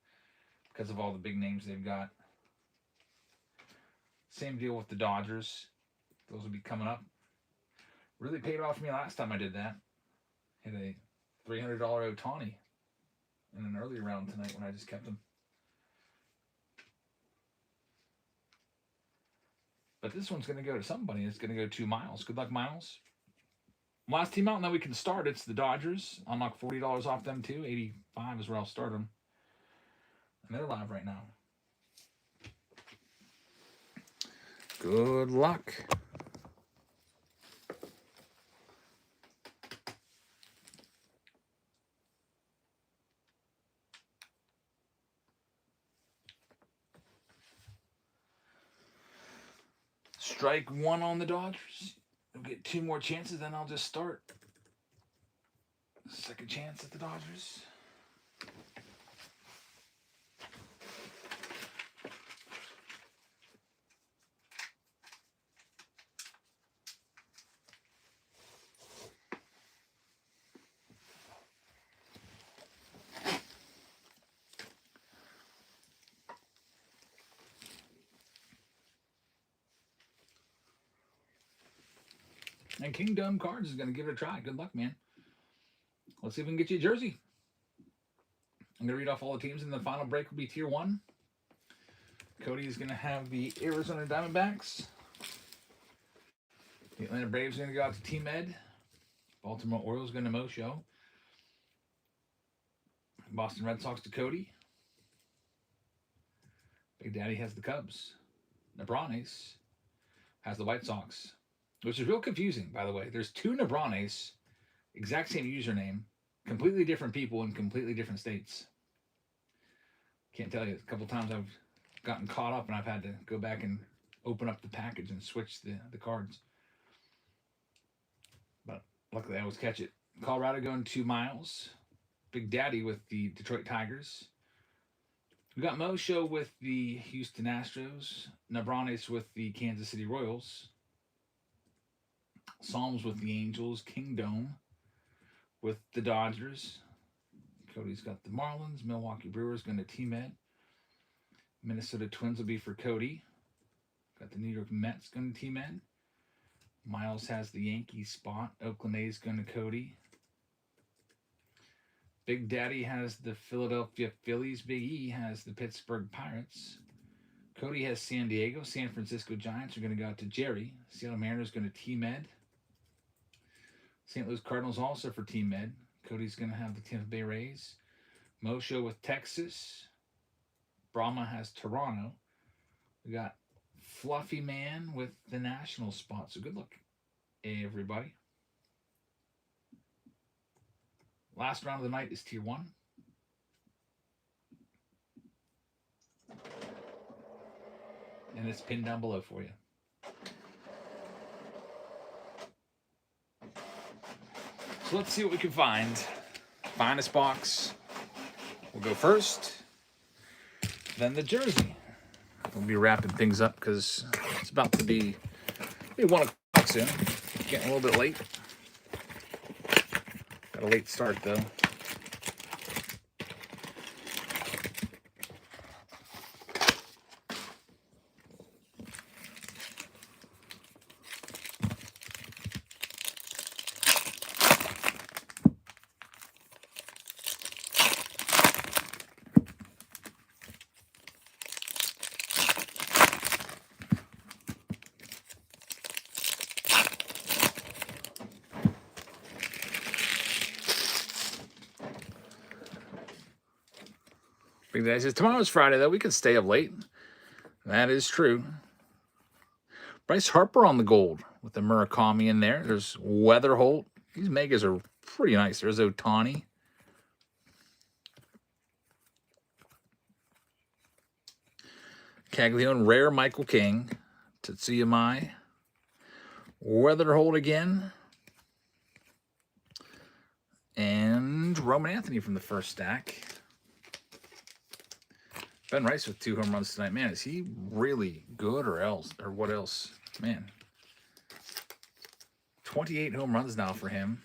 because of all the big names they've got. Same deal with the Dodgers. Those will be coming up. Really paid off for me last time I did that. Hit a $300 Ohtani in an early round tonight when I just kept them. But this one's going to go to somebody. It's going to go to Miles. Good luck, Miles. Last team out, and then we can start. It's the Dodgers. I'll knock $40 off them too. $85 is where I'll start them. And they're live right now. Good luck. Strike one on the Dodgers. We'll get two more chances, then I'll just start. Second chance at the Dodgers. And Kingdom Cards is going to give it a try. Good luck, man. Let's see if we can get you a jersey. I'm going to read off all the teams, and the final break will be Tier 1. Cody is going to have the Arizona Diamondbacks. The Atlanta Braves are going to go out to Team Ed. Baltimore Orioles going to Mosho. Boston Red Sox to Cody. Big Daddy has the Cubs. Nebranes has the White Sox. Which is real confusing, by the way. There's two Nebranes, exact same username, completely different people in completely different states. Can't tell you. A couple times I've gotten caught up and I've had to go back and open up the package and switch the cards. But luckily I always catch it. Colorado going to Miles. Big Daddy with the Detroit Tigers. We got Mosho with the Houston Astros. Nebranes with the Kansas City Royals. Psalms with the Angels. Kingdom with the Dodgers. Cody's got the Marlins. Milwaukee Brewers going to Team Ed. Minnesota Twins will be for Cody. Got the New York Mets going to Team Ed. Miles has the Yankees spot. Oakland A's going to Cody. Big Daddy has the Philadelphia Phillies. Big E has the Pittsburgh Pirates. Cody has San Diego. San Francisco Giants are going to go out to Jerry. Seattle Mariners going to Team Ed. St. Louis Cardinals also for Team Med. Cody's going to have the Tampa Bay Rays. Mosho with Texas. Brahma has Toronto. We got Fluffy Man with the National spot. So good luck, everybody. Last round of the night is Tier 1. And it's pinned down below for you. So let's see what we can find. Finest box. We'll go first. Then the jersey. We'll be wrapping things up because it's about to be maybe 1 o'clock soon. Getting a little bit late. Got a late start though. Big Daddy says, tomorrow's Friday, though. We can stay up late. That is true. Bryce Harper on the gold with the Murakami in there. There's Weatherholt. These megas are pretty nice. There's Ohtani. Caglione, rare Michael King. Tetsuya Mai. Weatherholt again. And Roman Anthony from the first stack. Ben Rice with 2 home runs tonight. Man, is he really good or what else? Man. 28 home runs now for him.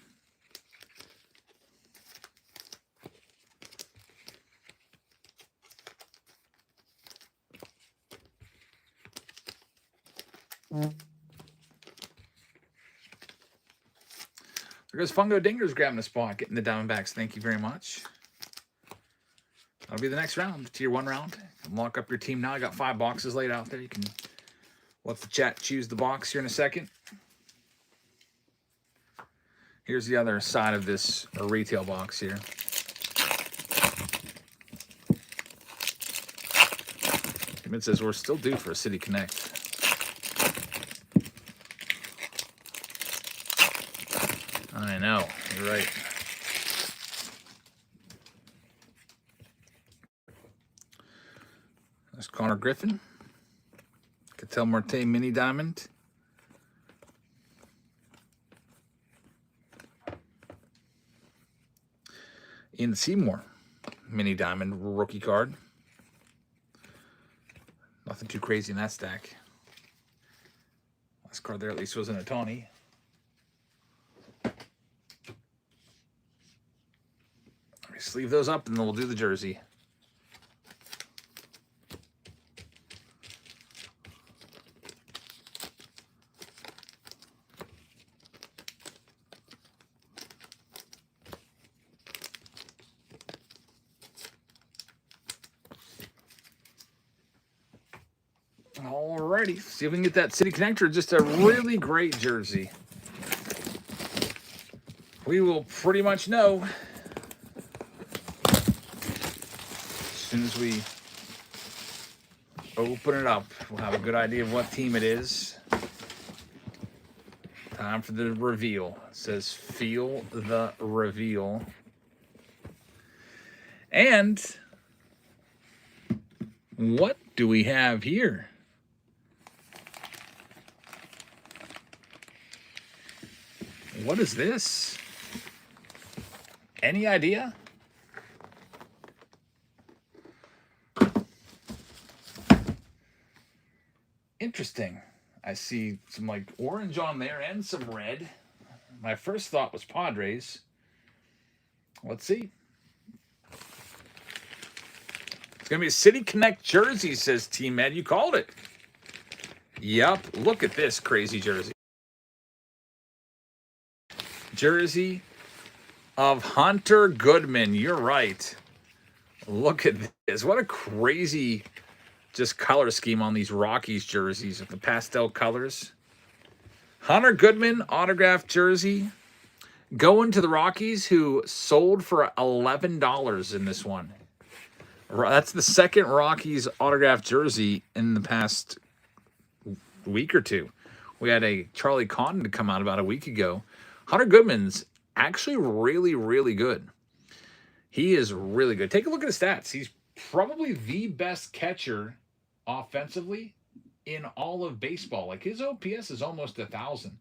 There goes Fungo Dingers grabbing a spot, getting the Diamondbacks. Thank you very much. That'll be the next round, Tier 1 round. Lock up your team now. I got 5 boxes laid out there. You can let the chat choose the box here in a second. Here's the other side of this retail box here. It says we're still due for a City Connect. I know, you're right. There's Connor Griffin. Ketel Marte Mini Diamond. Ian Seymour Mini Diamond rookie card. Nothing too crazy in that stack. Last card there at least was an Ohtani. Sleeve those up and then we'll do the jersey. Alrighty, see if we can get that City Connector. Just a really great jersey. We will pretty much know as soon as we open it up. We'll have a good idea of what team it is. Time for the reveal. It says feel the reveal. And what do we have here? What is this? Any idea? Interesting. I see some like orange on there and some red. My first thought was Padres. Let's see. It's going to be a City Connect jersey, says Team Ed. You called it. Yep. Look at this crazy jersey. Jersey of Hunter Goodman. You're right. Look at this. What a crazy just color scheme on these Rockies jerseys with the pastel colors. Hunter Goodman autographed jersey. Going to the Rockies, who sold for $11 in this one. That's the second Rockies autographed jersey in the past week or two. We had a Charlie Condon to come out about a week ago. Hunter Goodman's actually really, really good. He is really good. Take a look at his stats. He's probably the best catcher offensively in all of baseball. Like, his OPS is almost 1,000.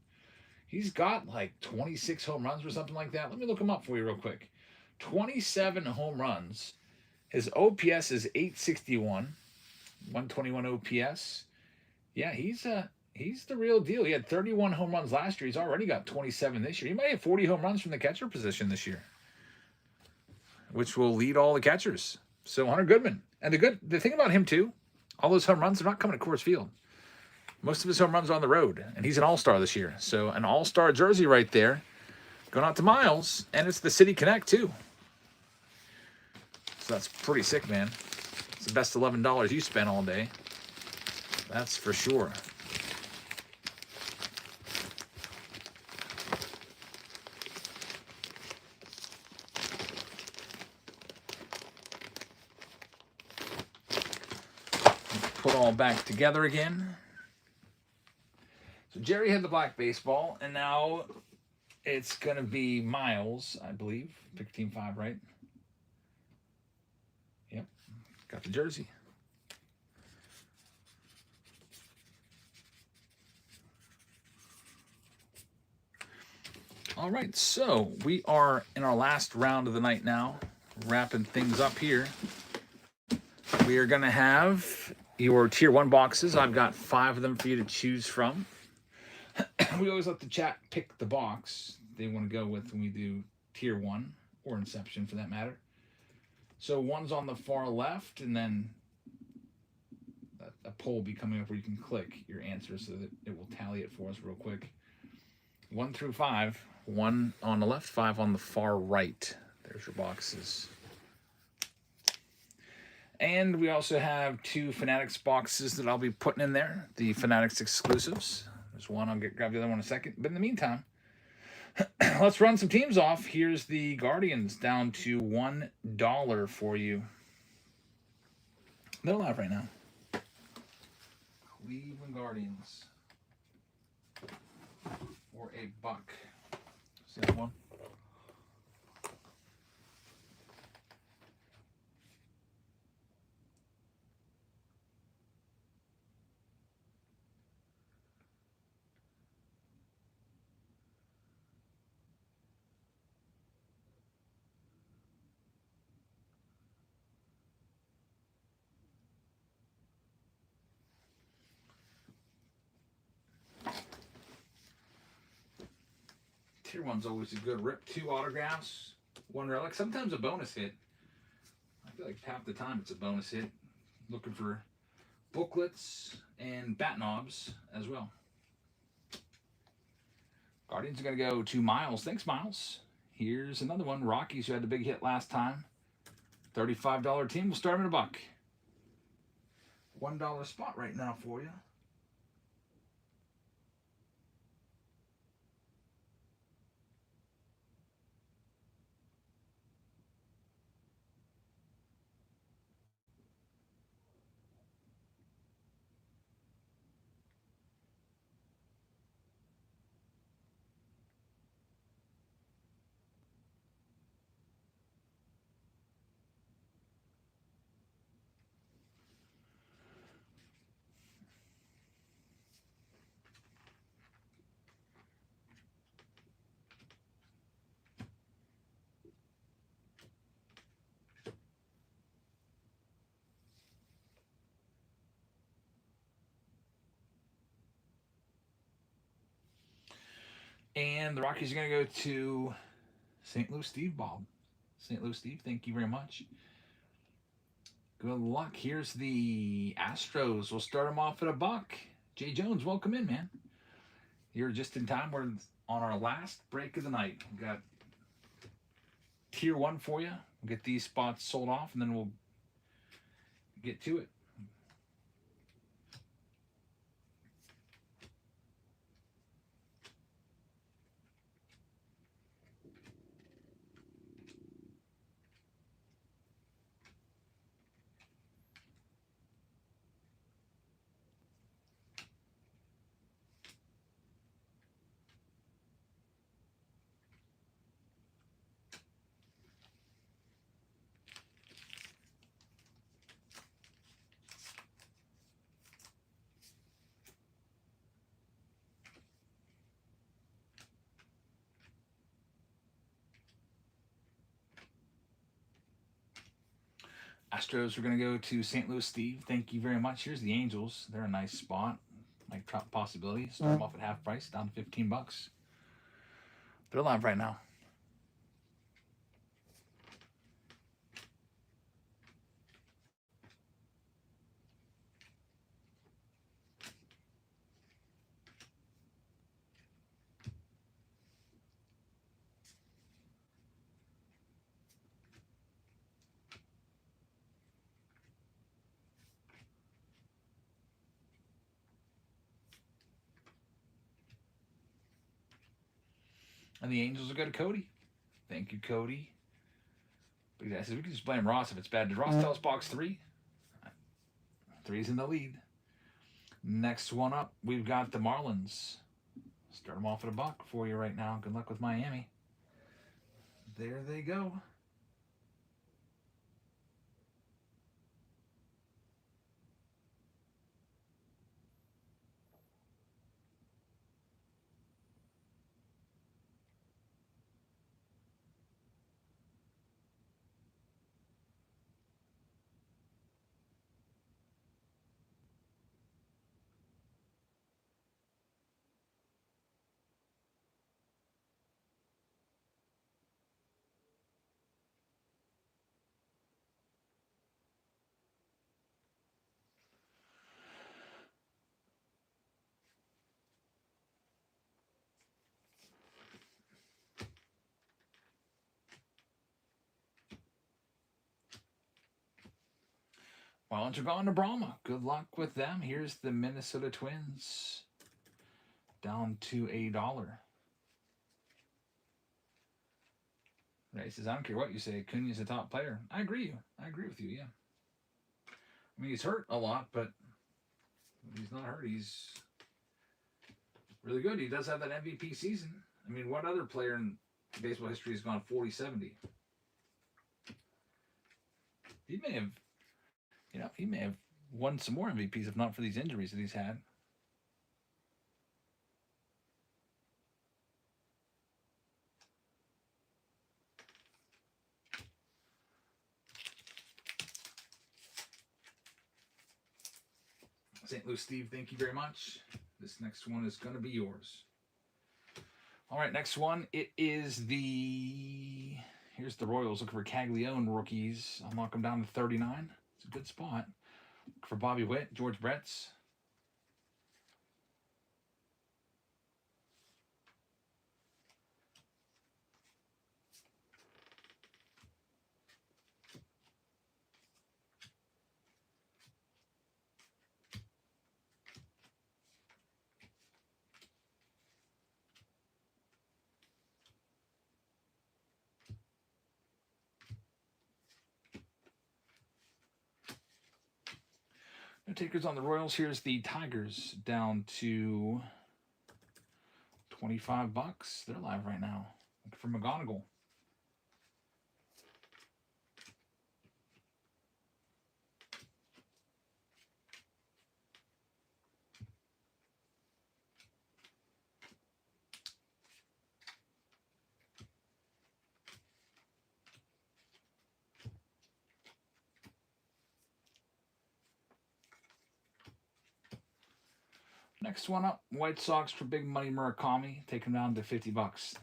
He's got like 26 home runs or something like that. Let me look him up for you real quick. 27 home runs. His OPS is 861, 121 OPS. Yeah, he's the real deal. He had 31 home runs last year. He's already got 27 this year. He might have 40 home runs from the catcher position this year, which will lead all the catchers. So Hunter Goodman. And the thing about him too, all those home runs are not coming to Coors Field. Most of his home runs are on the road, and he's an all-star this year. So an all-star jersey right there, going out to Miles, and it's the City Connect too. So that's pretty sick, man. It's the best $11 you spent all day. That's for sure. Put all back together again. So Jerry had the black baseball, and now it's going to be Miles, I believe. Pick Team 5, right? Yep. Got the jersey. All right, so we are in our last round of the night now, wrapping things up here. We are going to have your Tier 1 boxes. I've got 5 of them for you to choose from. We always let the chat pick the box they want to go with when we do Tier 1, or Inception for that matter. So one's on the far left, and then a poll will be coming up where you can click your answer so that it will tally it for us real quick. 1 through 5, 1 on the left, 5 on the far right. There's your boxes. And we also have 2 Fanatics boxes that I'll be putting in there, the Fanatics exclusives. There's one, I'll grab the other one in a second. But in the meantime, let's run some teams off. Here's the Guardians down to $1 for you. They're live right now. Cleveland Guardians for $1. See that one? Tier 1's always a good rip. 2 autographs, 1 relic. Sometimes a bonus hit. I feel like half the time it's a bonus hit. Looking for booklets and bat knobs as well. Guardians are going to go to Miles. Thanks, Miles. Here's another one. Rockies, who had the big hit last time. $35 team. We'll start them at $1. $1 spot right now for you. And the Rockies are going to go to St. Louis Steve Bob. St. Louis Steve, thank you very much. Good luck. Here's the Astros. We'll start them off at $1. Jay Jones, welcome in, man. You're just in time. We're on our last break of the night. We've got Tier 1 for you. We'll get these spots sold off, and then we'll get to it. Astros are going to go to St. Louis Steve. Thank you very much. Here's the Angels. They're a nice spot. Like top possibility. Start them off at half price, down to $15. They're live right now. And the Angels will go to Cody. Thank you, Cody. But yeah, says we can just blame Ross if it's bad. Did Ross tell us box 3? 3's in the lead. Next one up, we've got the Marlins. Start them off at $1 for you right now. Good luck with Miami. There they go. Marlins are going to Brahma. Good luck with them. Here's the Minnesota Twins. Down to $1. Ray says, I don't care what you say. Acuna's a top player. I agree with you, yeah. I mean, he's hurt a lot, but he's not hurt. He's really good. He does have that MVP season. I mean, what other player in baseball history has gone 40-70? He may have won some more MVPs if not for these injuries that he's had. St. Louis Steve, thank you very much. This next one is going to be yours. All right, next one. Here's the Royals looking for Caglione rookies. I'll knock them down to 39. It's a good spot. Look for Bobby Witt, George Bretz. No takers on the Royals. Here's the Tigers down to $25. They're live right now. Looking for McGonigal. Next one up, White Sox for Big Money Murakami. Take him down to $50.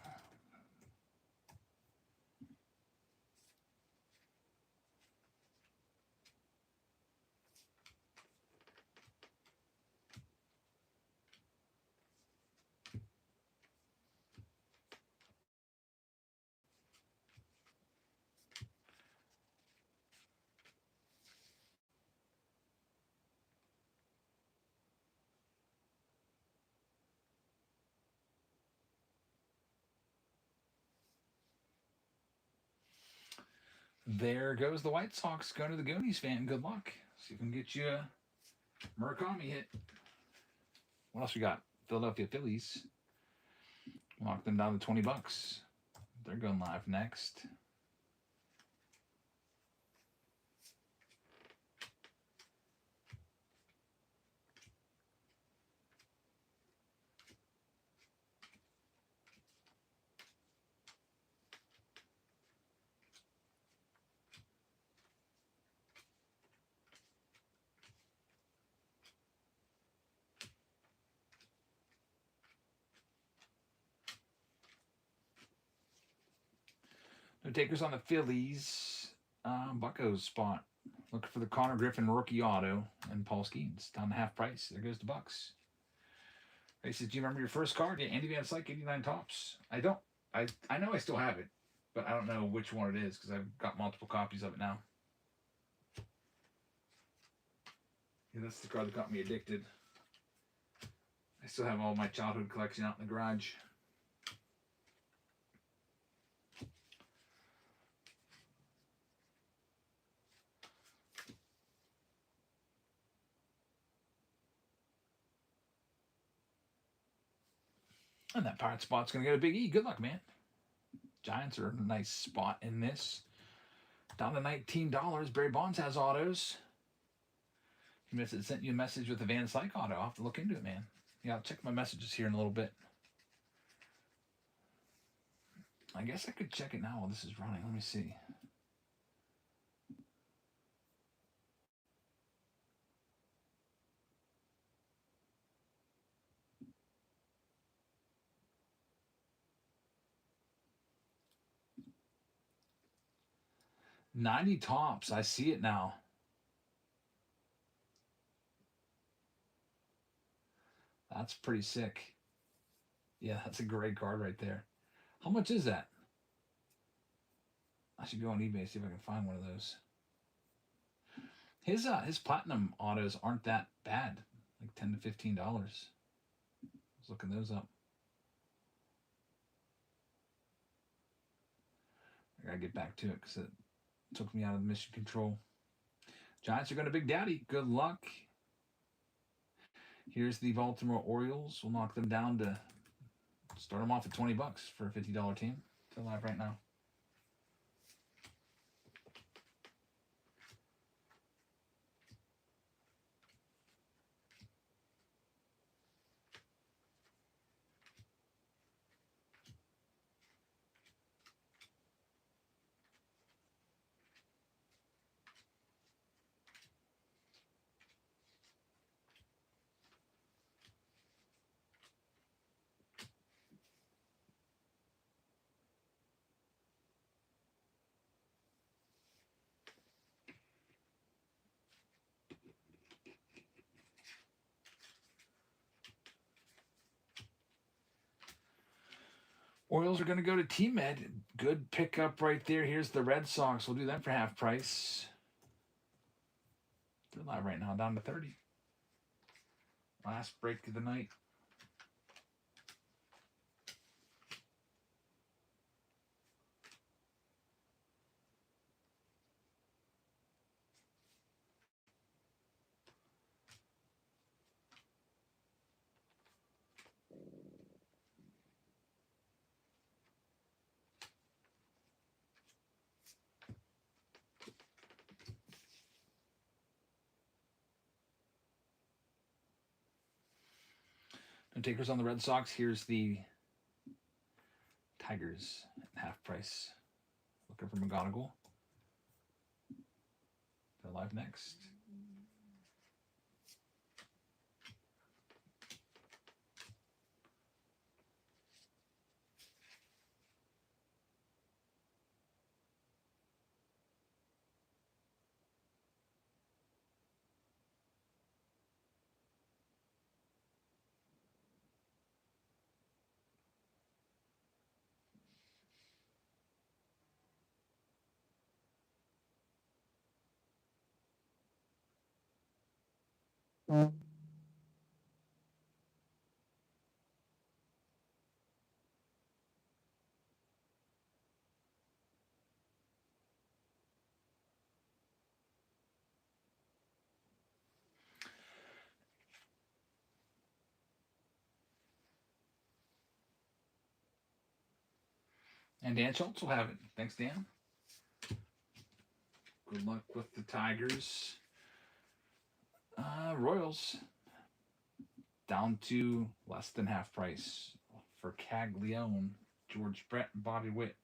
There goes the White Sox. Going to the Goonies fan. Good luck. See if we can get you a Murakami hit. What else we got? Philadelphia Phillies. Lock them down to $20. They're going live next. No takers on the Phillies. Bucko's spot. Looking for the Connor Griffin rookie auto and Paul Skeens. Down to half price. There goes the Bucks. He says, do you remember your first card? Yeah, Andy Van Slyke, 89 tops. I don't. I know I still have it, but I don't know which one it is because I've got multiple copies of it now. Yeah, that's the card that got me addicted. I still have all my childhood collection out in the garage. And that pirate spot's going to go to Big E. Good luck, man. Giants are a nice spot in this. Down to $19. Barry Bonds has autos. He sent you a message with the Van Slyke auto. I'll have to look into it, man. Yeah, I'll check my messages here in a little bit. I guess I could check it now while this is running. Let me see. $90 tops. I see it now. That's pretty sick. Yeah, that's a great card right there. How much is that? I should go on eBay and see if I can find one of those. His platinum autos aren't that bad. Like $10 to $15. I was looking those up. I gotta get back to it because it took me out of mission control. Giants are going to Big Daddy. Good luck. Here's the Baltimore Orioles. We'll knock them down to start them off at $20 for a $50 team. They're live right now. Orioles are going to go to T-Med. Good pickup right there. Here's the Red Sox. We'll do them for half price. They're live right now, down to 30. Last break of the night. No takers on the Red Sox. Here's the Tigers at half price. Looking for McGonigal. They're live next. And Dan Schultz will have it. Thanks, Dan. Good luck with the Tigers. Royals down to less than half price for Caglione, George Brett, and Bobby Witt.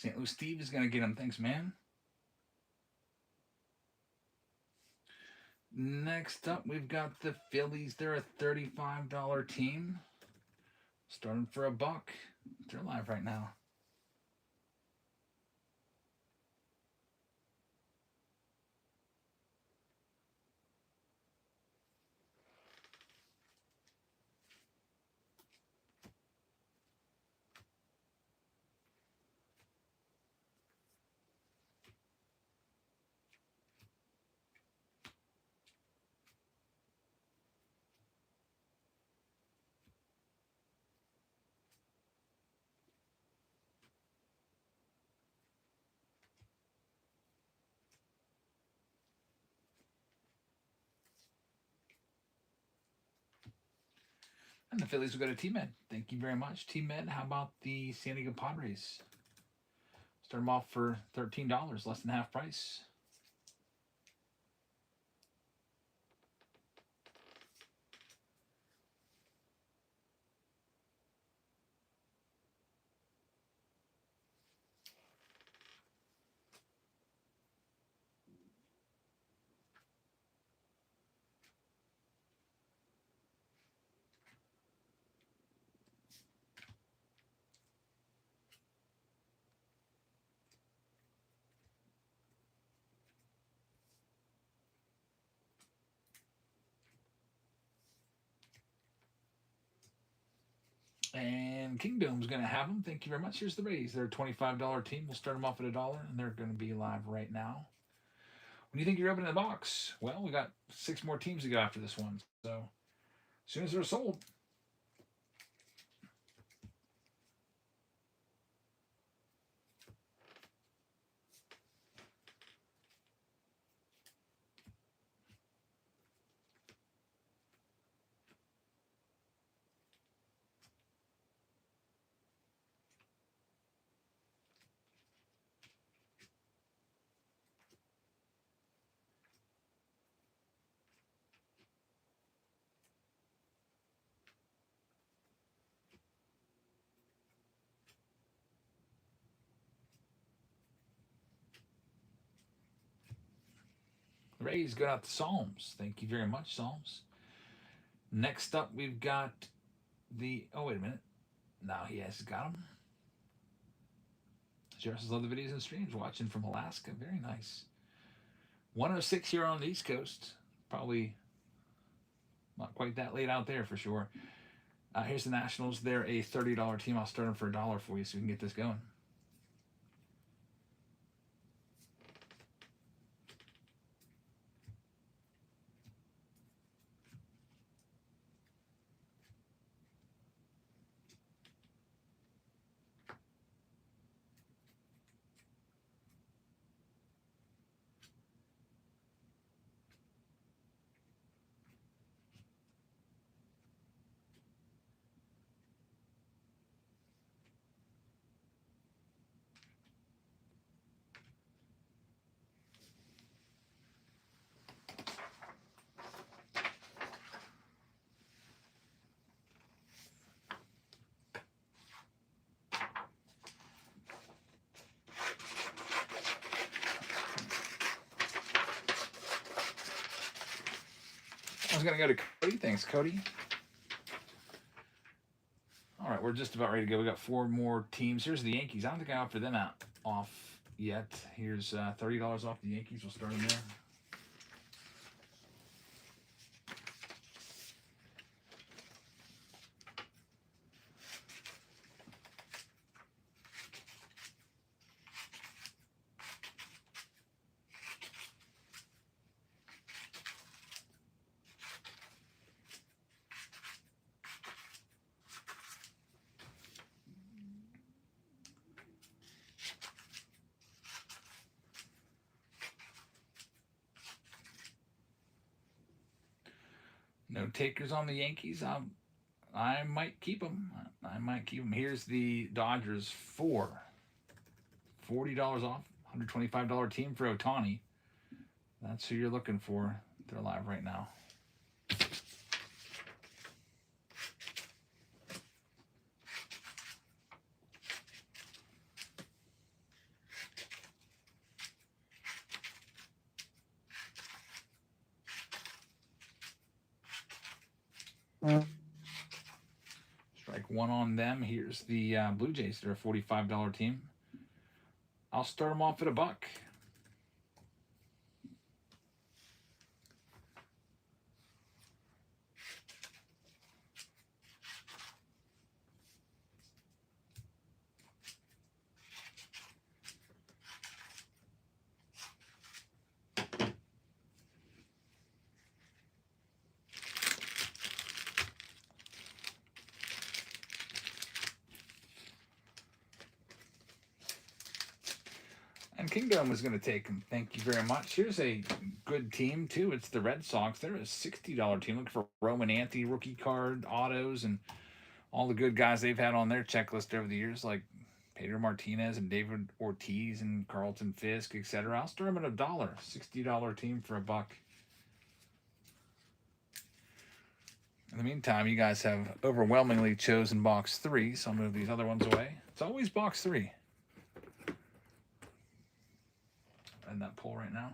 St. Louis Steve is going to get him. Thanks, man. Next up, we've got the Phillies. They're a $35 team. Starting for $1. They're live right now. And the Phillies will go to T-Med. Thank you very much. T-Med, how about the San Diego Padres? Start them off for $13, less than half price. And Kingdom's going to have them. Thank you very much. Here's the Rays. They're a $25 team. We'll start them off at $1, and they're going to be live right now. When do you think you're opening the box? Well, we got 6 more teams to go after this one. So as soon as they're sold. Rays go out to Psalms. Thank you very much, Psalms. Next up, we've got the... Oh, wait a minute. Now he has got them. Jerris love the videos and streams. Watching from Alaska. Very nice. 106 here on the East Coast. Probably not quite that late out there for sure. Here's the Nationals. They're a $30 team. I'll start them for $1 for you so we can get this going. I was going to go to Cody. Thanks, Cody. All right, we're just about ready to go. We got 4 more teams. Here's the Yankees. I don't think I offered them out off yet. Here's $30 off the Yankees. We'll start them there. No takers on the Yankees. I might keep them. Here's the Dodgers for $40 off. $125 team for Ohtani. That's who you're looking for. They're live right now. Strike one on them. Here's the Blue Jays. They're a $45 team. I'll start them off at $1. And Kingdom is going to take them. Thank you very much. Here's a good team, too. It's the Red Sox. They're a $60 team. Looking for Roman Anthony rookie card, autos, and all the good guys they've had on their checklist over the years, like Pedro Martinez and David Ortiz and Carlton Fisk, etc. I'll start them at $1. $60 team for $1. In the meantime, you guys have overwhelmingly chosen box 3, so I'll move these other ones away. It's always box 3. In that pull right now.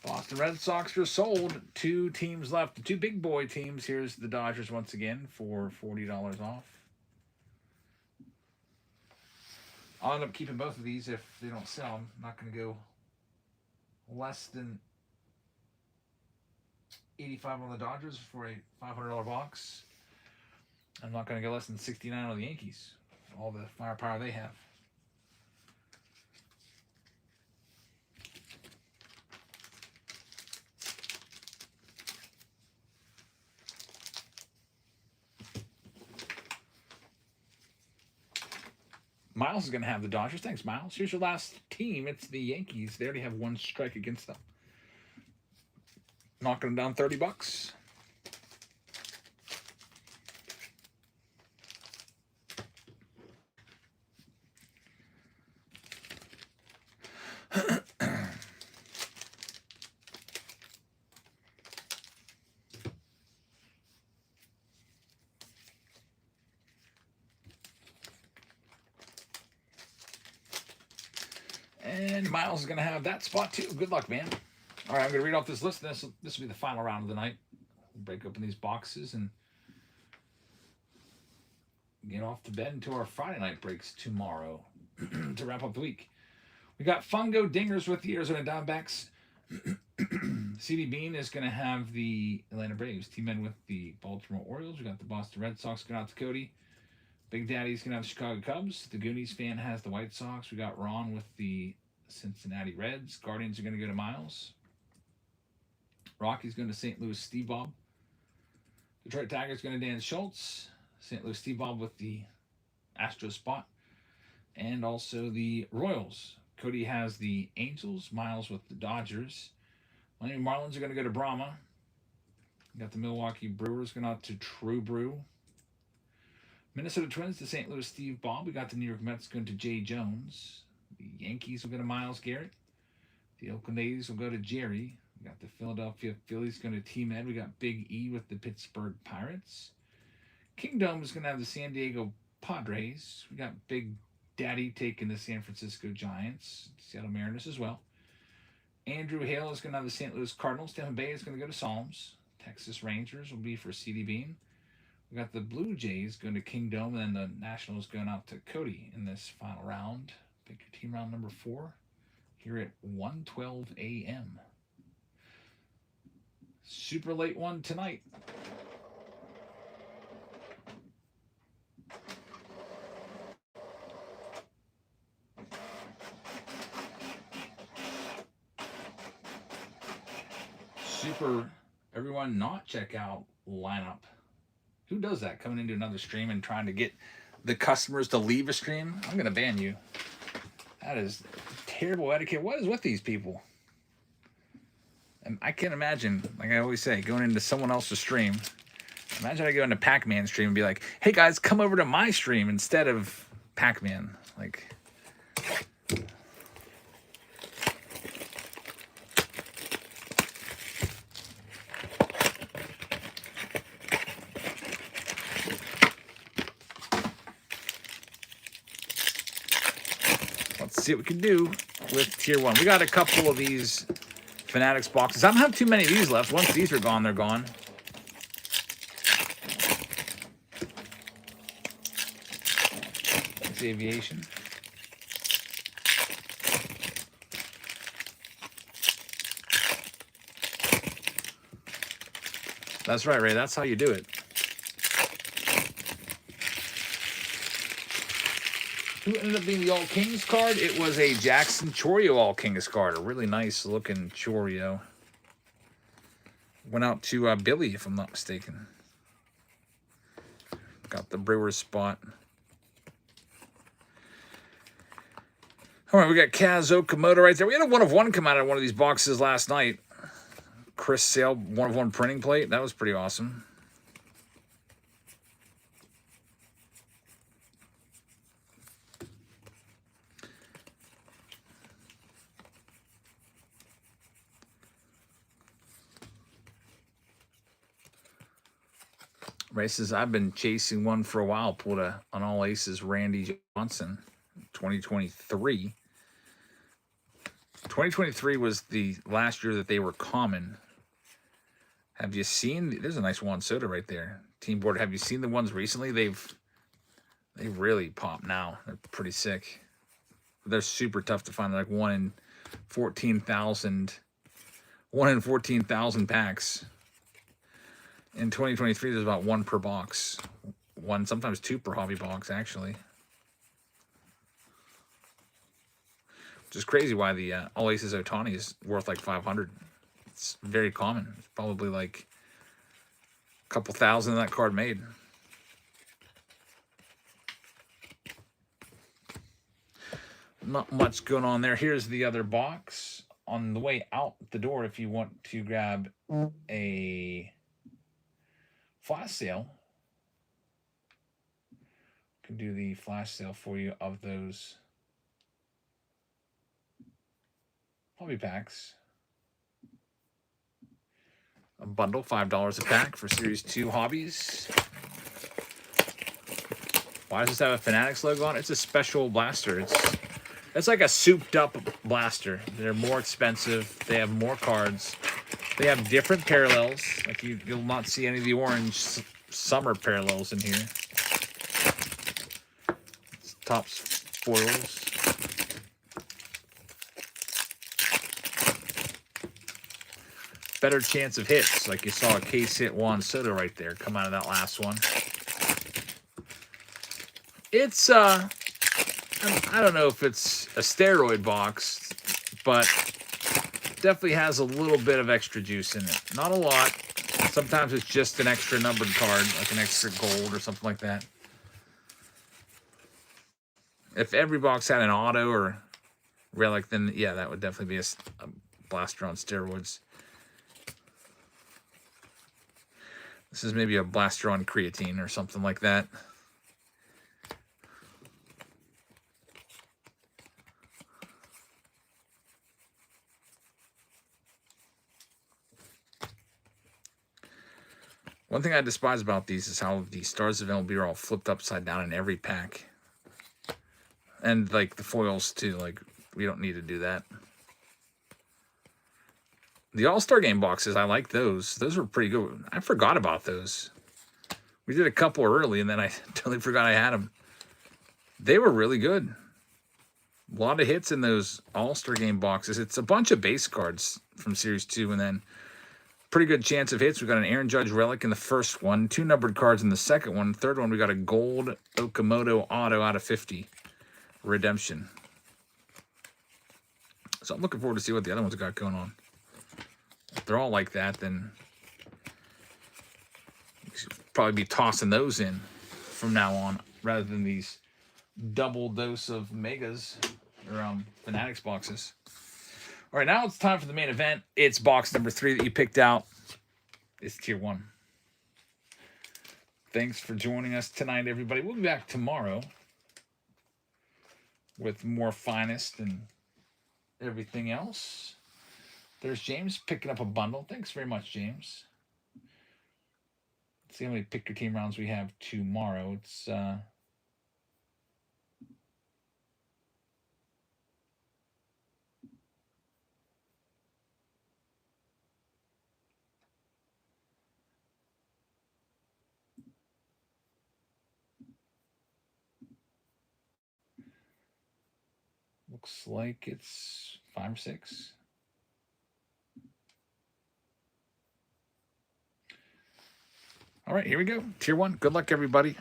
Boston Red Sox are sold. 2 teams left. The 2 big boy teams. Here's the Dodgers once again for $40 off. I'll end up keeping both of these if they don't sell them. I'm not going to go less than $85 on the Dodgers for a $500 box. I'm not going to go less than $69 on the Yankees. All the firepower they have. Miles is going to have the Dodgers. Thanks, Miles. Here's your last team. It's the Yankees. They already have 1 strike against them. Knocking them down $30. And Miles is going to have that spot too. Good luck, man. All right, I'm going to read off this list. This will be the final round of the night. We'll break open these boxes and get off to bed into our Friday night breaks tomorrow to wrap up the week. We got Fungo Dingers with the Arizona Diamondbacks. CD Bean is going to have the Atlanta Braves team in with the Baltimore Orioles. We got the Boston Red Sox going out to Cody. Big Daddy's going to have the Chicago Cubs. The Goonies fan has the White Sox. We got Ron with the Cincinnati Reds. Guardians are going to go to Miles. Rocky's going to St. Louis Steve Bob. Detroit Tigers going to Dan Schultz. St. Louis Steve Bob with the Astros spot. And also the Royals. Cody has the Angels. Miles with the Dodgers. Miami Marlins are going to go to Brahma. We got the Milwaukee Brewers going out to True Brew. Minnesota Twins to St. Louis Steve Bob. We got the New York Mets going to Jay Jones. The Yankees will go to Myles Garrett. The Oakland A's will go to Jerry. We got the Philadelphia Phillies going to Team Ed. We got Big E with the Pittsburgh Pirates. Kingdom is going to have the San Diego Padres. We got Big Daddy taking the San Francisco Giants. Seattle Mariners as well. Andrew Hale is going to have the St. Louis Cardinals. Tampa Bay is going to go to Psalms. Texas Rangers will be for CD Bean. We got the Blue Jays going to Kingdom, and then the Nationals going out to Cody in this final round. Pick your team round number 4 here at 1:12 a.m. Super late one tonight. Super everyone not check out lineup. Who does that? Coming into another stream and trying to get the customers to leave a stream, I'm going to ban you. That is terrible etiquette. What is with these people? And I can't imagine, like I always say, going into someone else's stream. Imagine I go into Pac-Man stream and be like, hey guys, come over to my stream instead of Pac-Man. Like, let's see what we can do with tier 1. We got a couple of these Fanatics boxes. I don't have too many of these left. Once these are gone, they're gone. It's aviation. That's right, Ray. That's how you do it. Who ended up being the All Kings card? It was a Jackson Chourio All Kings card. A really nice looking Chourio. Went out to Billy, if I'm not mistaken. Got the Brewers spot. All right, we got Kaz Okamoto right there. We had a 1-of-1 come out of one of these boxes last night. Chris Sale, 1-of-1 printing plate. That was pretty awesome. Races, I've been chasing one for a while. Pulled an All Aces Randy Johnson, 2023. 2023 was the last year that they were common. Have you seen? There's a nice Juan Soto right there. Team board. Have you seen the ones recently? They really pop now. They're pretty sick. They're super tough to find. They're like 1 in 14,000. 1 in 14,000 packs. In 2023, there's about 1 per box. 1, sometimes 2 per hobby box, actually. Which is crazy why the All Aces Ohtani is worth like 500. It's very common. It's probably like a couple thousand of that card made. Not much going on there. Here's the other box. On the way out the door, if you want to grab a flash sale, can do the flash sale for you of those hobby packs. A bundle, $5 a pack for Series 2 hobbies. Why does this have a Fanatics logo on it? It's a special blaster. It's like a souped up blaster. They're more expensive. They have more cards. They have different parallels. Like you'll not see any of the orange summer parallels in here. Top foils. Better chance of hits. Like you saw a case hit Juan Soto right there come out of that last one. It's I don't know if it's a steroid box, but definitely has a little bit of extra juice in it. Not a lot. Sometimes it's just an extra numbered card, like an extra gold or something like that. If every box had an auto or relic, then yeah, that would definitely be a blaster on steroids. This is maybe a blaster on creatine or something like that. One thing I despise about these is how the Stars of MLB are all flipped upside down in every pack. And, like, the foils, too. Like, we don't need to do that. The All-Star Game boxes, I like those. Those were pretty good. I forgot about those. We did a couple early, and then I totally forgot I had them. They were really good. A lot of hits in those All-Star Game boxes. It's a bunch of base cards from Series 2, and then pretty good chance of hits. We got an Aaron Judge relic in the first one, 2 numbered cards in the second one. Third one, we got a gold Okamoto auto out of 50 redemption. So I'm looking forward to see what the other ones got going on. If they're all like that, then you should probably be tossing those in from now on. rather than these double dose of megas or Fanatics boxes. All right, now it's time for the main event. It's box number 3 that you picked out. It's tier 1. Thanks for joining us tonight, everybody. We'll be back tomorrow with more Finest and everything else. There's James picking up a bundle. Thanks very much, James. Let's see how many pick your team rounds we have tomorrow. It's looks like it's 5 or 6. All right, here we go. Tier 1. Good luck, everybody.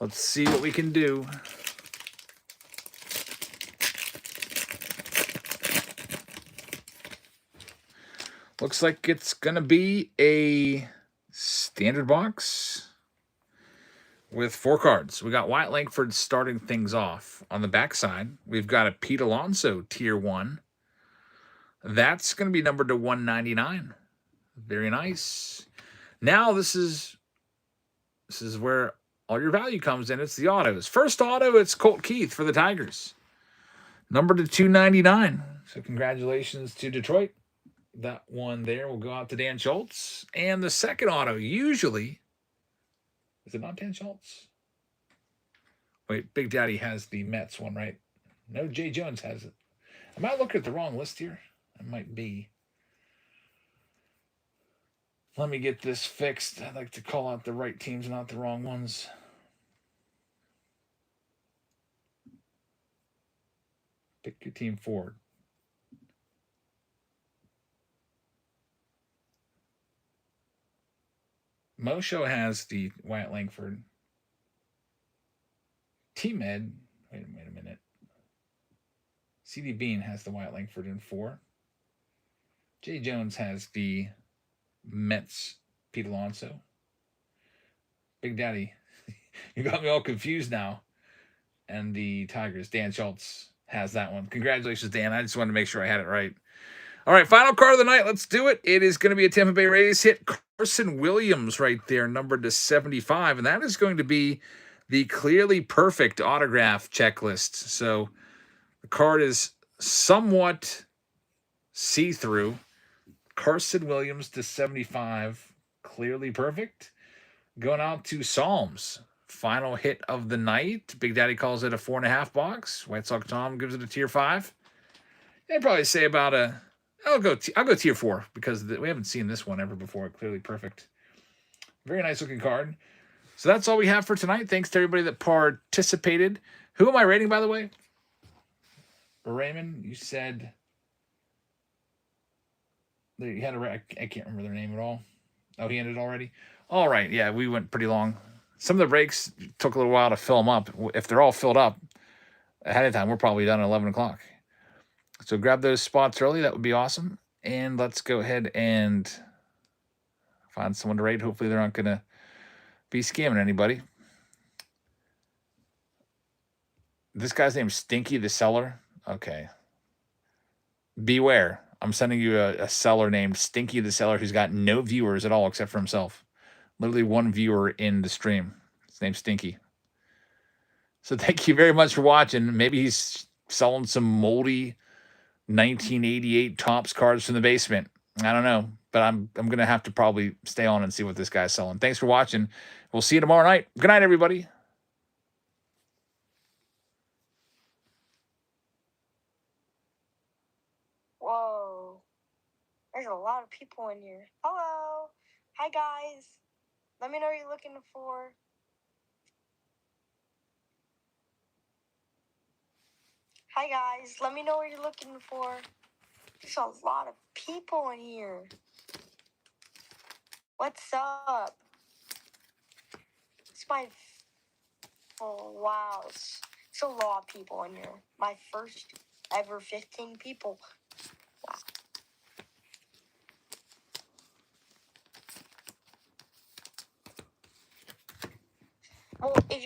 Let's see what we can do. Looks like it's going to be a standard box with 4 cards. We got Wyatt Langford starting things off. On the backside, we've got a Pete Alonso tier 1. That's going to be numbered to 199. Very nice. Now this is where all your value comes in. It's the autos. First auto, it's Colt Keith for the Tigers. Numbered to 299. So congratulations to Detroit. That one there will go out to Dan Schultz. And the second auto, usually, is it not Dan Schultz? Wait, Big Daddy has the Mets one, right? No, Jay Jones has it. Am I looking at the wrong list here? I might be. Let me get this fixed. I'd like to call out the right teams, not the wrong ones. Pick your team forward. Mosho has the Wyatt Langford. T-Med, wait a minute. CD Bean has the Wyatt Langford in 4. Jay Jones has the Mets Pete Alonso. Big Daddy, you got me all confused now. And the Tigers, Dan Schultz has that one. Congratulations, Dan. I just wanted to make sure I had it right. All right, final card of the night. Let's do it. It is going to be a Tampa Bay Rays hit. Carson Williams right there, numbered to 75. And that is going to be the clearly perfect autograph checklist. So the card is somewhat see-through. Carson Williams to 75. Clearly perfect. Going out to Psalms. Final hit of the night. Big Daddy calls it a 4.5 box. White Sox Tom gives it a tier 5. I'd probably say about a... I'll go tier 4 because we haven't seen this one ever before. Clearly perfect. Very nice looking card. So that's all we have for tonight. Thanks to everybody that participated. Who am I rating, by the way? Raymond, you said that you had I can't remember their name at all. Oh, he ended already? All right. Yeah, we went pretty long. Some of the breaks took a little while to fill them up. If they're all filled up ahead of time, we're probably done at 11 o'clock. So grab those spots early. That would be awesome. And let's go ahead and find someone to rate. Hopefully they're not going to be scamming anybody. This guy's name's Stinky the Seller. Okay. Beware. I'm sending you a seller named Stinky the Seller who's got no viewers at all except for himself. Literally one viewer in the stream. His name's Stinky. So thank you very much for watching. Maybe he's selling some moldy 1988 Topps cards from the basement. I don't know, but I'm going to have to probably stay on and see what this guy's selling. Thanks for watching. We'll see you tomorrow night. Good night, everybody. Whoa. There's a lot of people in here. Hello. Hi, guys. Let me know what you're looking for. Hi, guys. Let me know what you're looking for. There's a lot of people in here. What's up? It's my... Oh, wow. It's a lot of people in here. My first ever 15 people. Wow. Well, if